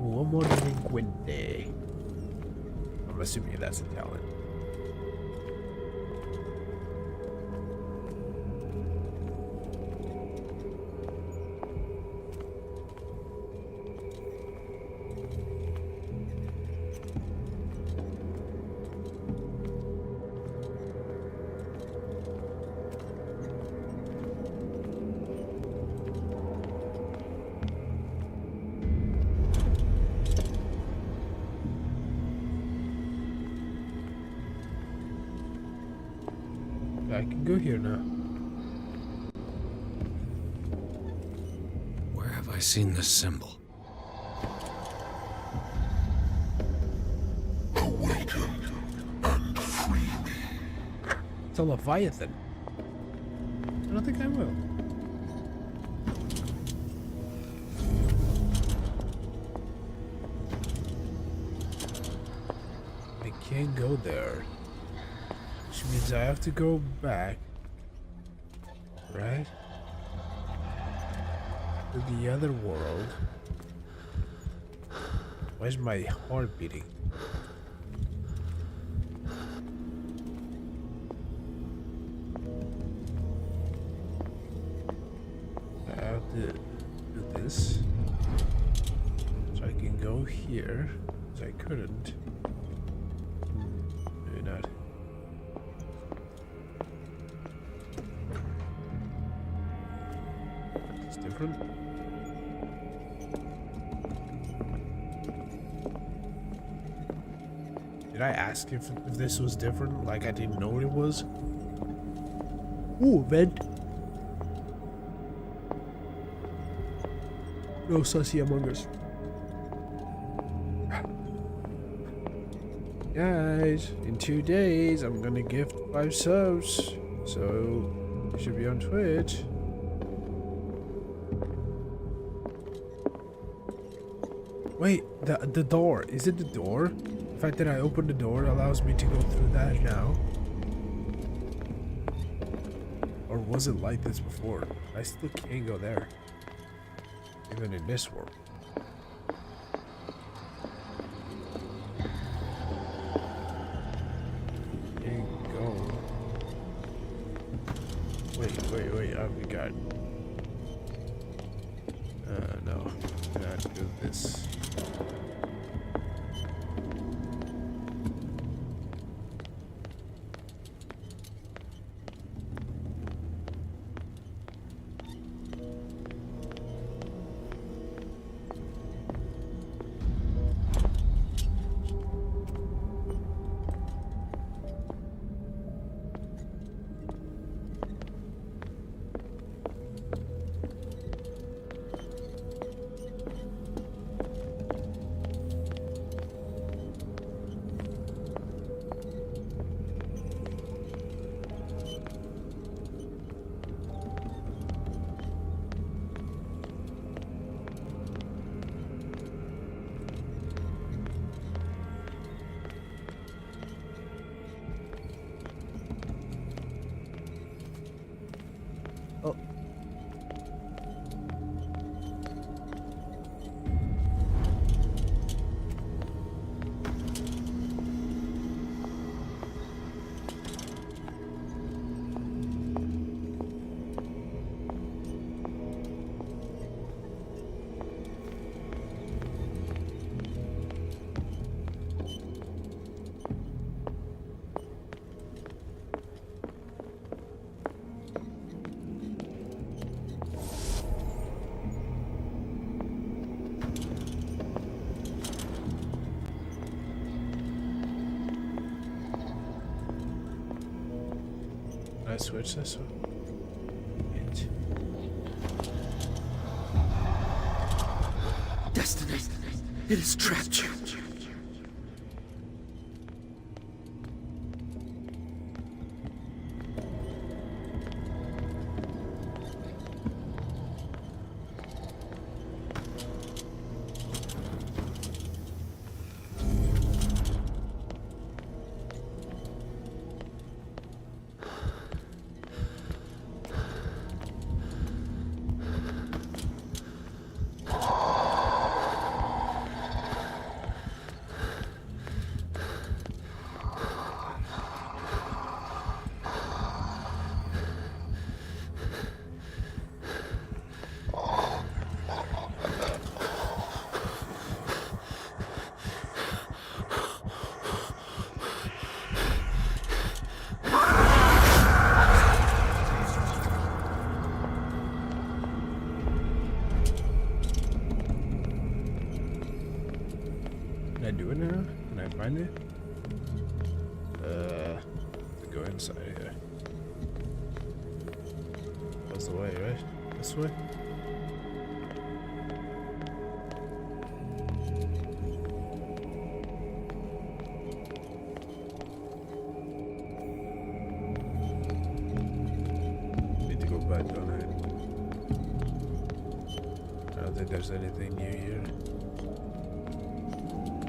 Uomo delinquente. I'm assuming that's Italian. I can go here now. Where have I seen this symbol? Awaken and free me. It's a Leviathan. I don't think I will. I can't go there. Which means I have to go back. Right? To the other world. Why is my heart beating? I have to do this. So I can go here. Because I couldn't. Maybe not. It's different. Did I ask if this was different? Like I didn't know it was? Ooh, vent. No sussy among us. Guys, in 2 days, I'm gonna gift 5 subs. So, you should be on Twitch. Wait, the door. Is it the door? The fact that I opened the door allows me to go through that now. Or was it like this before? I still can't go there. Even in this world. Can't go. Wait, I forgot. No. Cannot do this. Oh. Can I switch this one? Destiny, it has trapped you. Can I do it now? Can I find it? Go inside here. That's the way, right? This way? Need to go back, don't I? I don't think there's anything new here.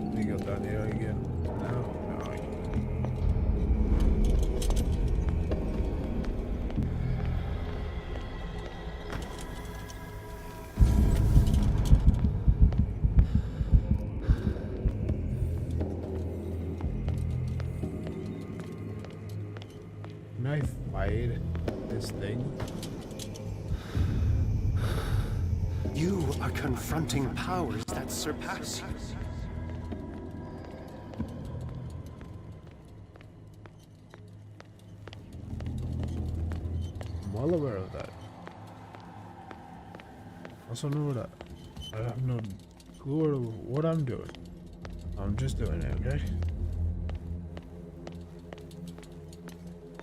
Let me go down here again. No? No, I can't. Can I fight this thing? You are confronting powers that surpass you. I'm well aware of that. Also know that I have no clue what I'm doing. I'm just doing it, okay?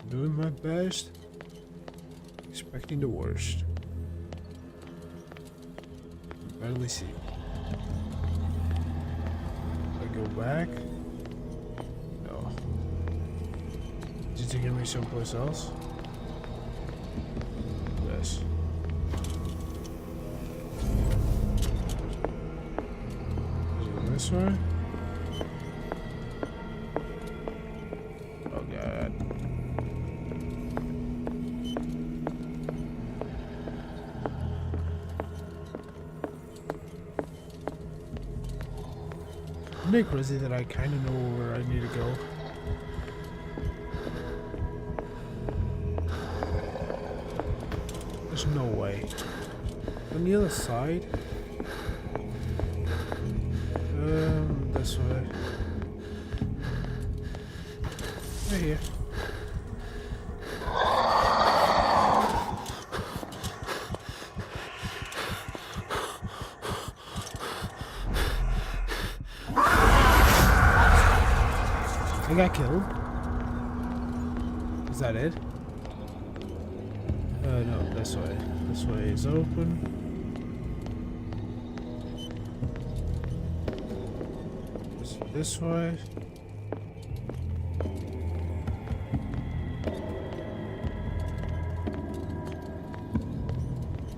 Doing my best. Expecting the worst. Barely see. I go back. No. Did you get me someplace else? Yes. Is it this way? Oh god. Isn't it crazy that I kind of know where I need to go? There's no way. On the other side? This way. Right here. I got killed. Is that it? No, this way. This way is open. This way.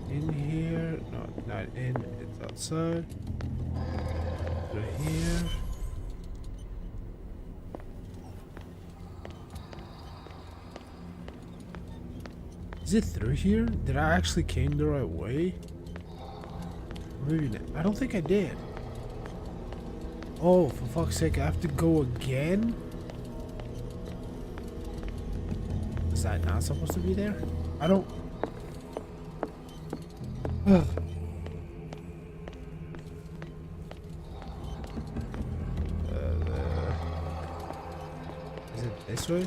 In here. No, not in. It's outside. Through here. Is it through here? Did I actually came the right way? Maybe not. I don't think I did. Oh, for fuck's sake, I have to go again? Is that not supposed to be there? I don't... Ugh. Is it this way?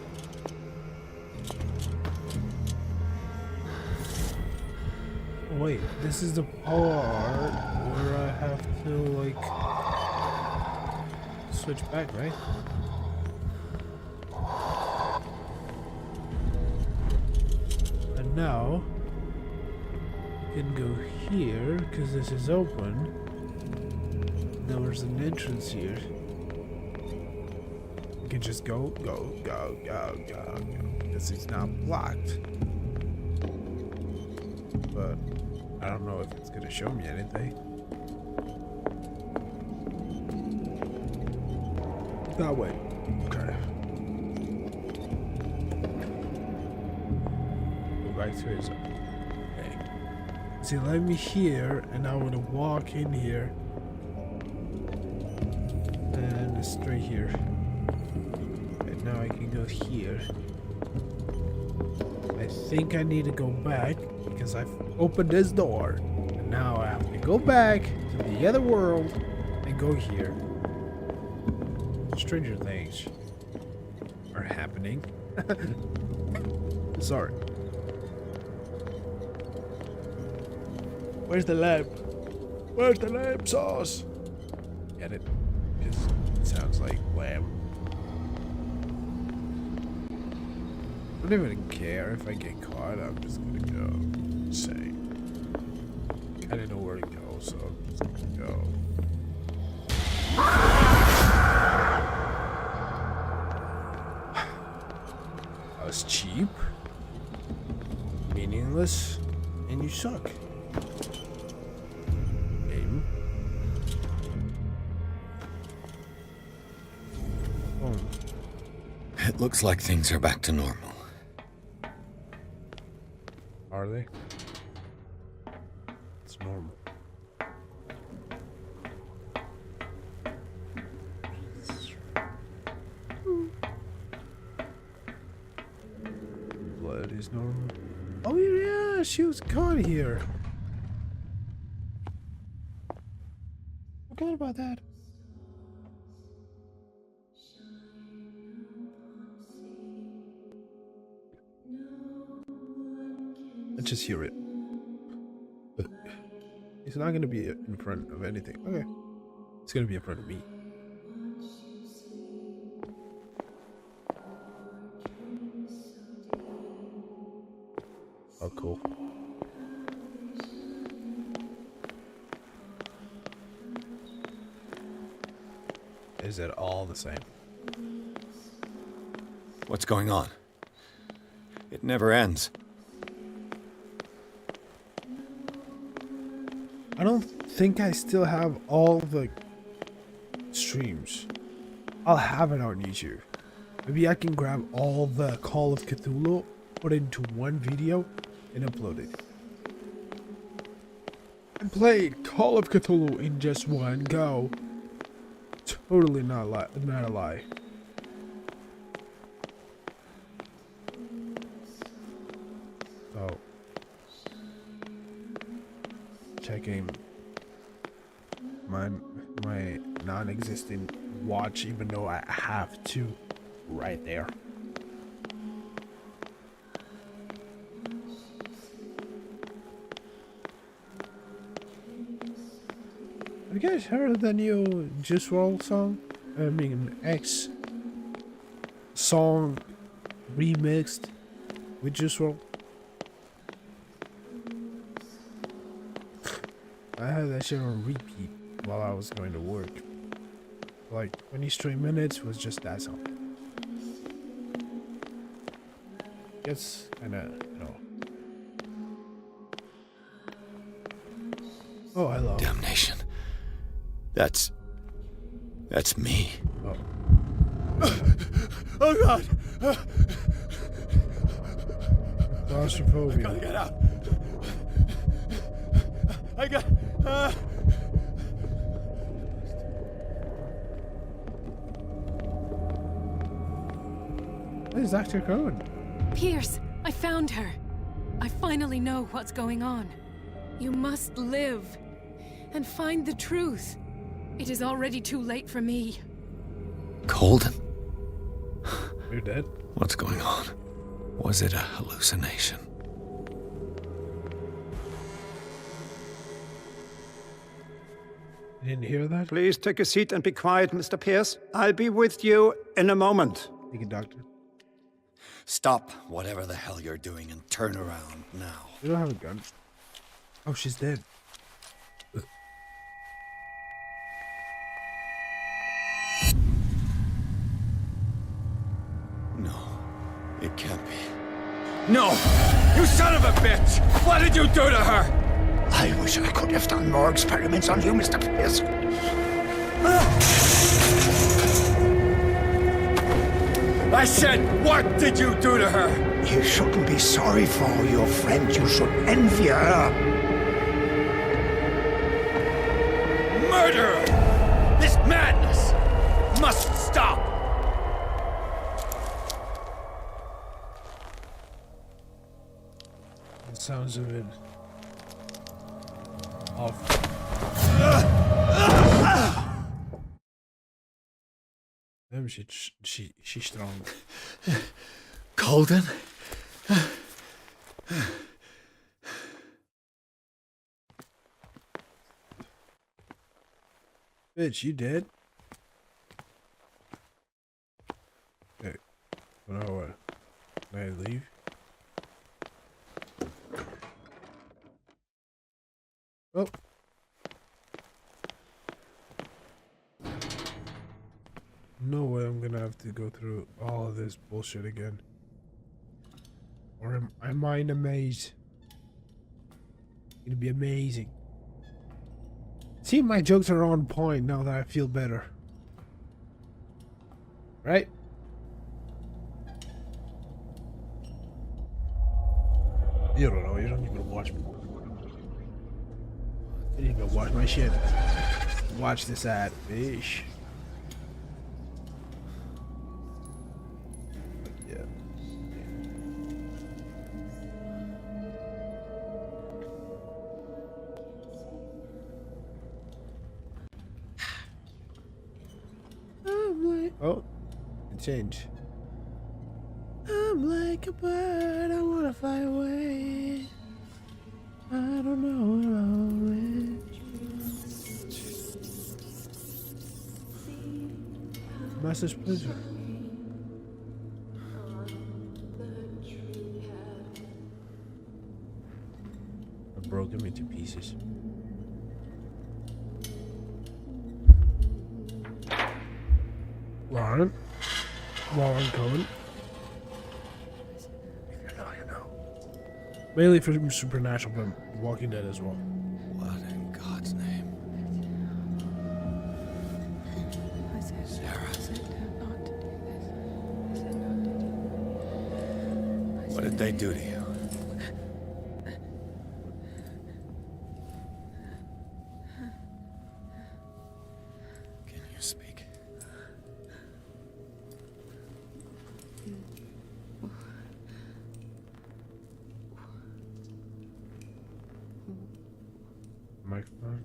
Wait, this is the part where I have to, like, switch back, right? And now, you can go here, because this is open. There's an entrance here. You can just go. This is not blocked. But I don't know if it's gonna show me anything. That way. Okay. Go back to his. Okay. See, let me here, and I want to walk in here, and straight here. And now I can go here. I think I need to go back because I've opened this door, and now I have to go back to the other world and go here. Stranger things are happening. Sorry. Where's the lamp? Where's the lamp sauce? Get it? Because it sounds like lamb. I don't even care if I get caught. I'm just gonna go. Insane. I don't know where to go, so I'm just gonna go. That was cheap, meaningless, and you suck. Game. Oh. It looks like things are back to normal. Are they? It's normal. Blood is normal. Oh yeah, she was caught here. Forgot about that. Let's just hear it. It's not gonna be in front of anything. Okay. It's gonna be in front of me. Oh, cool. Is it all the same? What's going on? It never ends. I don't think I still have all the streams. I'll have it on YouTube. Maybe I can grab all the Call of Cthulhu, put it into one video, and upload it. I played Call of Cthulhu in just one go. Totally not a lie. So, checking my non-existent watch, even though I have to, right there. Have you guys heard the new Juice WRLD song? I mean, X song remixed with Juice WRLD. I had that shit on repeat while I was going to work. Like 20 straight minutes was just that song. Gets kinda, you know. Oh, hello. Damnation. That's me. Oh. Oh God! Claustrophobia. I gotta get out. I got. Where's Dr. Cohen? Pierce, I found her. I finally know what's going on. You must live and find the truth. It is already too late for me. Colden? You're dead? What's going on? Was it a hallucination? You didn't hear that? Please take a seat and be quiet, Mr. Pierce. I'll be with you in a moment. Thank you, Doctor. Stop whatever the hell you're doing and turn around now. You don't have a gun. Oh, she's dead. No, it can't be. No! You son of a bitch! What did you do to her? I wish I could have done more experiments on you, Mr. Pierce. I said, what did you do to her? You shouldn't be sorry for your friend. You should envy her. Murderer! This madness must stop! It sounds a bit off. Damn, she's strong. Colden? Bitch, you dead? Hey, no, what? Can I leave? Oh. No way I'm gonna have to go through all of this bullshit again. Or am I in a maze? It's gonna be amazing. See, my jokes are on point now that I feel better. Right? You don't know, you don't even watch me. You didn't even watch my shit. Watch this ad, fish. Yeah. I'm like, oh, it changed. I'm like a bird, I wanna fly away. I don't know where I went. Master's pleasure. Jesus. Lauren Cohen. If you know, you know. Mainly for Supernatural, but Walking Dead as well. What in God's name? Sarah. What did they do to you? Can you speak? Microphone.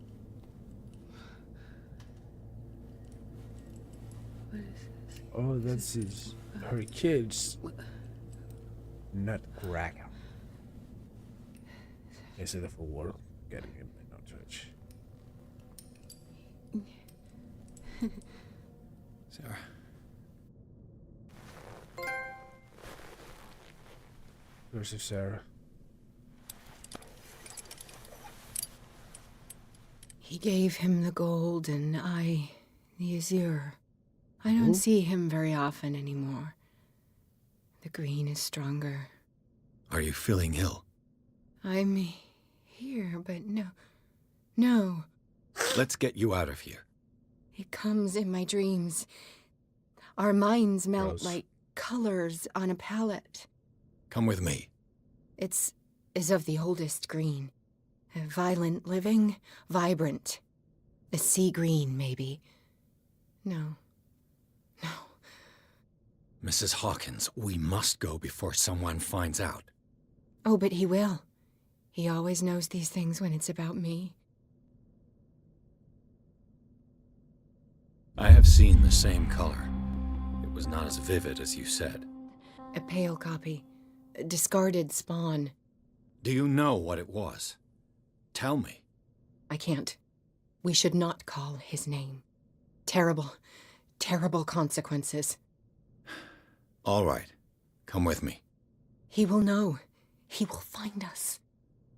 Oh, that's her kids. Nutcracker. Is it a full word? Getting it on Twitch. Sarah. Where's Sarah? He gave him the gold and I the azure. I don't see him very often anymore. The green is stronger. Are you feeling ill? I'm here, but no. Let's get you out of here. It comes in my dreams. Our minds melt Gross. like colors on a palette. Come with me. It's of the oldest green. Violent living, vibrant. A sea green, maybe. No. Mrs. Hawkins, we must go before someone finds out. Oh, but he will. He always knows these things when it's about me. I have seen the same color. It was not as vivid as you said. A pale copy. A discarded spawn. Do you know what it was? Tell me. I can't. We should not call his name. Terrible consequences. All right. Come with me. He will know. He will find us.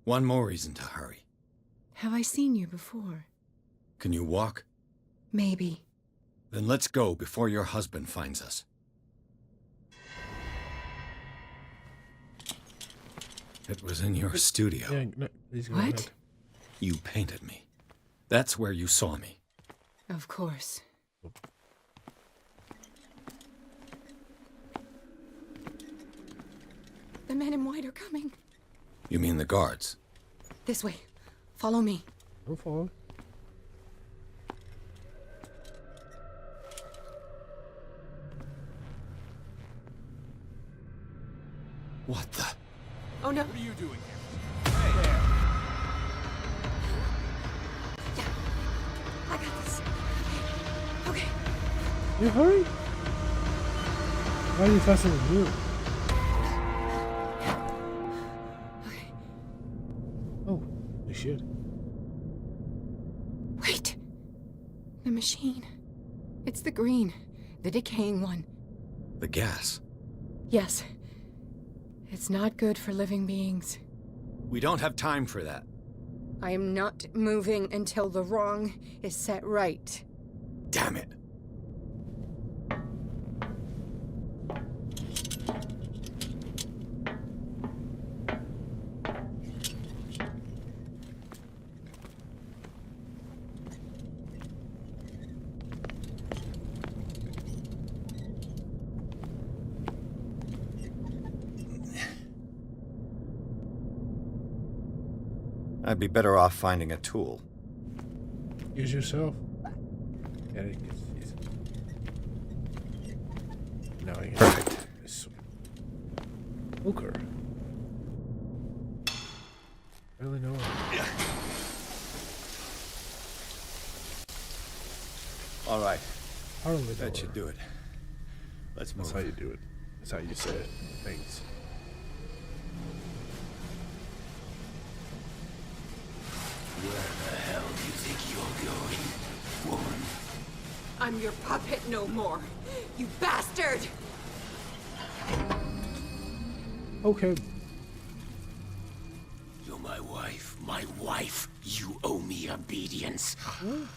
One more reason to hurry. Have I seen you before? Can you walk? Maybe. Then let's go before your husband finds us. It was in your studio. Yeah, no, please go What? ahead. You painted me. That's where you saw me. Of course. The men in white are coming. You mean the guards? This way. Follow me. Don't follow. What the? Oh no. What are you doing here? I got this. Okay. You hurry? Why are you faster than you? Oh, you should. Wait. The machine. It's the green. The decaying one. The gas. Yes. It's not good for living beings. We don't have time for that. I am not moving until the wrong is set right. Damn it. I'd be better off finding a tool. Use yourself. Yeah, no, you Perfect. Hooker. I really know. All right. Hardly That should do it. Let's move. That's how you do it. That's how you say it. Thanks. Where the hell do you think you're going, woman? I'm your puppet no more. You bastard! Okay. You're my wife. My wife. You owe me obedience. What?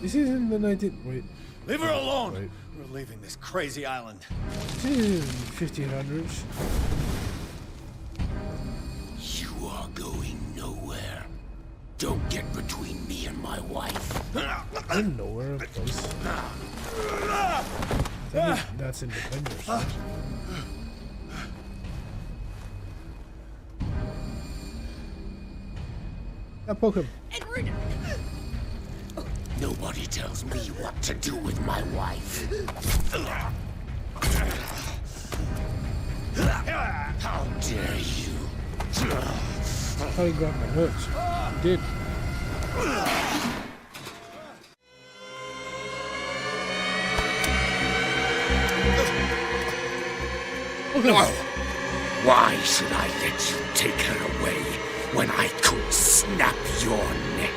This isn't the 19... Wait. Leave her alone! Wait. We're leaving this crazy island. This is 1500s. You are going nowhere. Don't get between me and my wife. In nowhere, place. I think that's Independence. Poke him. Nobody tells me what to do with my wife. How dare you? How he got my nuts. He did. No! Why should I let you take her away when I could snap your neck?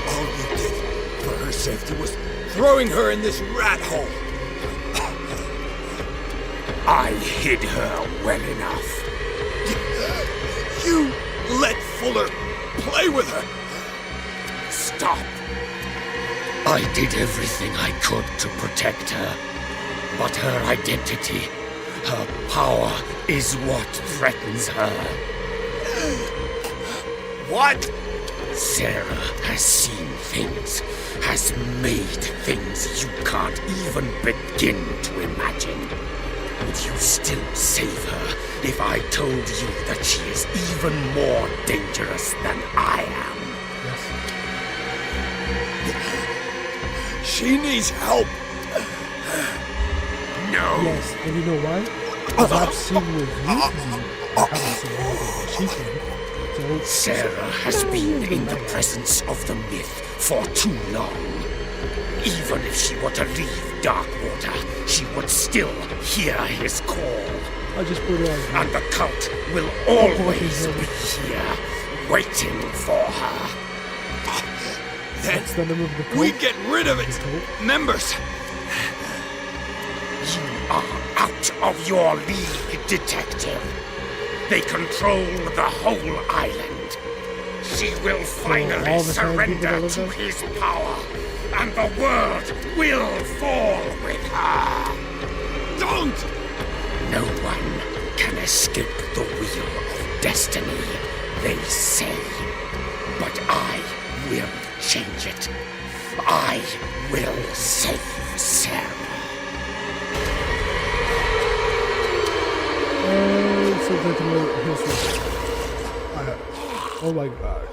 All you did for her safety was throwing her in this rat hole. I hid her well enough. You let Fuller play with her. Stop. I did everything I could to protect her. But her identity, her power, is what threatens her. What? Sarah has seen things, has made things you can't even begin to imagine. Would you still save her if I told you that she is even more dangerous than I am? She needs help. No. Yes, and you know why? Because I've seen what you can do. I haven't seen anything that she can. So Sarah has been in the presence of the myth for too long. Even if she were to leave Darkwater, she would still hear his call. I just put it on. And the cult will always be here, waiting for her. Then we get rid of its members. You are out of your league, detective. They control the whole island. She will finally surrender to his power, and the world will fall with her. Don't! No one can escape the wheel of destiny, they say. But I will change it. I will save Sarah. Oh my god.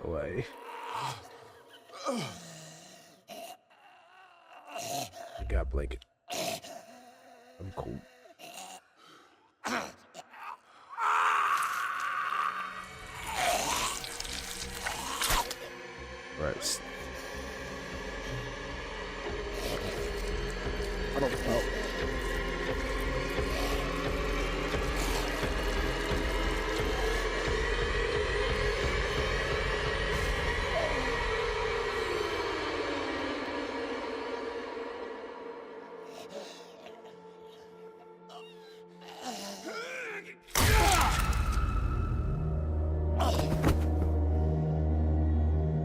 Away. I got a blanket. I'm cold. Right. I don't know.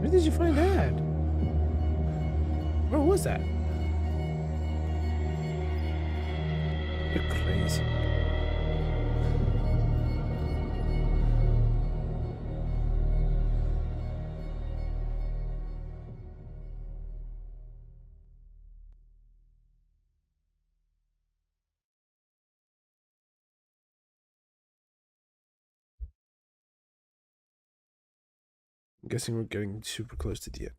Where did you find that? Where was that? You're crazy. I'm guessing we're getting super close to the end.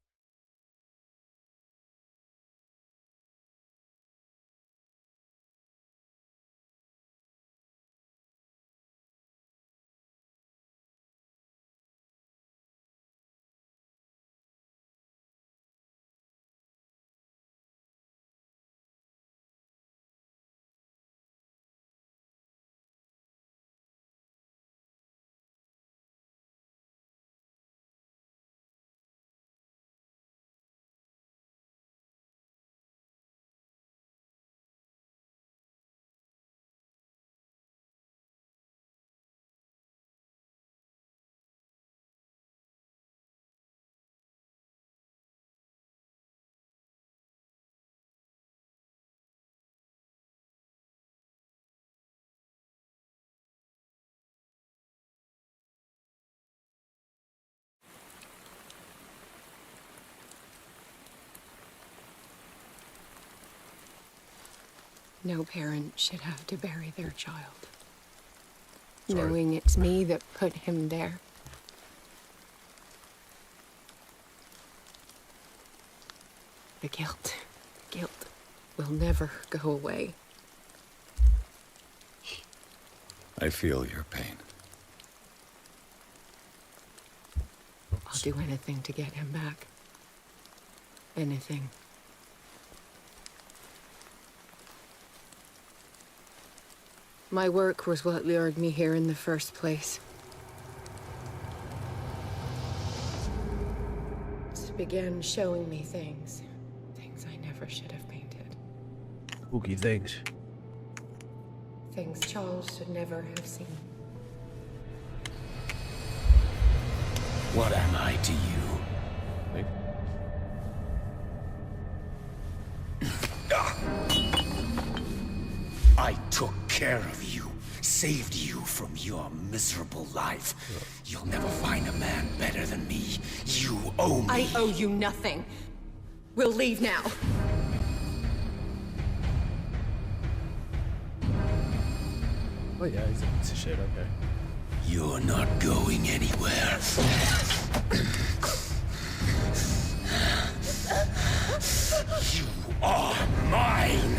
No parent should have to bury their child, Sorry. knowing it's me that put him there. The guilt will never go away. I feel your pain. I'll do anything to get him back. Anything. My work was what lured me here in the first place. It began showing me things I never should have painted. Spooky things. Things Charles should never have seen. What am I to you? I took care of you, saved you from your miserable life. You'll never find a man better than me. You owe me. I owe you nothing. We'll leave now. Oh yeah, he's a piece of shit, okay. You're not going anywhere. You are mine!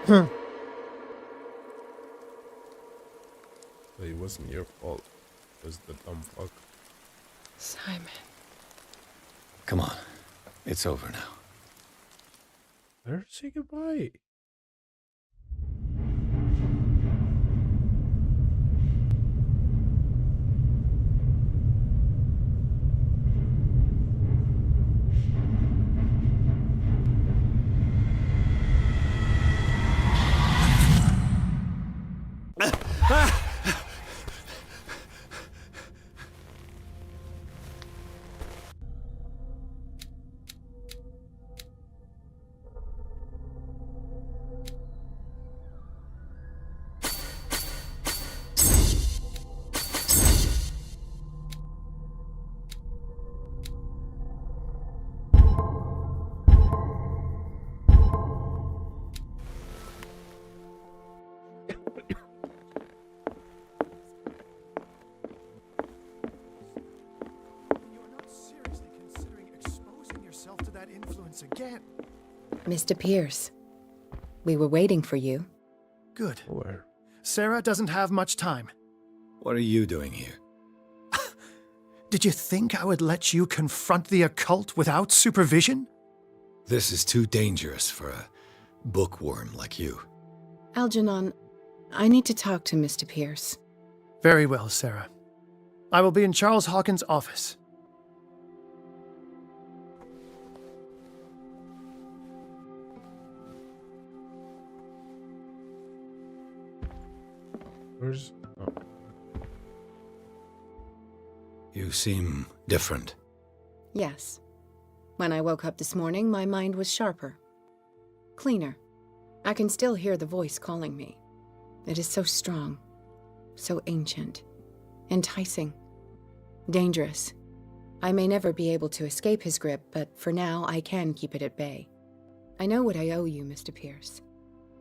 So it wasn't your fault. It was the dumb fuck. Simon. Come on. It's over now. Let her say goodbye. Again. Mr. Pierce, we were waiting for you. Good. Sarah doesn't have much time. What are you doing here? Did you think I would let you confront the occult without supervision? This is too dangerous for a bookworm like you. Algernon, I need to talk to Mr. Pierce. Very well, Sarah. I will be in Charles Hawkins' office. Where's... Oh. You seem different. Yes. When I woke up this morning, my mind was sharper. Cleaner. I can still hear the voice calling me. It is so strong. So ancient. Enticing. Dangerous. I may never be able to escape his grip, but for now, I can keep it at bay. I know what I owe you, Mr. Pierce.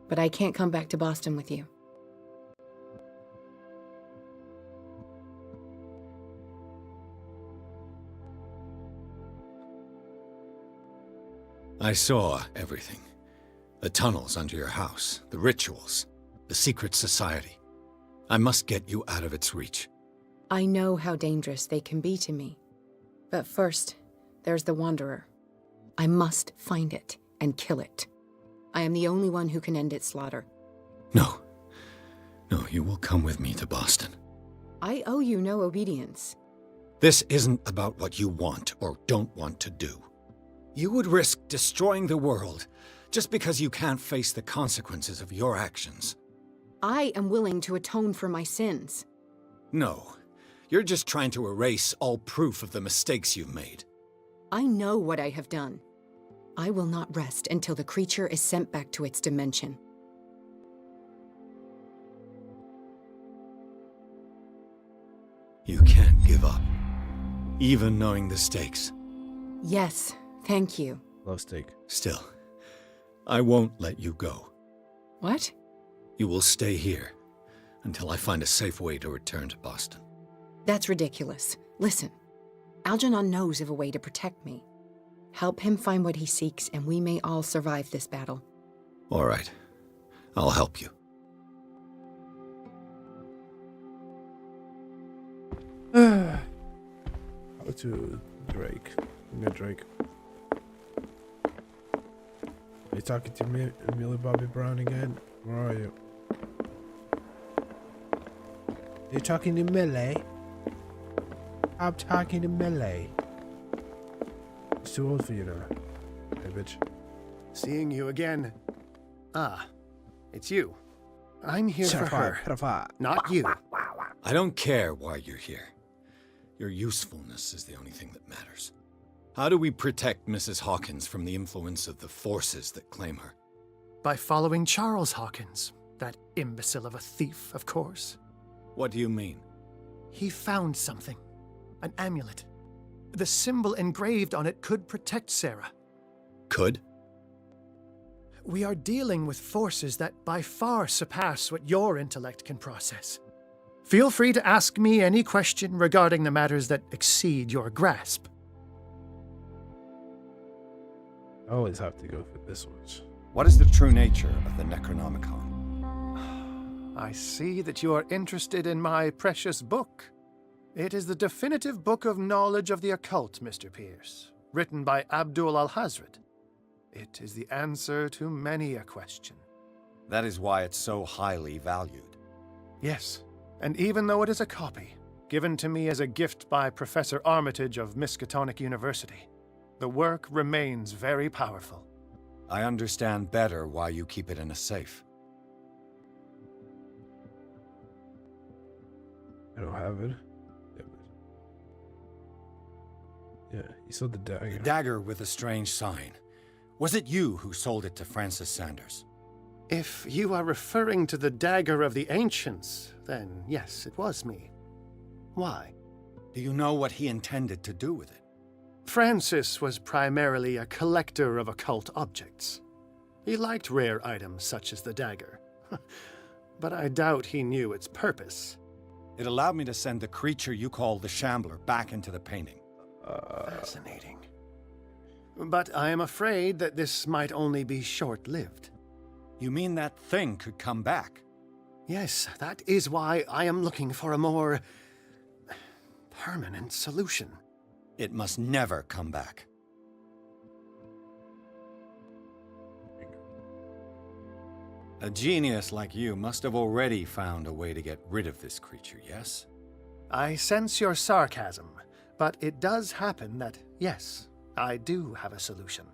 But I can't come back to Boston with you. I saw everything. The tunnels under your house, the rituals, the secret society. I must get you out of its reach. I know how dangerous they can be to me. But first, there's the Wanderer. I must find it and kill it. I am the only one who can end its slaughter. No. No, you will come with me to Boston. I owe you no obedience. This isn't about what you want or don't want to do. You would risk destroying the world just because you can't face the consequences of your actions. I am willing to atone for my sins. No, you're just trying to erase all proof of the mistakes you've made. I know what I have done. I will not rest until the creature is sent back to its dimension. You can't give up, even knowing the stakes. Yes, thank you. Low stake. Still, I won't let you go. What? You will stay here until I find a safe way to return to Boston. That's ridiculous. Listen, Algernon knows of a way to protect me. Help him find what he seeks, and we may all survive this battle. All right. I'll help you. How to Drake. Give me Drake. Are you talking to me, Millie Bobby Brown again? Where are you? You're talking to Millie? I'm talking to Millie. It's too old for you now. Hey, bitch. Seeing you again. Ah, it's you. I'm here for her, not you. I don't care why you're here. Your usefulness is the only thing that matters. How do we protect Mrs. Hawkins from the influence of the forces that claim her? By following Charles Hawkins, that imbecile of a thief, of course. What do you mean? He found something. An amulet. The symbol engraved on it could protect Sarah. Could? We are dealing with forces that by far surpass what your intellect can process. Feel free to ask me any question regarding the matters that exceed your grasp. I always have to go for this one. What is the true nature of the Necronomicon? I see that you are interested in my precious book. It is the definitive book of knowledge of the occult, Mr. Pierce, written by Abdul al-Hazred. It is the answer to many a question. That is why it's so highly valued. Yes, and even though it is a copy, given to me as a gift by Professor Armitage of Miskatonic University, the work remains very powerful. I understand better why you keep it in a safe. I don't have it. Yeah, you saw the dagger. The dagger with a strange sign. Was it you who sold it to Francis Sanders? If you are referring to the dagger of the ancients, then yes, it was me. Why? Do you know what he intended to do with it? Francis was primarily a collector of occult objects. He liked rare items such as the dagger. But I doubt he knew its purpose. It allowed me to send the creature you call the Shambler back into the painting. Fascinating. But I am afraid that this might only be short-lived. You mean that thing could come back? Yes, that is why I am looking for a more permanent solution. It must never come back. A genius like you must have already found a way to get rid of this creature, yes? I sense your sarcasm, but it does happen that, yes, I do have a solution.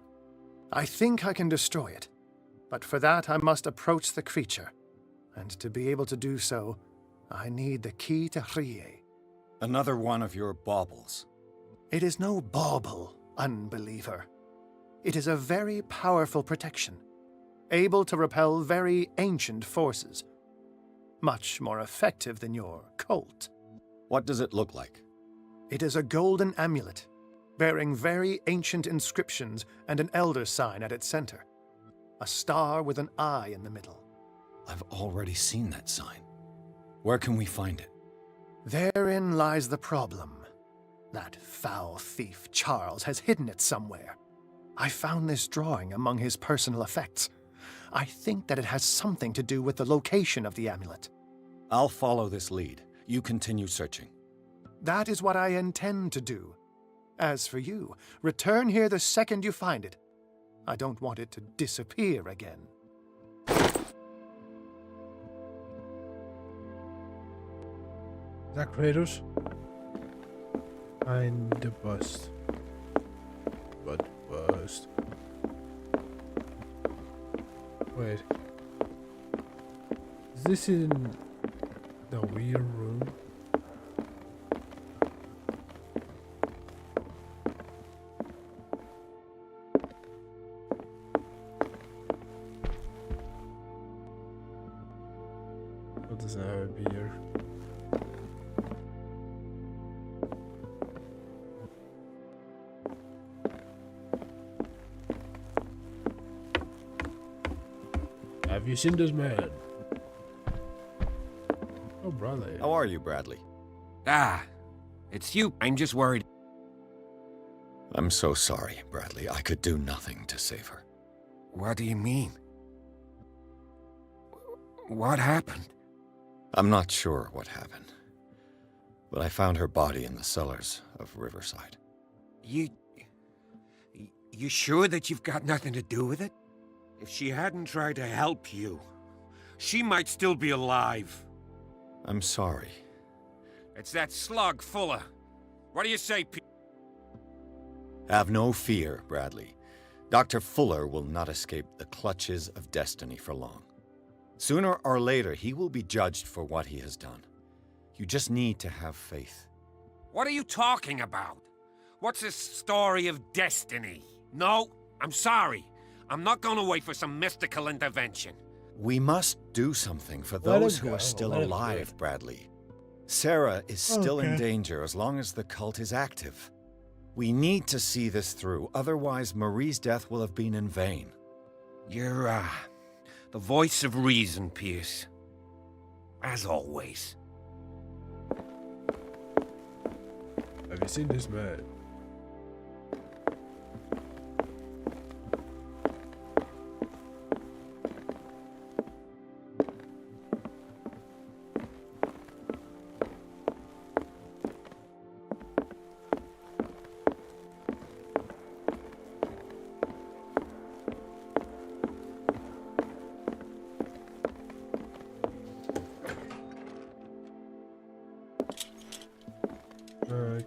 I think I can destroy it, but for that I must approach the creature, and to be able to do so, I need the key to CTHULHU. Another one of your baubles. It is no bauble, unbeliever. It is a very powerful protection, able to repel very ancient forces. Much more effective than your cult. What does it look like? It is a golden amulet, bearing very ancient inscriptions and an elder sign at its center. A star with an eye in the middle. I've already seen that sign. Where can we find it? Therein lies the problem. That foul thief Charles has hidden it somewhere. I found this drawing among his personal effects. I think that it has something to do with the location of the amulet. I'll follow this lead. You continue searching. That is what I intend to do. As for you, return here the second you find it. I don't want it to disappear again. Is that Kratos? Find the bust. What bust? Wait. Is this in the weird room? What does that have a beer? Have you seen this man? Oh, Bradley. How are you, Bradley? Ah, it's you. I'm just worried. I'm so sorry, Bradley. I could do nothing to save her. What do you mean? What happened? I'm not sure what happened, but I found her body in the cellars of Riverside. You sure that you've got nothing to do with it? If she hadn't tried to help you, she might still be alive. I'm sorry. It's that slug, Fuller. What do you say, Have no fear, Bradley. Dr. Fuller will not escape the clutches of destiny for long. Sooner or later, he will be judged for what he has done. You just need to have faith. What are you talking about? What's this story of destiny? No, I'm sorry. I'm not going to wait for some mystical intervention. We must do something for Let those him who go. are still Let him alive, go. Bradley. Sarah is still in Okay. danger as long as the cult is active. We need to see this through, otherwise Marie's death will have been in vain. You're, the voice of reason, Pierce. As always. Have you seen this man?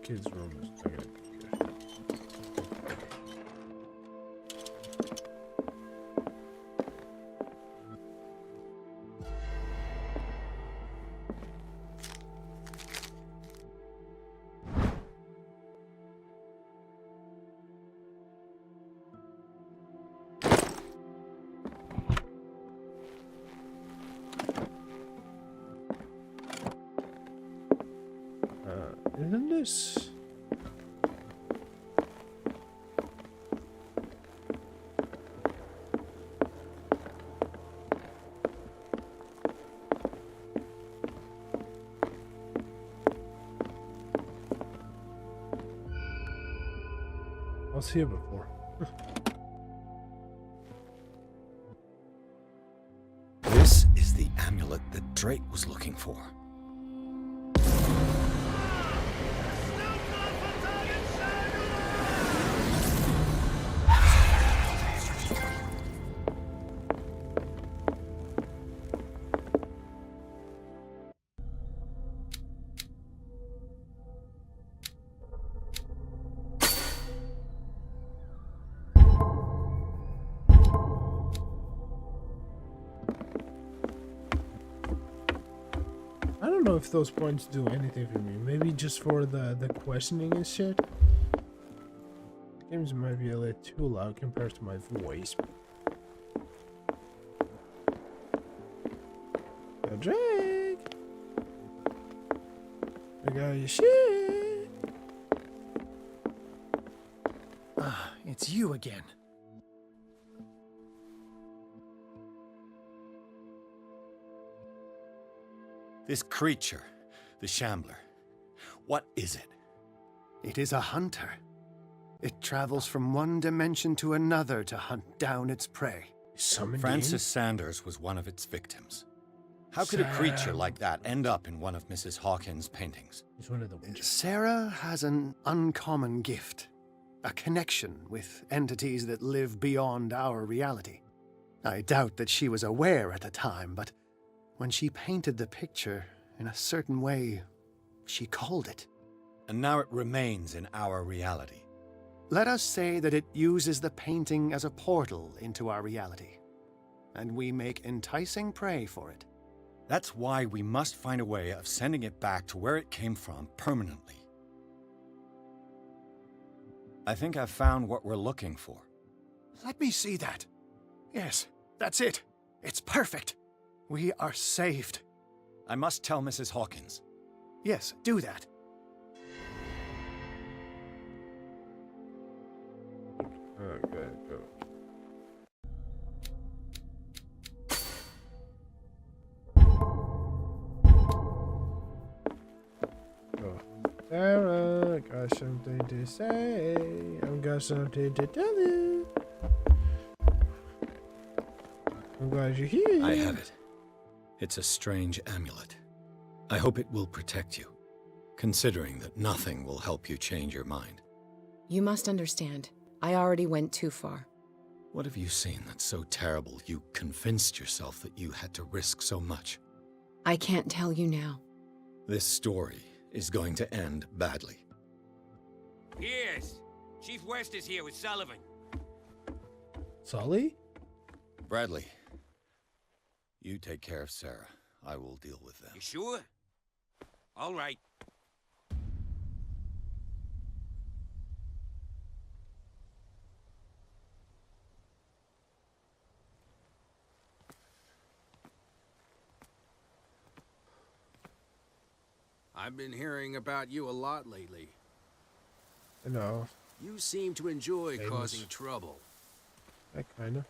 Kids' room is not gonna be good. Isn't this? I was here before. This is the amulet that Drake was looking for. I don't know if those points do anything for me. Maybe just for the questioning and shit. Games might be a little too loud compared to my voice. Yo, Drake! I got your shit! Ah, it's you again. This creature, the Shambler, what is it? It is a hunter. It travels from one dimension to another to hunt down its prey. Francis Sanders was one of its victims. How could a creature like that end up in one of Mrs. Hawkins' paintings? He's one of the witches. Sarah has an uncommon gift. A connection with entities that live beyond our reality. I doubt that she was aware at the time, but when she painted the picture in a certain way, she called it. And now it remains in our reality. Let us say that it uses the painting as a portal into our reality, and we make enticing prey for it. That's why we must find a way of sending it back to where it came from permanently. I think I've found what we're looking for. Let me see that. Yes, that's it. It's perfect. We are saved. I must tell Mrs. Hawkins. Yes, do that. Okay, go. Oh. Sarah, got something to say. I've got something to tell you. I'm glad you're here. I have it. It's a strange amulet. I hope it will protect you, considering that nothing will help you change your mind. You must understand, I already went too far. What have you seen that's so terrible you convinced yourself that you had to risk so much? I can't tell you now. This story is going to end badly. Pierce! Chief West is here with Sullivan. Sully? Bradley, you take care of Sarah. I will deal with them. You sure? All right. I've been hearing about you a lot lately. I know. You seem to enjoy Famous. causing trouble. That kinda.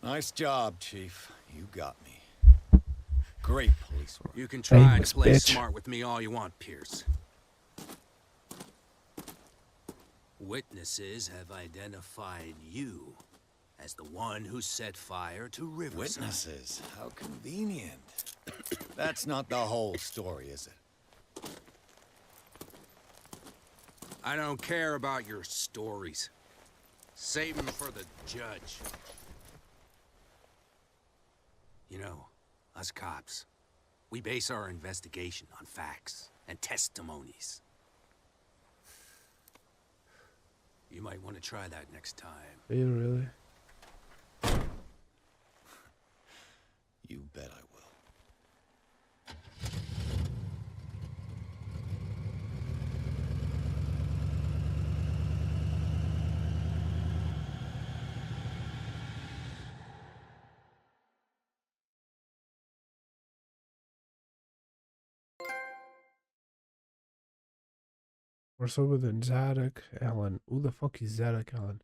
Nice job, Chief. You got me. Great police work. You can try Famous to play bitch. smart with me all you want, Pierce. Witnesses have identified you as the one who set fire to Riverside. Witnesses? How convenient. That's not the whole story, is it? I don't care about your stories. Save them for the judge. You know, us cops, we base our investigation on facts and testimonies. You might want to try that next time. Are you really? You bet I will. What's up with Zadok Allen? Who the fuck is Zadok Allen?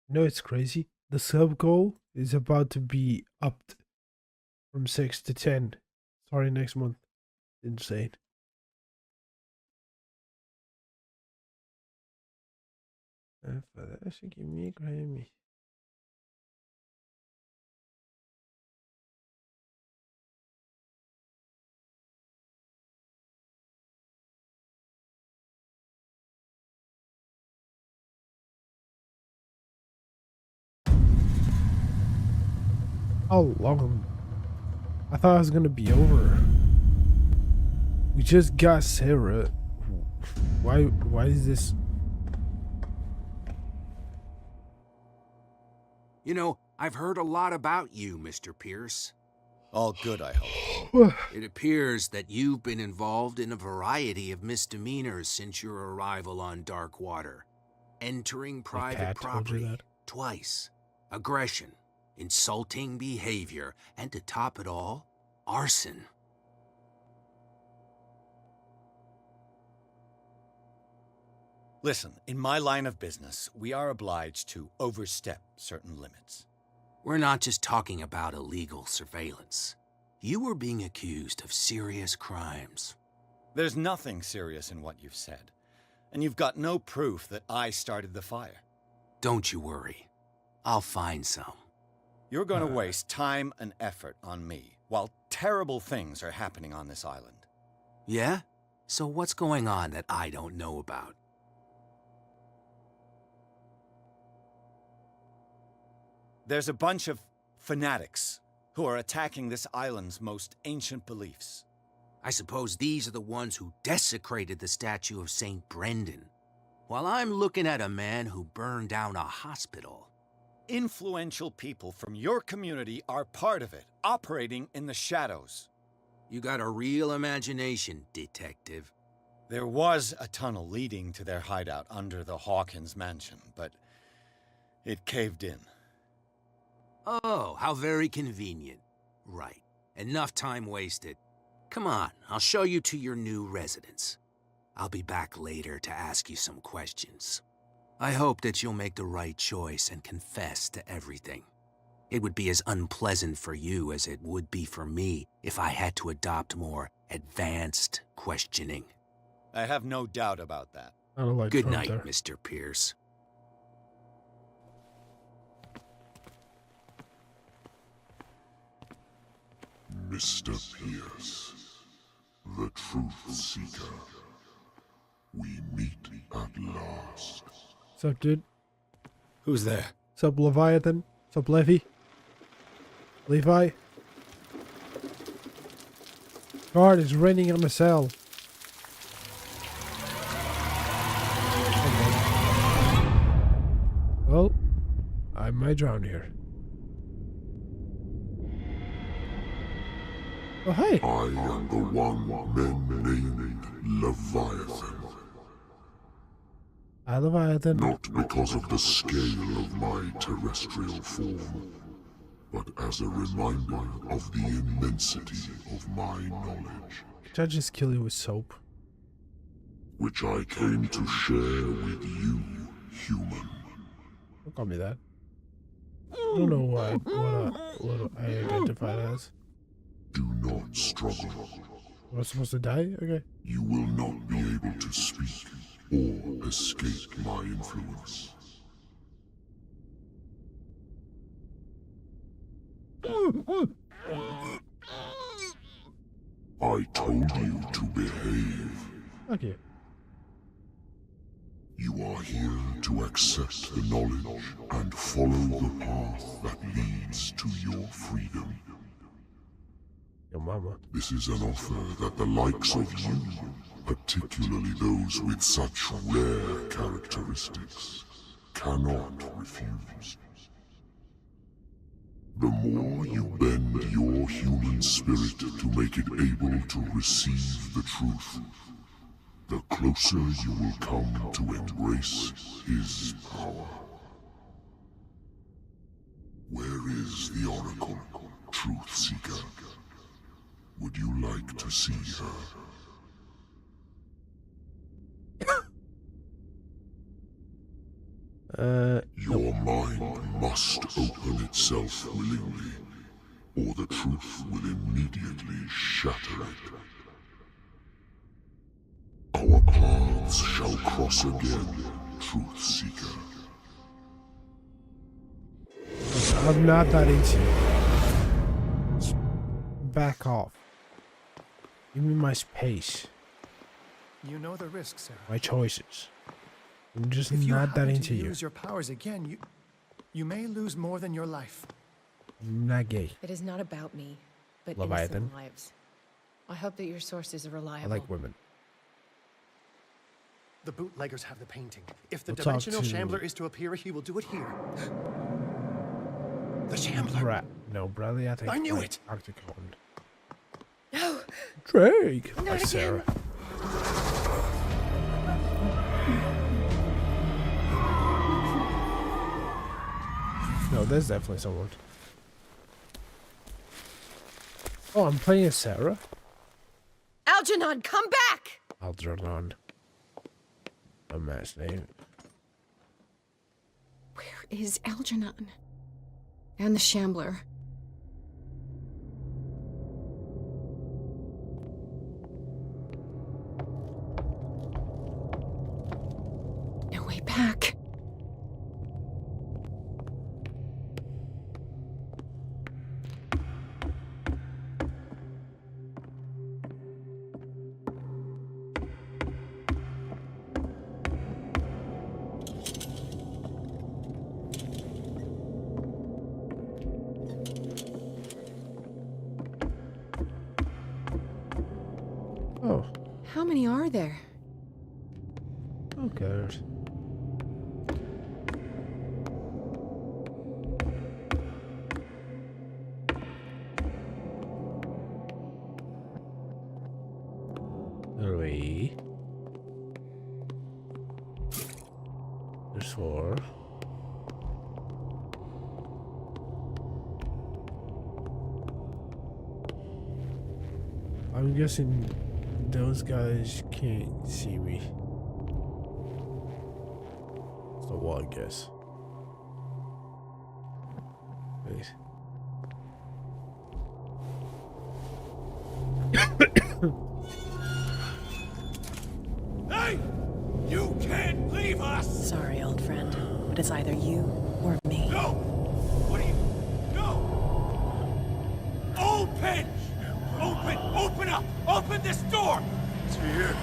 You know, it's crazy. The sub goal is about to be upped from 6 to 10. Starting next month. Insane. That should give me a Grammy. How long? I thought it was gonna be over. We just got Sarah. Why is this? You know, I've heard a lot about you, Mr. Pierce. All good, I hope. It appears that you've been involved in a variety of misdemeanors since your arrival on Darkwater. Entering private property twice, aggression, insulting behavior, and to top it all, arson. Listen, in my line of business, we are obliged to overstep certain limits. We're not just talking about illegal surveillance. You were being accused of serious crimes. There's nothing serious in what you've said. And you've got no proof that I started the fire. Don't you worry. I'll find some. You're going to waste time and effort on me, while terrible things are happening on this island. Yeah? So what's going on that I don't know about? There's a bunch of fanatics who are attacking this island's most ancient beliefs. I suppose these are the ones who desecrated the statue of St. Brendan, while I'm looking at a man who burned down a hospital. Influential people from your community are part of it, operating in the shadows. You got a real imagination, detective. There was a tunnel leading to their hideout under the Hawkins mansion, but it caved in. Oh, how very convenient. Right. Enough time wasted. Come on, I'll show you to your new residence. I'll be back later to ask you some questions. I hope that you'll make the right choice and confess to everything. It would be as unpleasant for you as it would be for me if I had to adopt more advanced questioning. I have no doubt about that. I don't like Good Trump night, there. Mr. Pierce. Mr. Pierce, the Truth Seeker. We meet at last. What's up, dude? Who's there? What's up, Leviathan? What's up, Levy? Levi? Guard is raining on the cell. Well, I might drown here. Oh, hey. I am the one men named Leviathan. Hi, Leviathan. Not because of the scale of my terrestrial form, but as a reminder of the immensity of my knowledge. Should I just kill you with soap? Which I came to share with you, human. Don't call me that. I don't know what I identified as. Do not struggle. Am I supposed to die? Okay. You will not be able to speak or escape my influence. I told you to behave. Okay. You are here to accept the knowledge and follow the path that leads to your freedom. Your mama. This is an offer that the likes of you, particularly those with such rare characteristics, cannot refuse. The more you bend your human spirit to make it able to receive the truth, the closer you will come to embrace his power. Where is the Oracle, Truth Seeker? Would you like to see her? Your mind must open itself willingly, or the truth will immediately shatter it. Our paths shall cross again, Truth Seeker. I'm not that into you. Just back off. Give me my space. You know the risks, sir. My choices. I'm just If you not that happen into to you. use your powers again, you may lose more than your life. I'm not gay. It is not about me, but Leviathan. innocent lives. I hope that your sources are I reliable. like women. The bootleggers have the painting. If the We'll talk dimensional to- shambler is to appear, he will do it here. The shambler. No, Bradley, I think I knew like it. Octagon. No. Drake. Not Like again. Sarah. No, there's definitely someone. Oh, I'm playing as Sarah? Algernon, come back! Algernon. A man's name. Where is Algernon? And the Shambler. No way back. Oh, How many are there? who cares? Three. There's 4. I'm guessing those guys can't see me. So what, I guess. Wait. Hey! You can't leave us! Sorry, old friend, but it's either you or me. No! What are you... No! Open! Open up! Open this door! It's here.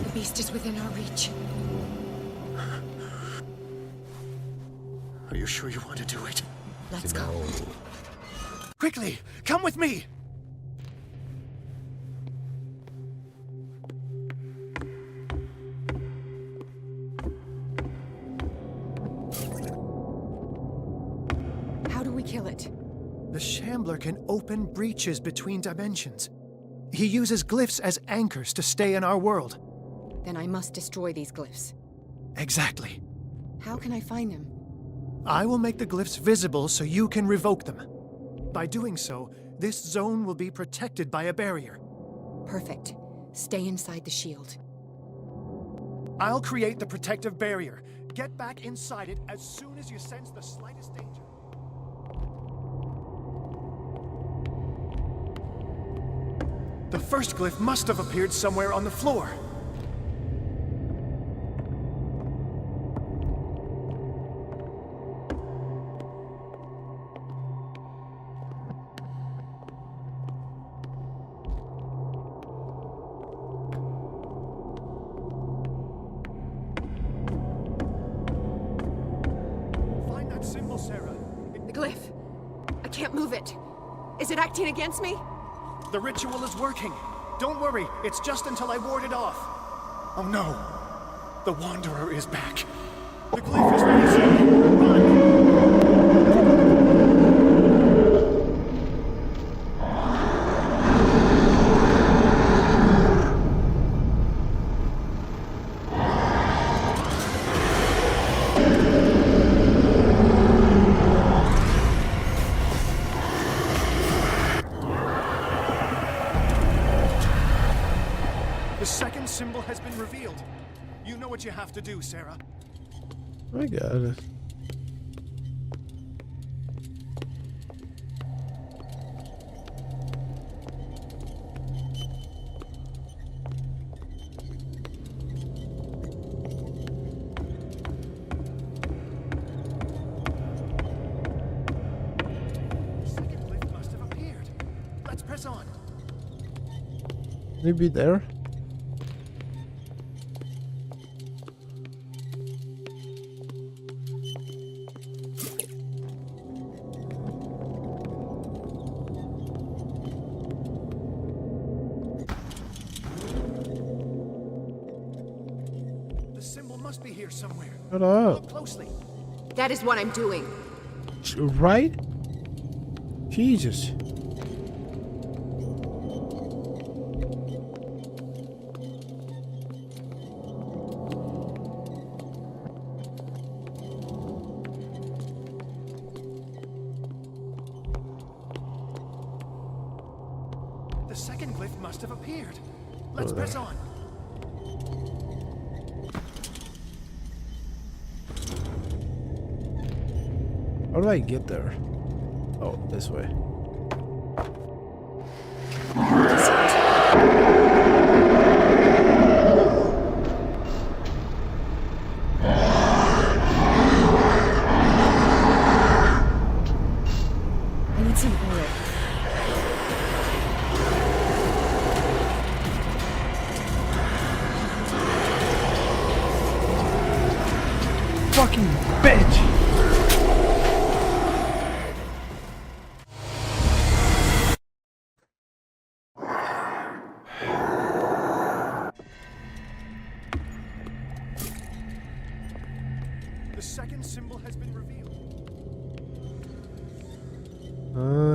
The beast is within our reach. Are you sure you want to do it? Let's go. Quickly, come with me! How do we kill it? The Shambler can open breaches between dimensions. He uses glyphs as anchors to stay in our world. Then I must destroy these glyphs. Exactly. How can I find him? I will make the glyphs visible so you can revoke them. By doing so, this zone will be protected by a barrier. Perfect. Stay inside the shield. I'll create the protective barrier. Get back inside it as soon as you sense the slightest danger. The first glyph must have appeared somewhere on the floor. Find that symbol, Sarah. The glyph. I can't move it. Is it acting against me? The ritual is working. Don't worry, it's just until I ward it off. Oh no. The Wanderer is back. The glyph is ready, Sarah. Run! The second symbol has been revealed. You know what you have to do, Sarah. I got it. The second glyph must have appeared. Let's press on. Maybe there. The symbol must be here somewhere. Shut up. Look closely. That is what I'm doing. Right? Jesus. The second glyph must have appeared. Let's press on. How do I get there? Oh, this way. I need some oil. Fucking bitch! The second symbol has been revealed.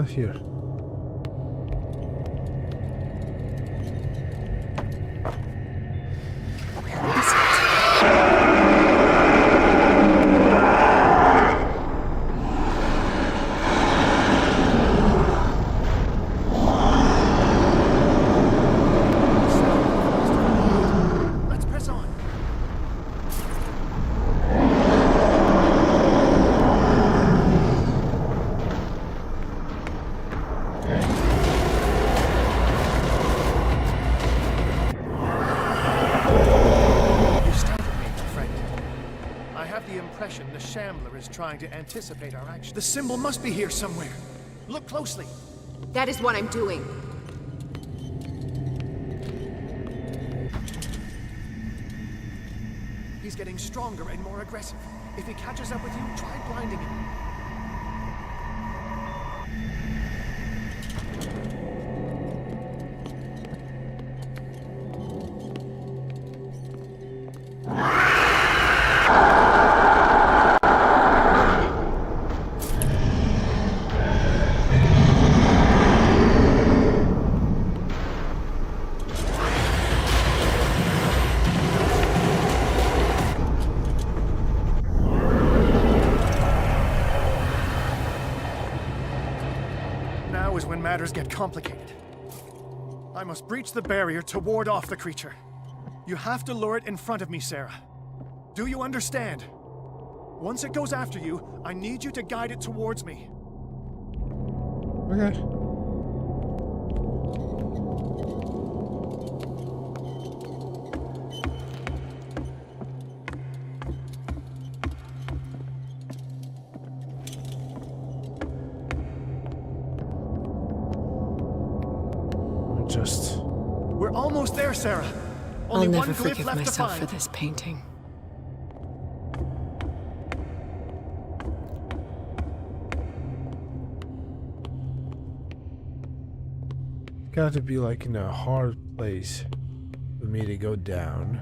Here. Let's press on. You startled me, my friend. I have the impression the Shambler is trying to anticipate our action. The symbol must be here somewhere. Look closely. That is what I'm doing. He's getting stronger and more aggressive. If he catches up with you, try blinding him. Now is when matters get complicated. I must breach the barrier to ward off the creature. You have to lure it in front of me, Sarah. Do you understand? Once it goes after you, I need you to guide it towards me. Okay. Just. We're almost there, Sarah. I'll Only never one glyph forgive left to myself find. for this painting. Got to be like in a hard place for me to go down.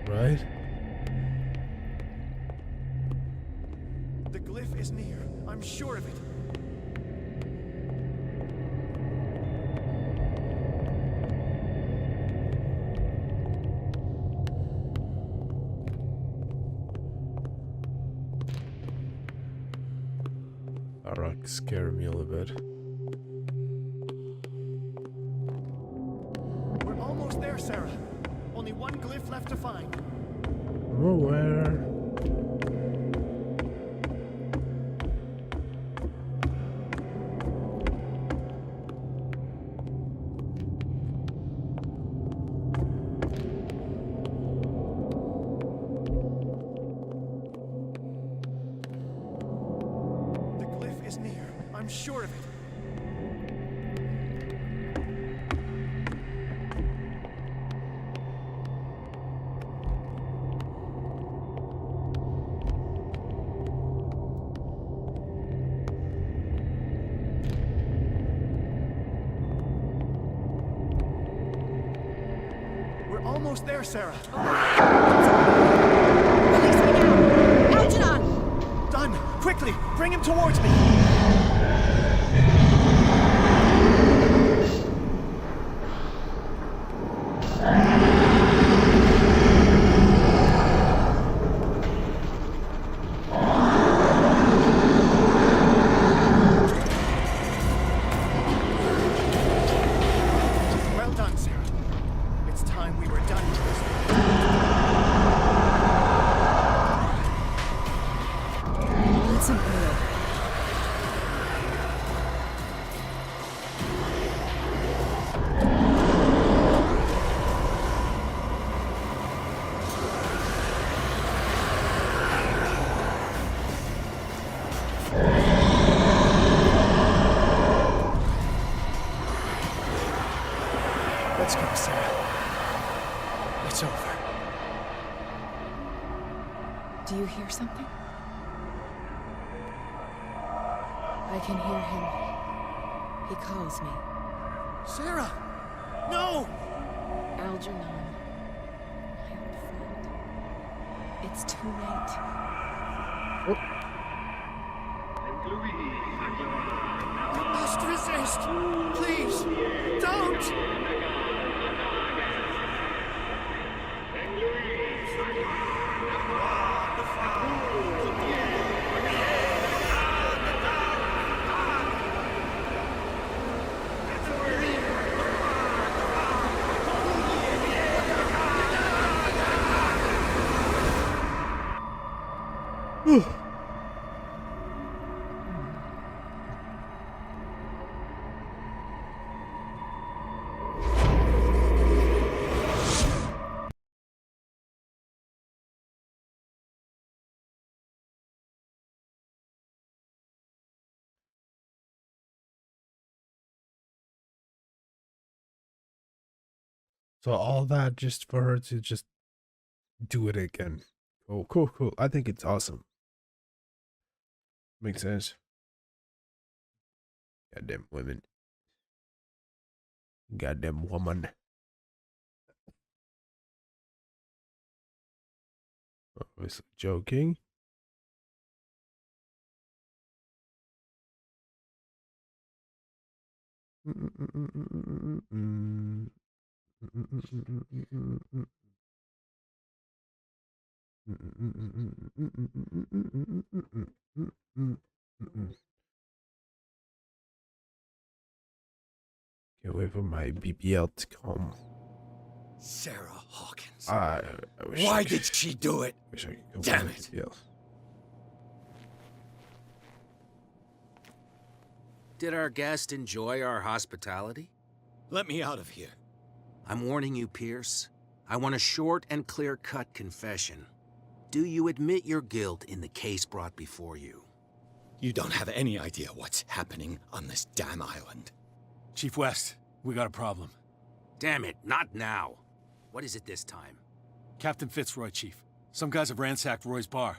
Right? The glyph is near. I'm sure of it. That rock scared me a little bit. We're almost there, Sarah. Only one glyph left to find. Oh, where? The glyph is near. I'm sure of it. We're almost there, Sarah. Release me now. Swim towards me! Well done, Sarah. It's time we were done with this. Need some oil. Let's go, Sarah. It's over. Do you hear something? I can hear him. He calls me. Sarah! No! Algernon. My old friend. It's too late. You must resist! Please! Don't! So all that just for her to just do it again. Oh, cool, cool. I think it's awesome. Makes sense. Goddamn women. Goddamn woman. Obviously joking. Can't wait for my BBL to come. Sarah Hawkins. I wish Why did she do it? Wish I could go Damn for it. BBL. Did our guest enjoy our hospitality? Let me out of here. I'm warning you, Pierce. I want a short and clear-cut confession. Do you admit your guilt in the case brought before you? You don't have any idea what's happening on this damn island. Chief West, we got a problem. Damn it, not now. What is it this time? Captain Fitzroy, Chief. Some guys have ransacked Roy's bar.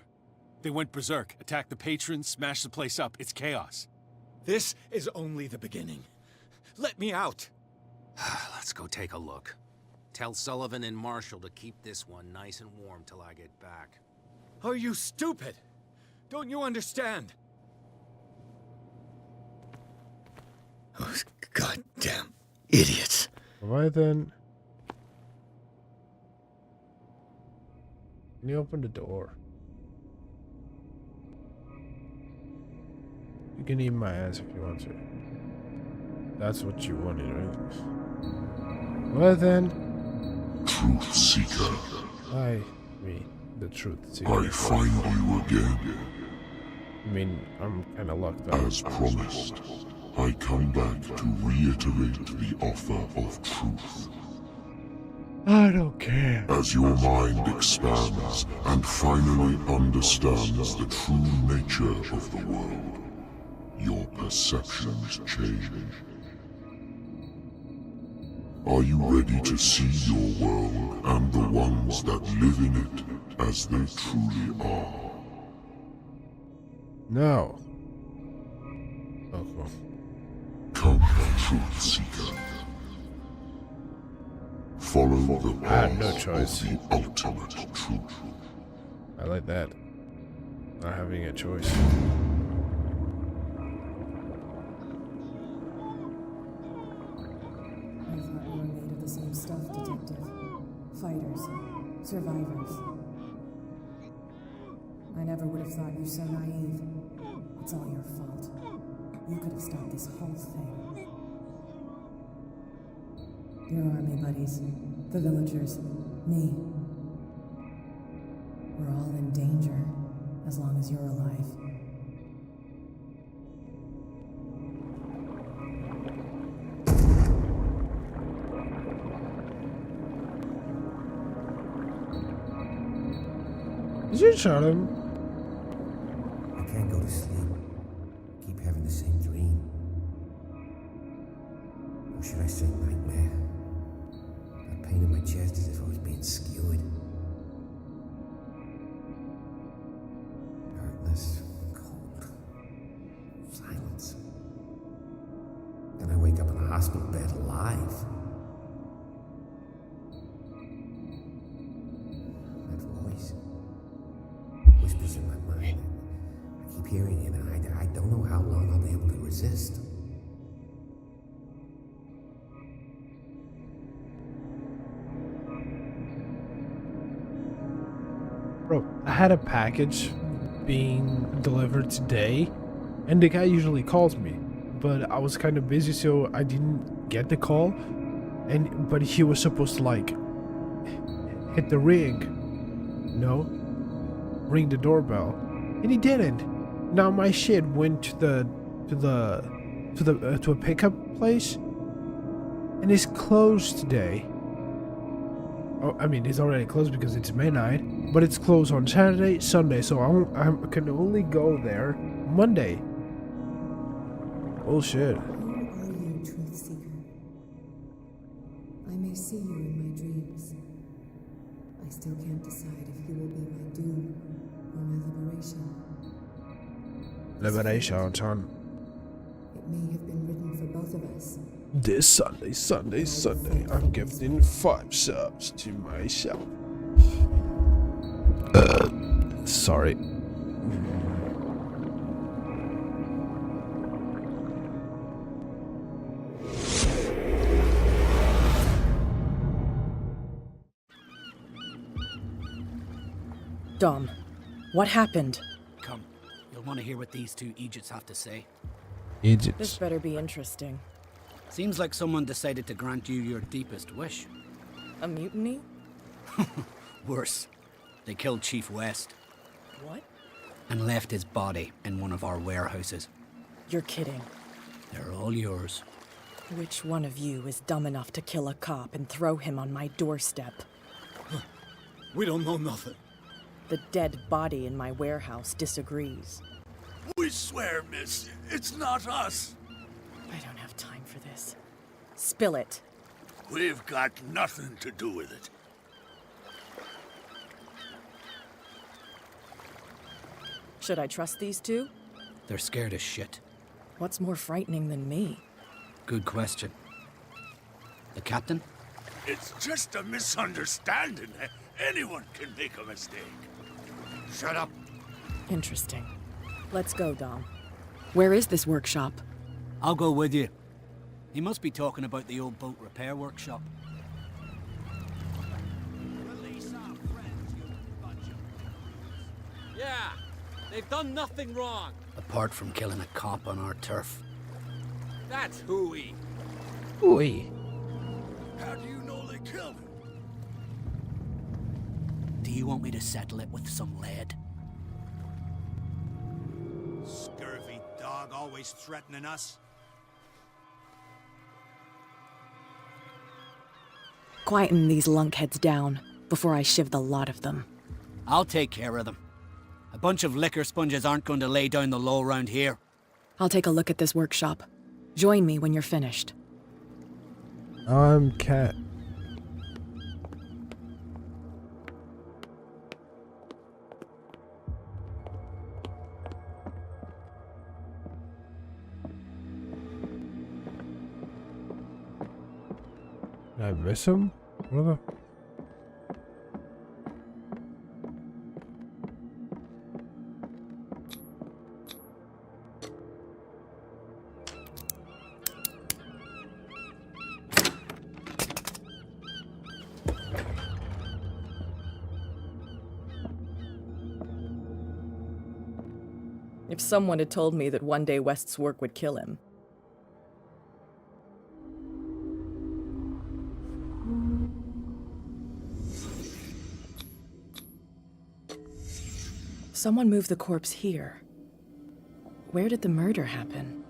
They went berserk, attacked the patrons, smashed the place up. It's chaos. This is only the beginning. Let me out. Let's go take a look. Tell Sullivan and Marshall to keep this one nice and warm till I get back. Are you stupid? Don't you understand? Those goddamn idiots. Why then? Can you open the door? You can eat my ass if you want to. That's what you wanted, right? Well then. Truth Seeker. Me, the Truth Seeker. I find you again. I mean, I'm kind of locked up. As promised, I come back to reiterate the offer of truth. I don't care. As your mind expands and finally understands the true nature of the world, your perceptions change. Are you ready to see your world and the ones that live in it as they truly are? No. Oh, cool. Come, Truth Seeker. Follow the path no choice. of the ultimate truth. I like that. Not having a choice. Survivors. I never would have thought you so naive. It's all your fault. You could have stopped this whole thing. Your army buddies, the villagers, me. We're all in danger, as long as you're alive. Did you shot him? I can't go to sleep. Keep having the same dream. Or should I say nightmare? That pain in my chest as if I was being skewered. Darkness, cold, silence. Then I wake up in a hospital bed alive. That voice whispers in my mind. I keep hearing it, and I don't know how long I'll be able to resist. Bro, I had a package being delivered today, and the guy usually calls me, but I was kind of busy, so I didn't get the call. But he was supposed to like hit the ring, ring the doorbell, and he didn't. Now my shit went to a pickup place, and it's closed today. Oh, I mean, it's already closed because it's midnight, but it's closed on Saturday, Sunday, so I can only go there Monday. Bullshit. Who are you, truth seeker? I may see you in my dreams. I still can't decide if you will be my doom or my liberation. Liberation, son. It may have been written for both of us. This Sunday, I'm giving 5 subs to myself. Sorry. Dom, what happened? Come, you'll want to hear what these two Egypts have to say. This better be interesting. Seems like someone decided to grant you your deepest wish. A mutiny? Worse. They killed Chief West. What? And left his body in one of our warehouses. You're kidding. They're all yours. Which one of you is dumb enough to kill a cop and throw him on my doorstep? We don't know nothing. The dead body in my warehouse disagrees. We swear, miss, it's not us. I don't have time for this. Spill it. We've got nothing to do with it. Should I trust these two? They're scared as shit. What's more frightening than me? Good question. The captain? It's just a misunderstanding. Anyone can make a mistake. Shut up. Interesting. Let's go, Dom. Where is this workshop? I'll go with you. He must be talking about the old boat repair workshop. Yeah, they've done nothing wrong. Apart from killing a cop on our turf. That's hooey. Hooey. How do you know they killed him? Do you want me to settle it with some lead? Scurvy dog, always threatening us. Quieten these lunkheads down before I shiv the lot of them. I'll take care of them. A bunch of liquor sponges aren't going to lay down the law around here. I'll take a look at this workshop. Join me when you're finished. I'm Cat. Did I miss him? What the? If someone had told me that one day West's work would kill him. Someone moved the corpse here. Where did the murder happen?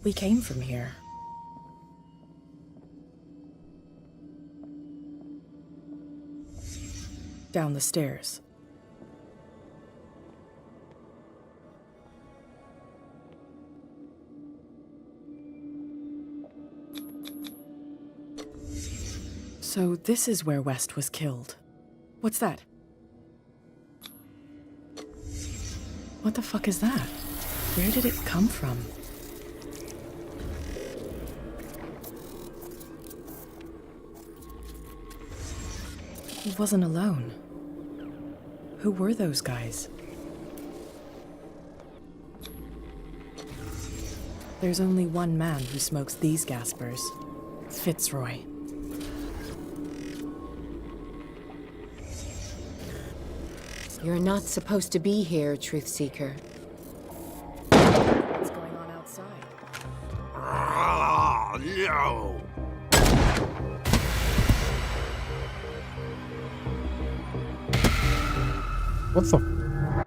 We came from here. Down the stairs. So this is where West was killed. What's that? What the fuck is that? Where did it come from? He wasn't alone. Who were those guys? There's only one man who smokes these gaspers. Fitzroy. You're not supposed to be here, Truth Seeker. What's going on outside? Ah, no! What the?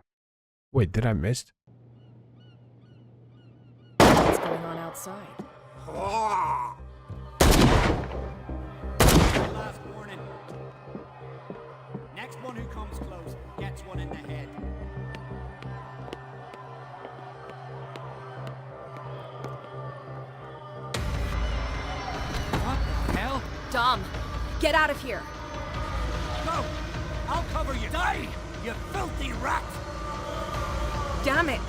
Wait, did I miss? What's going on outside? Last warning. Next one who comes close gets one in the head. What the hell? Dom, get out of here. Go! I'll cover you. Die, you filthy rat! Damn it!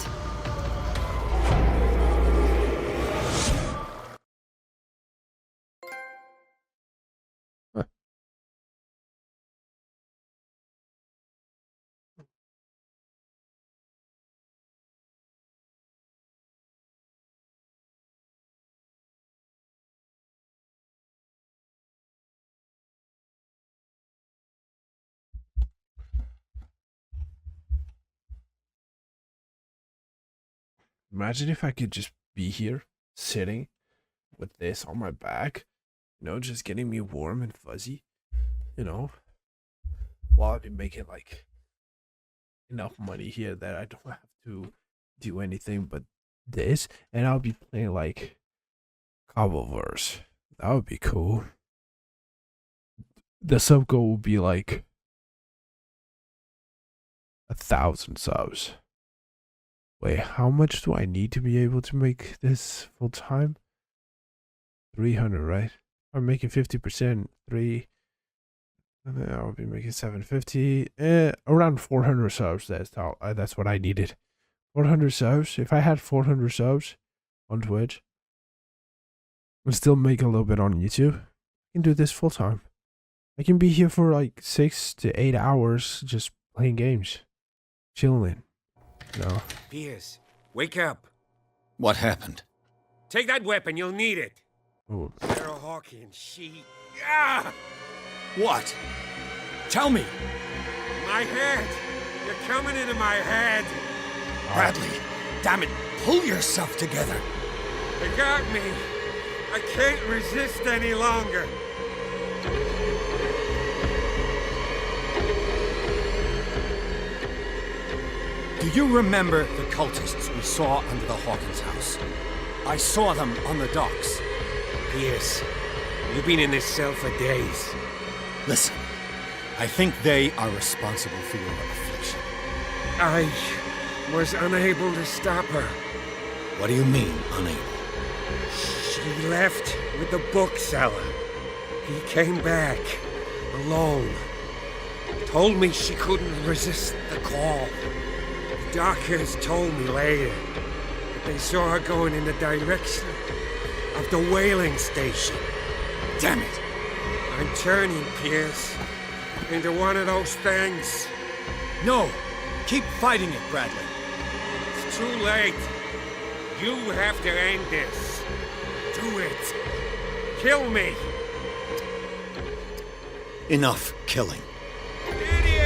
Imagine if I could just be here, sitting with this on my back, you know, just getting me warm and fuzzy, you know, while I've been making like enough money here that I don't have to do anything but this, and I'll be playing like Cobbleverse. That would be cool. The sub goal would be like 1,000 subs. Wait, how much do I need to be able to make this full time? 300, right? I'm making 50%. I'll be making 750. Around 400 subs. That's what I needed. 400 subs. If I had 400 subs on Twitch, and still make a little bit on YouTube, I can do this full time. I can be here for like 6 to 8 hours just playing games, chilling. No. Pierce, wake up. What happened? Take that weapon, you'll need it. Oh. Sarah Hawkins, she... Ah! What? Tell me. My head. You're coming into my head. Bradley, damn it, pull yourself together. They got me. I can't resist any longer. Do you remember the cultists we saw under the Hawkins house? I saw them on the docks. Pierce, you've been in this cell for days. Listen, I think they are responsible for your affliction. I was unable to stop her. What do you mean, unable? She left with the bookseller. He came back, alone. Told me she couldn't resist the call. The doctors told me later that they saw her going in the direction of the whaling station. Damn it! I'm turning, Pierce, into one of those things. No! Keep fighting it, Bradley. It's too late. You have to end this. Do it. Kill me. Enough killing. Idiot!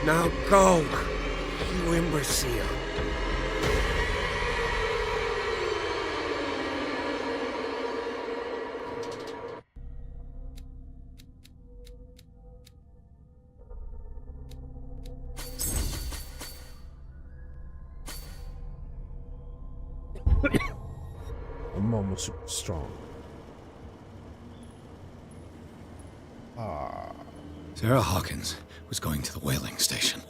Now go, you imbecile. I'm almost super strong. Sarah Hawkins was going to the whaling station.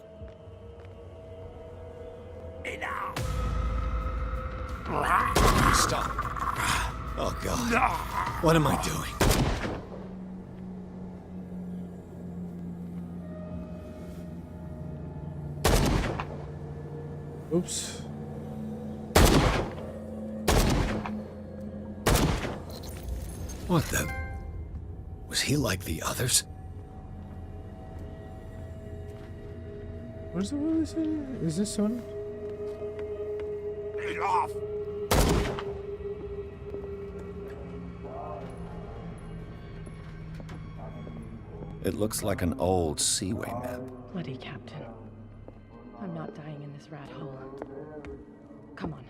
Stop. Oh, God. What am I doing? Oops. What the? Was he like the others? Where's the one? Is this one? Get off! It looks like an old Seaway map. Bloody Captain. I'm not dying in this rat hole. Come on.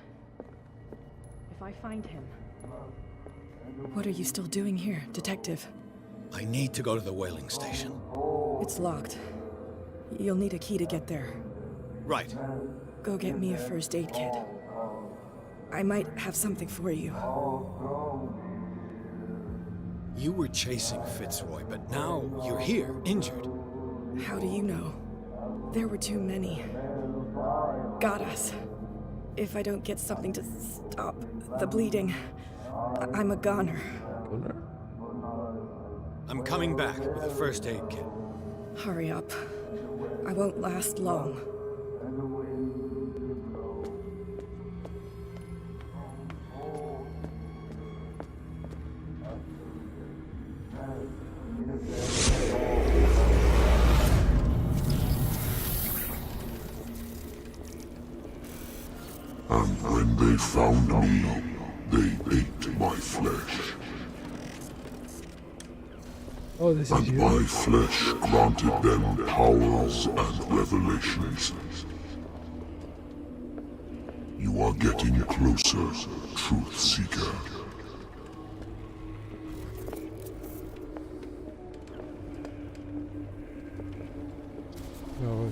If I find him... What are you still doing here, Detective? I need to go to the whaling station. It's locked. You'll need a key to get there. Right. Go get me a first aid kit. I might have something for you. You were chasing Fitzroy, but now you're here, injured. How do you know? There were too many. Got us. If I don't get something to stop the bleeding, I'm a goner. Goner? I'm coming back with a first aid kit. Hurry up. I won't last long. And when they found me, they ate my flesh. Oh, this is and you. my flesh granted them powers and revelations. You are getting closer, Truth Seeker. No.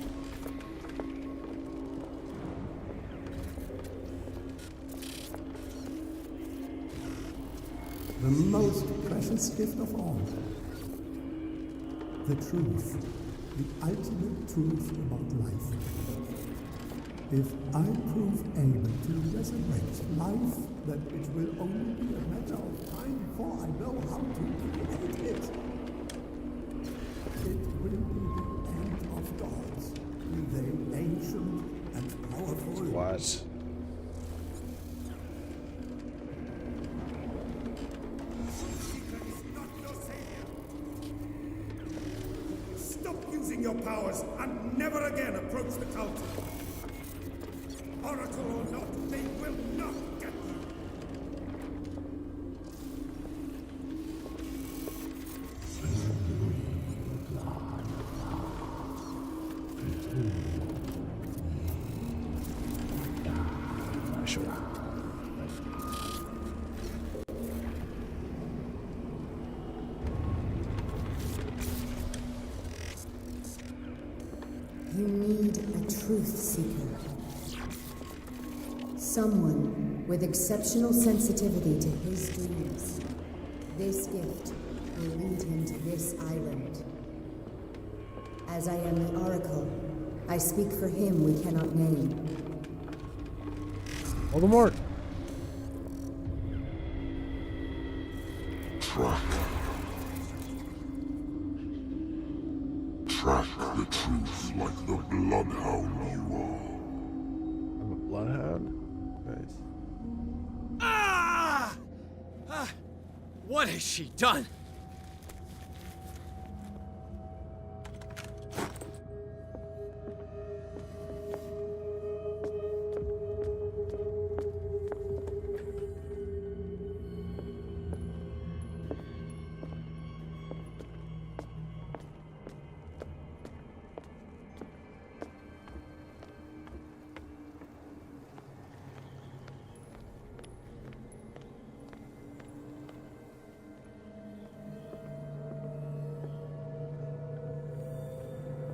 The most precious gift of all. The truth. The ultimate truth about life. If I prove able to resurrect life, then it will only be a matter of time before I know how to create it. It will be the end of gods, be they ancient and powerful. What? Your powers and never again approach the cult. Oracle or not, they will not get you. Sure. You need a truth seeker. Someone with exceptional sensitivity to his dreams. This gift will lead him to this island. As I am the Oracle, I speak for him we cannot name. Voldemort. Track the truth like the bloodhound you are. I'm a bloodhound? Nice. Ah! What has she done?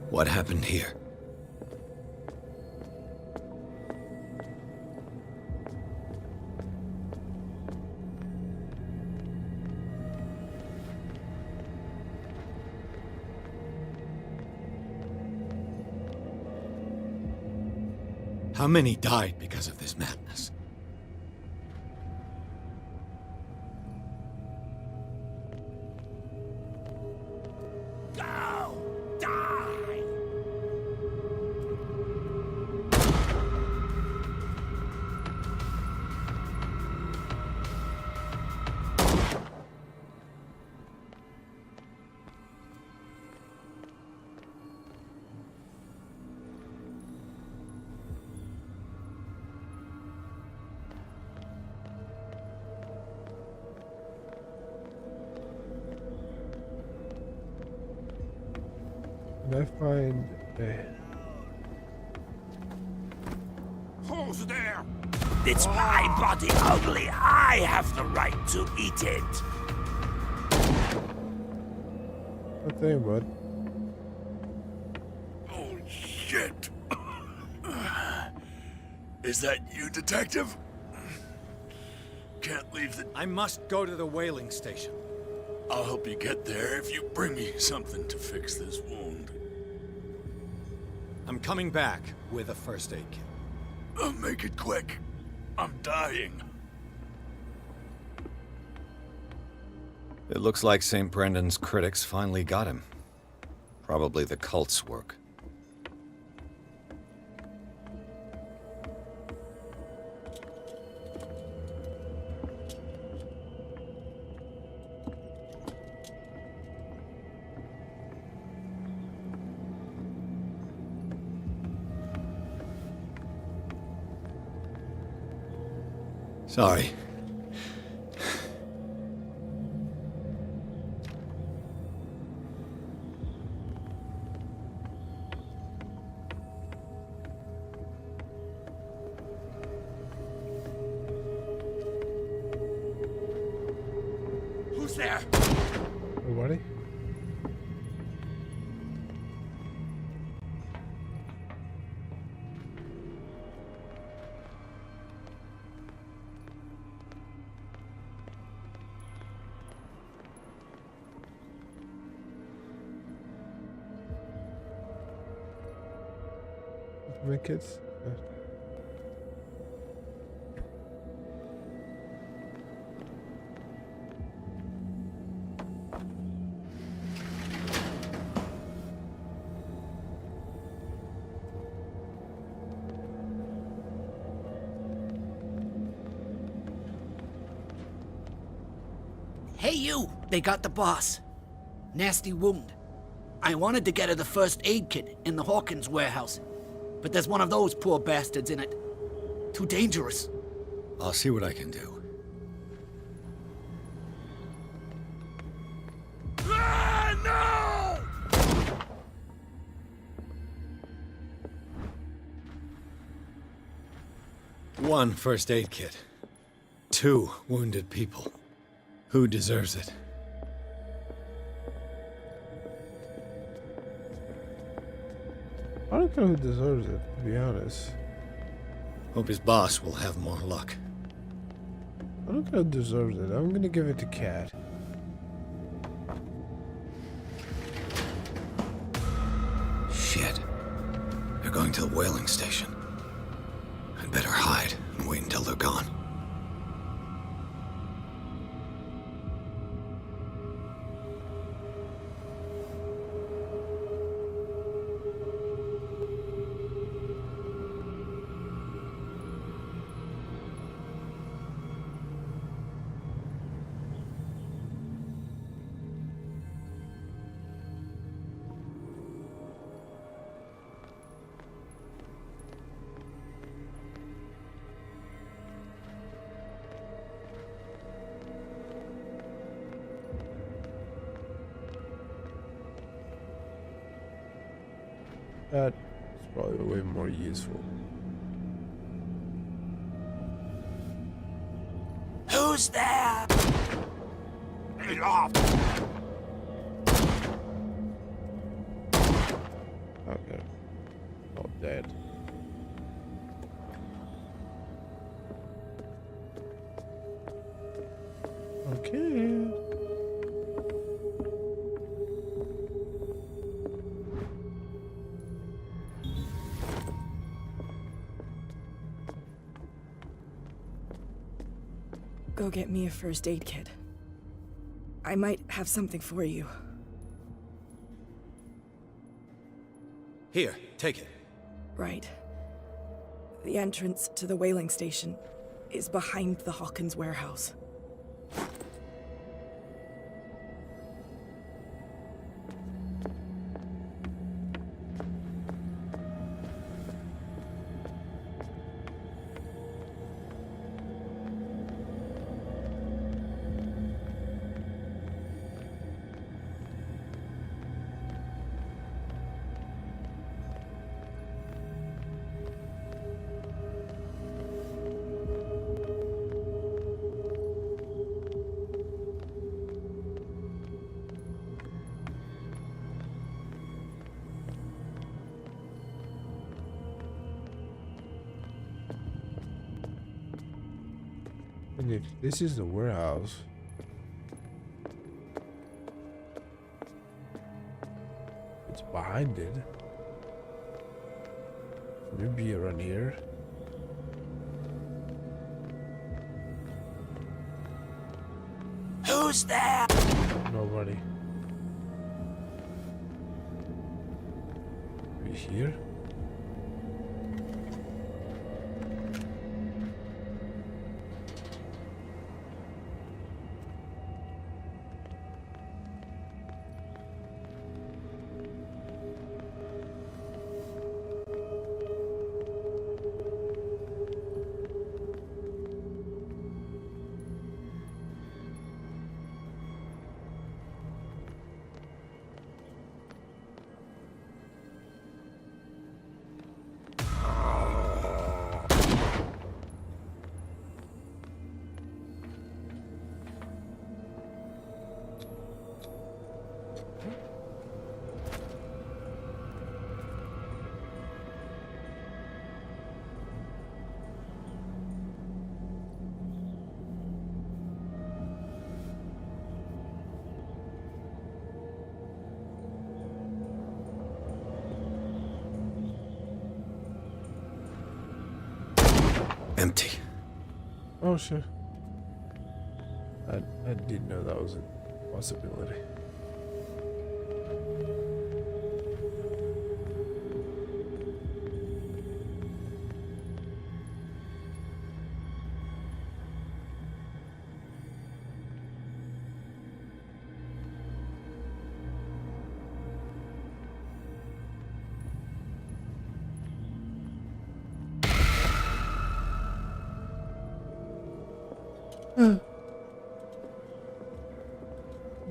What happened here? How many died because of this madness? Can I find Who's there? It's my body. Only I have the right to eat it. What thing, bud? Oh, shit. Is that you, Detective? Can't leave the... I must go to the whaling station. I'll help you get there if you bring me something to fix this wound. I'm coming back with a first aid kit. Make it quick. I'm dying. It looks like St. Brendan's critics finally got him. Probably the cult's work. Sorry. Who's there? Nobody? My kids? Hey, you! They got the boss. Nasty wound. I wanted to get her the first aid kit in the Hawkins warehouse, but there's one of those poor bastards in it. Too dangerous. I'll see what I can do. Ah, no! One first aid kit. 2 wounded people. Who deserves it? I don't know who deserves it, to be honest. Hope his boss will have more luck. I don't know who deserves it. I'm gonna give it to Cat. Shit. They're going to the whaling station. I'd better hide and wait until they're gone. That is probably way more useful. Who's there? Get off! Okay. Oh, dead. Okay. Go get me a first aid kit. I might have something for you. Here, take it. Right. The entrance to the whaling station is behind the Hawkins warehouse. And if this is the warehouse, it's behind it. Maybe around here. Who's there? Nobody. Maybe here. Empty. Oh shit. I didn't know that was a possibility.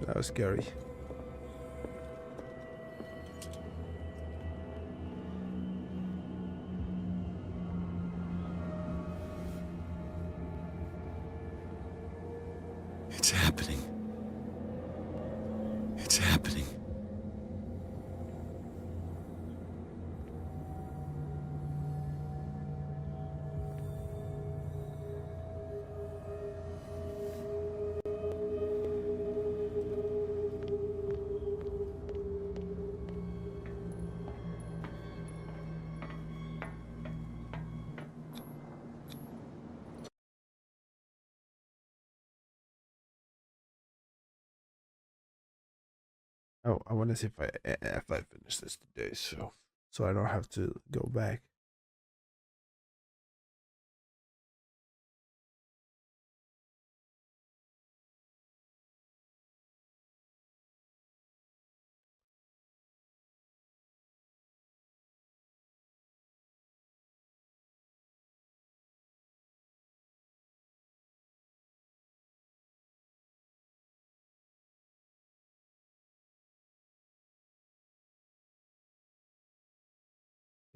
That was scary. It's happening. It's happening. Oh, I want to see if I finish this today, so I don't have to go back.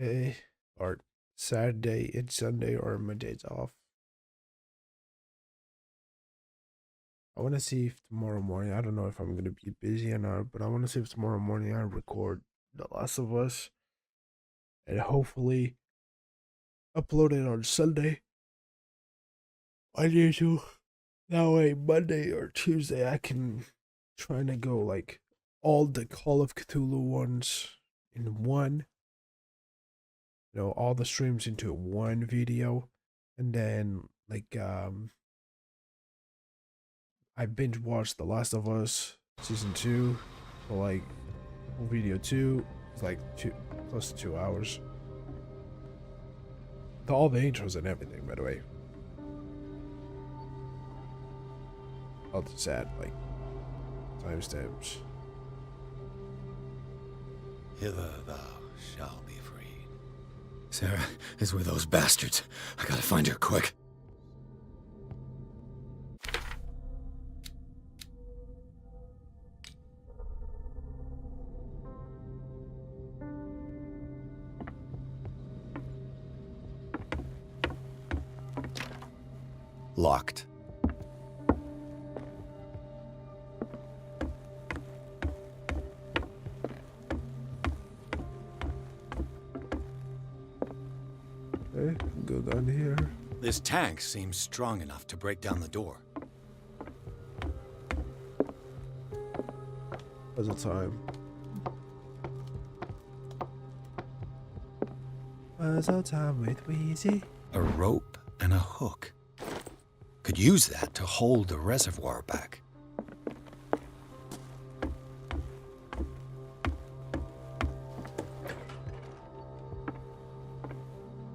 Okay, or Saturday and Sunday or my days off. I want to see if tomorrow morning, I don't know if I'm going to be busy or not, but I want to see if tomorrow morning I record The Last of Us. and hopefully upload it on Sunday on YouTube. That way, Monday or Tuesday, I can try to go like all the Call of Cthulhu ones in one. You know, all the streams into one video, and then like I binge watched The Last of Us season 2, so like video 2 is like close to 2 hours. All the intros and everything, by the way. I'll just add like timestamps. Hither thou shalt be freed. Sarah is with those bastards. I gotta find her quick. Locked. Okay, go down here. This tank seems strong enough to break down the door. Puzzle time. Puzzle time with Wizzy. A rope and a hook. Could use that to hold the reservoir back.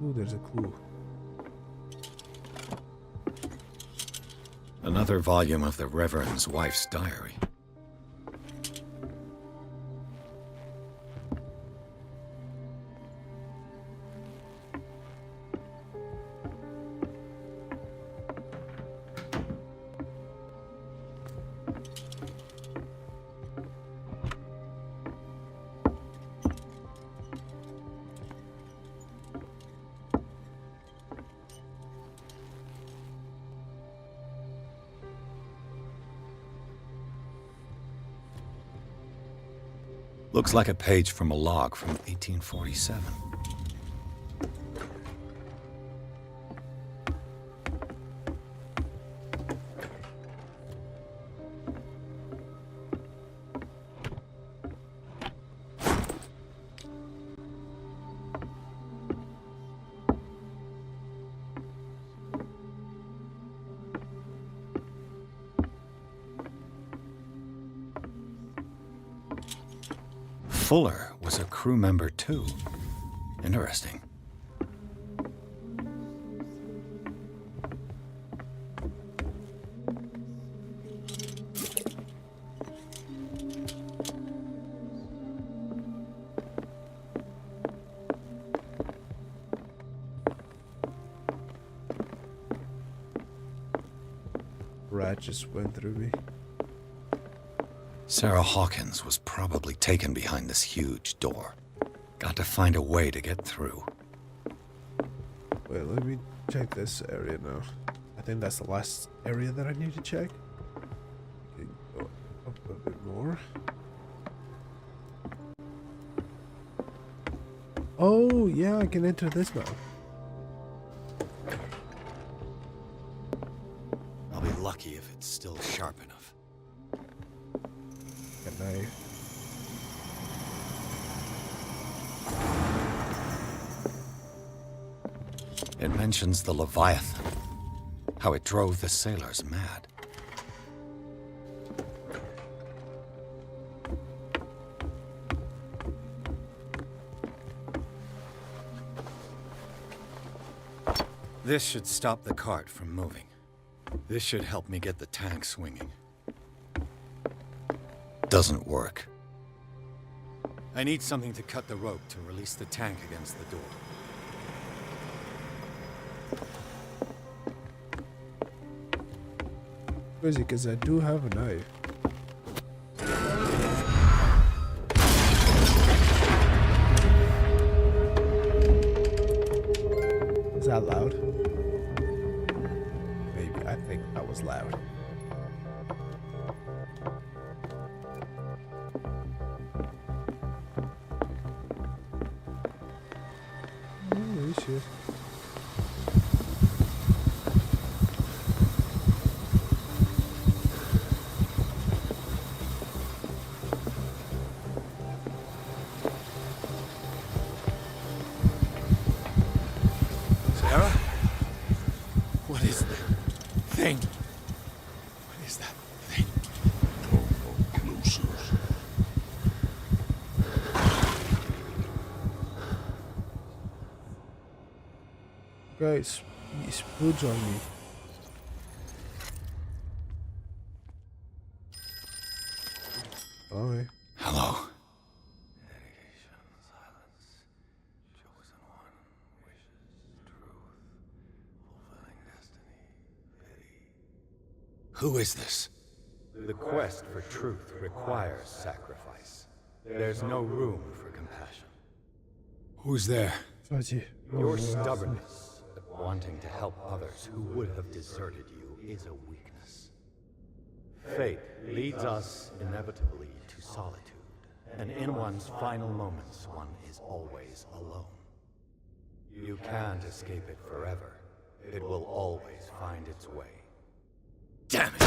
Ooh, there's a clue. Another volume of the Reverend's wife's diary. Looks like a page from a log from 1847. Fuller was a crew member too. Interesting. Rat just went through me. Sarah Hawkins was probably taken behind this huge door. Got to find a way to get through. Wait, let me check this area now. I think that's the last area that I need to check. Okay, go up a bit more. Oh, yeah, I can enter this now. I'll be lucky if it's still sharp enough. Good night. It mentions the Leviathan, how it drove the sailors mad. This should stop the cart from moving. This should help me get the tank swinging. Doesn't work. I need something to cut the rope to release the tank against the door. Crazy, because I do have a knife. Is that loud? Maybe. I think that was loud. here. Sarah? What is that thing? What is that thing? Come closer. Guys, he explodes on me. Alright. Hello. Who is this? The quest for truth requires sacrifice. There's no room for compassion. Who's there? Your stubbornness, wanting to help others who would have deserted you, is a weakness. Fate leads us inevitably to solitude, and in one's final moments, one is always alone. You can't escape it forever. It will always find its way. Damn it!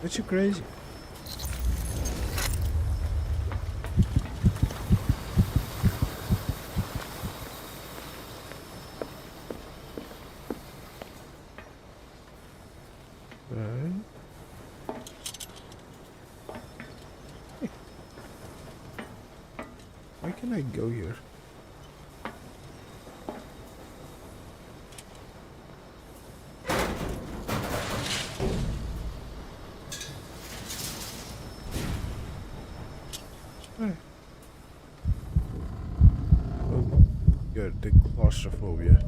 What you crazy? Why can I go here? Good, the claustrophobia.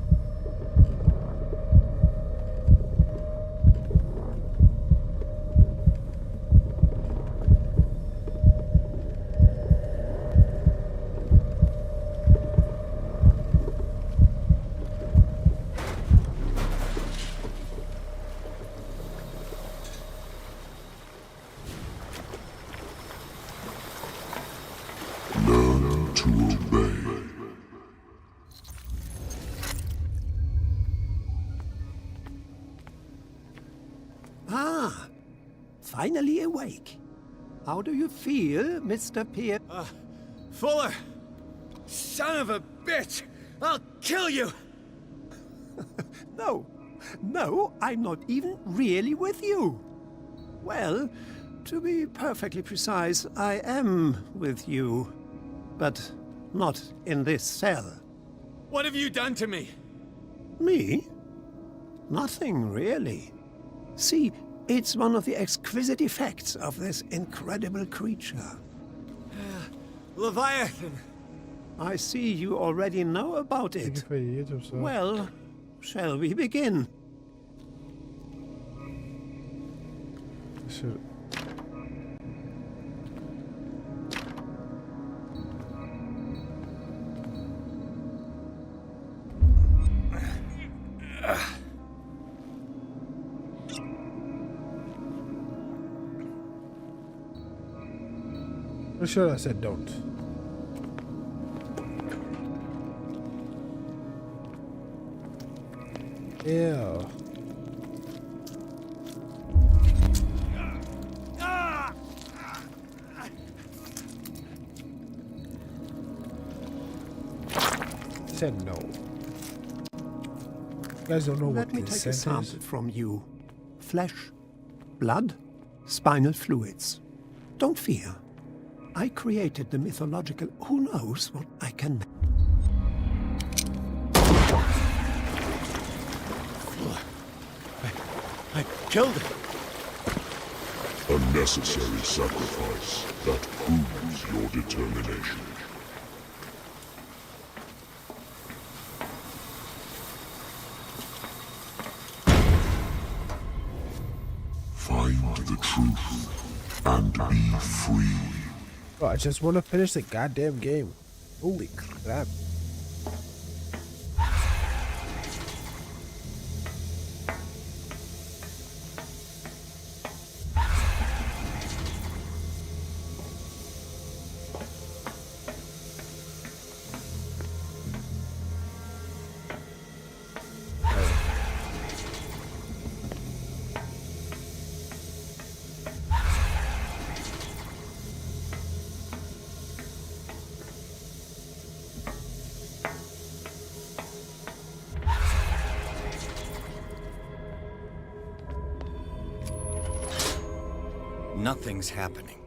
Learn to obey. Ah, finally awake. How do you feel, Mr. Pierre? Fuller! Son of a bitch! I'll kill you! No, I'm not even really with you. Well, to be perfectly precise, I am with you. But not in this cell. What have you done to me? Me? Nothing, really. See, it's one of the exquisite effects of this incredible creature. Leviathan! I see you already know about it. Well, shall we begin? I'm sure I said don't. Ew. Said no. You guys don't know what Let me take a consent sample is. from you. Flesh, blood, spinal fluids. Don't fear. I created the mythological who knows what I can make. I killed him. A necessary sacrifice that proves your determination. Find the truth and be free. Oh, I just want to finish the goddamn game. Holy crap. Nothing's happening.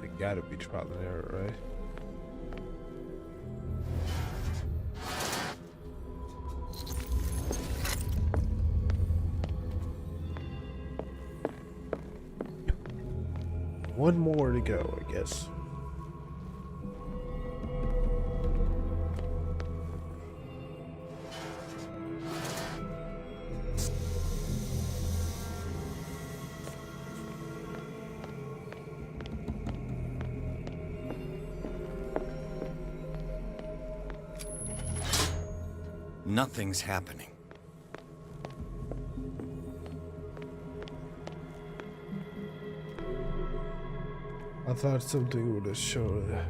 It gotta be trial and error, right? One more to go, I guess. Nothing's happening. I thought something would have shown it.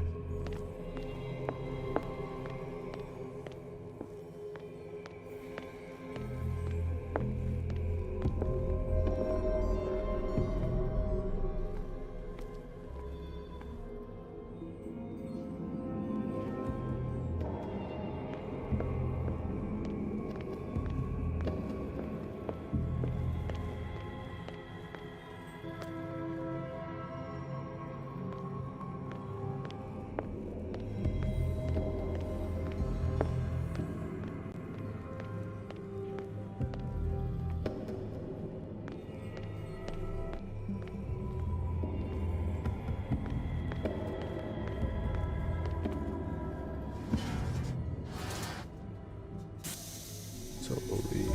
So we'll read.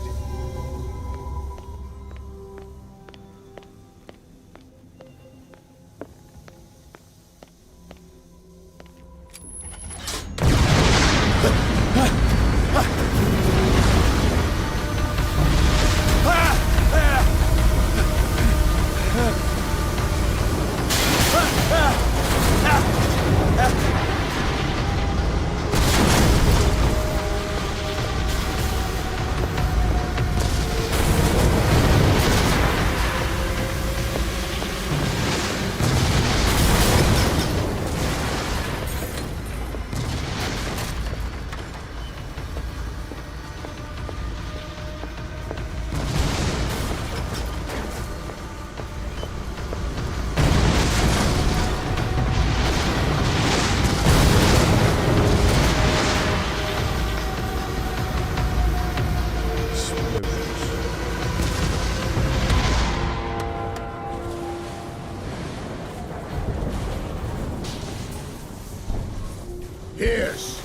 Here's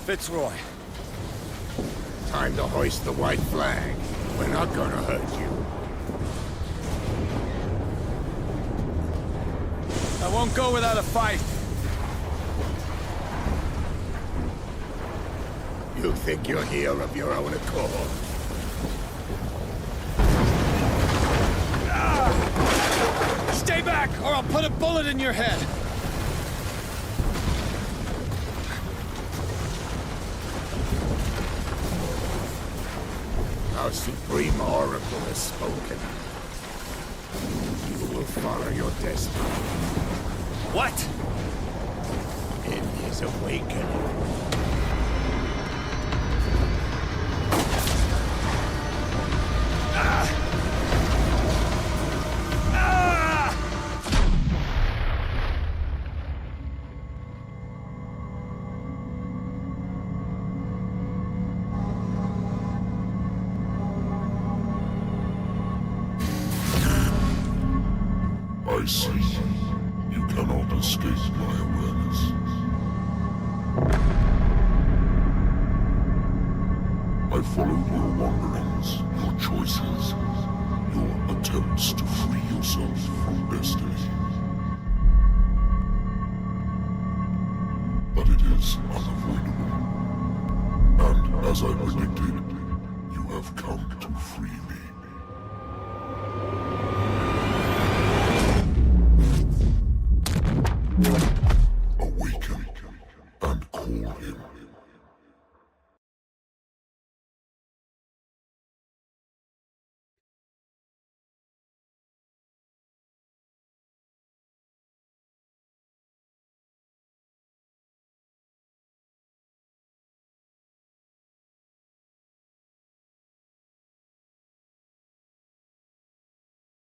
Fitzroy. Time to hoist the white flag. We're not gonna hurt you. I won't go without a fight. You think you're here of your own accord? Stay back, or I'll put a bullet in your head. Our Supreme Oracle has spoken. You will follow your destiny. What? In his awakening. see. You cannot escape my awareness. I followed your wanderings, your choices, your attempts to free yourself from destiny. But it is unavoidable. And as I predicted, you have come to free me. Awaken and call him.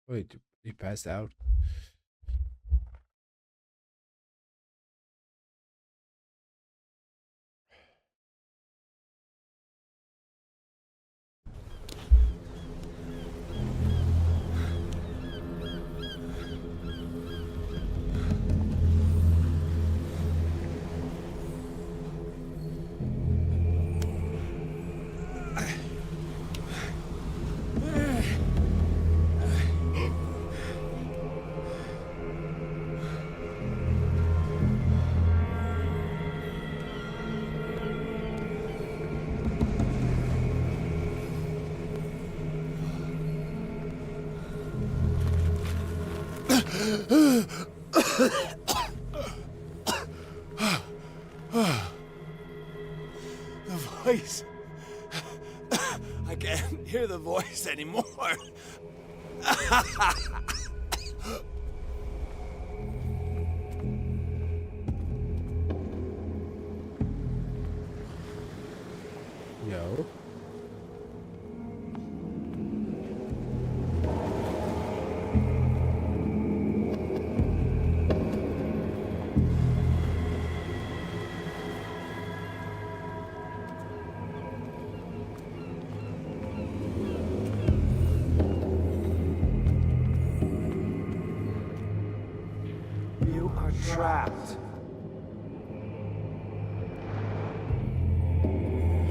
Wait, he passed out? The voice. I can't hear the voice anymore. No. You are trapped.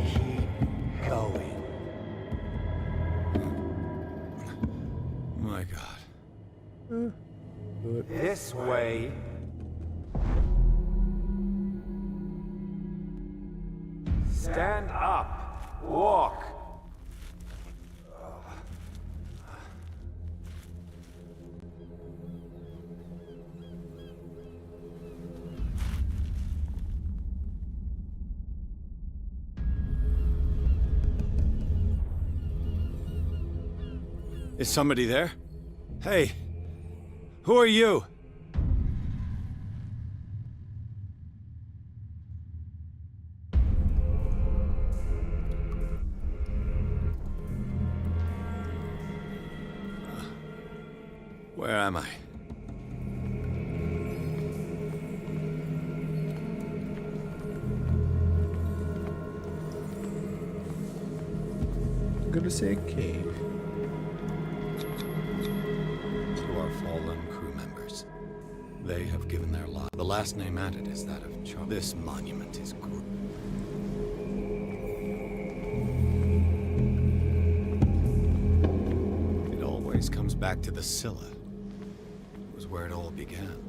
Keep going. My God. This way. Stand up. Walk. Is somebody there? Hey, who are you? Where am I? I'm gonna say a cave. To our fallen crew members. They have given their lives. The last name added is that of Charles. This monument is cruel. It always comes back to the Scylla. It was where it all began.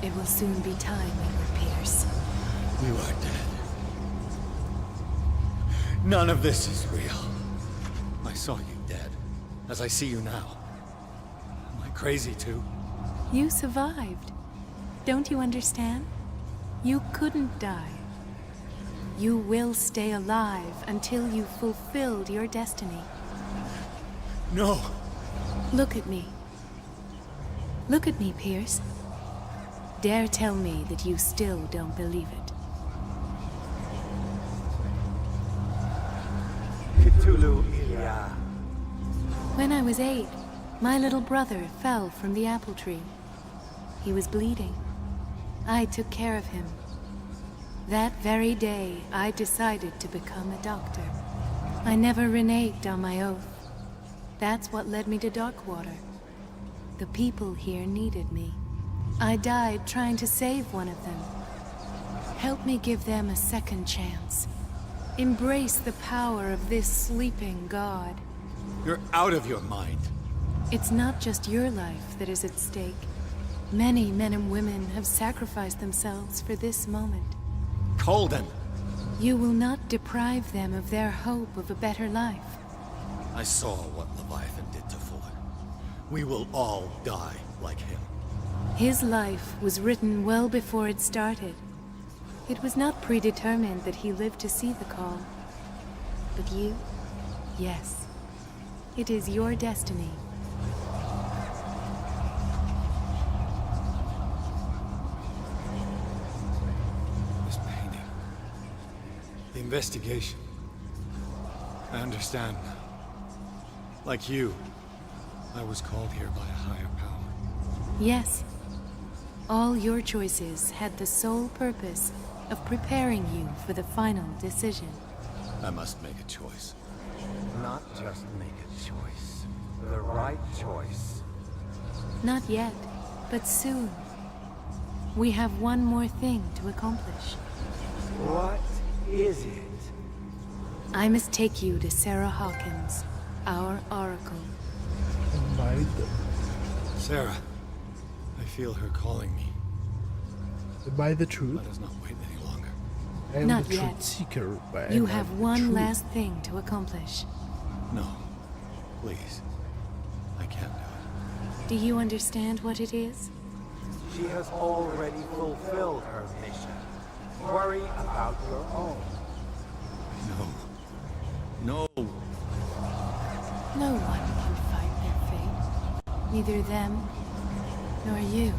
It will soon be time, Edward Pierce. You are dead. None of this is real. I saw you dead, as I see you now. Am I crazy too? You survived. Don't you understand? You couldn't die. You will stay alive until you've fulfilled your destiny. No. Look at me. Look at me, Pierce. Dare tell me that you still don't believe it. CTHULHU. When I was 8, my little brother fell from the apple tree. He was bleeding. I took care of him. That very day, I decided to become a doctor. I never reneged on my oath. That's what led me to Darkwater. The people here needed me. I died trying to save one of them. Help me give them a second chance. Embrace the power of this sleeping god. You're out of your mind. It's not just your life that is at stake. Many men and women have sacrificed themselves for this moment. Colden! You will not deprive them of their hope of a better life. I saw what Leviathan did to Fuller. We will all die like him. His life was written well before it started. It was not predetermined that he lived to see the call. But you? Yes. It is your destiny. This painting. The investigation. I understand. Like you, I was called here by a higher power. Yes. All your choices had the sole purpose of preparing you for the final decision. I must make a choice. Not just make a choice. The right choice. Not yet, but soon. We have one more thing to accomplish. What is it? I must take you to Sarah Hawkins, our Oracle. Sarah, I feel her calling me. Am I the truth? Let us not wait any longer. I am Not the yet. truth seeker, but You am I have the one truth? last thing to accomplish. No. Please. I can't do it. Do you understand what it is? She has already fulfilled her mission. Worry about your own. No. No. No one can fight their fate. Neither them, nor you.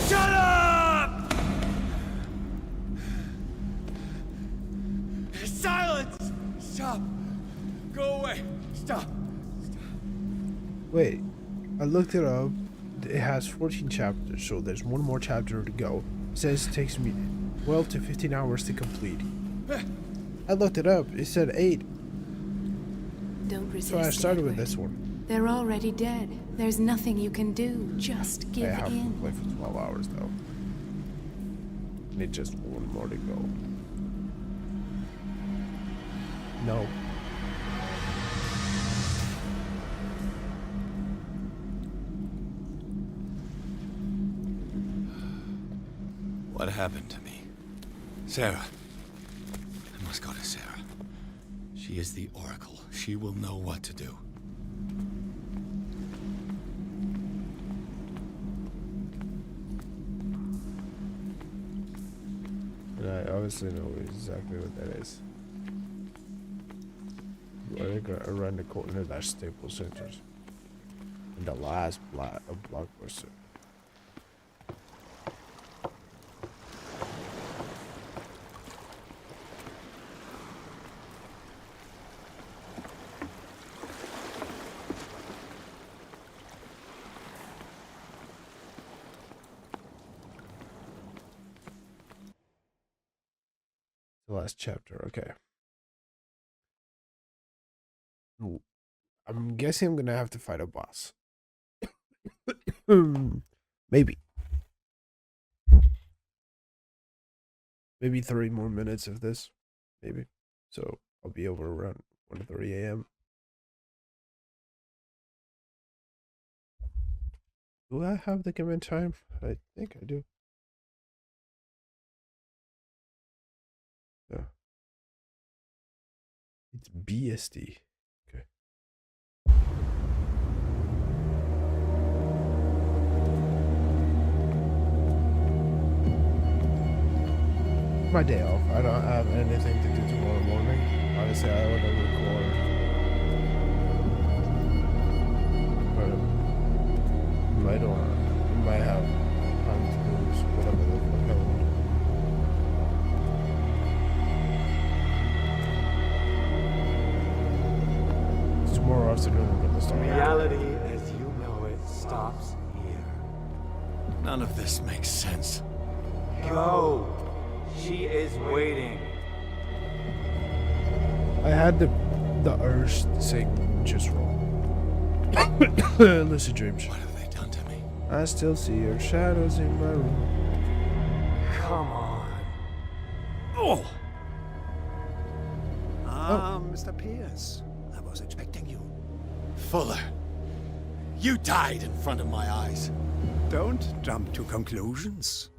Shut up! Silence! Stop! Go away! Stop! Wait, I looked it up. It has 14 chapters, so there's one more chapter to go. It says it takes me 12 to 15 hours to complete. I looked it up. It said 8. Don't resist. So I started with Edward. this one. They're already dead. There's nothing you can do. Just give I have in. to play for 12 hours though. Need just one more to go. No. What happened to me? Sarah. I must go to Sarah. She is the Oracle. She will know what to do. And I obviously know exactly what that is. We're gonna around the corner that Staples Centers. And the last block of Blockbuster. The last chapter, okay. Ooh, I'm guessing I'm gonna have to fight a boss. Maybe. Maybe 30 more minutes of this. Maybe. So I'll be over around 1:30 a.m. Do I have the command time? I think I do. Yeah. It's BSD. Okay. My day off. I don't have anything to do tomorrow morning. Honestly, I want to record. But I don't. Might have time to do whatever the fuck I want. Tomorrow afternoon I'm gonna start. Reality as you know it stops here. None of this makes sense. Go! She is waiting. I had the urge to say just wrong. Lucid dreams. What have they done to me? I still see your shadows in my room. Come on. Oh! Mr. Pierce. I was expecting you. Fuller, you died in front of my eyes. Don't jump to conclusions.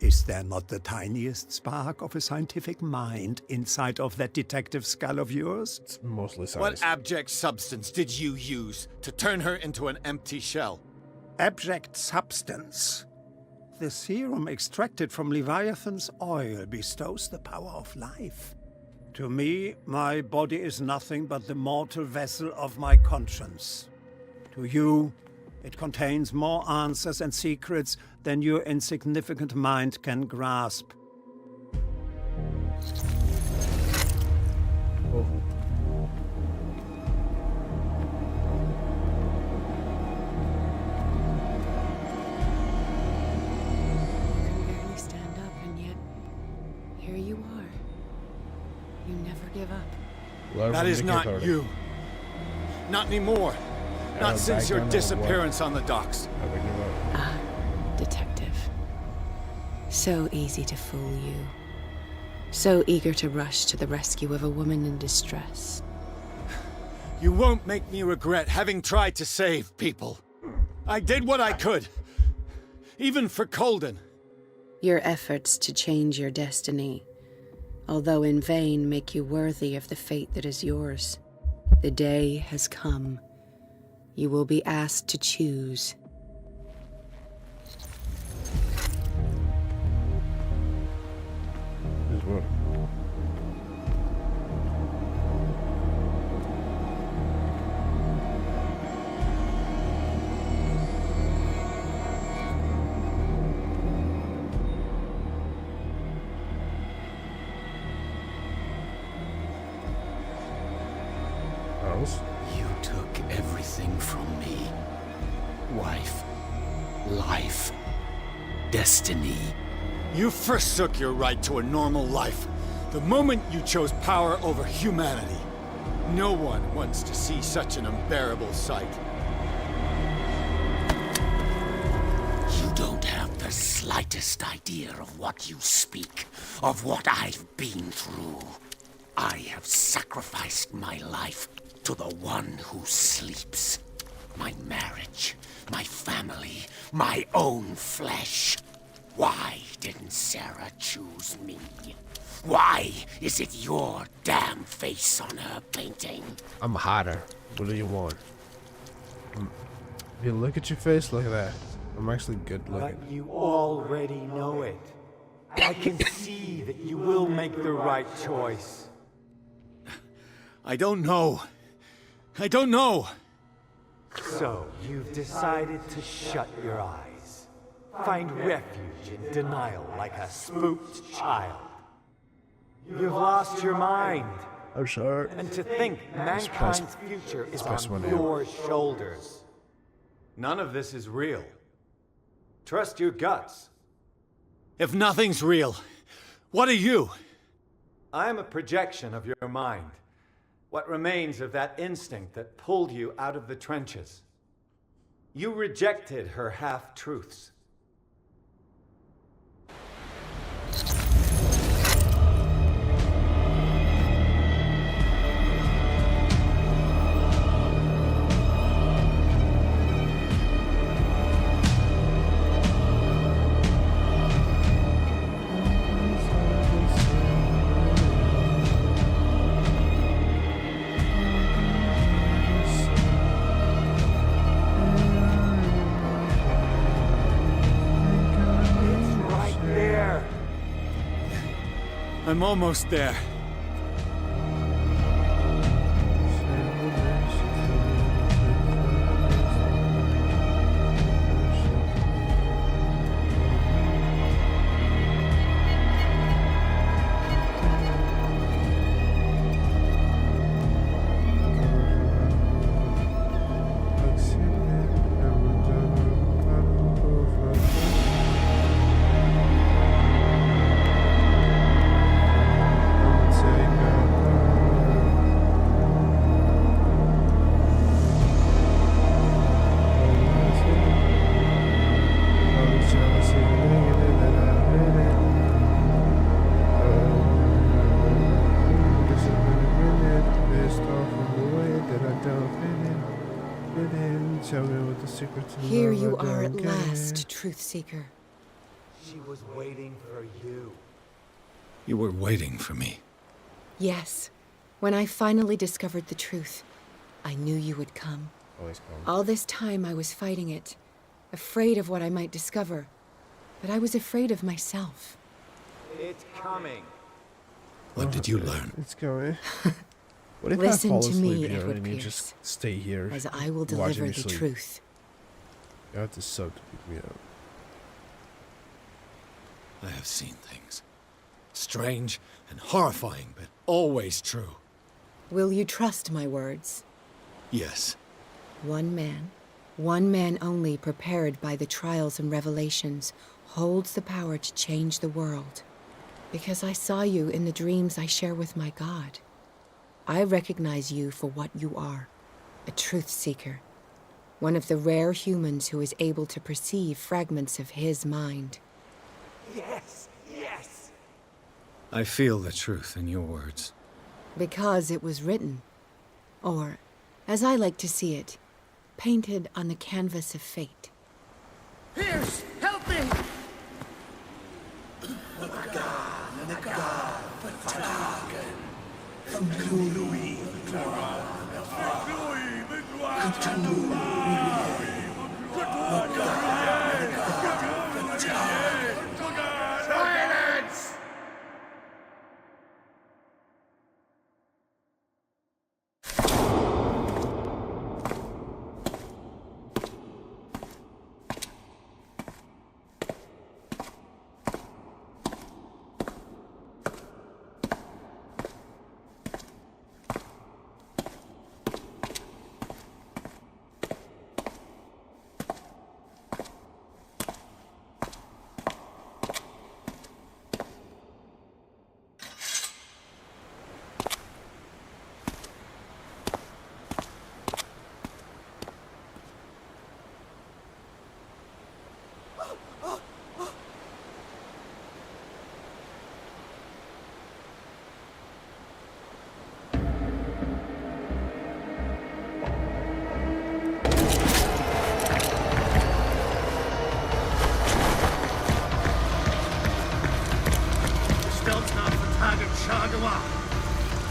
Is there not the tiniest spark of a scientific mind inside of that detective skull of yours? It's mostly science. What abject substance did you use to turn her into an empty shell? Abject substance. The serum extracted from Leviathan's oil bestows the power of life. To me, my body is nothing but the mortal vessel of my conscience. To you, it contains more answers and secrets than your insignificant mind can grasp. Oh. You can barely stand up, and yet here you are. You never give up. Well, that is not you. Not anymore. Not since your disappearance on the docks. Ah, detective. So easy to fool you. So eager to rush to the rescue of a woman in distress. You won't make me regret having tried to save people. I did what I could. Even for Colden. Your efforts to change your destiny, although in vain, make you worthy of the fate that is yours. The day has come. You will be asked to choose. You took everything from me. Wife, life, destiny. You forsook your right to a normal life the moment you chose power over humanity. No one wants to see such an unbearable sight. You don't have the slightest idea of what you speak, of what I've been through. I have sacrificed my life to the one who sleeps. My marriage, my family, my own flesh. Why didn't Sarah choose me? Why is it your damn face on her painting? I'm hotter. What do you want? If you look at your face, look at that. I'm actually good looking. But you already know it. I can see that you will make the right choice. I don't know. I don't know. So, you've decided to shut your eyes. Find refuge in denial like a spooked child. You've lost your mind. I'm sorry. And to think mankind's future is on your shoulders. None of this is real. Trust your guts. If nothing's real, what are you? I am a projection of your mind. What remains of that instinct that pulled you out of the trenches. You rejected her half-truths. I'm almost there. Here you are at last, Truth Seeker. She was waiting for you. You were waiting for me. Yes. When I finally discovered the truth, I knew you would come. Always come. All this time I was fighting it, afraid of what I might discover. But I was afraid of myself. It's coming. What did you learn? It's coming. What if Listen I fall to asleep me, here Edward and you Pierce, just stay here? as I will watching deliver me the sleep? truth. You have to sub to pick me up. I have seen things. Strange and horrifying, but always true. Will you trust my words? Yes. One man only prepared by the trials and revelations, holds the power to change the world. Because I saw you in the dreams I share with my God. I recognize you for what you are, a truth seeker. One of the rare humans who is able to perceive fragments of his mind. Yes, yes. I feel the truth in your words. Because it was written. Or, as I like to see it, painted on the canvas of fate. Pierce, help me! The god, Silence!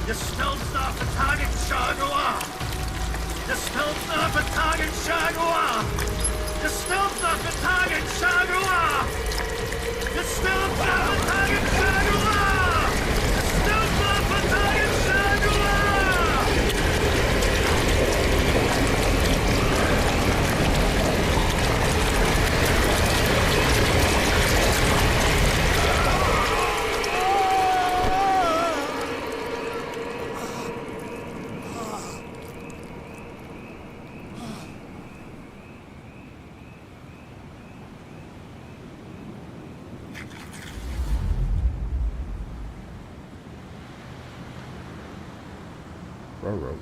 Your spell's not for target Shagawa! Your spell's not for target Shagawa! Your spell's not for target Shagawa! Your spell's not for target Shagawa! Your spell's not for target Shagawa! Railroad.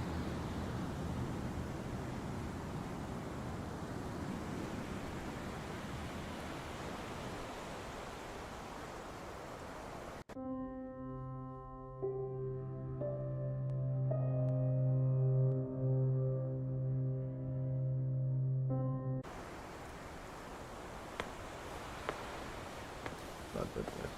Not that bad.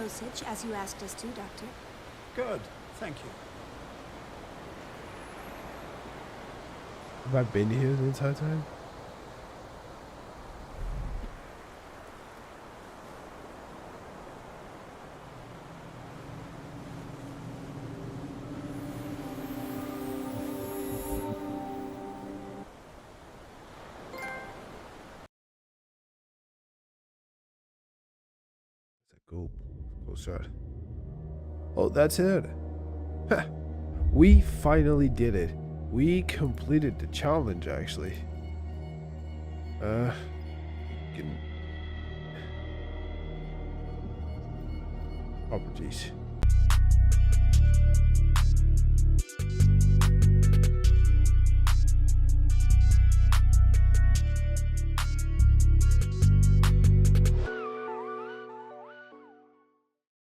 dosage, as you asked us to, Doctor. Good, thank you. Have I been here the entire time? Go postcard. Oh, that's it. Heh. We finally did it. We completed the challenge, actually. Properties.